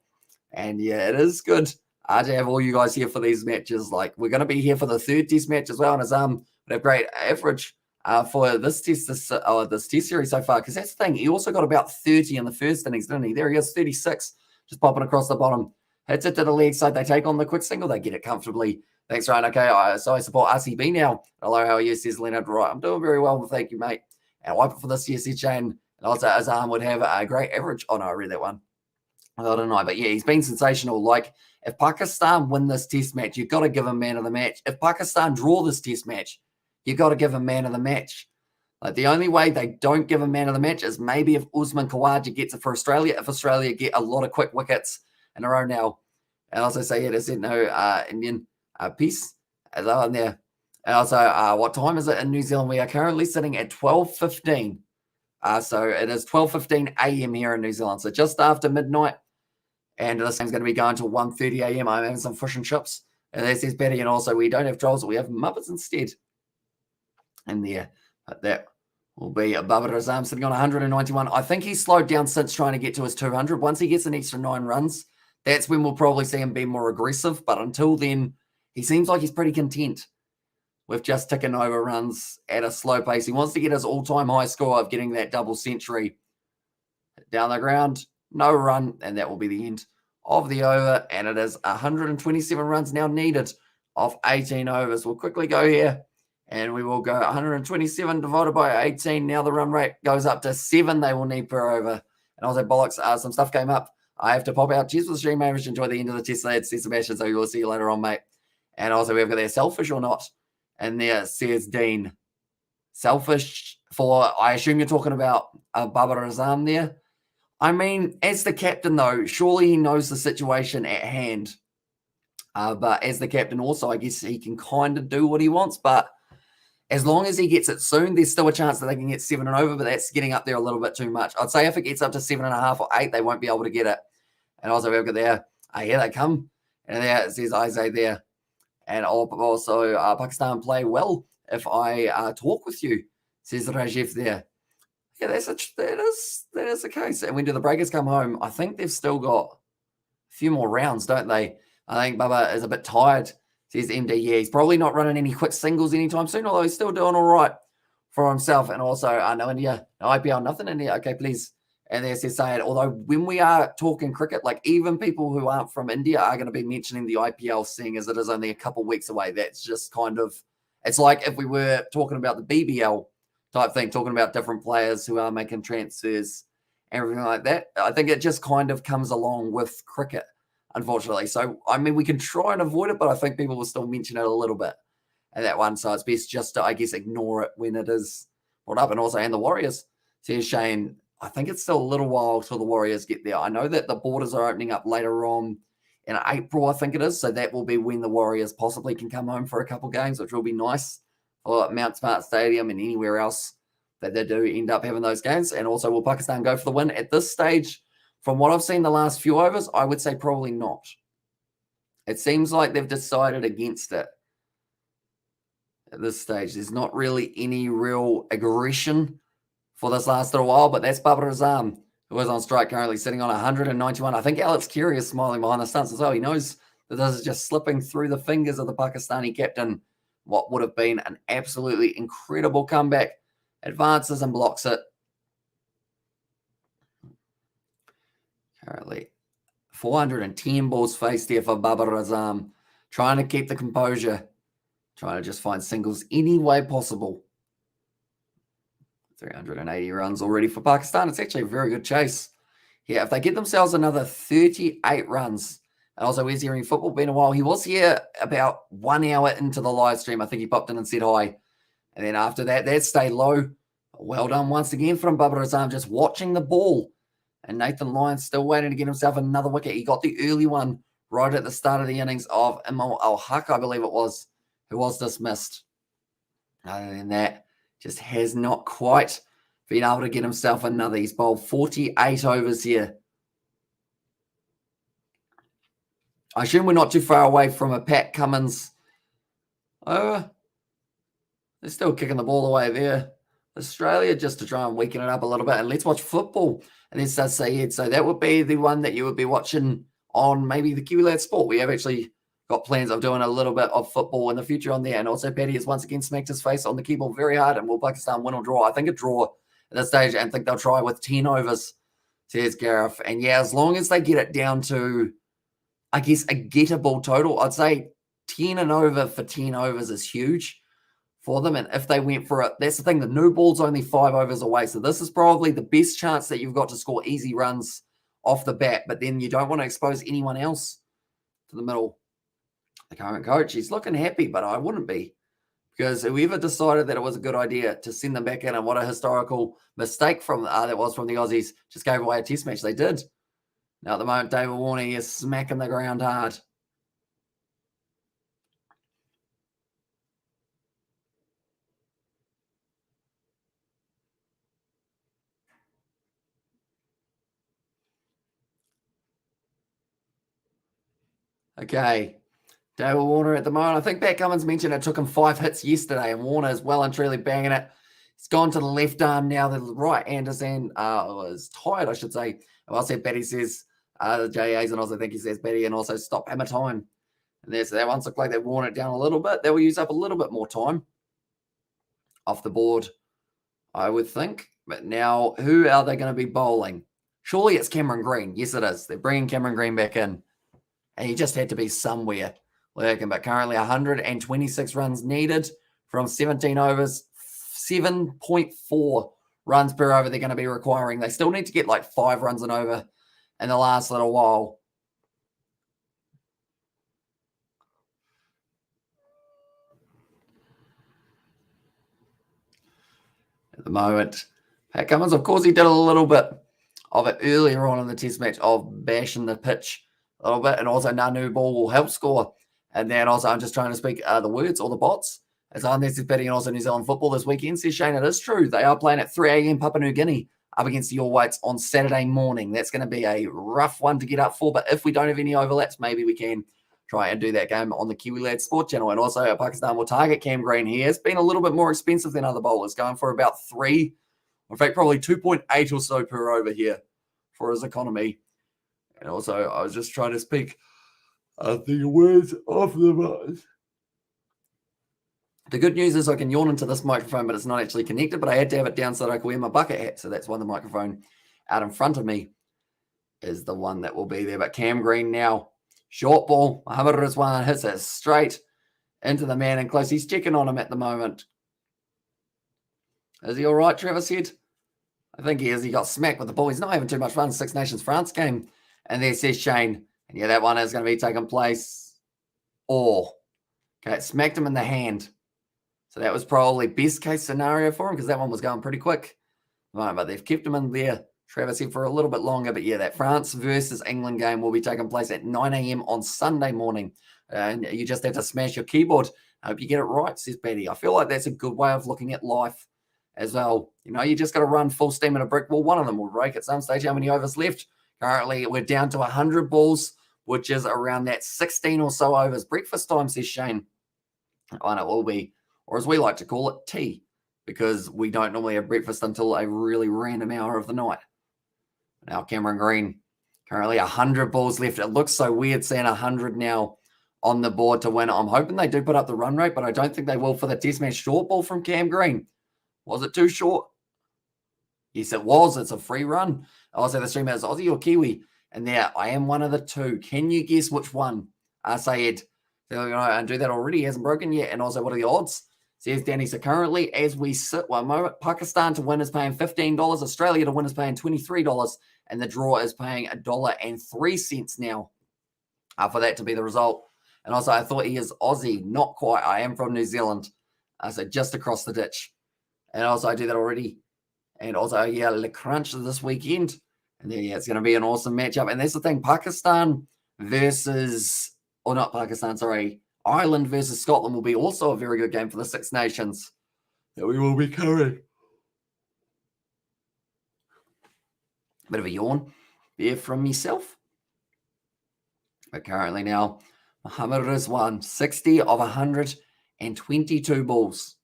[SPEAKER 1] And yeah, it is good to have all you guys here for these matches. Like, we're going to be here for the third test match as well. And Azam would have great average for this test series so far. Because that's the thing. He also got about 30 in the first innings, didn't he? There he is, 36, just popping across the bottom. Hits it to the leg side. They take on the quick single. They get it comfortably. Thanks, Ryan. Okay, so I support RCB now. Hello, how are you? Says Leonard. Right, I'm doing very well. Thank you, mate. And I wipe it for this year, said Shane. And also, Azam would have a great average. Oh, no, I read that one. I don't know. But yeah, he's been sensational. Like, if Pakistan win this test match, you've got to give him man of the match. If Pakistan draw this test match, you've got to give him man of the match. Like, the only way they don't give him man of the match is maybe if Usman Khawaja gets it for Australia. If Australia get a lot of quick wickets in a row now. And also say, yeah, they said no Indian piece on there. And also, what time is it in New Zealand? We are currently sitting at 12:15. So it is 12:15 a.m. here in New Zealand. So just after midnight. And this game's going to be going till 1:30 a.m. I'm having some fish and chips. And that says Betty. And also, we don't have trolls. We have Muppets instead. And there. But that will be Babar Azam sitting on 191. I think he's slowed down since trying to get to his 200. Once he gets an extra 9 runs, that's when we'll probably see him be more aggressive. But until then, he seems like he's pretty content with just ticking over runs at a slow pace. He wants to get his all-time high score of getting that double century. Down the ground, no run, and that will be the end of the over. And it is 127 runs now needed off 18 overs. We'll quickly go here, and we will go 127 divided by 18. Now the run rate goes up to 7 they will need per over. And also, bollocks, some stuff came up. I have to pop out. Cheers for the stream, mate. Enjoy the end of the test, lads. See Sebastian, so we will see you later on, mate. And also, we've got there selfish or not. And there says Dean. Selfish for, I assume you're talking about Babar Azam there. I mean, as the captain, though, surely he knows the situation at hand. But as the captain also, I guess he can kind of do what he wants. But as long as he gets it soon, there's still a chance that they can get 7 and over, but that's getting up there a little bit too much. I'd say if it gets up to 7.5 or 8, they won't be able to get it. And also, we've got there, here they come. And there it says Isaac there. And also, Pakistan play well if I talk with you, says Rajiv there. Yeah, that is the case. And when do the breakers come home? I think they've still got a few more rounds, don't they? I think Bubba is a bit tired, says MD. Yeah, he's probably not running any quick singles anytime soon, although he's still doing all right for himself. And also, no India, no IPL, nothing India. Okay, please. And there's his saying, although when we are talking cricket, like even people who aren't from India are going to be mentioning the IPL, seeing as it is only a couple weeks away. That's just kind of, it's like if we were talking about the BBL type thing, talking about different players who are making transfers, everything like that. I think it just kind of comes along with cricket, unfortunately. So, I mean, we can try and avoid it, but I think people will still mention it a little bit at that one. So it's best just to, I guess, ignore it when it is brought up. And also, and the Warriors, says Shane, I think it's still a little while till the Warriors get there. I know that the borders are opening up later on in April, I think it is. So that will be when the Warriors possibly can come home for a couple games, which will be nice for Mount Smart Stadium and anywhere else that they do end up having those games. And also, will Pakistan go for the win? At this stage, from what I've seen the last few overs, I would say probably not. It seems like they've decided against it at this stage. There's not really any real aggression for this last little while, but that's Babar Azam, who is on strike currently, sitting on 191. I think Alex Carey is smiling behind the stunts as well. He knows that this is just slipping through the fingers of the Pakistani captain. What would have been an absolutely incredible comeback. Advances and blocks it. Currently, 410 balls faced here for Babar Azam. Trying to keep the composure. Trying to just find singles any way possible. 380 runs already for Pakistan. It's actually a very good chase. Yeah, if they get themselves another 38 runs, And also, where's hearing football? Been a while. He was here about 1 hour into the live stream. I think he popped in and said hi. And then after that stayed low. Well done once again from Bubba Razam, just watching the ball. And Nathan Lyons still waiting to get himself another wicket. He got the early one right at the start of the innings of Imam Al-Haq, I believe it was, who was dismissed. Other than that, just has not quite been able to get himself another. He's bowled 48 overs here. I assume we're not too far away from a Pat Cummins over. They're still kicking the ball away there. Australia, just to try and weaken it up a little bit. And let's watch football. And then starts Sayed. So that would be the one that you would be watching on maybe the Kiwi Lad Sport. We have actually got plans of doing a little bit of football in the future on there. And also Paddy has once again smacked his face on the keyboard very hard. And will Pakistan win or draw? I think a draw at this stage. And think they'll try with 10 overs, says Gareth. And yeah, as long as they get it down to, I guess, a gettable total, I'd say 10 and over for 10 overs is huge for them. And if they went for it, that's the thing, the new ball's only 5 overs away. So this is probably the best chance that you've got to score easy runs off the bat. But then you don't want to expose anyone else to the middle. The current coach, he's looking happy, but I wouldn't be. Because whoever decided that it was a good idea to send them back in, and what a historical mistake from that was from the Aussies, just gave away a test match. They did. Now at the moment, David Warner is smacking the ground hard. Okay, David Warner at the moment. I think Pat Cummins mentioned it took him 5 hits yesterday, and Warner is well and truly banging it. He's gone to the left arm now. The right hand is tired, I should say. I'll say Betty says the JAs, and also think he says Betty, and also stop hammer time. And there's that one's look like they've worn it down a little bit. They will use up a little bit more time off the board, I would think. But now, who are they going to be bowling? Surely it's Cameron Green. Yes, it is. They're bringing Cameron Green back in. And he just had to be somewhere lurking. But currently 126 runs needed from 17 overs, 7.4 runs per over they're going to be requiring. They still need to get like 5 runs an over in the last little while. At the moment, Pat Cummins, of course, he did a little bit of it earlier on in the test match of bashing the pitch a little bit, and also Nanu ball will help score. And then also, I'm just trying to speak the words or the bots. As I'm this is betting also New Zealand football this weekend, says Shane, it is true. They are playing at 3 a.m. Papua New Guinea up against the All Whites on Saturday morning. That's going to be a rough one to get up for, but if we don't have any overlaps, maybe we can try and do that game on the Kiwi Lad Sport channel. And also, Pakistan will target Cam Green. He has been a little bit more expensive than other bowlers, going for about 3, in fact, probably 2.8 or so per over here for his economy. And also, I was just trying to speak the words of the buzz. The good news is I can yawn into this microphone, but it's not actually connected, but I had to have it down so that I could wear my bucket hat. So that's why the microphone out in front of me is the one that will be there. But Cam Green now, short ball. Muhammad Rizwan hits it straight into the man in close. He's checking on him at the moment. Is he all right, Trevor said? I think he is. He got smacked with the ball. He's not having too much fun. Six Nations France game. And there says Shane. And yeah, that one is going to be taking place. Okay, it smacked him in the hand. So that was probably best case scenario for him because that one was going pretty quick. Right, but they've kept him in there, Travis said, for a little bit longer. But yeah, that France versus England game will be taking place at 9 a.m. on Sunday morning. And you just have to smash your keyboard. I hope you get it right, says Betty. I feel like that's a good way of looking at life as well. You know, you just got to run full steam at a brick wall. One of them will break at some stage. How many overs left? Currently, we're down to 100 balls, which is around that 16 or so overs. Breakfast time, says Shane. And it will be, or as we like to call it, tea, because we don't normally have breakfast until a really random hour of the night. Now, Cameron Green, currently 100 balls left. It looks so weird seeing 100 now on the board to win. I'm hoping they do put up the run rate, but I don't think they will for the test match. Short ball from Cam Green. Was it too short? Yes, it was. It's a free run. I'll say the streamer is Aussie or Kiwi. And there, I am one of the two. Can you guess which one? Sayed. So, you know, and do that already. He hasn't broken yet. And also, what are the odds? Says Danny. So currently, as we sit one moment, Pakistan to win is paying $15. Australia to win is paying $23. And the draw is paying $1.03 now. for that to be the result. And also, I thought he is Aussie. Not quite. I am from New Zealand. So just across the ditch. And also, I do that already. And also, yeah, Le Crunch this weekend. And then, yeah, it's going to be an awesome matchup. And that's the thing. Pakistan versus, or not Pakistan, sorry. Ireland versus Scotland will be also a very good game for the Six Nations that we will be covering. Bit of a yawn there from myself. But currently now, Mohammad Rizwan, 60 of 122 balls.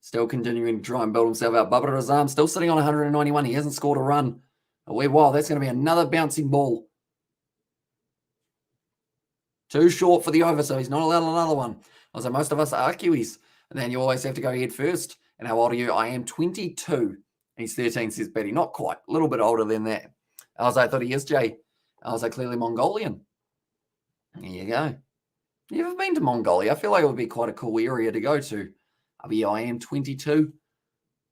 [SPEAKER 1] Still continuing to try and build himself out. Babar Azam still sitting on 191. He hasn't scored a run. Wow, that's going to be another bouncing ball. Too short for the over, so he's not allowed another one. Also, most of us are Kiwis. And then you always have to go head first. And how old are you? I am 22. He's 13, says Betty. Not quite. A little bit older than that. I thought he is, Jay. Clearly Mongolian. There you go. You ever been to Mongolia? I feel like it would be quite a cool area to go to. I am 22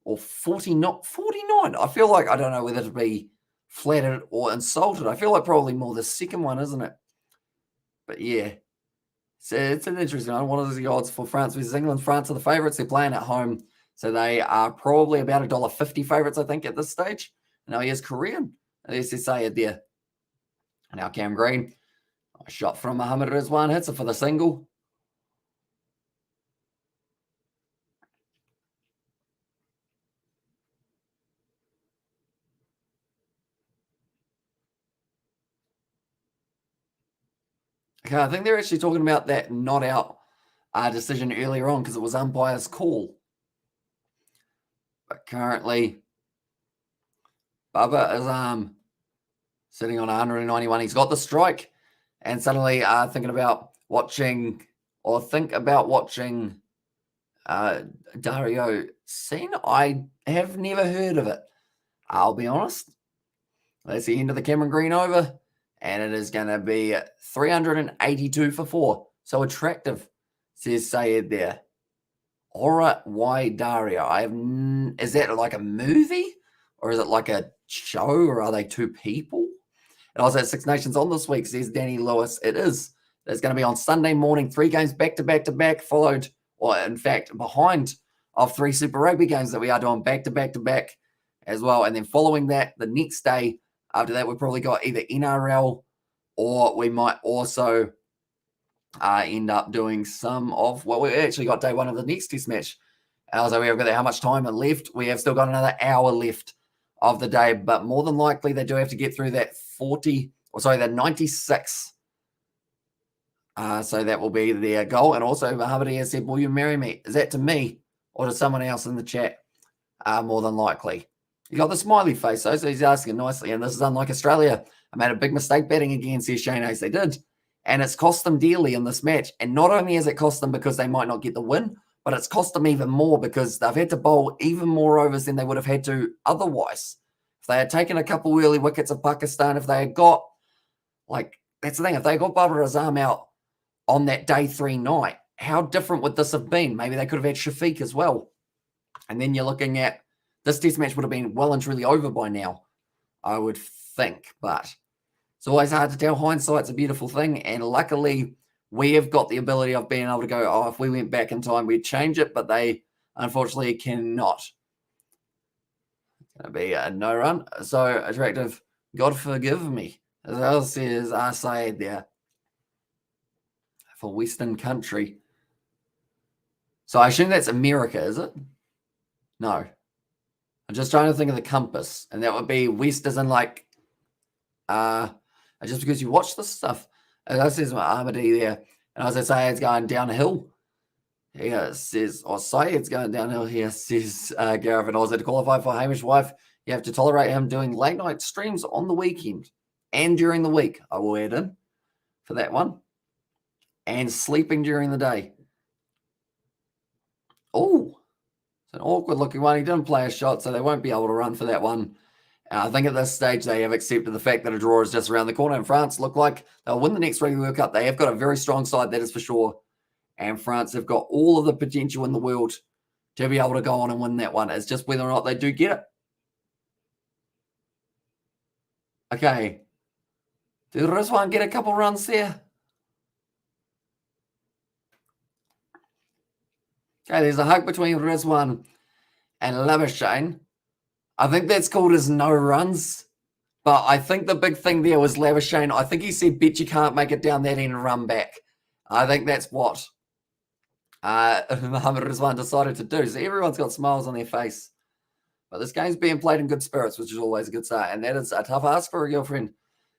[SPEAKER 1] or 40, not 49. I feel like, I don't know whether to be flattered or insulted. I feel like probably more the second one, isn't it? But yeah, it's an interesting one. What are the odds for France versus England? France are the favourites. They're playing at home. So they are probably about $1.50 favourites, I think, at this stage. Now he is Korean. Let's just say it there. Now Cam Green. A shot from Mohammad Rizwan. Hits it for the single. Okay, I think they're actually talking about that not out decision earlier on because it was umpire's call. But currently, Baba is sitting on 191. He's got the strike. And suddenly think about watching Dario Sen. I have never heard of it. I'll be honest. That's the end of the Cameron Green over. And it is going to be 382 for 4. So attractive, says Sayed there. Aura Y Dario. Is that like a movie? Or is it like a show? Or are they two people? And also Six Nations on this week, says Danny Lewis. It is. It's going to be on Sunday morning. 3 games back to back to back, followed, or in fact, behind of 3 Super Rugby games that we are doing back to back to back as well. And then following that, the next day, after that, we've probably got either NRL or we might also end up doing some of, well, we've actually got day 1 of the next test match. So we have got how much time left. We have still got another hour left of the day, but more than likely they do have to get through that 96. So that will be their goal. And also, Mohammed has said, will you marry me? Is that to me or to someone else in the chat? More than likely. You got the smiley face, though, so he's asking nicely. And this is unlike Australia. I made a big mistake betting against says Shane Hayes. They did. And it's cost them dearly in this match. And not only has it cost them because they might not get the win, but it's cost them even more because they've had to bowl even more overs than they would have had to otherwise. If they had taken a couple early wickets of Pakistan, if they had got, that's the thing, if they got Babar Azam out on that day 3 night, how different would this have been? Maybe they could have had Shafiq as well. And then you're looking at, this test match would have been well and truly over by now, I would think. But it's always hard to tell. Hindsight's a beautiful thing. And luckily, we have got the ability of being able to go, if we went back in time, we'd change it. But they, unfortunately, cannot. It's going to be a no run. So attractive. God forgive me. As well says Sayed there. For Western country. So I assume that's America, is it? No. I'm just trying to think of the compass. And that would be West as in just because you watch this stuff. As I says my Ahmadi there. And as I say, it's going downhill. Here says, or Sayed's going downhill here, says Gareth and Oz. To qualify for Hamish's wife, you have to tolerate him doing late night streams on the weekend and during the week. I will add in for that one. And sleeping during the day. Oh, it's an awkward looking one. He didn't play a shot, so they won't be able to run for that one. I think at this stage they have accepted the fact that a draw is just around the corner. And France look like they'll win the next Rugby World Cup. They have got a very strong side, that is for sure. And France have got all of the potential in the world to be able to go on and win that one. It's just whether or not they do get it. Okay. Did Rizwan get a couple runs there? Okay, there's a hug between Rizwan and Labuschagne. I think that's called as no runs. But I think the big thing there was Labuschagne. I think he said, bet you can't make it down that end and run back. I think that's what Mohamed Rizwan decided to do. So everyone's got smiles on their face. But this game's being played in good spirits, which is always a good start. And that is a tough ask for a girlfriend.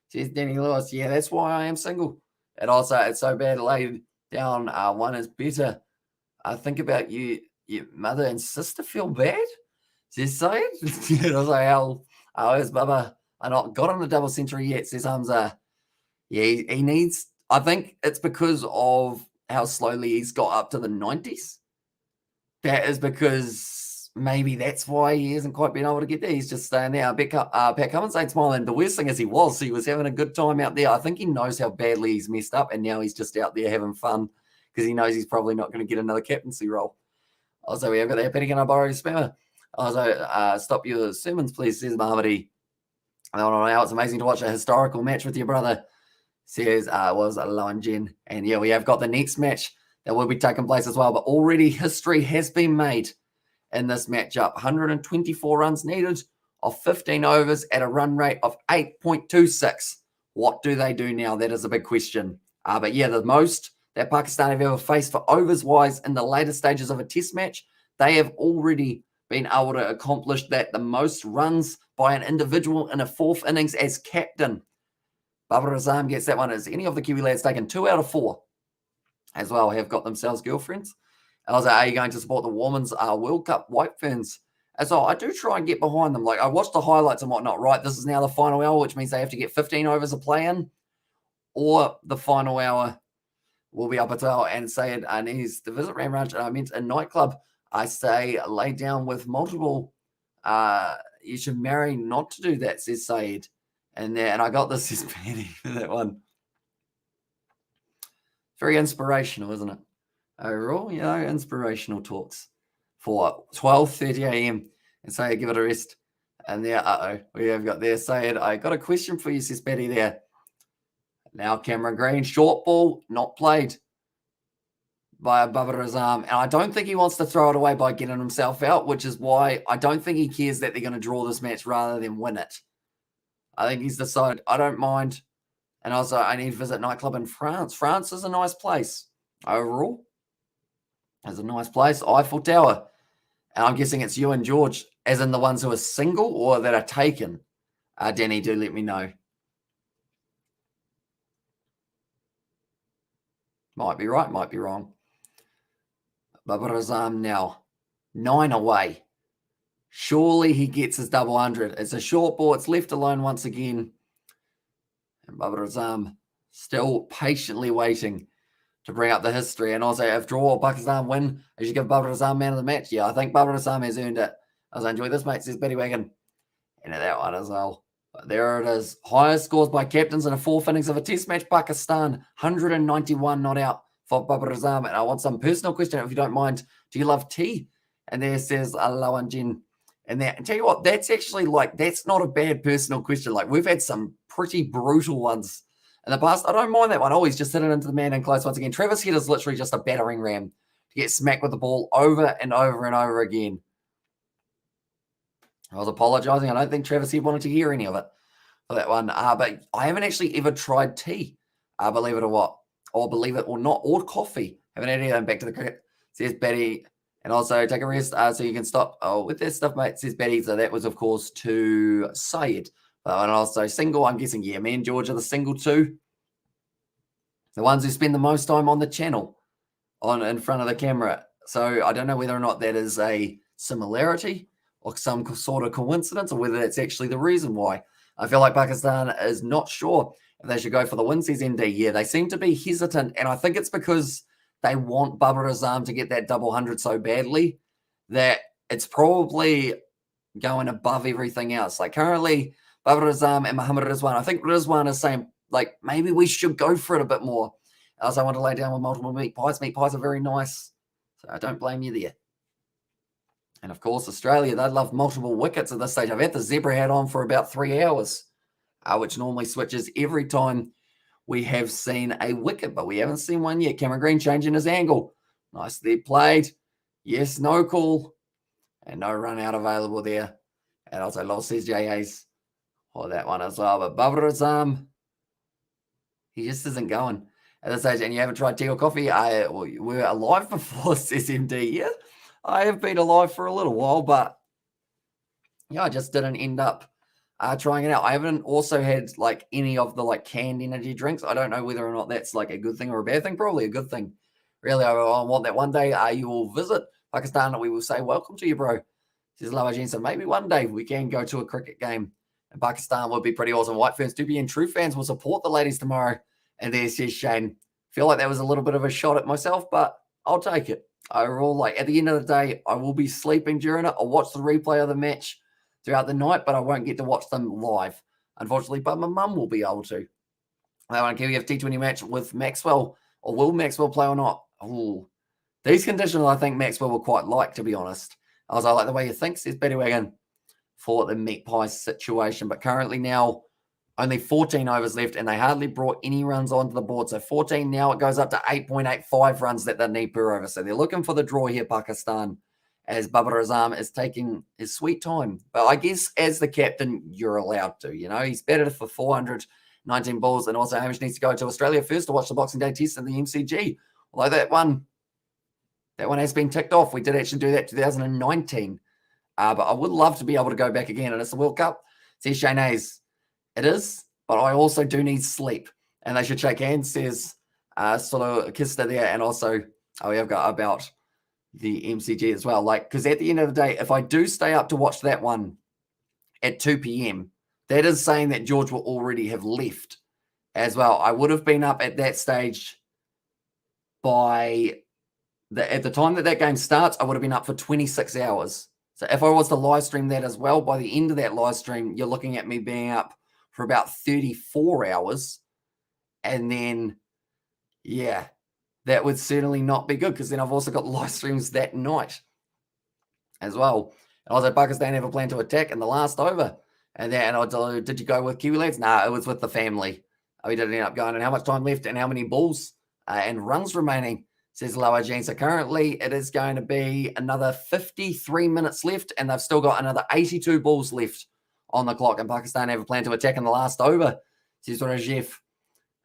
[SPEAKER 1] Says Danny Lewis. Yeah, that's why I am single. And also, it's so bad laid down. One is better. Think about you. Your mother and sister feel bad? Says Syed. I was like, how is Bubba? I not got him a double century yet, says Hamza. Yeah, he needs, I think it's because of how slowly he's got up to the 90s. That is because maybe that's why he hasn't quite been able to get there. He's just staying there. Pat Cummins ain't smiling. The worst thing is he was having a good time out there. I think he knows how badly he's messed up, and now he's just out there having fun because he knows he's probably not going to get another captaincy role. Also, we have got that Pettigan Abaro spammer. Also, stop your sermons, please, says Mohamedi. I don't know how it's amazing to watch a historical match with your brother, says was Loan Jen. And yeah, we have got the next match that will be taking place as well. But already history has been made in this matchup. 124 runs needed of 15 overs at a run rate of 8.26. What do they do now? That is a big question. But yeah, the most that Pakistan have ever faced for overs-wise in the later stages of a test match, they have already been able to accomplish that. The most runs by an individual in a fourth innings as captain. Babar Azam gets that one. As any of the Kiwi lads taken 2 out of 4 as well have got themselves girlfriends. Elza, are you going to support the Women's World Cup White Ferns? As well, I do try and get behind them. Like, I watched the highlights and whatnot, right? This is now the final hour, which means they have to get 15 overs of play in, or the final hour will be up at all. And say it needs to visit Ram Ranch. I meant a nightclub. I say lay down with multiple. You should marry not to do that, says Saeed. And I got this, says Penny, for that one. Very inspirational, isn't it? Overall, inspirational talks for 12:30 a.m. And say give it a rest. And there, we have got there Saeed. I got a question for you, says Betty there. Now Cameron Green, short ball, not played by Babar Azam. And I don't think he wants to throw it away by getting himself out, which is why I don't think he cares that they're going to draw this match rather than win it. I think he's decided, I don't mind. And also, I need to visit nightclub in France. France is a nice place. Overall, it's a nice place. Eiffel Tower. And I'm guessing it's you and George, as in the ones who are single or that are taken. Danny, do let me know. Might be right, might be wrong. Babar Azam now 9 away. Surely he gets his double 100. It's a short ball. It's left alone once again. And Babar Azam still patiently waiting to bring up the history. And also, if draw or Pakistan win, I should give Babar Azam man of the match. Yeah, I think Babar Azam has earned it. I enjoy this, mate, says Betty Wagon. And that one as well. But there it is. Highest scores by captains in a fourth innings of a test match. Pakistan, 191 not out for Babar Azam. And I want some personal question, if you don't mind. Do you love tea? And there says Lawan Jin. And tell you what, that's actually that's not a bad personal question. Like, we've had some pretty brutal ones in the past. I don't mind that one. Always just hit it into the man in close once again. Travis Head is literally just a battering ram to get smacked with the ball over and over and over again. I was apologizing. I don't think Travis Head wanted to hear any of it for that one. But I haven't actually ever tried tea, believe it or what, or believe it or not, or coffee. Haven't had anything. Back to the cricket, says Betty. And also take a rest so you can stop with that stuff, mate, says Betty. So that was, of course, to Syed. And also single, I'm guessing, yeah, me and George are the single two. The ones who spend the most time on the channel in front of the camera. So I don't know whether or not that is a similarity or some sort of coincidence, or whether that's actually the reason why. I feel like Pakistan is not sure if they should go for the win, says MD. Yeah, they seem to be hesitant. And I think it's because they want Babar Azam to get that double 100 so badly that it's probably going above everything else. Like, currently, Babar Azam and Mohamed Rizwan, I think Rizwan is saying, like, maybe we should go for it a bit more. I also want to lay down with multiple meat pies. Meat pies are very nice, so I don't blame you there. And, of course, Australia, they love multiple wickets at this stage. I've had the zebra hat on for about 3 hours. which normally switches every time we have seen a wicket, but we haven't seen one yet. Cameron Green changing his angle. Nicely played. Yes, no call. And no run out available there. And also lost his JAs for that one as well. But Babar Azam, he just isn't going at this stage. And you haven't tried tea or coffee? We're alive before, says MD. Yeah, I have been alive for a little while, but yeah, I just didn't end up trying it out. I haven't also had like any of the like canned energy drinks. I don't know whether or not that's like a good thing or a bad thing. Probably a good thing. Really, I want that one day you will visit Pakistan and we will say, welcome to you, bro. Says Lawa Jensen. Maybe one day we can go to a cricket game in Pakistan. Would be pretty awesome. White fans do be in. True fans will support the ladies tomorrow. And there says Shane. Feel like that was a little bit of a shot at myself, but I'll take it. Overall, like at the end of the day, I will be sleeping during it. I'll watch the replay of the match throughout the night, but I won't get to watch them live, unfortunately. But my mum will be able to. That one, can we have T20 match with Maxwell, or will Maxwell play or not? Ooh. These conditions, I think Maxwell will quite like, to be honest. I like the way he thinks. Says Betty Wagon for the meat pie situation. But currently now, only 14 overs left, and they hardly brought any runs onto the board. So 14 now, it goes up to 8.85 runs that they need per over. So they're looking for the draw here, Pakistan, as Babar Azam is taking his sweet time. But I guess as the captain, you're allowed to. You know, he's batted for 419 balls, and also Hamish needs to go to Australia first to watch the Boxing Day test in the MCG. Although that one has been ticked off. We did actually do that 2019. But I would love to be able to go back again, and it's the World Cup. Says Shane Hayes. It is, but I also do need sleep. And they should shake hands, says Solo Kista there. And also, we have got about the MCG as well. Like, because at the end of the day, if I do stay up to watch that one at 2 p.m., that is saying that George will already have left as well. I would have been up at that stage at the time that game starts, I would have been up for 26 hours. So if I was to live stream that as well, by the end of that live stream, you're looking at me being up for about 34 hours. And then, yeah, that would certainly not be good because then I've also got live streams that night as well. And also, Pakistan have a plan to attack in the last over. And did you go with Kiwi lads? Nah, it was with the family. We didn't end up going. And how much time left and how many balls and runs remaining, says Lower Jean. So currently it is going to be another 53 minutes left, and they've still got another 82 balls left on the clock. And Pakistan have a plan to attack in the last over, says Rajiv.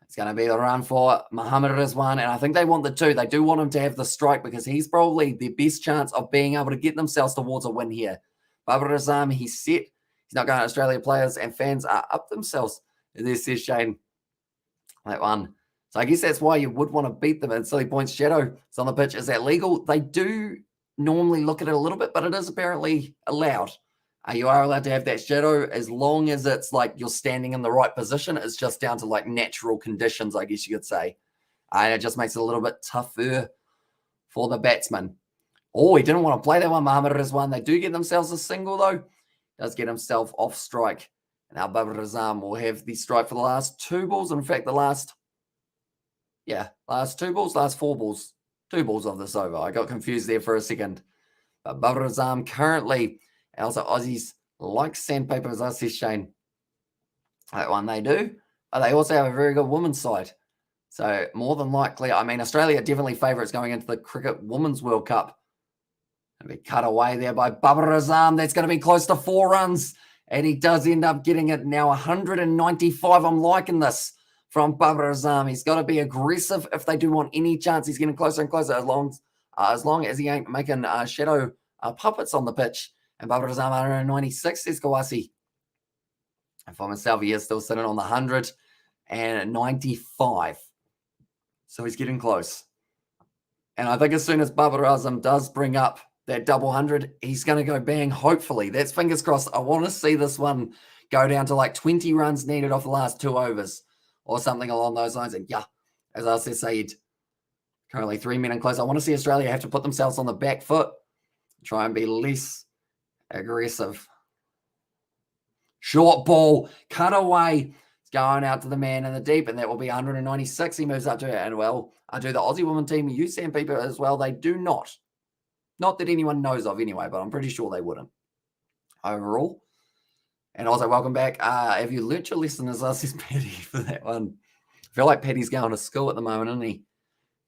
[SPEAKER 1] It's going to be the run for Mohammad Rizwan, and I think they want the two. They do want him to have the strike because he's probably the best chance of being able to get themselves towards a win here. Babar Azam, he's set. He's not going to Australia. Players and fans are up themselves. This says Shane. That one. So I guess that's why you would want to beat them. And Silly Points Shadow is on the pitch. Is that legal? They do normally look at it a little bit, but it is apparently allowed. You are allowed to have that shadow as long as it's like you're standing in the right position. It's just down to like natural conditions, I guess you could say. And it just makes it a little bit tougher for the batsman. Oh, he didn't want to play that one. Mohammad Rizwan. They do get themselves a single, though. Does get himself off strike. Now Babar Azam will have the strike for the last 2 balls. In fact, last 2 balls, last 4 balls. 2 balls of this over. I got confused there for a second. But Babar Azam currently, and also Aussies like sandpaper, as I said, Shane. That one they do. But they also have a very good women's side. So more than likely, I mean, Australia are definitely favourites going into the Cricket Women's World Cup. Going to be cut away there by Babar Azam. That's going to be close to 4 runs. And he does end up getting it now 195. I'm liking this from Babar Azam. He's got to be aggressive if they do want any chance. He's getting closer and closer as long as he ain't making shadow puppets on the pitch. And Babar Azam 196 says Kawasi. And for myself, he is still sitting on the 195. So he's getting close. And I think as soon as Babar Azam does bring up that double 100, he's going to go bang, hopefully. That's fingers crossed. I want to see this one go down to like 20 runs needed off the last 2 overs or something along those lines. And yeah, as I said, currently 3 men and close. I want to see Australia have to put themselves on the back foot, try and be less aggressive. Short ball, cut away. It's going out to the man in the deep, and that will be 196. He moves up to it. And well, I do the Aussie women team use sandpaper as well. They do not. Not that anyone knows of anyway, but I'm pretty sure they wouldn't. Overall, And also, welcome back. Have you learnt your lesson, as us, says Paddy, for that one? I feel like Paddy's going to school at the moment, isn't he?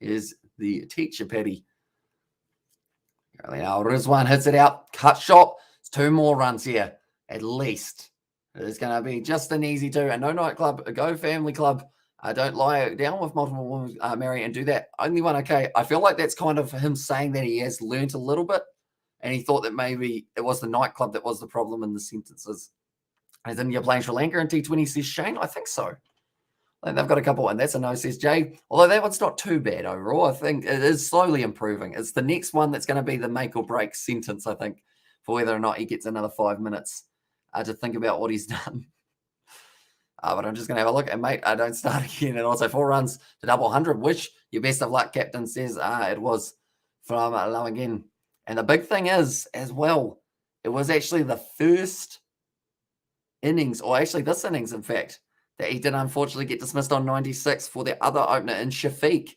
[SPEAKER 1] Is the teacher, Paddy. Now, Rizwan hits it out. Cut shot. It's 2 more runs here, at least. It's going to be just an easy 2. And no nightclub, a go family club. Don't lie down with multiple women, Mary, and do that. Only one, okay. I feel like that's kind of him saying that he has learnt a little bit. And he thought that maybe it was the nightclub that was the problem in the sentences. Is India playing Sri Lanka in T20, says Shane? I think so. I think they've got a couple, and that's a no, says Jay. Although that one's not too bad overall. I think it is slowly improving. It's the next one that's going to be the make or break sentence, I think, for whether or not he gets another 5 minutes to think about what he's done. But I'm just going to have a look. And, mate, I don't start again. And also 4 runs to double 100, which your best of luck captain says it was from Lam again. And the big thing is, as well, it was actually the first innings, or actually this innings, in fact, that he did unfortunately get dismissed on 96 for the other opener in Shafiq.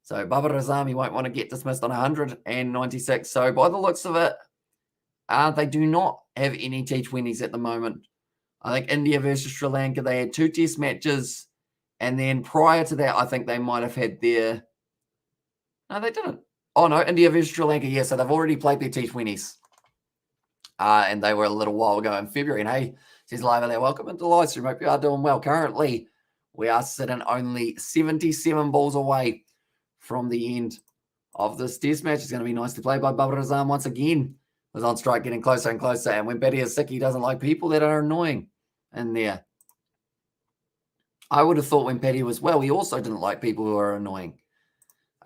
[SPEAKER 1] So Babar Azami won't want to get dismissed on 196. So by the looks of it, they do not have any T20s at the moment. I think India versus Sri Lanka, they had 2 test matches. And then prior to that, I think they might have had their... No, they didn't. Oh, no, India versus Sri Lanka, yeah. So they've already played their T20s. And they were a little while ago in February. And hey, says live there, welcome into the live stream. Hope you are doing well. Currently, we are sitting only 77 balls away from the end of this test match. It's going to be nice to play by Babar Azam once again. Was on strike, getting closer and closer. And when Betty is sick, he doesn't like people that are annoying in there. I would have thought when Paddy was well, he also didn't like people who are annoying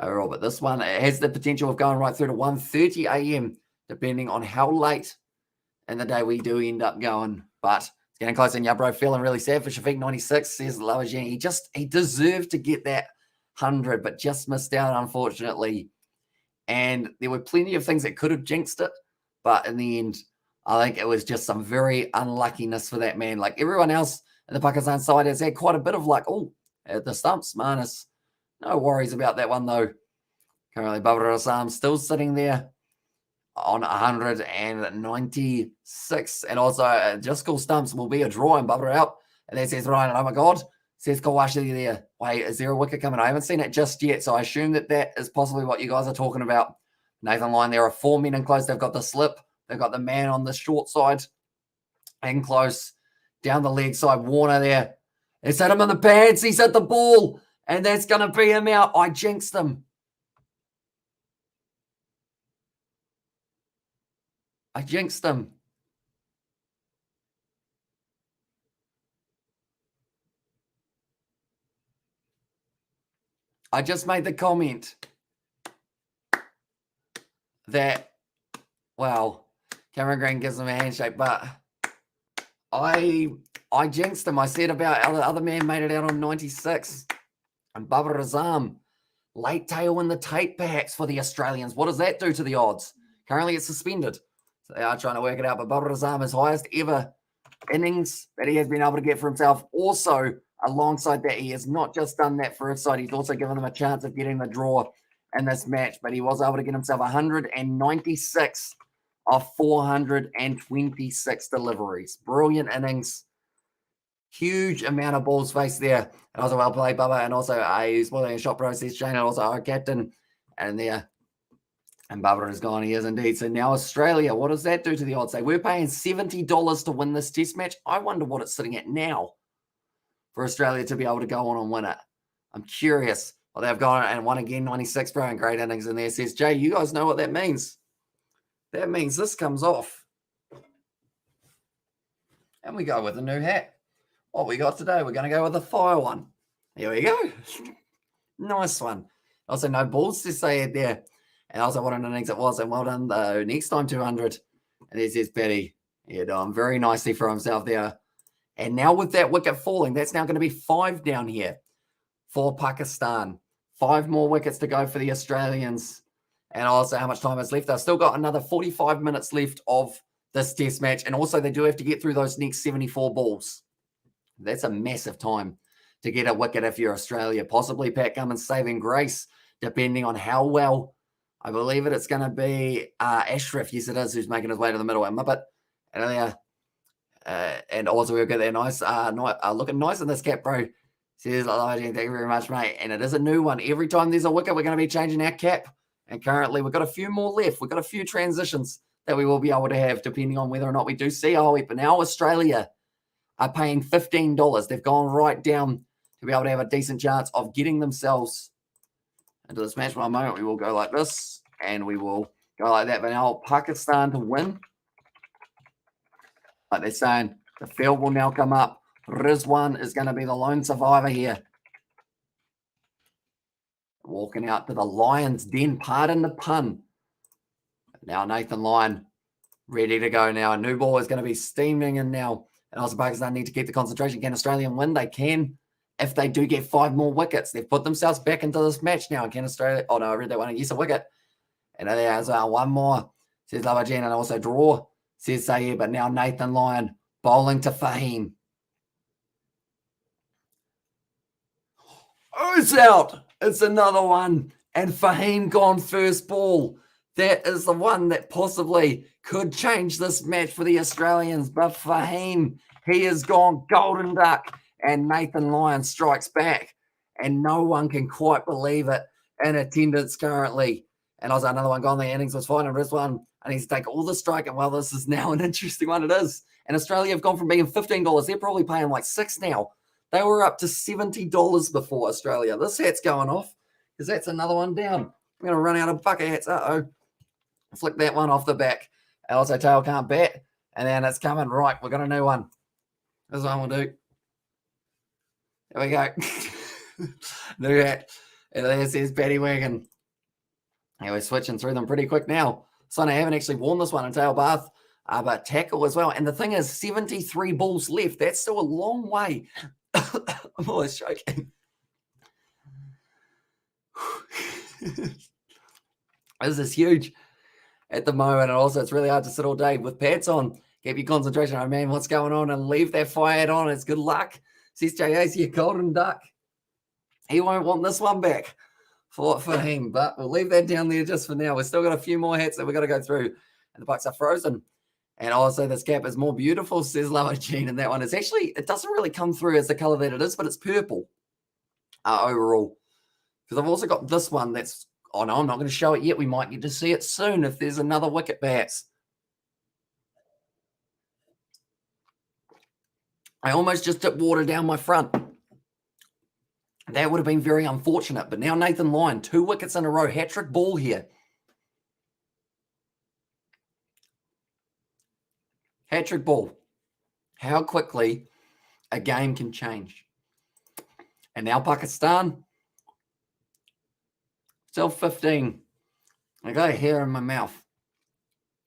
[SPEAKER 1] overall. But this one has the potential of going right through to 1:30 a.m., depending on how late in the day we do end up going. But it's getting closer. And Yabro feeling really sad for Shafiq 96, says Lawajang. He deserved to get that 100, but just missed out, unfortunately. And there were plenty of things that could have jinxed it. But in the end, I think it was just some very unluckiness for that man. Like everyone else in the Pakistan side has had quite a bit of luck. Oh, at the stumps, Manus. No worries about that one, though. Currently, Babar Assam still sitting there on 196. And also, just call stumps will be a draw and Babar out. And then says Ryan, oh my God, says Kawashi there. Wait, is there a wicket coming? I haven't seen it just yet. So I assume that is possibly what you guys are talking about. Nathan Lyon, there are 4 men in close. They've got the slip. They've got the man on the short side in close. Down the leg side, Warner there. It's hit him in the pads. He's hit the ball. And that's going to be him out. I jinxed him. I jinxed him. I just made the comment that, well, Cameron Green gives him a handshake, but I jinxed him. I said about other man made it out on 96. And Babar Azam, late tail in the tape perhaps for the Australians. What does that do to the odds? Currently it's suspended. So they are trying to work it out. But Babar Azam, his highest ever innings that he has been able to get for himself. Also, alongside that, he has not just done that for his side. He's also given them a chance of getting the draw in this match. But he was able to get himself 196 of 426 deliveries. Brilliant innings. Huge amount of balls faced there. And also well played, Bubba. And also he's pulling a shot process, Shane, and also our captain. And there. And Bubba is gone. He is indeed. So now Australia, what does that do to the odds? Say we're paying $70 to win this test match. I wonder what it's sitting at now for Australia to be able to go on and win it. I'm curious. Well, they've gone and won again, 96, bro, and great innings in there. Says, Jay, you guys know what that means. That means this comes off. And we go with a new hat. What we got today, we're going to go with a fire one. Here we go. Nice one. Also, no balls to say it there. And also, what an innings it was. And well done, though. Next time, 200. And there's his Paddy. Yeah, doing very nicely for himself there. And now with that wicket falling, that's now going to be 5 down here for Pakistan. 5 more wickets to go for the Australians. And also how much time is left. They've still got another 45 minutes left of this test match. And also they do have to get through those next 74 balls. That's a massive time to get a wicket if you're Australia. Possibly Pat Cummins saving grace, depending on how well. I believe it's going to be Ashraf. Yes, it is, who's making his way to the middle. And Muppet. And And also we'll get there nice, looking nice in this cap, bro. Says, thank you very much, mate. And it is a new one. Every time there's a wicket, we're going to be changing our cap. And currently we've got a few more left. We've got a few transitions that we will be able to have depending on whether or not we do see our but now Australia are paying $15. They've gone right down to be able to have a decent chance of getting themselves into this match. One moment, we will go like this, and we will go like that. But now Pakistan to win. Like they're saying, the field will now come up. Rizwan is going to be the lone survivor here. Walking out to the Lions' den, pardon the pun. Now Nathan Lyon ready to go now. A new ball is going to be steaming in now. And also Pakistan need to keep the concentration. Can Australia win? They can if they do get 5 more wickets. They've put themselves back into this match now. And can Australia... Oh, no, I read that one. Yes, a wicket. And there's one more, says Lavajan. And also draw, says Sayed. But now Nathan Lyon bowling to Fahim. Oh, it's out. It's another one. And Fahim gone first ball. That is the one that possibly could change this match for the Australians. But Fahim, he has gone golden duck. And Nathan Lyon strikes back. And no one can quite believe it in attendance currently. And also another one gone. The innings was fine. And Rizwan, I need to take all the strike. And well, this is now an interesting one. It is. And Australia have gone from being $15. They're probably paying like $6 now. They were up to $70 before Australia. This hat's going off because that's another one down. I'm going to run out of bucket hats. Uh-oh. Flick that one off the back. Also, tail can't bat. And then it's coming right. We've got a new one. This one we'll do. There we go. New hat. And there says Paddy Wagon. And we're switching through them pretty quick now. So I haven't actually worn this one in tail bath. But tackle as well. And the thing is, 73 balls left. That's still a long way. I'm always joking. This is huge at the moment. And also, it's really hard to sit all day with pads on. Keep your concentration. Oh, man, what's going on? And leave that fire hat on. It's good luck. Says JA's your golden duck. He won't want this one back for him. But we'll leave that down there just for now. We've still got a few more hats that we've got to go through. And the Bucks are frozen. And also, this cap is more beautiful, says Lava Jean. And that one is actually, it doesn't really come through as the color that it is, but it's purple overall. Because I've also got this one that's, oh no, I'm not going to show it yet. We might get to see it soon if there's another wicket perhaps. I almost just tipped water down my front. That would have been very unfortunate. But now Nathan Lyon, 2 wickets in a row, hat-trick ball here. Hat-trick ball. How quickly a game can change. And now Pakistan. Still 15. I got a hair in my mouth,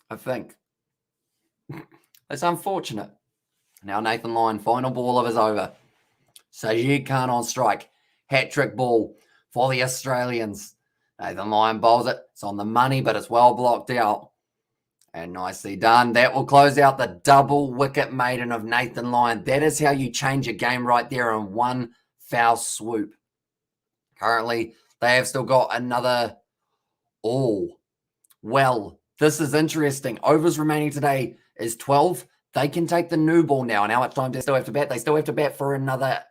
[SPEAKER 1] I think. It's unfortunate. Now Nathan Lyon, final ball of his over. Sajid Khan on strike. Hat-trick ball for the Australians. Nathan Lyon bowls it. It's on the money, but it's well blocked out. And nicely done. That will close out the double wicket maiden of Nathan Lyon. That is how you change a game right there in one foul swoop. Currently, they have still got another all. Well, this is interesting. Overs remaining today is 12. They can take the new ball now. And how much time do they still have to bat? They still have to bat for another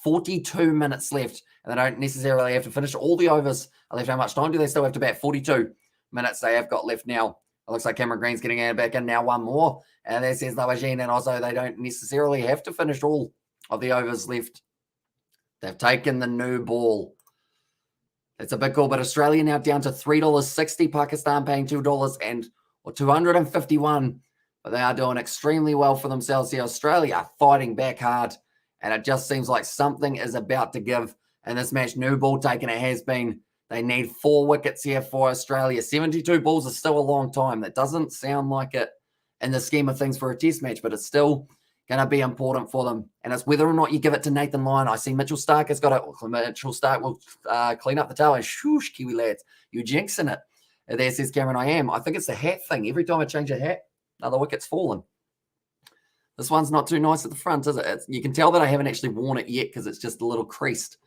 [SPEAKER 1] 42 minutes left. And they don't necessarily have to finish all the overs. Left how much time do they still have to bat? 42 minutes they have got left now. It looks like Cameron Green's getting it back in now, one more. And there says Lavagine. And also they don't necessarily have to finish all of the overs left. They've taken the new ball. It's a big call, but Australia now down to $3.60. Pakistan paying $2 and or 251. But they are doing extremely well for themselves here. Australia fighting back hard. And it just seems like something is about to give in this match. New ball taken. It has been. They need 4 wickets here for Australia. 72 balls is still a long time. That doesn't sound like it in the scheme of things for a test match, but it's still going to be important for them. And it's whether or not you give it to Nathan Lyon. I see Mitchell Stark has got it. Mitchell Stark will clean up the tail. And shoosh, Kiwi lads, you're jinxing it. And there says Cameron, I am. I think it's the hat thing. Every time I change a hat, another wicket's fallen. This one's not too nice at the front, is it? You can tell that I haven't actually worn it yet because it's just a little creased.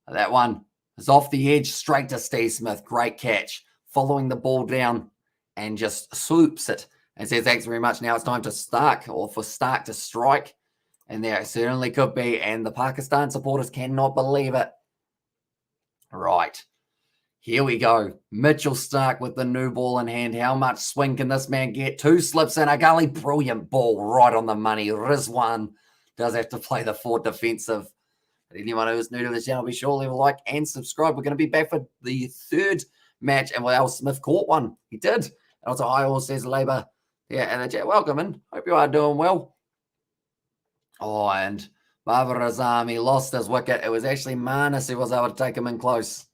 [SPEAKER 1] That one is off the edge, straight to Steve Smith. Great catch. Following the ball down and just swoops it and says, thanks very much. Now it's time to Stark, or for Stark to strike. And there it certainly could be. And the Pakistan supporters cannot believe it. Right. Here we go. Mitchell Stark with the new ball in hand. How much swing can this man get? 2 slips in a gully. Brilliant ball right on the money. Rizwan does have to play the forward defensive. But anyone who's new to the channel, be sure to leave a like and subscribe. We're going to be back for the 3rd match. And Al Smith caught one. He did. And also, hi all, says Labour. Yeah, and the chat, welcome in. Hope you are doing well. Oh, and Babar Azam, he lost his wicket. It was actually Manus who was able to take him in close.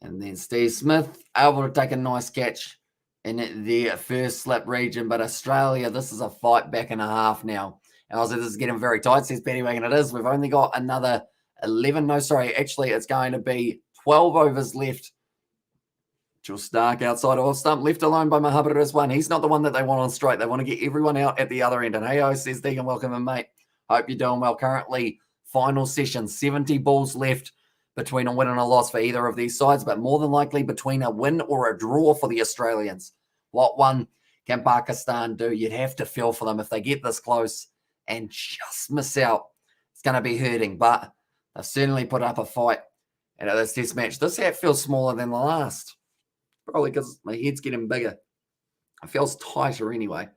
[SPEAKER 1] And then Steve Smith able to take a nice catch in the first slip region. But Australia, this is a fight back and a half now. And also, this is getting very tight, says Betty Wagon. It is. We've only got another 11. No, sorry. Actually, it's going to be 12 overs left. Mitchell Stark outside off stump, left alone by Mahabir Rizwan. He's not the one that they want on straight. They want to get everyone out at the other end. And hey, says Deegan, welcome in, mate. Hope you're doing well. Currently, final session, 70 balls left between a win and a loss for either of these sides, but more than likely between a win or a draw for the Australians. What one can Pakistan do? You'd have to feel for them if they get this close and just miss out. It's going to be hurting, but they've certainly put up a fight. And at this test match, this hat feels smaller than the last. Probably because my head's getting bigger. It feels tighter anyway.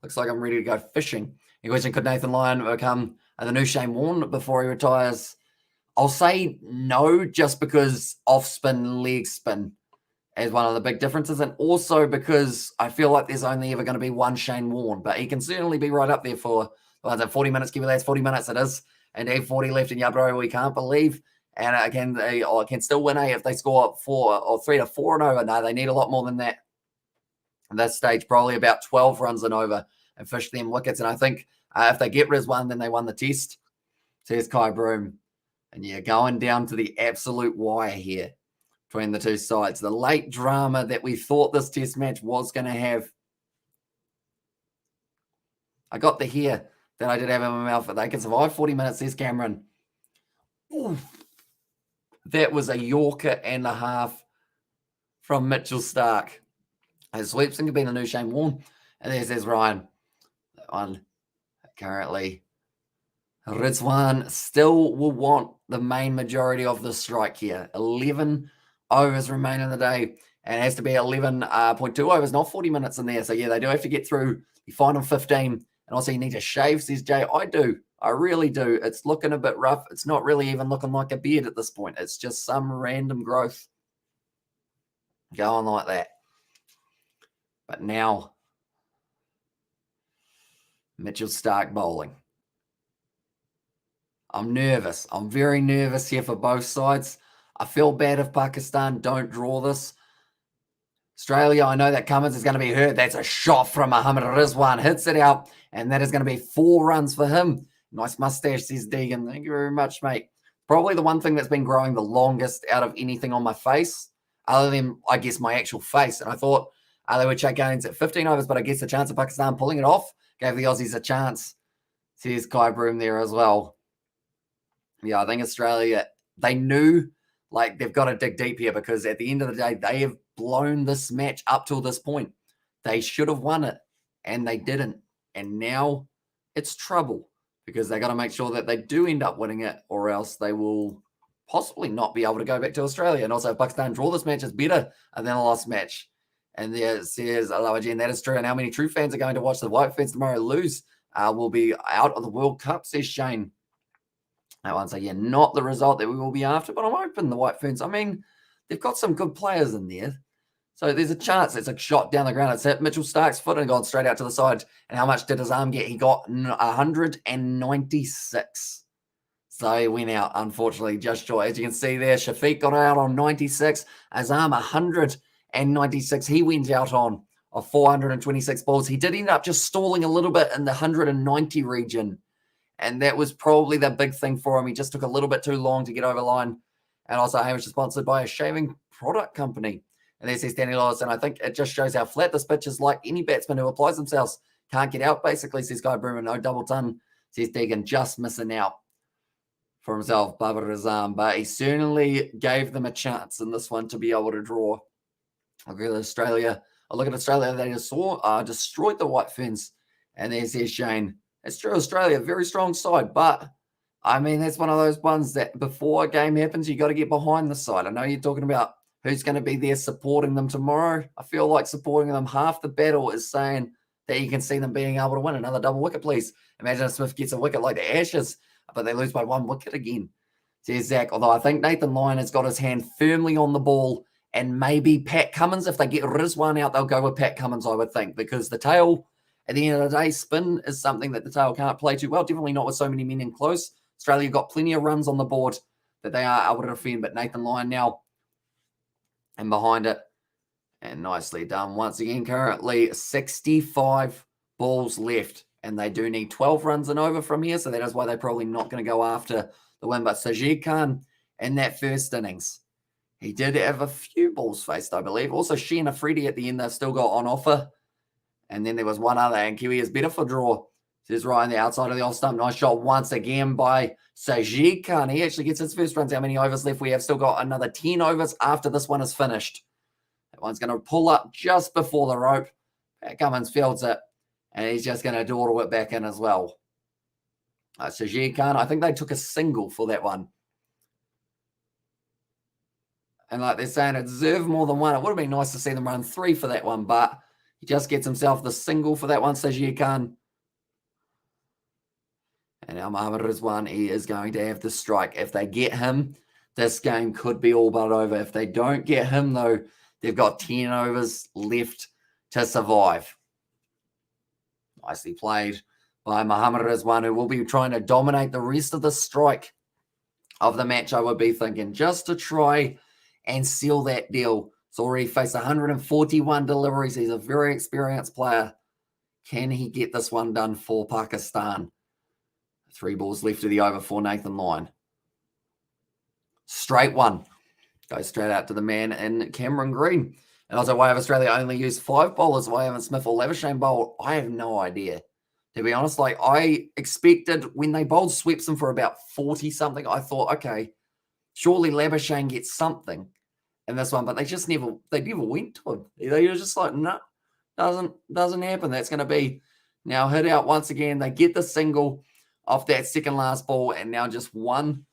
[SPEAKER 1] Looks like I'm ready to go fishing. A question, could Nathan Lyon become the new Shane Warne before he retires? I'll say no, just because off-spin, leg spin is one of the big differences. And also because I feel like there's only ever going to be one Shane Warne. But he can certainly be right up there for 40 minutes. Give me that 40 minutes it is. And they have 40 left in Yabro. We can't believe. And again, they can still win if they score 4 or 3 to 4 and over. No, they need a lot more than that. At that stage, probably about 12 runs and over and fish them wickets. And I think if they get Rizwan, then they won the test. Says Kai Broom. And yeah, going down to the absolute wire here between the two sides. The late drama that we thought this test match was going to have. I got the hair that I did have in my mouth, but they can survive 40 minutes, says Cameron. Oof. That was a Yorker and a half from Mitchell Stark. His sweeps could be the new Shane Warne. And there's Ryan. That one currently. Rizwan still will want the main majority of the strike here. 11 overs remain in the day. And it has to be 11.2 overs, not 40 minutes in there. So, yeah, they do have to get through the final 15. And also, you need to shave, says Jay. I do. I really do. It's looking a bit rough. It's not really even looking like a beard at this point. It's just some random growth going like that. But now, Mitchell Stark bowling. I'm nervous. I'm very nervous here for both sides. I feel bad if Pakistan don't draw this. Australia, I know that Cummins is going to be hurt. That's a shot from Mohammad Rizwan. Hits it out, and that is going to be 4 runs for him. Nice mustache, says Deegan. Thank you very much, mate. Probably the one thing that's been growing the longest out of anything on my face, other than, I guess, my actual face. And I thought they would check gains at 15 overs, but I guess the chance of Pakistan pulling it off gave the Aussies a chance. Says Kai Broom there as well. Yeah, I think Australia, they knew, like, they've got to dig deep here because at the end of the day, they have blown this match up till this point. They should have won it, and they didn't. And now it's trouble because they got to make sure that they do end up winning it, or else they will possibly not be able to go back to Australia. And also, if Pakistan draw this match, it's better than a lost match. And there says Alawaji, that is true. And how many true fans are going to watch the White Ferns tomorrow lose? Will be out of the World Cup, says Shane. That one's again not the result that we will be after, but I'm hoping the White Ferns. I mean, they've got some good players in there. So there's a chance it's a shot down the ground. It's hit Mitchell Stark's foot and gone straight out to the side. And how much did his arm get? He got 196. So he went out, unfortunately, just short. As you can see there, Shafiq got out on 96. His arm, 196. He went out on 426 balls. He did end up just stalling a little bit in the 190 region. And that was probably the big thing for him. He just took a little bit too long to get over line. And also, Hamish is sponsored by a shaving product company. And there's Danny Lawson. And I think it just shows how flat this pitch is. Like any batsman who applies themselves can't get out, basically, says Guy Broomer. No double ton, says Deegan. Just missing out for himself, Babar Azam. But he certainly gave them a chance in this one to be able to draw. I'll give Australia A look at Australia, they just destroyed the White Ferns. And there's Shane. It's true, Australia, very strong side, but I mean, that's one of those ones that before a game happens, you got to get behind the side. I know you're talking about who's going to be there supporting them tomorrow. I feel like supporting them, half the battle is saying that you can see them being able to win another double wicket, please. Imagine if Smith gets a wicket like the Ashes, but they lose by 1 wicket again. Says Zach, although I think Nathan Lyon has got his hand firmly on the ball, and maybe Pat Cummins, if they get Rizwan out, they'll go with Pat Cummins, I would think, because the tail, at the end of the day, spin is something that the tail can't play too well, definitely not with so many men in close. Australia got plenty of runs on the board that they are able to defend, but Nathan Lyon now and behind it. And nicely done. Once again, currently 65 balls left, and they do need 12 runs and over from here, so that is why they're probably not going to go after the win. But Sajid Khan in that first innings, he did have a few balls faced, I believe. Also, Sheena Freddie at the end, they've still got on offer. And then there was one other, and Kiwi is better for draw. This is right on the outside of the off stump. Nice shot once again by Sajid Khan. He actually gets his first runs. How many overs left? We have still got another 10 overs after this one is finished. That one's going to pull up just before the rope. Pat Cummins fields it, and he's just going to dawdle it back in as well. Sajid Khan, I think they took a single for that one. And like they're saying, it deserved more than one. It would have been nice to see them run 3 for that one, but he just gets himself the single for that one, Sajid Khan. And now Mohammad Rizwan, he is going to have the strike. If they get him, this game could be all but over. If they don't get him, though, they've got 10 overs left to survive. Nicely played by Mohammad Rizwan, who will be trying to dominate the rest of the strike of the match, I would be thinking, just to try and seal that deal. He's already faced 141 deliveries. He's a very experienced player. Can he get this one done for Pakistan? 3 balls left of the over for Nathan Lyon. Straight one. Goes straight out to the man in Cameron Green. And also, why have Australia only used 5 bowlers? Why haven't Smith or Labuschagne bowled? I have no idea. To be honest, like I expected when they bowled Swepson for about 40-something, I thought, okay, surely Labuschagne gets something in this one, but they never went to him. They were just like, no, doesn't happen. That's going to be now hit out once again. They get the single off that second last ball, and now just one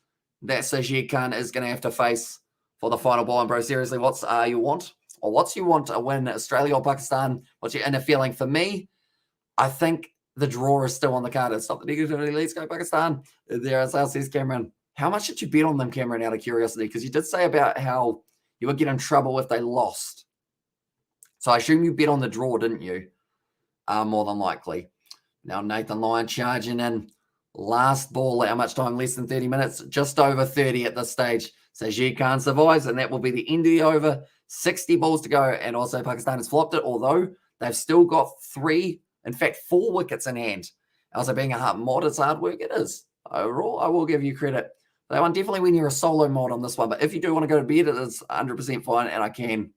[SPEAKER 1] that Sajid Khan is going to have to face for the final ball. And bro, seriously, what's you want to win, Australia or Pakistan? What's your inner feeling? For me, I think the draw is still on the card. It's not the negativity. Let's go Pakistan. There, says Cameron. How much did you bet on them, Cameron, out of curiosity? Because you did say about how you would get in trouble if they lost. So I assume you bet on the draw, didn't you? More than likely. Now Nathan Lyon charging in. Last ball, how much time? Less than 30 minutes. Just over 30 at this stage. Sajid Khan survives, and that will be the end of the over. 60 balls to go, and also Pakistan has flopped it, although they've still got 4 wickets in hand. Also, being a modest hard work, it is. Overall, I will give you credit. That one, definitely when you're a solo mod on this one, but if you do want to go to bed, it is 100% fine, and I can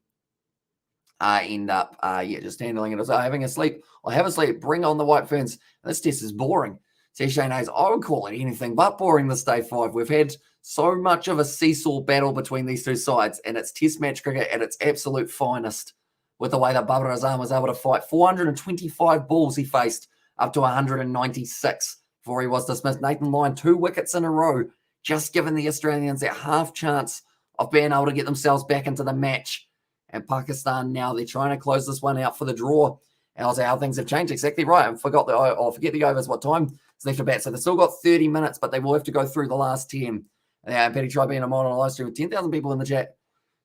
[SPEAKER 1] end up just handling it as having a sleep. I'll have a sleep, bring on the White Ferns. This test is boring. Shane Hayes, I would call it anything but boring this day 5. We've had so much of a seesaw battle between these two sides, and it's test match cricket at its absolute finest with the way that Babar Azam was able to fight. 425 balls he faced up to 196 before he was dismissed. Nathan Lyon, 2 wickets in a row, just giving the Australians that half chance of being able to get themselves back into the match. And Pakistan now, they're trying to close this one out for the draw. And I'll say how things have changed. Exactly right. I forget the overs, what time is left to bat. So they've still got 30 minutes, but they will have to go through the last 10. And Pindi Cricket Stadium on a live stream with 10,000 people in the chat,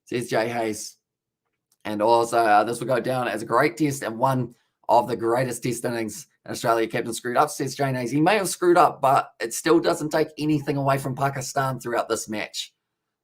[SPEAKER 1] says Jay Hayes. And also, this will go down as a great test and one of the greatest test innings in Australia. Captain screwed up, says Jay Hayes. He may have screwed up, but it still doesn't take anything away from Pakistan throughout this match.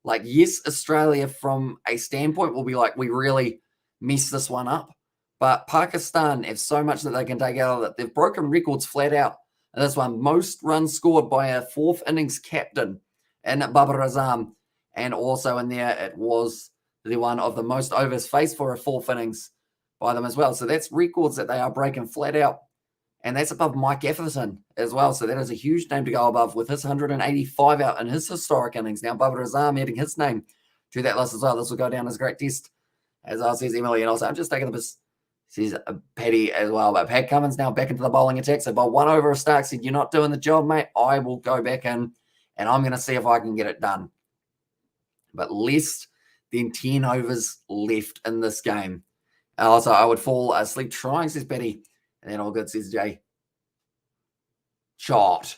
[SPEAKER 1] Like, yes, Australia from a standpoint will be like, we really messed this one up. But Pakistan have so much that they can take out of it. They've broken records flat out. And this one, most runs scored by a 4th innings captain in Babar Azam. And also in there, it was the one of the most overs faced for a 4th innings by them as well. So that's records that they are breaking flat out. And that's above Mike Atherton as well. So that is a huge name to go above with his 185 out in his historic innings. Now Babar Azam adding his name to that list as well. This will go down as a great test. As I says Emily, and also I'm just taking the piss. Says Paddy as well. But Pat Cummins now back into the bowling attack. So by 1 over, Stark said, you're not doing the job, mate. I will go back in and I'm going to see if I can get it done. But less than 10 overs left in this game. Also, I would fall asleep trying, says Paddy. And then all good, says Jay. Shot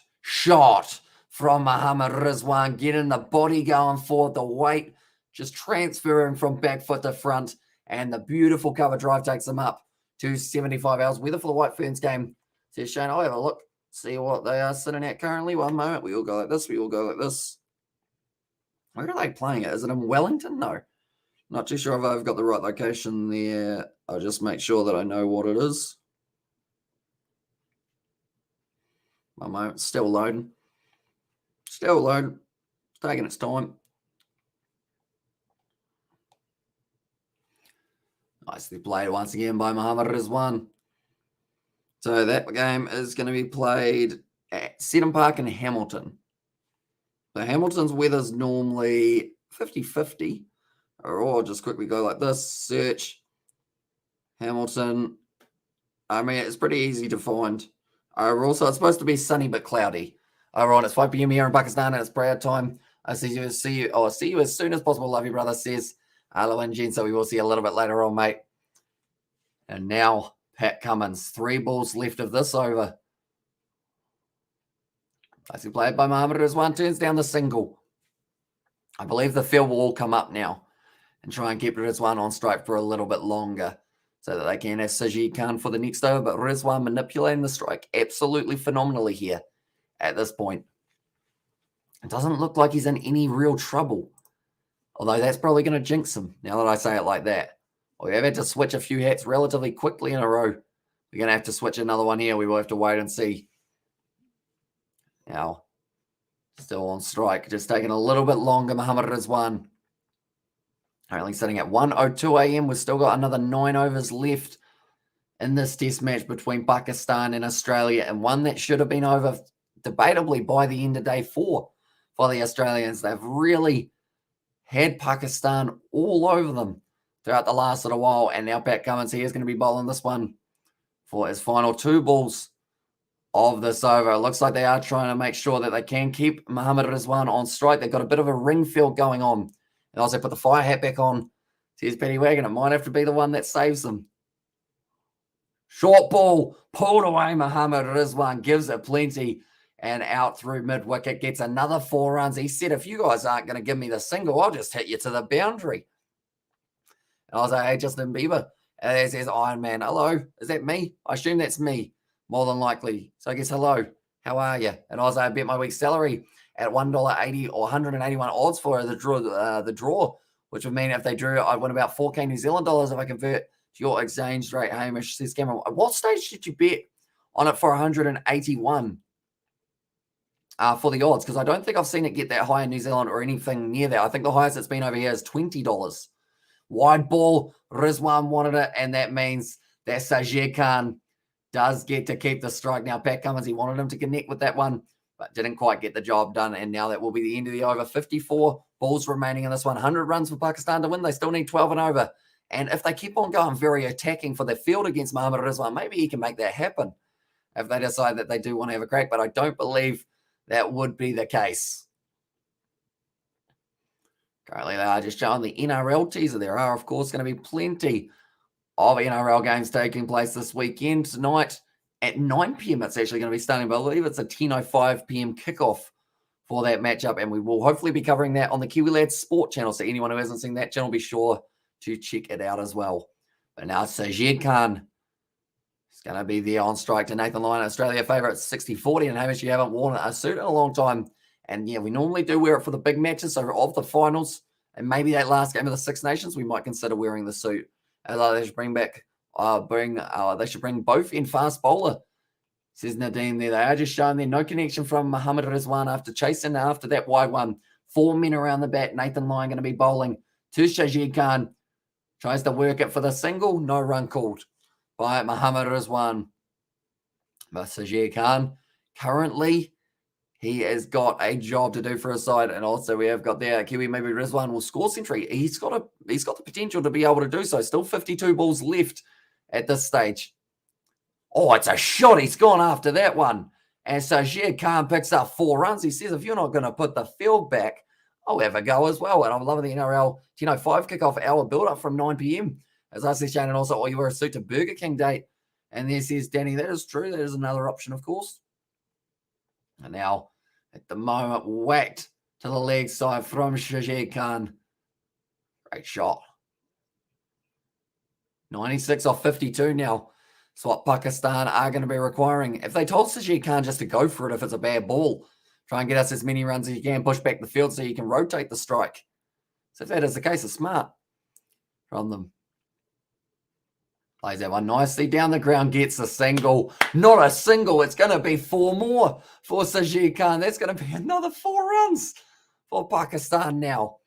[SPEAKER 1] from Muhammad Rizwan. Getting the body going forward, the weight just transferring from back foot to front. And the beautiful cover drive takes them up to 75 hours. Weather for the White Ferns game, says Shane. I'll have a look, see what they are sitting at currently. One moment. We all go like this. We all go like this. Where are they playing it? Is it in Wellington? No. Not too sure if I've got the right location there. I'll just make sure that I know what it is. One moment. Still loading. Still loading. It's taking its time. Nicely played once again by Muhammad Rizwan. So that game is going to be played at Seddon Park in Hamilton. So Hamilton's weather's normally 50-50. Or I'll just quickly go like this. Search Hamilton. I mean, it's pretty easy to find. Also, it's supposed to be sunny but cloudy. Alright, it's 5 p.m. here in Pakistan and it's prayer time. I see you as soon as possible, love you, brother, says hello and Jen, so we will see you a little bit later on, mate. And now, Pat Cummins. 3 balls left of this over. Nicely played by Muhammad Rizwan. Turns down the single. I believe the field will all come up now and try and keep Rizwan on strike for a little bit longer so that they can have Sajid Khan for the next over. But Rizwan manipulating the strike absolutely phenomenally here at this point. It doesn't look like he's in any real trouble. Although that's probably going to jinx him now that I say it like that. We have had to switch a few hats relatively quickly in a row. We're going to have to switch another one here. We will have to wait and see. Now, still on strike. Just taking a little bit longer, Muhammad Rizwan. Currently sitting at 1:02 a.m. We've still got another 9 overs left in this test match between Pakistan and Australia. And one that should have been over debatably by the end of day 4 for the Australians. They've really had Pakistan all over them throughout the last little while. And now Pat Cummins, he is going to be bowling this one for his final 2 balls of this over. It looks like they are trying to make sure that they can keep Muhammad Rizwan on strike. They've got a bit of a ring field going on. And also put the fire hat back on. Here's Paddy Wagon. It might have to be the one that saves them. Short ball. Pulled away. Muhammad Rizwan gives it plenty. And out through mid-wicket. Gets another 4 runs. He said, if you guys aren't going to give me the single, I'll just hit you to the boundary. And I was like, hey, Justin Bieber. And it says Iron Man. Hello. Is that me? I assume that's me. More than likely. So I guess hello. How are you? And I was like, I bet my week's salary at $1.80 or 181 odds for the draw, which would mean if they drew, I'd win about 4K New Zealand dollars if I convert to your exchange rate. Hamish says, Cameron, at what stage did you bet on it for 181 for the odds? Because I don't think I've seen it get that high in New Zealand or anything near that. I think the highest it's been over here is $20. Wide ball, Rizwan wanted it, and that means that Sajid Khan does get to keep the strike. Now, Pat Cummins, he wanted him to connect with that one, but didn't quite get the job done. And now that will be the end of the over. 54 balls remaining in this one. 100 runs for Pakistan to win. They still need 12 and over. And if they keep on going very attacking for their field against Muhammad Rizwan, maybe he can make that happen if they decide that they do want to have a crack. But I don't believe that would be the case. Currently, they are just showing the NRL teaser. There are, of course, going to be plenty of NRL games taking place this weekend. Tonight at 9 p.m. it's actually going to be starting, but I believe it's a 10:05 p.m. kickoff for that matchup, and we will hopefully be covering that on the Kiwi Lads Sport channel. So anyone who hasn't seen that channel, be sure to check it out as well. But now Sajid Khan is going to be there on strike to Nathan Lyon, Australia favourite 60-40. And Hamish, you haven't worn a suit in a long time. And yeah, we normally do wear it for the big matches, so of the finals, and maybe that last game of the Six Nations, we might consider wearing the suit. They should bring back, they should bring both in fast bowler, says Nadine there. They are just showing there no connection from Muhammad Rizwan after chasing after that wide one. 4 men around the bat. Nathan Lyon going to be bowling to Sajid Khan. Tries to work it for the single. No run called by Muhammad Rizwan. But Sajid Khan, currently, he has got a job to do for his side. And also we have got there, Kiwi maybe Rizwan will score century. He's got the potential to be able to do so. Still 52 balls left at this stage. Oh, it's a shot. He's gone after that one. And Sajid Khan picks up 4 runs. He says, if you're not going to put the field back, I'll have a go as well. And I'm loving the NRL 5 kickoff hour build-up from 9 p.m. As I said, Shane, and also, you wear a suit to Burger King date. And there says, Danny, that is true. That is another option, of course. And now, at the moment, whacked to the leg side from Sajid Khan. Great shot. 96 off 52 now. That's what Pakistan are going to be requiring. If they told Sajid Khan just to go for it if it's a bad ball, try and get us as many runs as you can, push back the field so you can rotate the strike. So if that is the case, it's smart from them. Plays that one nicely down the ground, gets a single. Not a single. It's going to be 4 more for Sajid Khan. That's going to be another 4 runs for Pakistan now.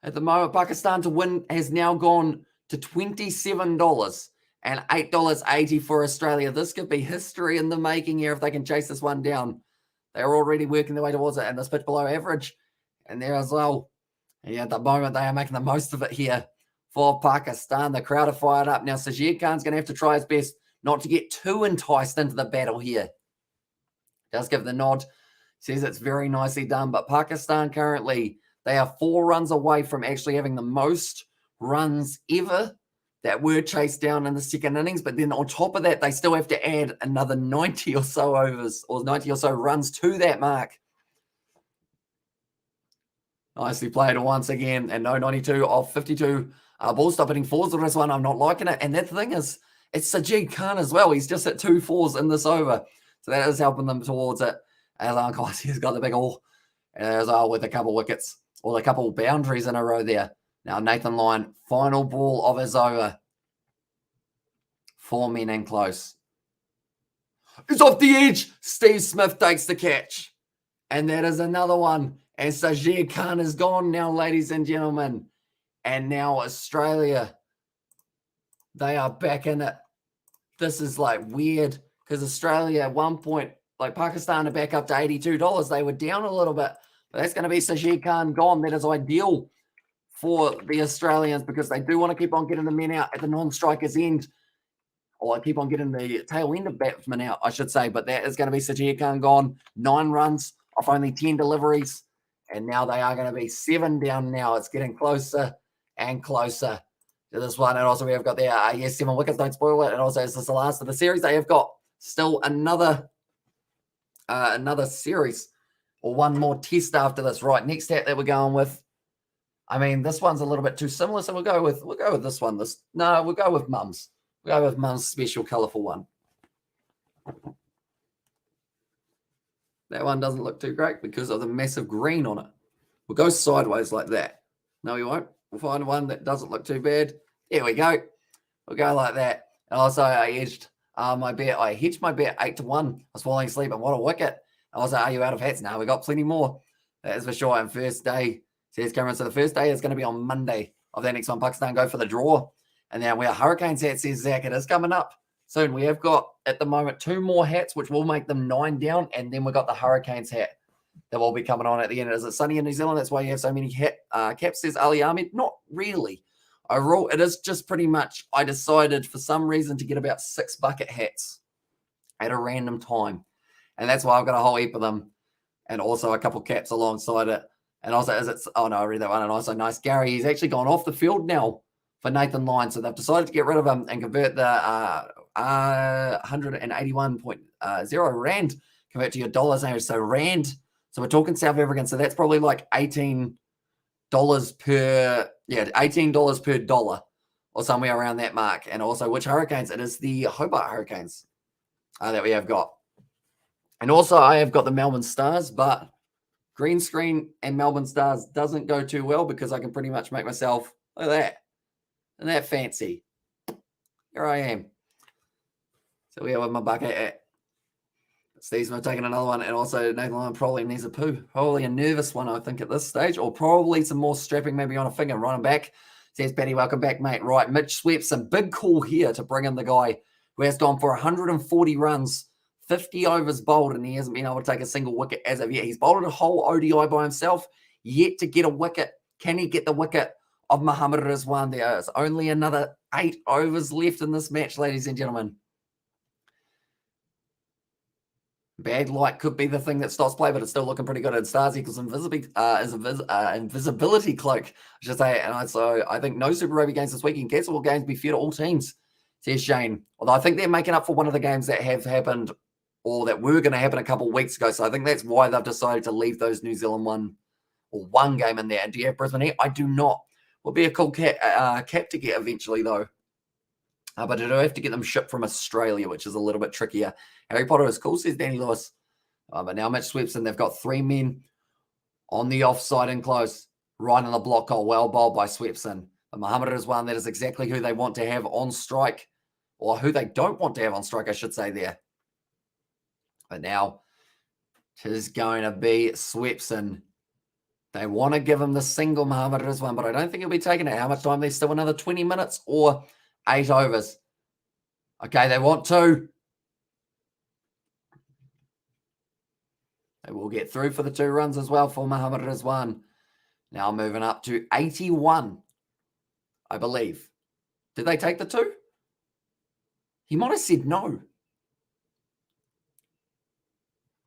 [SPEAKER 1] At the moment, Pakistan to win has now gone to $27 and $8.80 for Australia. This could be history in the making here if they can chase this one down. They're already working their way towards it, and this pitch below average. And there as well. And at the moment, they are making the most of it here for Pakistan. The crowd are fired up. Now, Sajid Khan's going to have to try his best not to get too enticed into the battle here. Does give the nod. Says it's very nicely done. But Pakistan currently, they are 4 runs away from actually having the most runs ever that were chased down in the second innings. But then on top of that, they still have to add another 90 or so overs or 90 or so runs to that mark. Nicely played once again. And no 92 off 52. Ball stop hitting 4s on this one. I'm not liking it. And that thing is, it's Sajid Khan as well. He's just at 2 4s in this over. So that is helping them towards it. As Ankosi has got the big all. As well with a couple wickets. Or a couple boundaries in a row there. Now Nathan Lyon, final ball of his over. 4 men in close. It's off the edge. Steve Smith takes the catch. And that is another one. And Sajid Khan is gone now, ladies and gentlemen. And now Australia, they are back in it. This is like weird because Australia at one point, like Pakistan are back up to $82. They were down a little bit. But that's going to be Sajid Khan gone. That is ideal for the Australians because they do want to keep on getting the men out at the non-strikers end. Or keep on getting the tail end of batsmen out, I should say. But that is going to be Sajid Khan gone. 9 runs off only 10 deliveries. And now they are going to be 7 down now. It's getting closer and closer to this one. And also we have got there, 7 wickets, don't spoil it. And also this is the last of the series. They have got still another series or one more test after this. Right, next stat that we're going with. I mean, this one's a little bit too similar, so we'll go with this one. We'll go with Mum's. We'll go with Mum's special colourful one. That one doesn't look too great because of the massive green on it. We'll go sideways like that. No, we won't. We'll find one that doesn't look too bad. There we go. We'll go like that. And also, I hedged my bet. I hedged my bet 8-1. I was falling asleep, and what a wicket. And also, are you out of hats? No, we got plenty more. That is for sure. And first day, says Cameron. So the first day is going to be on Monday of that next one. Pakistan go for the draw. And then we are Hurricanes hat, says Zach. It is coming up soon. We have got, at the moment, 2 more hats, which will make them 9 down. And then we've got the Hurricanes hat that will be coming on at the end. Is it sunny in New Zealand? That's why you have so many caps, says Ali Ahmed. Not really. Overall, it is just pretty much, I decided for some reason to get about 6 bucket hats at a random time. And that's why I've got a whole heap of them. And also a couple caps alongside it. And also, I read that one. And also, nice Gary. He's actually gone off the field now for Nathan Lyon. So they've decided to get rid of him and convert the 181.0 Rand, convert to your dollars now. So Rand. So we're talking South African. So that's probably like $18 per dollar or somewhere around that mark. And also, which Hurricanes? It is the Hobart Hurricanes that we have got. And also, I have got the Melbourne Stars, but green screen and Melbourne Stars doesn't go too well because I can pretty much make myself, look at that. Isn't that fancy? Here I am. So we have with my bucket at Steve Smith taking another one. And also Nathan Lyon probably needs a poo. Probably a nervous one, I think, at this stage. Or probably some more strapping maybe on a finger. Running back. Says Patty, welcome back, mate. Right, Mitch Sweeps, a big call here to bring in the guy who has gone for 140 runs, 50 overs bowled, and he hasn't been able to take a single wicket as of yet. He's bowled a whole ODI by himself, yet to get a wicket. Can he get the wicket of Mohammad Rizwan? There is only another 8 overs left in this match, ladies and gentlemen. Bad light could be the thing that stops play, but it's still looking pretty good. And Starsy invisibility cloak, I should say. And so I think no Super Rugby games this week. And cancel all games be fair to all teams, says Shane. Although I think they're making up for one of the games that have happened or that were going to happen a couple of weeks ago. So I think that's why they've decided to leave those New Zealand one game in there. And do you have Brisbane here? I do not. Will be a cool cap to get eventually, though. But I do have to get them shipped from Australia, which is a little bit trickier. Harry Potter is cool, says Danny Lewis. But now Mitch Swepson, they've got 3 men on the offside and close, right on the block goal. Well bowled by Swepson. But Mohammed is one that is exactly who they want to have on strike, or who they don't want to have on strike, I should say there. But now it is going to be Swepson. They want to give him the single Mohammed Rizwan, but I don't think he'll be taking it. How much time? There's still another 20 minutes or 8 overs. Okay, they want 2. They will get through for the 2 runs as well for Mohammed Rizwan. Now moving up to 81, I believe. Did they take the 2? He might have said no.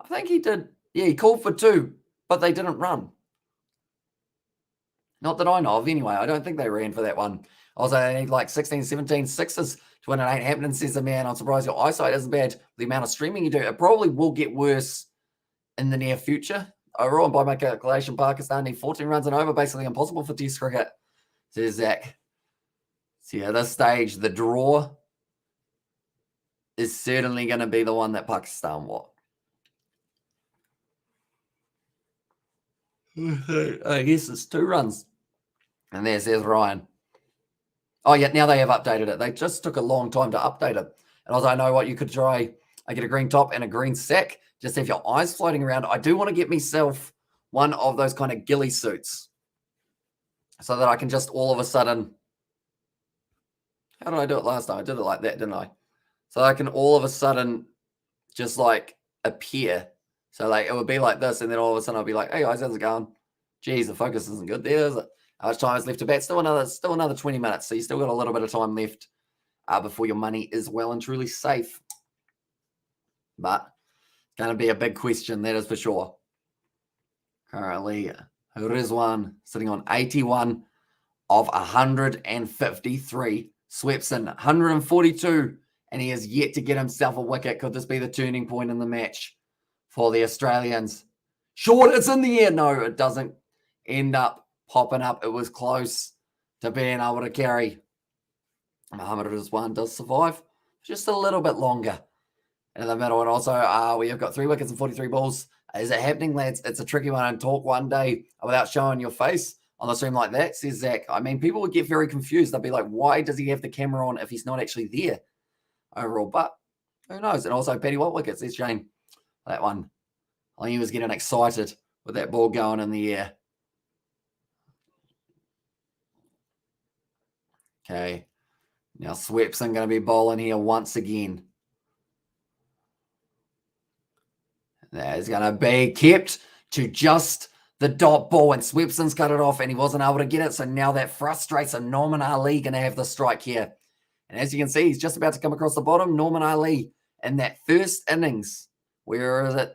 [SPEAKER 1] I think he did. Yeah, he called for 2, but they didn't run. Not that I know of anyway. I don't think they ran for that one. Also, they need like 16, 17 sixes to win. It ain't happening, says the man. I'm surprised your eyesight isn't bad. The amount of streaming you do, it probably will get worse in the near future. Overall, and by my calculation, Pakistan need 14 runs and over. Basically impossible for Test cricket, says Zach. So yeah, at this stage, the draw is certainly going to be the one that Pakistan want. I guess it's 2 runs. And there's Ryan. Oh, yeah, now they have updated it. They just took a long time to update it. And also, I know what you could try. I get a green top and a green sack. Just have your eyes floating around. I do want to get myself one of those kind of ghillie suits so that I can just all of a sudden... How did I do it last time? I did it like that, didn't I? So I can all of a sudden just like appear. So like it would be like this, and then all of a sudden I'll be like, hey guys, how's it going? Geez, the focus isn't good there, is it? How much time is left to bat? Still another 20 minutes. So you still got a little bit of time left before your money is well and truly safe. But it's going to be a big question, that is for sure. Currently, Rizwan sitting on 81 of 153. Swepson, 142. And he has yet to get himself a wicket. Could this be the turning point in the match for the Australians? Short, it's in the air. No, it doesn't end up popping up. It was close to being able to carry. Mohammed Rizwan does survive just a little bit longer. In the middle, and also we have got 3 wickets and 43 balls. Is it happening, lads? It's a tricky one. And talk one day without showing your face on the stream like that, says Zach. I mean, people would get very confused. They'll be like, why does he have the camera on if he's not actually there overall? But who knows? And also, Paddy, what wicket, says Shane. That one. I think he was getting excited with that ball going in the air. Okay. Now Swepson going to be bowling here once again. That is going to be kept to just the dot ball, and Swepson's cut it off and he wasn't able to get it. So now that frustrates him. Norman Ali going to have the strike here. And as you can see, he's just about to come across the bottom. Norman Ali in that first innings. Where is it?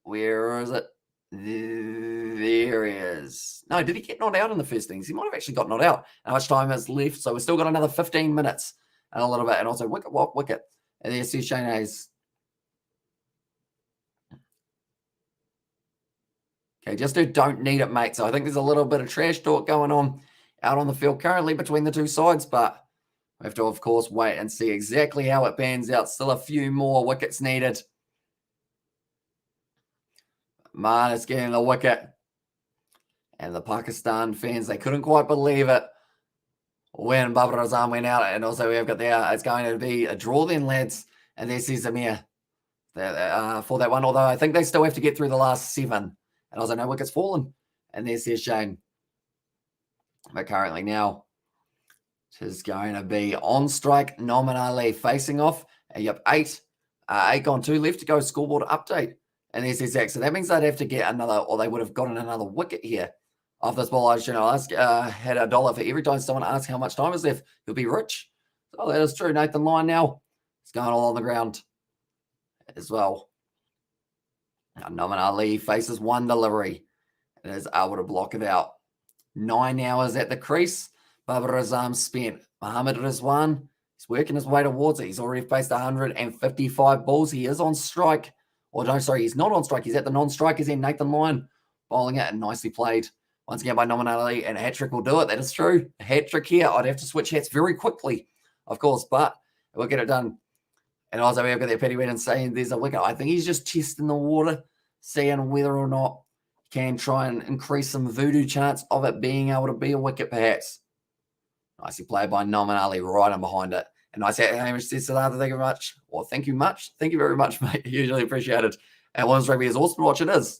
[SPEAKER 1] Where is it? There he is. No, did he get knocked out in the first innings? He might have actually got knocked out. How much time is left? So we've still got another 15 minutes and a little bit. And also, wicket. And there's Shane Hayes. Okay, just who don't need it, mate. So I think there's a little bit of trash talk going on out on the field currently between the 2 sides, but we have to, of course, wait and see exactly how it pans out. Still a few more wickets needed. Man is getting the wicket. And the Pakistan fans, they couldn't quite believe it when Babar Azam went out. And also we have got there, it's going to be a draw then, lads. And there's Zamir for that one, although I think they still have to get through the last 7. And also no wickets fallen. And there's Shane. But currently now, it is going to be on strike. Norman Ali facing off. And yep, 8 gone, 2 left to go. Scoreboard update. And there's Zach. So that means they'd have to get another, or they would have gotten another wicket here off this ball. I should ask, had $1 for every time someone asks how much time is left. You'll be rich. Oh, that is true. Nathan Lyon now is going all on the ground as well. Now, Noman Ali faces one delivery and is able to block it out. 9 hours at the crease. Babar Azam spent. Mohammad Rizwan, he's working his way towards it. He's already faced 155 balls. He is on strike. Or no, sorry, he's not on strike. He's at the non-strikers end. Nathan Lyon bowling it and nicely played. Once again by Noman Ali, and a hat-trick will do it. That is true. A hat-trick here. I'd have to switch hats very quickly, of course, but we'll get it done. And also we've got that Pindi and saying there's a wicket. I think he's just testing the water, seeing whether or not he can try and increase some voodoo chance of it being able to be a wicket, perhaps. Nicely played by Noman Ali right in behind it. And nice hat, Hamish says, thank you very much. Well, thank you much. Thank you very much, mate. Hugely appreciated. And Women's Rugby is awesome to watch. It is.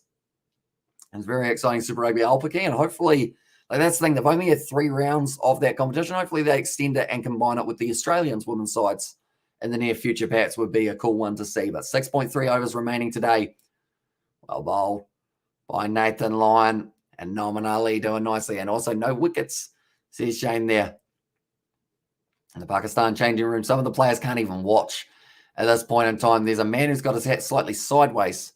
[SPEAKER 1] It's very exciting Super Rugby Albuquerque, and hopefully, like that's the thing, they've only had 3 rounds of that competition. Hopefully they extend it and combine it with the Australians women's sides in the near future. Perhaps would be a cool one to see. But 6.3 overs remaining today. Well bowled by Nathan Lyon and Noman Ali doing nicely. And also no wickets, says Shane there. In the Pakistan changing room, some of the players can't even watch at this point in time. There's a man who's got his hat slightly sideways.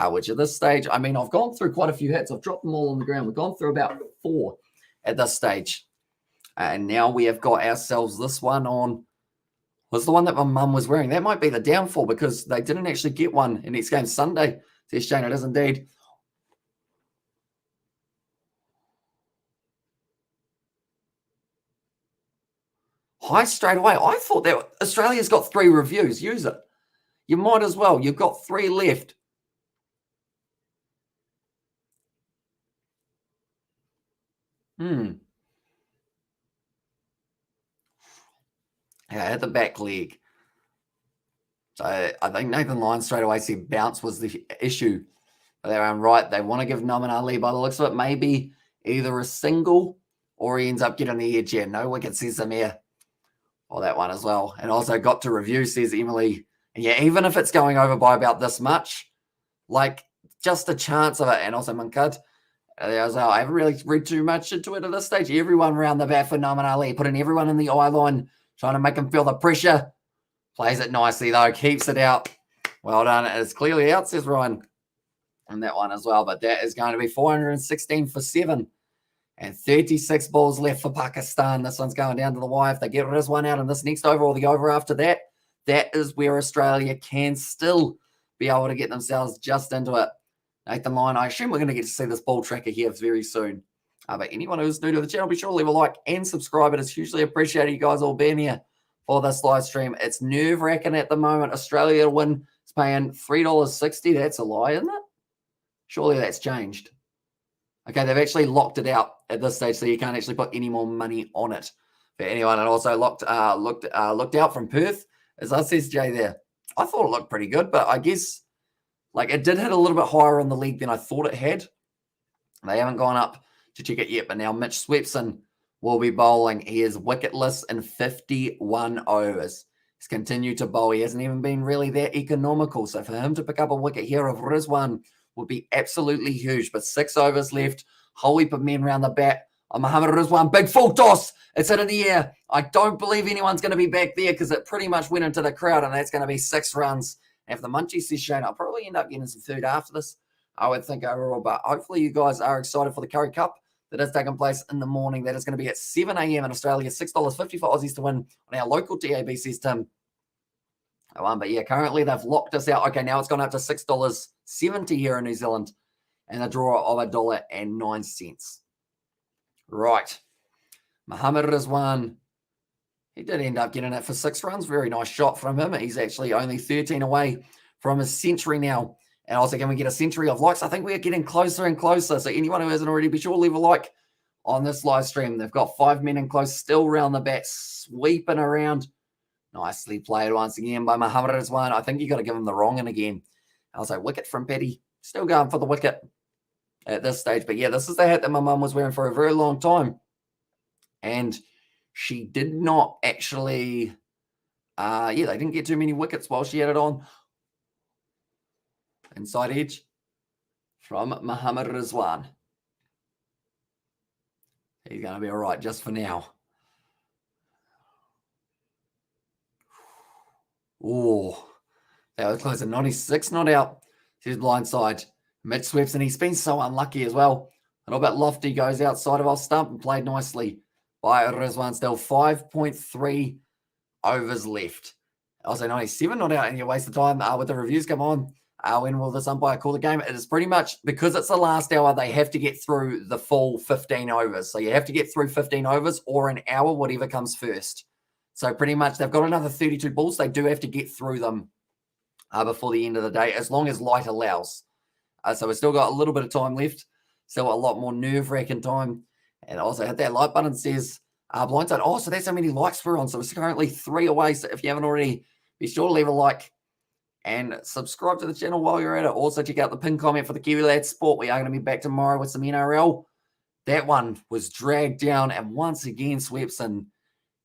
[SPEAKER 1] Which at this stage, I mean, I've gone through quite a few hats. I've dropped them all on the ground. We've gone through about 4 at this stage. And now we have got ourselves this one on. Was the one that my mum was wearing. That might be the downfall because they didn't actually get one in next game Sunday. Says Shane, it is indeed. High straight away. I thought that Australia's got 3 reviews. Use it. You might as well. You've got 3 left. Yeah, at the back leg. So I think Nathan Lyon straight away said bounce was the issue. But they're right. They want to give Noman Ali, by the looks of it, maybe either a single or he ends up getting the edge here. No wicket, says Amir. Or that one as well. And also got to review, says Emily. And yeah, even if it's going over by about this much, like just a chance of it. And also Munkad. I haven't really read too much into it at this stage. Everyone around the bat for Noman Ali, putting everyone in the eye line, trying to make him feel the pressure. Plays it nicely, though. Keeps it out. Well done. It's clearly out, says Ryan. And that one as well. But that is going to be 416 for 7. And 36 balls left for Pakistan. This one's going down to the wire. If they get this one out in this next over or the over after that, that is where Australia can still be able to get themselves just into it. Nathan Lyon, I assume we're going to get to see this ball tracker here very soon. But anyone who's new to the channel, be sure to leave a like and subscribe. It is hugely appreciated you guys all being here for this live stream. It's nerve-wracking at the moment. Australia to win is paying $3.60. That's a lie, isn't it? Surely that's changed. Okay, they've actually locked it out at this stage, so you can't actually put any more money on it for anyone. And also looked out from Perth, as I says Jay there. I thought it looked pretty good, but I guess like it did hit a little bit higher in the league than I thought it had. They haven't gone up to check it yet, but now Mitch Swepson will be bowling. He is wicketless in 51 overs. He's continued to bowl. He hasn't even been really that economical. So for him to pick up a wicket here of Rizwan would be absolutely huge. But 6 overs left. Whole heap of men around the bat. Mohammad Rizwan, big full toss. It's in the air. I don't believe anyone's going to be back there because it pretty much went into the crowd, and that's going to be 6 runs. And if the munchies says Shane, I'll probably end up getting some food after this, I would think overall. But hopefully you guys are excited for the Curry Cup that is taking place in the morning. That is going to be at 7 a.m. in Australia. $6.50 for Aussies to win on our local TAB, says Tim. But yeah, currently they've locked us out. Okay, now it's gone up to $6.70 here in New Zealand and a draw of $1.09. Right. Mohammad Rizwan, he did end up getting it for 6 runs. Very nice shot from him. He's actually only 13 away from his century now. And also, can we get a century of likes? I think we are getting closer and closer. So anyone who hasn't already, be sure to leave a like on this live stream. They've got 5 men in close, still round the bat, sweeping around. Nicely played once again by Mohammad Rizwan. I think you got to give him the wrong one again. Also, wicket from Pindi. Still going for the wicket at this stage. But yeah, this is the hat that my mum was wearing for a very long time. And she did not actually, they didn't get too many wickets while she had it on. Inside edge from Mohammad Rizwan. He's going to be all right just for now. Oh, that was close to 96, not out. Here's blindside. Mitch sweeps, and he's been so unlucky as well. A little bit lofty, goes outside of our stump and played nicely by Rizwan. Still 5.3 overs left. Also 97, not out, and you waste the time with the reviews. Come on. When will this umpire call the game? It is pretty much, because it's the last hour, they have to get through the full 15 overs. So you have to get through 15 overs or an hour, whatever comes first. So pretty much they've got another 32 balls. They do have to get through them before the end of the day, as long as light allows. So we've still got a little bit of time left. Still a lot more nerve-wracking time. And also hit that like button, says blindside. Oh, so that's how many likes we're on. So it's currently 3 away. So if you haven't already, be sure to leave a like and subscribe to the channel while you're at it. Also check out the pinned comment for the Kiwi Lads Sport. We are going to be back tomorrow with some NRL. That one was dragged down, and once again Swepson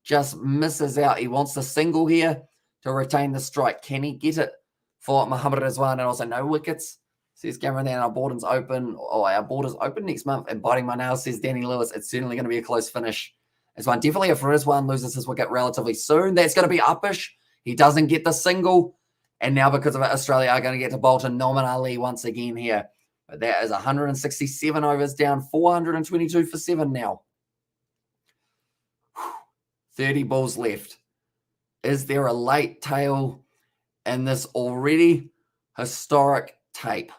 [SPEAKER 1] just misses out. He wants the single here to retain the strike. Can he get it for Muhammad Rizwan? And also no wickets, says Cameron. Then our borders open. Oh, our borders open next month. And biting my nails, says Danny Lewis. It's certainly going to be a close finish. Rizwan, definitely if Rizwan loses his wicket relatively soon, that's going to be uppish. He doesn't get the single. And now because of it, Australia are going to get to Bolton Noman Ali once again here. But that is 167 overs down, 422 for 7 now. 30 balls left. Is there a late tail in this already historic tape?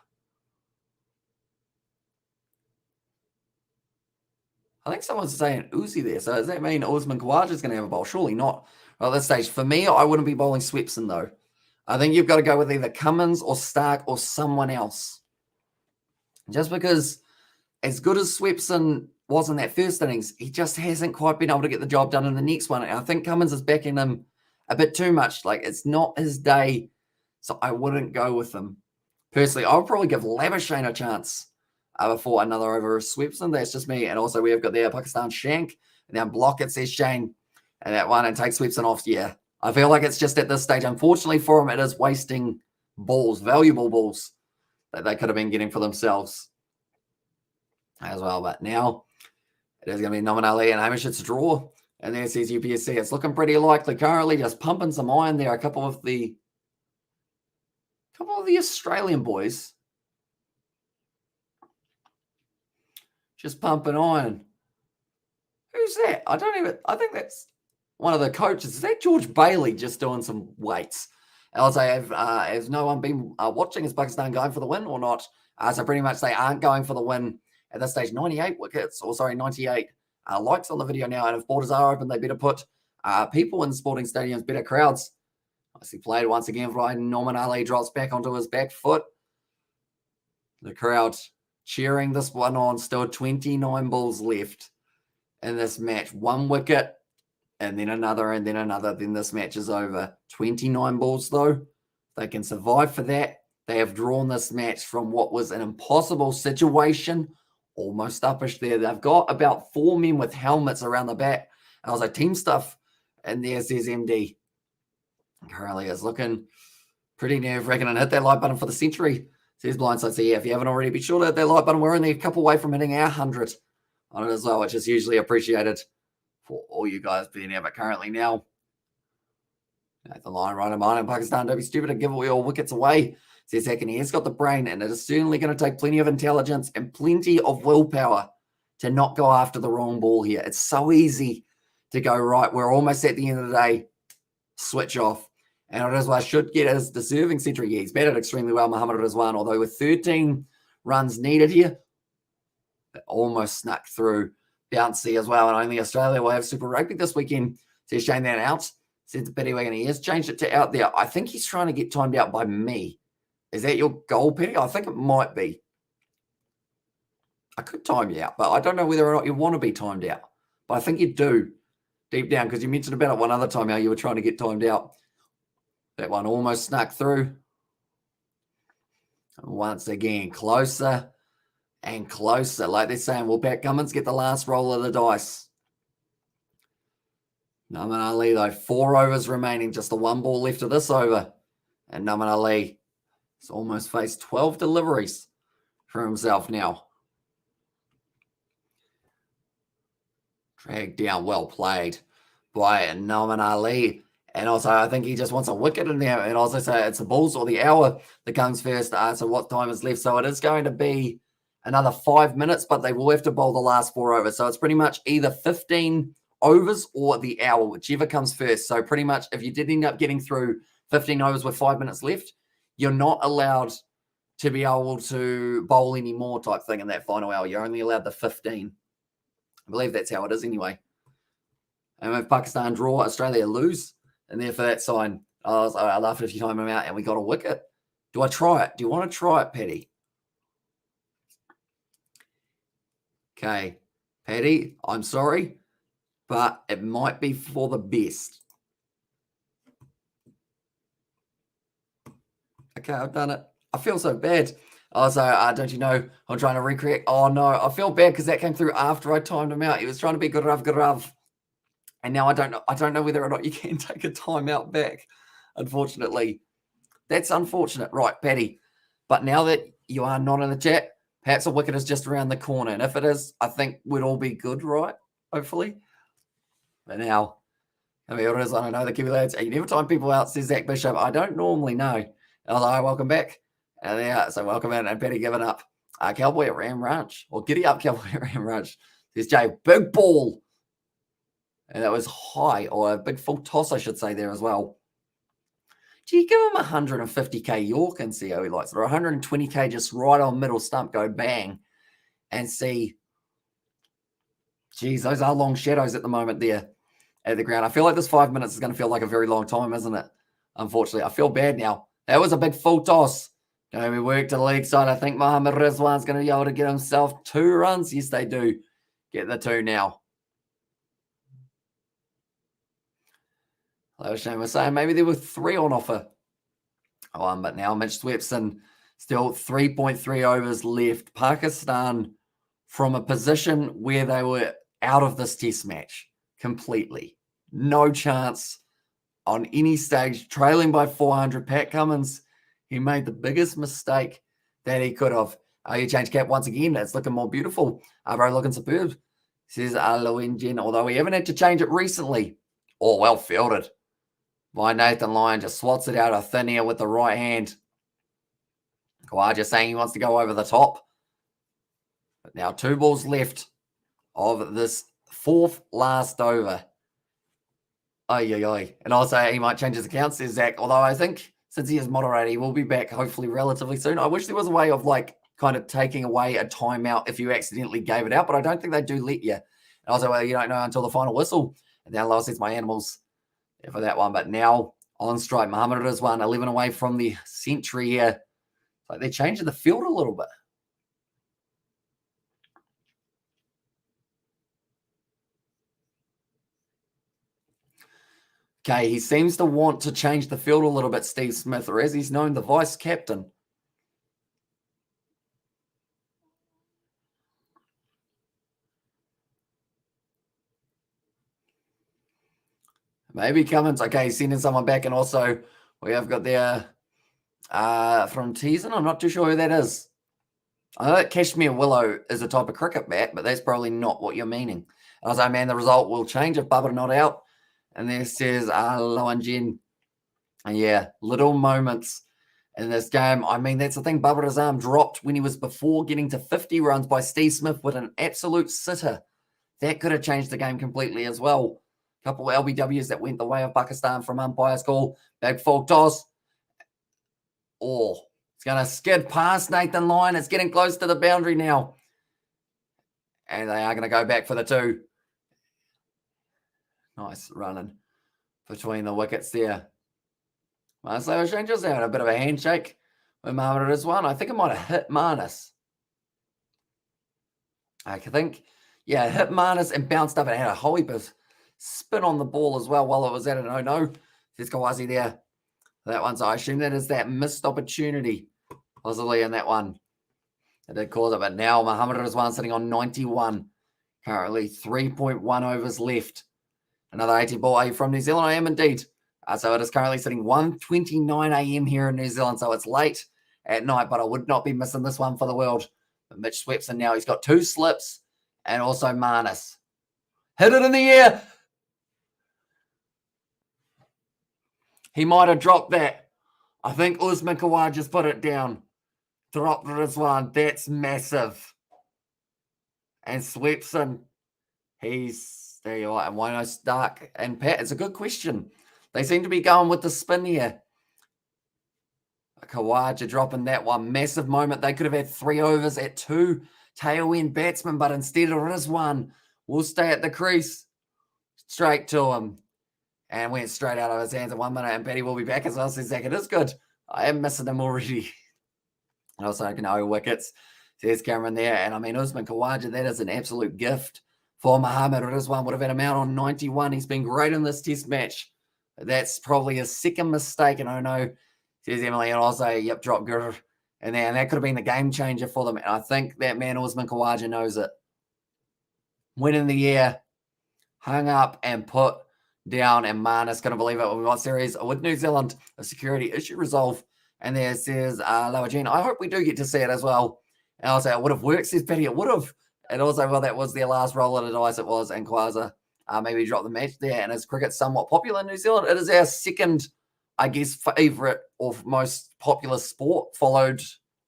[SPEAKER 1] I think someone's saying Uzi there. So does that mean Usman Khawaja is going to have a bowl? Surely not. Well, at this stage, for me, I wouldn't be bowling Swepson though. I think you've got to go with either Cummins or Stark or someone else. Just because as good as Swepson was in that first innings, he just hasn't quite been able to get the job done in the next one. And I think Cummins is backing him a bit too much. Like, it's not his day, so I wouldn't go with him. Personally, I would probably give Labuschagne a chance before another over of Swepson. That's just me. And also we have got there Pakistan Shank, and then block it, says Shane, and that one, and take Swepson off. Yeah, I feel like it's just at this stage, unfortunately for him, it is wasting balls, valuable balls that they could have been getting for themselves as well. But now it is going to be Noman Ali and Hamish. It's a draw. And there says UPSC. It's looking pretty likely currently, just pumping some iron there. A couple of the Australian boys just pumping iron. Who's that? I think that's one of the coaches. Is that George Bailey just doing some weights? I'll say, has no one been watching? Is Pakistan going for the win or not? So pretty much they aren't going for the win at this stage. 98 wickets, or sorry, 98 likes on the video now. And if borders are open, they better put people in sporting stadiums, better crowds. Nicely played once again. Noman Ali drops back onto his back foot. The crowd cheering this one on. Still 29 balls left in this match. 1 wicket, and then another, and then another. Then this match is over. 29 balls, though. They can survive for that. They have drawn this match from what was an impossible situation, almost uppish there. They've got about 4 men with helmets around the back. I was like, team stuff. And there says MD. Currently is looking pretty nerve-wracking, and hit that like button for the century. Says blindside. So yeah, if you haven't already, be sure to hit that like button. We're only a couple away from hitting our 100 on it as well, which is hugely appreciated for all you guys being here. But currently now, the line right in mind in Pakistan, don't be stupid and give away all wickets away. Says Hackney, he's got the brain, and it is certainly going to take plenty of intelligence and plenty of willpower to not go after the wrong ball here. It's so easy to go, right, we're almost at the end of the day, switch off. And Rizwan should get his deserving century. Yeah, he's batted extremely well, Muhammad Rizwan, although with 13 runs needed here, it almost snuck through. Bouncy as well, and only Australia will have Super Rugby this weekend. Says Shane that out. Says the Petty Wagon. He has changed it to out there. I think he's trying to get timed out by me. Is that your goal, Petty? I think it might be. I could time you out, but I don't know whether or not you want to be timed out. But I think you do, deep down, because you mentioned about it one other time how you were trying to get timed out. That one almost snuck through. And once again, closer and closer. Like they're saying, will Pat Cummins get the last roll of the dice? Noman Ali, though, 4 overs remaining. Just the 1 ball left of this over. And Noman Ali has almost faced 12 deliveries for himself now. Dragged down, well played by Noman Ali. And also, I think he just wants a wicket in there. And also, so it's the Bulls or the hour that comes first. So what time is left? So it is going to be another 5 minutes, but they will have to bowl the last 4 overs. So it's pretty much either 15 overs or the hour, whichever comes first. So pretty much if you did end up getting through 15 overs with 5 minutes left, you're not allowed to be able to bowl any more type thing in that final hour. You're only allowed the 15. I believe that's how it is anyway. And if Pakistan draw, Australia lose. And there for that sign, I laughed if you time him out and we got a wicket. Do I try it? Do you want to try it, Paddy? Okay, Paddy, I'm sorry, but it might be for the best. Okay, I've done it. I feel so bad. Also, don't you know, I'm trying to recreate. Oh, no, I feel bad because that came through after I timed him out. He was trying to be good enough. And now I don't know whether or not you can take a timeout back, unfortunately. That's unfortunate. Right, Paddy. But now that you are not in the chat, perhaps a wicket is just around the corner. And if it is, I think we'd all be good, right? Hopefully. But now, I mean, it is, I don't know, the Kiwi lads. You never time people out, says Zach Bishop. I don't normally know. Hello, welcome back. And yeah, so welcome in. And Paddy giving up. Cowboy at Ram Ranch. Or giddy up, Cowboy at Ram Ranch. There's Jay. Big ball. And that was high, or a big full toss, I should say, there as well. Do you give him 150k York and see how he likes it, or 120k just right on middle stump, go bang, and see? Geez, those are long shadows at the moment there at the ground. I feel like this 5 minutes is going to feel like a very long time, isn't it? Unfortunately, I feel bad now. That was a big full toss. We work to the leg side. I think Mohammad Rizwan's going to be able to get himself 2 runs. Yes, they do get the 2 now. Shane was saying maybe there were 3 on offer. But now Mitch Swepson, still 3.3 overs left. Pakistan from a position where they were out of this test match completely. No chance on any stage, trailing by 400. Pat Cummins, he made the biggest mistake that he could have. You change cap once again. It's looking more beautiful. Bro, looking superb, says Aloinjin, although we haven't had to change it recently. Oh, well fielded by Nathan Lyon, just swats it out of thin air with the right hand. Kawaja saying he wants to go over the top. But now 2 balls left of this 4th last over. And also he might change his account, says Zach. Although I think since he is moderator, he will be back hopefully relatively soon. I wish there was a way of like kind of taking away a timeout if you accidentally gave it out, but I don't think they do let you. And also, you don't know until the final whistle. And now Lower says my animals for that one. But now on strike, Mohammad Rizwan, 11 away from the century here. Like they're changing the field a little bit. Okay, he seems to want to change the field a little bit, Steve Smith, or as he's known, the vice captain. Maybe Cummins. Okay, he's sending someone back. And also, we have got there from Teason. I'm not too sure who that is. I know that Kashmir Willow is a type of cricket bat, but that's probably not what you're meaning. I was like, man, the result will change if Bubba not out. And there says Loan Jen. And yeah, little moments in this game. I mean, that's the thing. Bubba arm dropped when he was before getting to 50 runs by Steve Smith with an absolute sitter. That could have changed the game completely as well. A couple of LBWs that went the way of Pakistan from umpire's call. Big full toss. Oh, it's going to skid past Nathan Lyon. It's getting close to the boundary now. And they are going to go back for the 2. Nice running between the wickets there. Marcelo O'Shane just having a bit of a handshake with Mohammad Rizwan. I think it might have hit Marnus. I think, yeah, it hit Marnus and bounced up and had a whole heap of spin on the ball as well while it was at an 0-0. There's Kawazi there. That one, so I assume that is that missed opportunity possibly in that one. It did cause it, but now Mohammad Rizwan sitting on 91. Currently 3.1 overs left. Another 80 ball from New Zealand. I am indeed. So it is currently sitting 1:29 a.m. here in New Zealand. So it's late at night, but I would not be missing this one for the world. But Mitch Swepson now, he's got 2 slips and also Marnus. Hit it in the air. He might have dropped that. I think Usman Khawaja just put it down. Dropped Rizwan. That's massive. And Swepson, there you are. And Wino Stark and Pat, it's a good question. They seem to be going with the spin here. Khawaja dropping that one. Massive moment. They could have had 3 overs at 2 tail end batsmen, but instead Rizwan will stay at the crease. Straight to him. And went straight out of his hands in 1 minute. And Paddy will be back as well. Says Zach, it is good. I am missing him already. Also, no wickets. There's Cameron there. And I mean, Usman Khawaja, that is an absolute gift for Mohammad Rizwan. Would have had him out on 91. He's been great in this test match. That's probably his second mistake. And I know, says Emily, and I'll say, yep, drop Gurr. And that could have been the game changer for them. And I think that man, Usman Khawaja, knows it. Went in the air, hung up, and put down. And Marnus going to believe it. We want series with New Zealand, a security issue resolved. And there says Lower Jean, I hope we do get to see it as well. And I'll say, it would have worked, says Paddy, it would have. And also, well, that was their last roll of the dice, it was. And Kwaza maybe dropped the match there. And is cricket somewhat popular in New Zealand? It is our second, I guess, favourite or most popular sport, followed,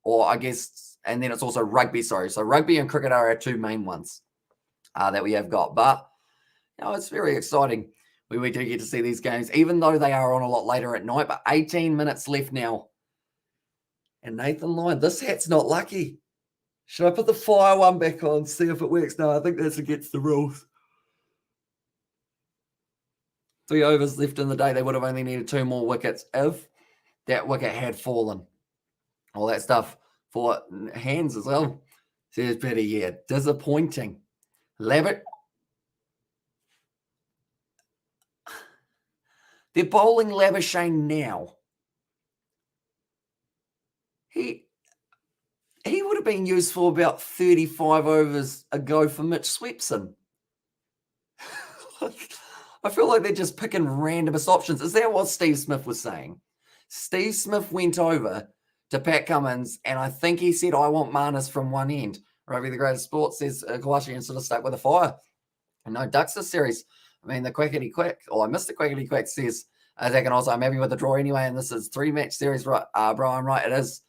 [SPEAKER 1] or I guess, and then it's also rugby, sorry. So rugby and cricket are our 2 main ones that we have got. But, it's very exciting. We do get to see these games, even though they are on a lot later at night. But 18 minutes left now. And Nathan Lyon, this hat's not lucky. Should I put the fire one back on, see if it works? No, I think that's against the rules. 3 overs left in the day. They would have only needed 2 more wickets if that wicket had fallen. All that stuff for hands as well. Says Paddy, yeah, disappointing. Lavitt. They're bowling Labuschagne now. He would have been useful about 35 overs ago for Mitch Swepson. I feel like they're just picking randomest options. Is that what Steve Smith was saying? Steve Smith went over to Pat Cummins, and I think he said, I want Marnus from one end. Rugby the Greatest Sport says Kawashi and sort of stuck with the fire. And no, Ducks this series. I mean, the Quackity Quack, or Mr. Quackity Quack says, Zach and also, I'm happy with the draw anyway, and this is 3-match series, right? Brian, right, it is.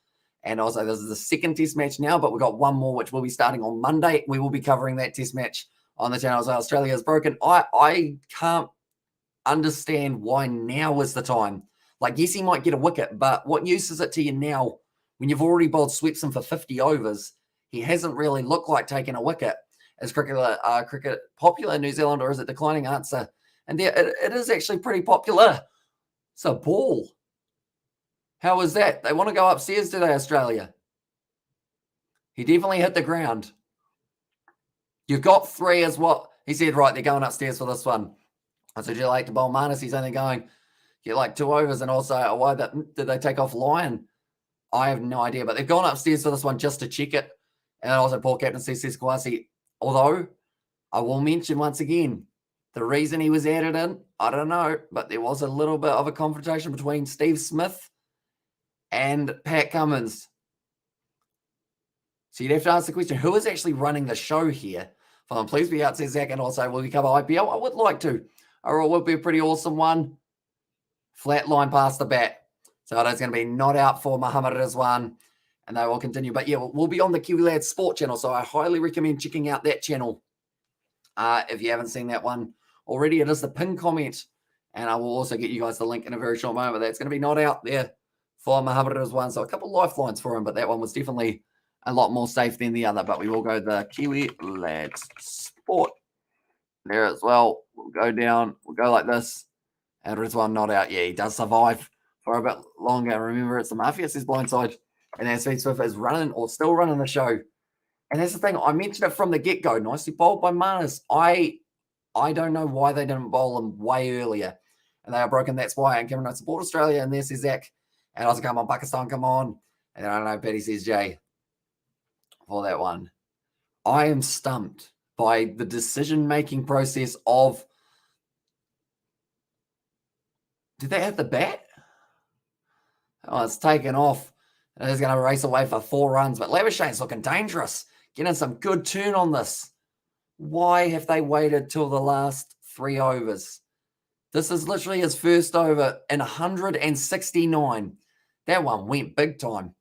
[SPEAKER 1] And also, this is the second test match now, but we've got one more, which will be starting on Monday. We will be covering that test match on the channel as well. Australia is broken. I can't understand why now is the time. Like, yes, he might get a wicket, but what use is it to you now when you've already bowled Swepson for 50 overs? He hasn't really looked like taking a wicket. Is cricket popular in New Zealand, or is it declining? Answer. And it is actually pretty popular. It's a ball. How was that? They want to go upstairs today, Australia. He definitely hit the ground. You've got 3 as what? He said, right, they're going upstairs for this one. I said, you like to bowl Marnus? He's only going, get like 2 overs. And also, why did they take off Lyon? I have no idea. But they've gone upstairs for this one just to check it. And also, Paul Captain says Kwasi. Although, I will mention once again, the reason he was added in, I don't know. But there was a little bit of a confrontation between Steve Smith and Pat Cummins. So you'd have to ask the question, who is actually running the show here? Fine, please be out, says Zach, and also will we cover IPL? I would like to. Or it would be a pretty awesome one. Flat line past the bat. So it is going to be not out for Mohammad Rizwan, and they will continue. But yeah, we'll be on the Kiwi Lads Sport channel, so I highly recommend checking out that channel. If you haven't seen that one already, it is the pin comment, and I will also get you guys the link in a very short moment. That's going to be not out there for Mohammad Rizwan. So a couple of lifelines for him, but that one was definitely a lot more safe than the other. But we will go the Kiwi Lads Sport there as well. We'll go down. We'll go like this. And Rizwan not out. Yeah, he does survive for a bit longer. Remember, it's the Mafia, says Blindside. And then Steve Swift is running or still running the show. And that's the thing. I mentioned it from the get-go. Nicely bowled by Marnus. I don't know why they didn't bowl him way earlier. And they are broken. That's why. And Cameron, I support Australia. And there says Zach. And I was like, come on, Pakistan, come on. And then I don't know, Paddy says Jay for that one. I am stumped by the decision-making process of, did they have the bat? Oh, it's taken off. And it's going to race away for 4 runs. But Labuschagne's looking dangerous. Getting some good turn on this. Why have they waited till the last 3 overs? This is literally his first over in 169. That one went big time.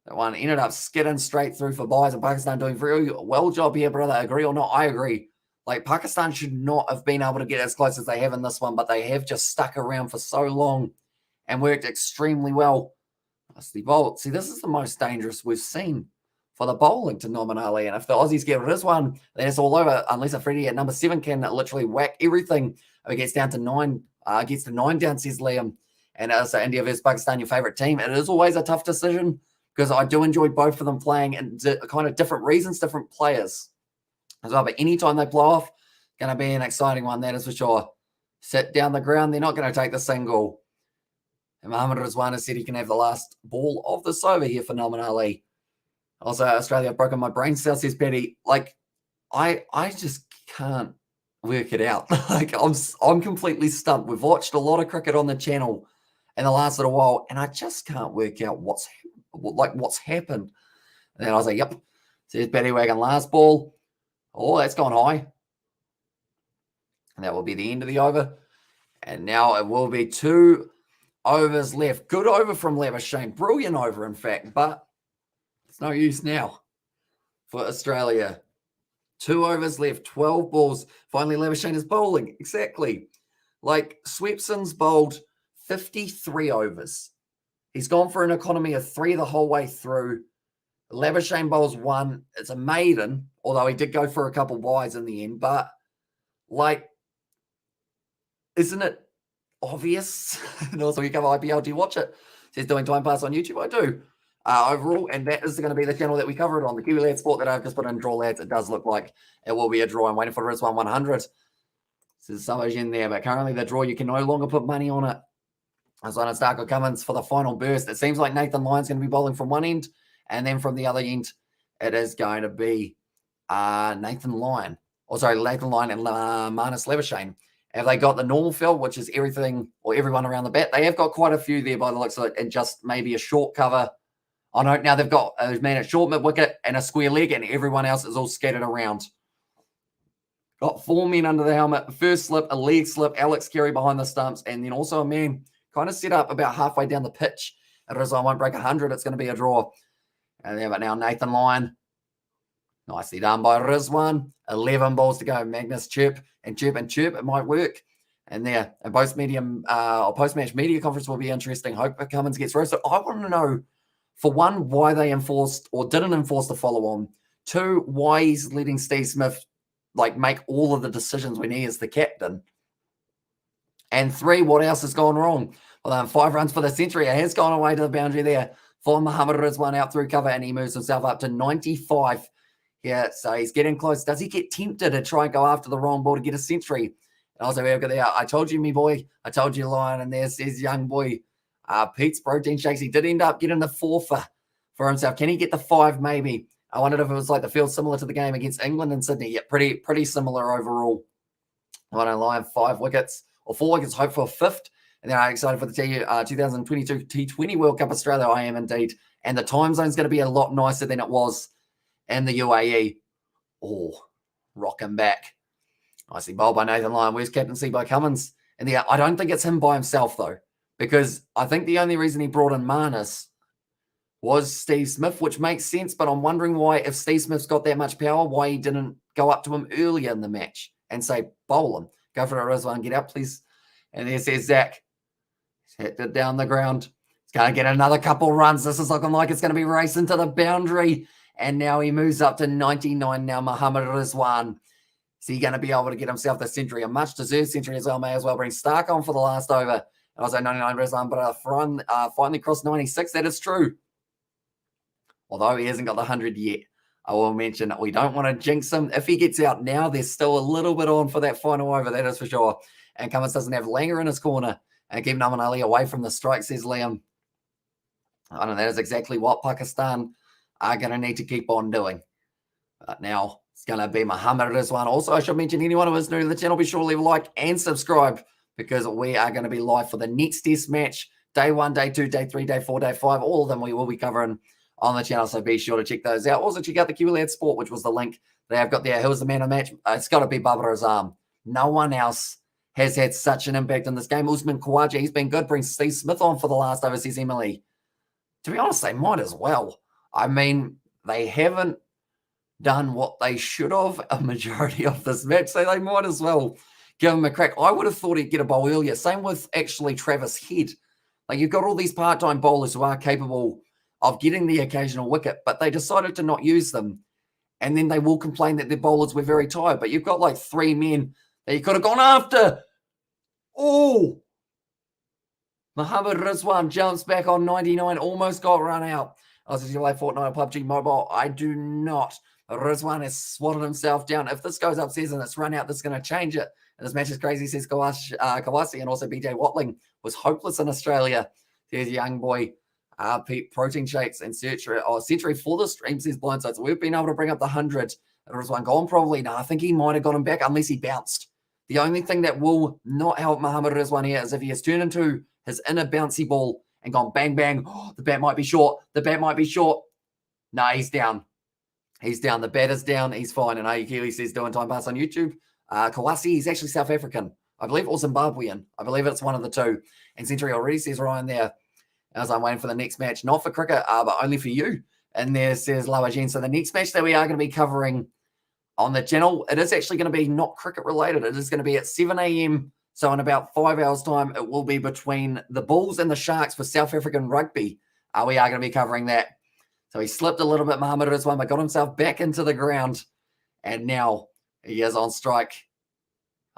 [SPEAKER 1] That one ended up skidding straight through for buys, and Pakistan doing very well job here, brother. Agree or not? I agree. Like, Pakistan should not have been able to get as close as they have in this one, but they have just stuck around for so long and worked extremely well. Nicely bowled. See, this is the most dangerous we've seen for the bowling to nominally. And if the Aussies get Rizwan, then it's all over, unless a Freddie at number 7 can literally whack everything. It gets down to 9, gets to 9 down, says Liam. And so India versus Pakistan, your favorite team. It is always a tough decision because I do enjoy both of them playing in kind of different reasons, different players as well. But anytime they blow off, going to be an exciting one, that is for sure. Sit down the ground. They're not going to take the single. And Mohammad Rizwan has said he can have the last ball of this over here for Noman Ali. Also, Australia have broken my brain cells, says Betty. Like, I just can't work it out. Like, I'm completely stumped. We've watched a lot of cricket on the channel in the last little while, and I just can't work out what's happened. And then I was like, yep. Says Betty Wagon, last ball. Oh, that's gone high. And that will be the end of the over. And now it will be 2 overs left. Good over from Labuschagne. Brilliant over, in fact. But it's no use now for Australia. 2 overs left. 12 balls. Finally, Labuschagne is bowling. Exactly. Like, Swepson's bowled 53 overs. He's gone for an economy of 3 the whole way through. Labuschagne bowls 1. It's a maiden, although he did go for a couple wides in the end. But, like, isn't it obvious? And also, you cover IPL, do you watch it? Says doing time pass on YouTube. I do. Overall, and that is going to be the channel that we cover it on. The Kiwi Lads Sport that I've just put in, draw lads. It does look like it will be a draw. I'm waiting for Rizwan 100. There's so much in there, but currently the draw, you can no longer put money on it. As long as Darko Cummins for the final burst, it seems like Nathan Lyon's going to be bowling from one end, and then from the other end, it is going to be Nathan Lyon. Nathan Lyon and Marnus Labuschagne. Have they got the normal field, which is everything or everyone around the bat? They have got quite a few there by the looks of it, and just maybe a short cover. Oh no, now they've got a man at short mid-wicket and a square leg, and everyone else is all scattered around. Got 4 men under the helmet. First slip, a leg slip, Alex Carey behind the stumps, and then also a man kind of set up about halfway down the pitch. Rizwan won't break 100. It's going to be a draw. And there, but now Nathan Lyon. Nicely done by Rizwan. 11 balls to go. Magnus chirp and chirp and chirp. It might work. And there, a post-match media conference will be interesting. Hope Cummins gets roasted. I want to know, for one, why they enforced or didn't enforce the follow-on. 2, why he's letting Steve Smith make all of the decisions when he is the captain. And 3, what else has gone wrong? Well, 5 runs for the century. It has gone away to the boundary there for Mohammad Rizwan out through cover, and he moves himself up to 95. Yeah, so he's getting close. Does he get tempted to try and go after the wrong ball to get a century? And also, we've got there. I told you, me boy. I told you, Lion. And there's his young boy, Pete's protein shakes. He did end up getting the 4 for himself. Can he get the 5? Maybe. I wondered if it was like the field similar to the game against England and Sydney. Yeah, pretty similar overall. I don't lie, 5 wickets or 4 wickets. Hope for a 5th. And then I'm excited for the 2022 T20 World Cup Australia. I am indeed. And the time zone is going to be a lot nicer than it was in the UAE. Oh, rocking back. Nicely bowled by Nathan Lyon. Where's captaincy by Cummins? And I don't think it's him by himself, though, because I think the only reason he brought in Marnus was Steve Smith, which makes sense. But I'm wondering why, if Steve Smith's got that much power, why he didn't go up to him earlier in the match and say, bowl him. Go for it, Rizwan. Get out, please. And there says Zach. Hit it down the ground. He's going to get another couple runs. This is looking like it's going to be racing to the boundary. And now he moves up to 99 now, Mohammad Rizwan. Is he going to be able to get himself the century? A much-deserved century as well. May as well bring Stark on for the last over. And also 99 Rizwan, but finally crossed 96. That is true. Although he hasn't got the 100 yet. I will mention that we don't want to jinx him. If he gets out now, there's still a little bit on for that final over. That is for sure. And Cummins doesn't have Langer in his corner. And keep Naman Ali away from the strike, says Liam. I know that is exactly what Pakistan are going to need to keep on doing. But now it's going to be Mohammad Rizwan. Also, I should mention anyone who is new to the channel, be sure to leave a like and subscribe, because we are going to be live for the next test match. Day 1, Day 2, Day 3, Day 4, Day 5. All of them we will be covering on the channel, so be sure to check those out. Also, check out the Kiwi Lads Sport, which was the link they have got there. Who was the man of the match? It's got to be Babar Azam. No one else has had such an impact in this game. Usman Khawaja, he's been good. Brings Steve Smith on for the last over, says Emily. To be honest, they might as well. I mean, they haven't done what they should have a majority of this match, so they might as well give him a crack. I would have thought he'd get a bowl earlier. Same with actually Travis Head. Like, you've got all these part-time bowlers who are capable of getting the occasional wicket, but they decided to not use them. And then they will complain that their bowlers were very tired. But you've got like 3 men that you could have gone after. Oh! Mohammad Rizwan jumps back on 99, almost got run out. I was just like Fortnite PUBG Mobile. I do not. Rizwan has swatted himself down. If this goes upstairs and it's run out, this is going to change it. And this match is crazy, says Kawasi, and also BJ Watling was hopeless in Australia. There's young boy, Pete Protein Shakes and Century for the stream, says Blindside. So we've been able to bring up the 100. Rizwan gone probably. No, I think he might have got him back unless he bounced. The only thing that will not help Mohammad Rizwan here is if he has turned into his inner bouncy ball and gone bang, bang. Oh, the bat might be short. The bat might be short. No, he's down. He's down. The bat is down. He's fine. And Ayukili says, doing time pass on YouTube. Kawasi, he's actually South African, I believe, or Zimbabwean. I believe it's one of the two. And Century already says Ryan there, as I'm waiting for the next match, not for cricket, but only for you. And there says Lawajen. So the next match that we are going to be covering on the channel, it is actually going to be not cricket related. It is going to be at 7 a.m. So in about 5 hours' time, it will be between the Bulls and the Sharks for South African rugby. We are going to be covering that. So he slipped a little bit, Mohammad Rizwan, but got himself back into the ground. And now he is on strike.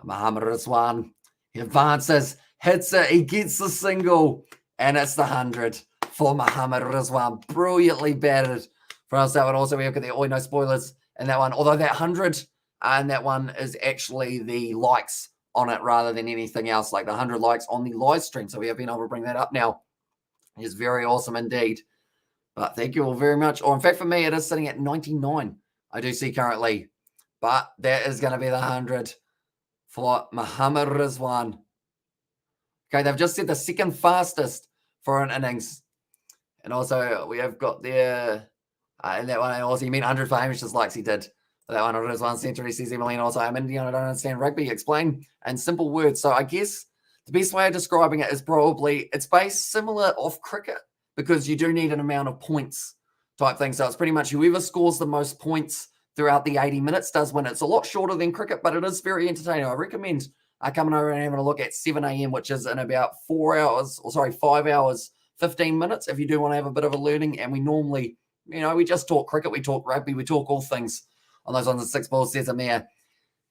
[SPEAKER 1] Mohammad Rizwan, he advances, hits it, he gets the single, and it's the 100 for Mohammad Rizwan. Brilliantly batted for us. That one also, we have got the no spoilers in that one. Although that 100 and that one is actually the likes on it rather than anything else, like the 100 likes on the live stream. So we have been able to bring that up now. It's very awesome indeed. But thank you all very much. Or in fact, for me, it is sitting at 99. I do see currently. But that is going to be the 100 for Mohammad Rizwan. Okay, they've just said the second fastest for an innings. And also, we have got there, in that one, and also you mean 100 for Hamish's likes he did. That one, Rizwan Century, says Emily, also, I'm Indian, I don't understand rugby. Explain in simple words. So I guess the best way of describing it is probably, it's based similar off cricket because you do need an amount of points type thing. So it's pretty much whoever scores the most points throughout the 80 minutes does win. It's a lot shorter than cricket, but it is very entertaining. I recommend coming over and having a look at 7 a.m., which is in about 5 hours, 15 minutes, if you do want to have a bit of a learning. And we normally, we just talk cricket, we talk rugby, we talk all things on those ones. The 6 balls says Amir.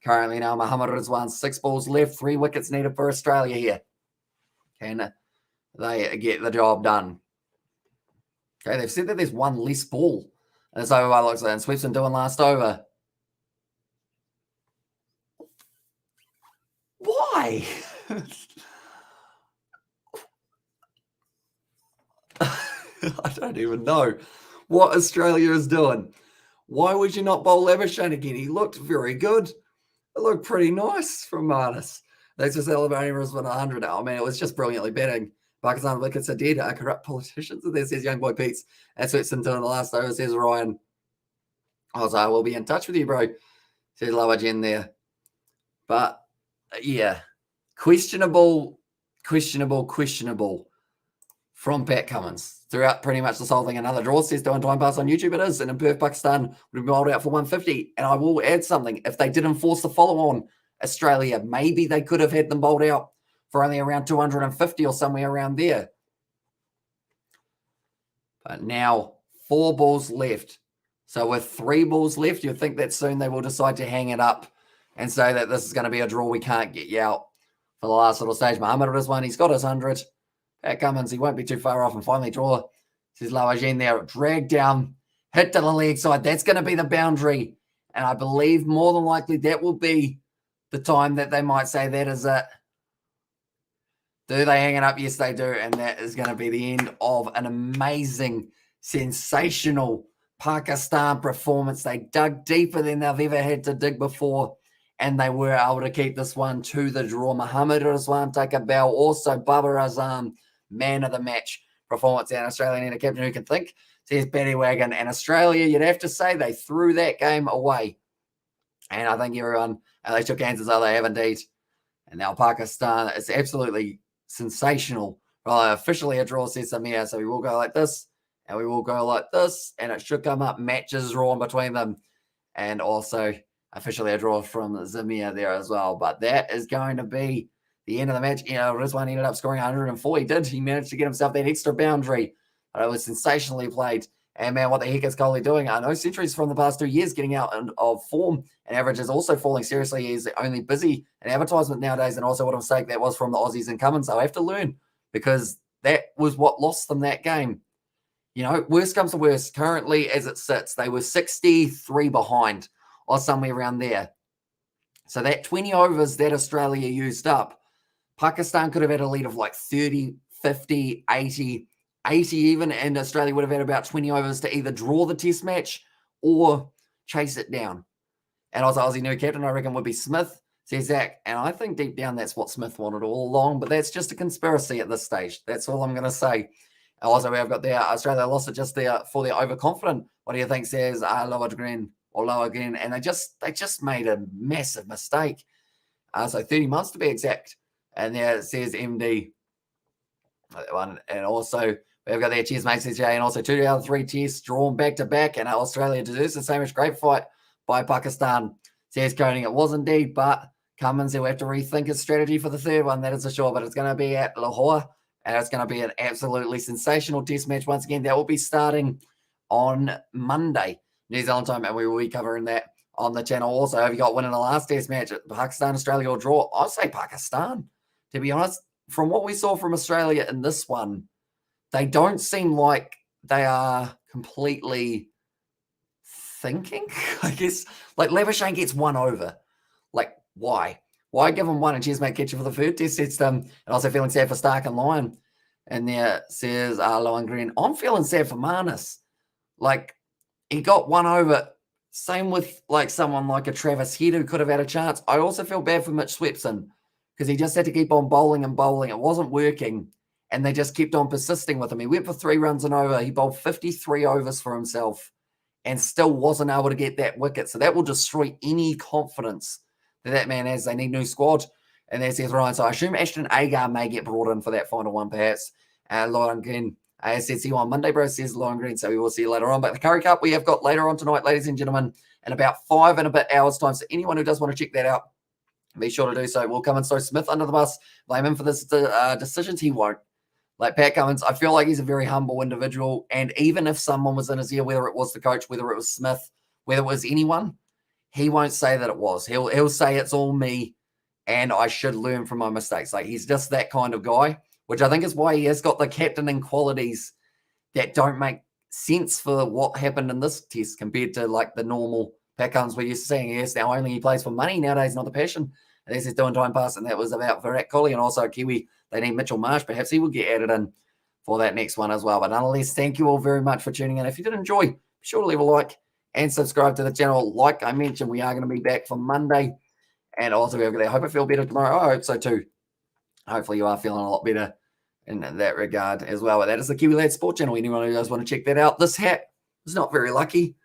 [SPEAKER 1] Currently now, Mohammad Rizwan, 6 balls left, 3 wickets needed for Australia here. Can they get the job done? Okay, they've said that there's 1 less ball. And it's over by looks like, and Swepson doing last over. Why? I don't even know what Australia is doing. Why would you not bowl Labuschagne again? He looked very good. It looked pretty nice from Marnus. Thanks for celebrating Brisbane 100. I mean, it was just brilliantly batting. Pakistan wickets are dead. Corrupt politicians. And there says Young Boy Pete's. That's what's into the last over, says Ryan. Also, I will be in touch with you, bro. Says Lower Jen there. But, yeah. Questionable from Pat Cummins throughout pretty much this whole thing. Another draw says doing time pass on YouTube. It is. And in Perth, Pakistan would be bowled out for 150. And I will add something. If they didn't force the follow on Australia, maybe they could have had them bowled out for only around 250 or somewhere around there. But now 4 balls left. So with 3 balls left, you'd think that soon they will decide to hang it up and say that this is going to be a draw. We can't get you out for the last little stage. Mohammad Rizwan, he's got his 100. Pat Cummins, he won't be too far off and finally draw. Says Lawajin there, drag down, hit to the leg side. That's going to be the boundary. And I believe more than likely that will be the time that they might say that is it. Do they hang it up? Yes, they do. And that is going to be the end of an amazing, sensational Pakistan performance. They dug deeper than they've ever had to dig before. And they were able to keep this one to the draw. Mohammad Rizwan take a bow. Also, Babar Azam, man of the match performance. And Australia need a captain who can think. Says Paddy Wagon. And Australia, you'd have to say they threw that game away. And I think everyone, they shook hands as though they have indeed. And now Pakistan, it's absolutely sensational. Well, officially a draw, says Samir. So we will go like this, and we will go like this, and it should come up matches drawn between them. And also officially a draw from Zamir there as well. But that is going to be the end of the match. Rizwan ended up scoring 104. He managed to get himself that extra boundary. But it was sensationally played. And man, what the heck is Kohli doing? No centuries from the past 2 years, getting out of form. And average is also falling seriously. He's only busy in advertisement nowadays. And also what a mistake that was from the Aussies and Cummins. They'll have to learn, because that was what lost them that game. Worst comes to worst. Currently, as it sits, they were 63 behind or somewhere around there. So that 20 overs that Australia used up, Pakistan could have had a lead of like 30, 50, 80 even, and Australia would have had about 20 overs to either draw the test match or chase it down. And also Aussie new captain, I reckon, would be Smith, says Zach. And I think deep down that's what Smith wanted all along, but that's just a conspiracy at this stage. That's all I'm going to say. Also, we have got there, Australia lost it just there for their overconfident. What do you think, says lower green or lower again? And they just made a massive mistake. So 30 months to be exact. And there it says MD. And also, we've got there, cheers, mate, says Jay. And also 2 out of 3 tests drawn back to back. And Australia deserves the same as great fight by Pakistan, says Koning. It was indeed, but Cummins, he'll have to rethink his strategy for the third one. That is for sure. But it's going to be at Lahore. And it's going to be an absolutely sensational test match once again. That will be starting on Monday, New Zealand time, and we will be covering that on the channel. Also, have you got winning the last test match at Pakistan, Australia, or draw? I'll say Pakistan, to be honest. From what we saw from Australia in this one, they don't seem like they are completely thinking, I guess. Like, Labuschagne gets 1 over. Like, why? Why give him 1 and cheers, mate, catch you for the third test? It's and also feeling sad for Stark and Lyon. And there says Low and Green. I'm feeling sad for Marnus. Like, he got 1 over. Same with like someone like a Travis Head who could have had a chance. I also feel bad for Mitch Swepson because he just had to keep on bowling and bowling. It wasn't working. And they just kept on persisting with him. He went for 3 runs and over. He bowled 53 overs for himself and still wasn't able to get that wicket. So that will destroy any confidence that man has. They need new squad. And there says Ryan. So I assume Ashton Agar may get brought in for that final one, perhaps. Lauren Green says, see you on Monday, bro, says Lauren Green. So we will see you later on. But the Curry Cup we have got later on tonight, ladies and gentlemen, in about 5 and a bit hours time. So anyone who does want to check that out, be sure to do so. We'll come and throw Smith under the bus, blame him for this decisions. He won't. Like Pat Cummins, I feel like he's a very humble individual. And even if someone was in his ear, whether it was the coach, whether it was Smith, whether it was anyone, he won't say that it was. He'll say it's all me and I should learn from my mistakes. Like, he's just that kind of guy, which I think is why he has got the captaining qualities that don't make sense for what happened in this test compared to like the normal Pat Cummins we're used to seeing. Yes, now only he plays for money nowadays, not the passion. And he's doing time pass, and that was about Virat Kohli and also Kiwi. They need Mitchell Marsh. Perhaps he will get added in for that next one as well. But nonetheless, thank you all very much for tuning in. If you did enjoy, be sure to leave a like and subscribe to the channel. Like I mentioned, we are going to be back for Monday. And also, I hope I feel better tomorrow. I hope so too. Hopefully, you are feeling a lot better in that regard as well. But that is the Kiwi Lad Sport channel. Anyone who does want to check that out. This hat is not very lucky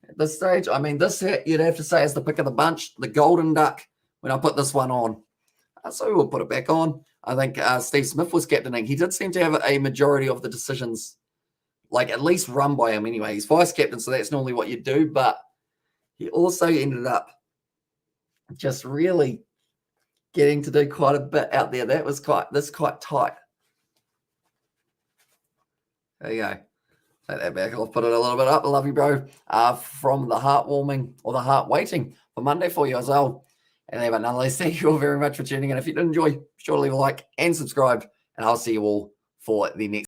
[SPEAKER 1] at this stage. I mean, this hat, you'd have to say, is the pick of the bunch, the golden duck, when I put this one on. So we'll put it back on. I think Steve Smith was captaining. He did seem to have a majority of the decisions, like at least run by him anyway. He's vice captain, so that's normally what you do. But he also ended up just really getting to do quite a bit out there. That was quite tight. There you go. Take that back. I'll put it a little bit up. I love you, bro. From the heartwarming or the heart waiting for Monday for you as well. And there, but nonetheless, thank you all very much for tuning in. If you did enjoy, be sure to leave a like and subscribe. And I'll see you all for the next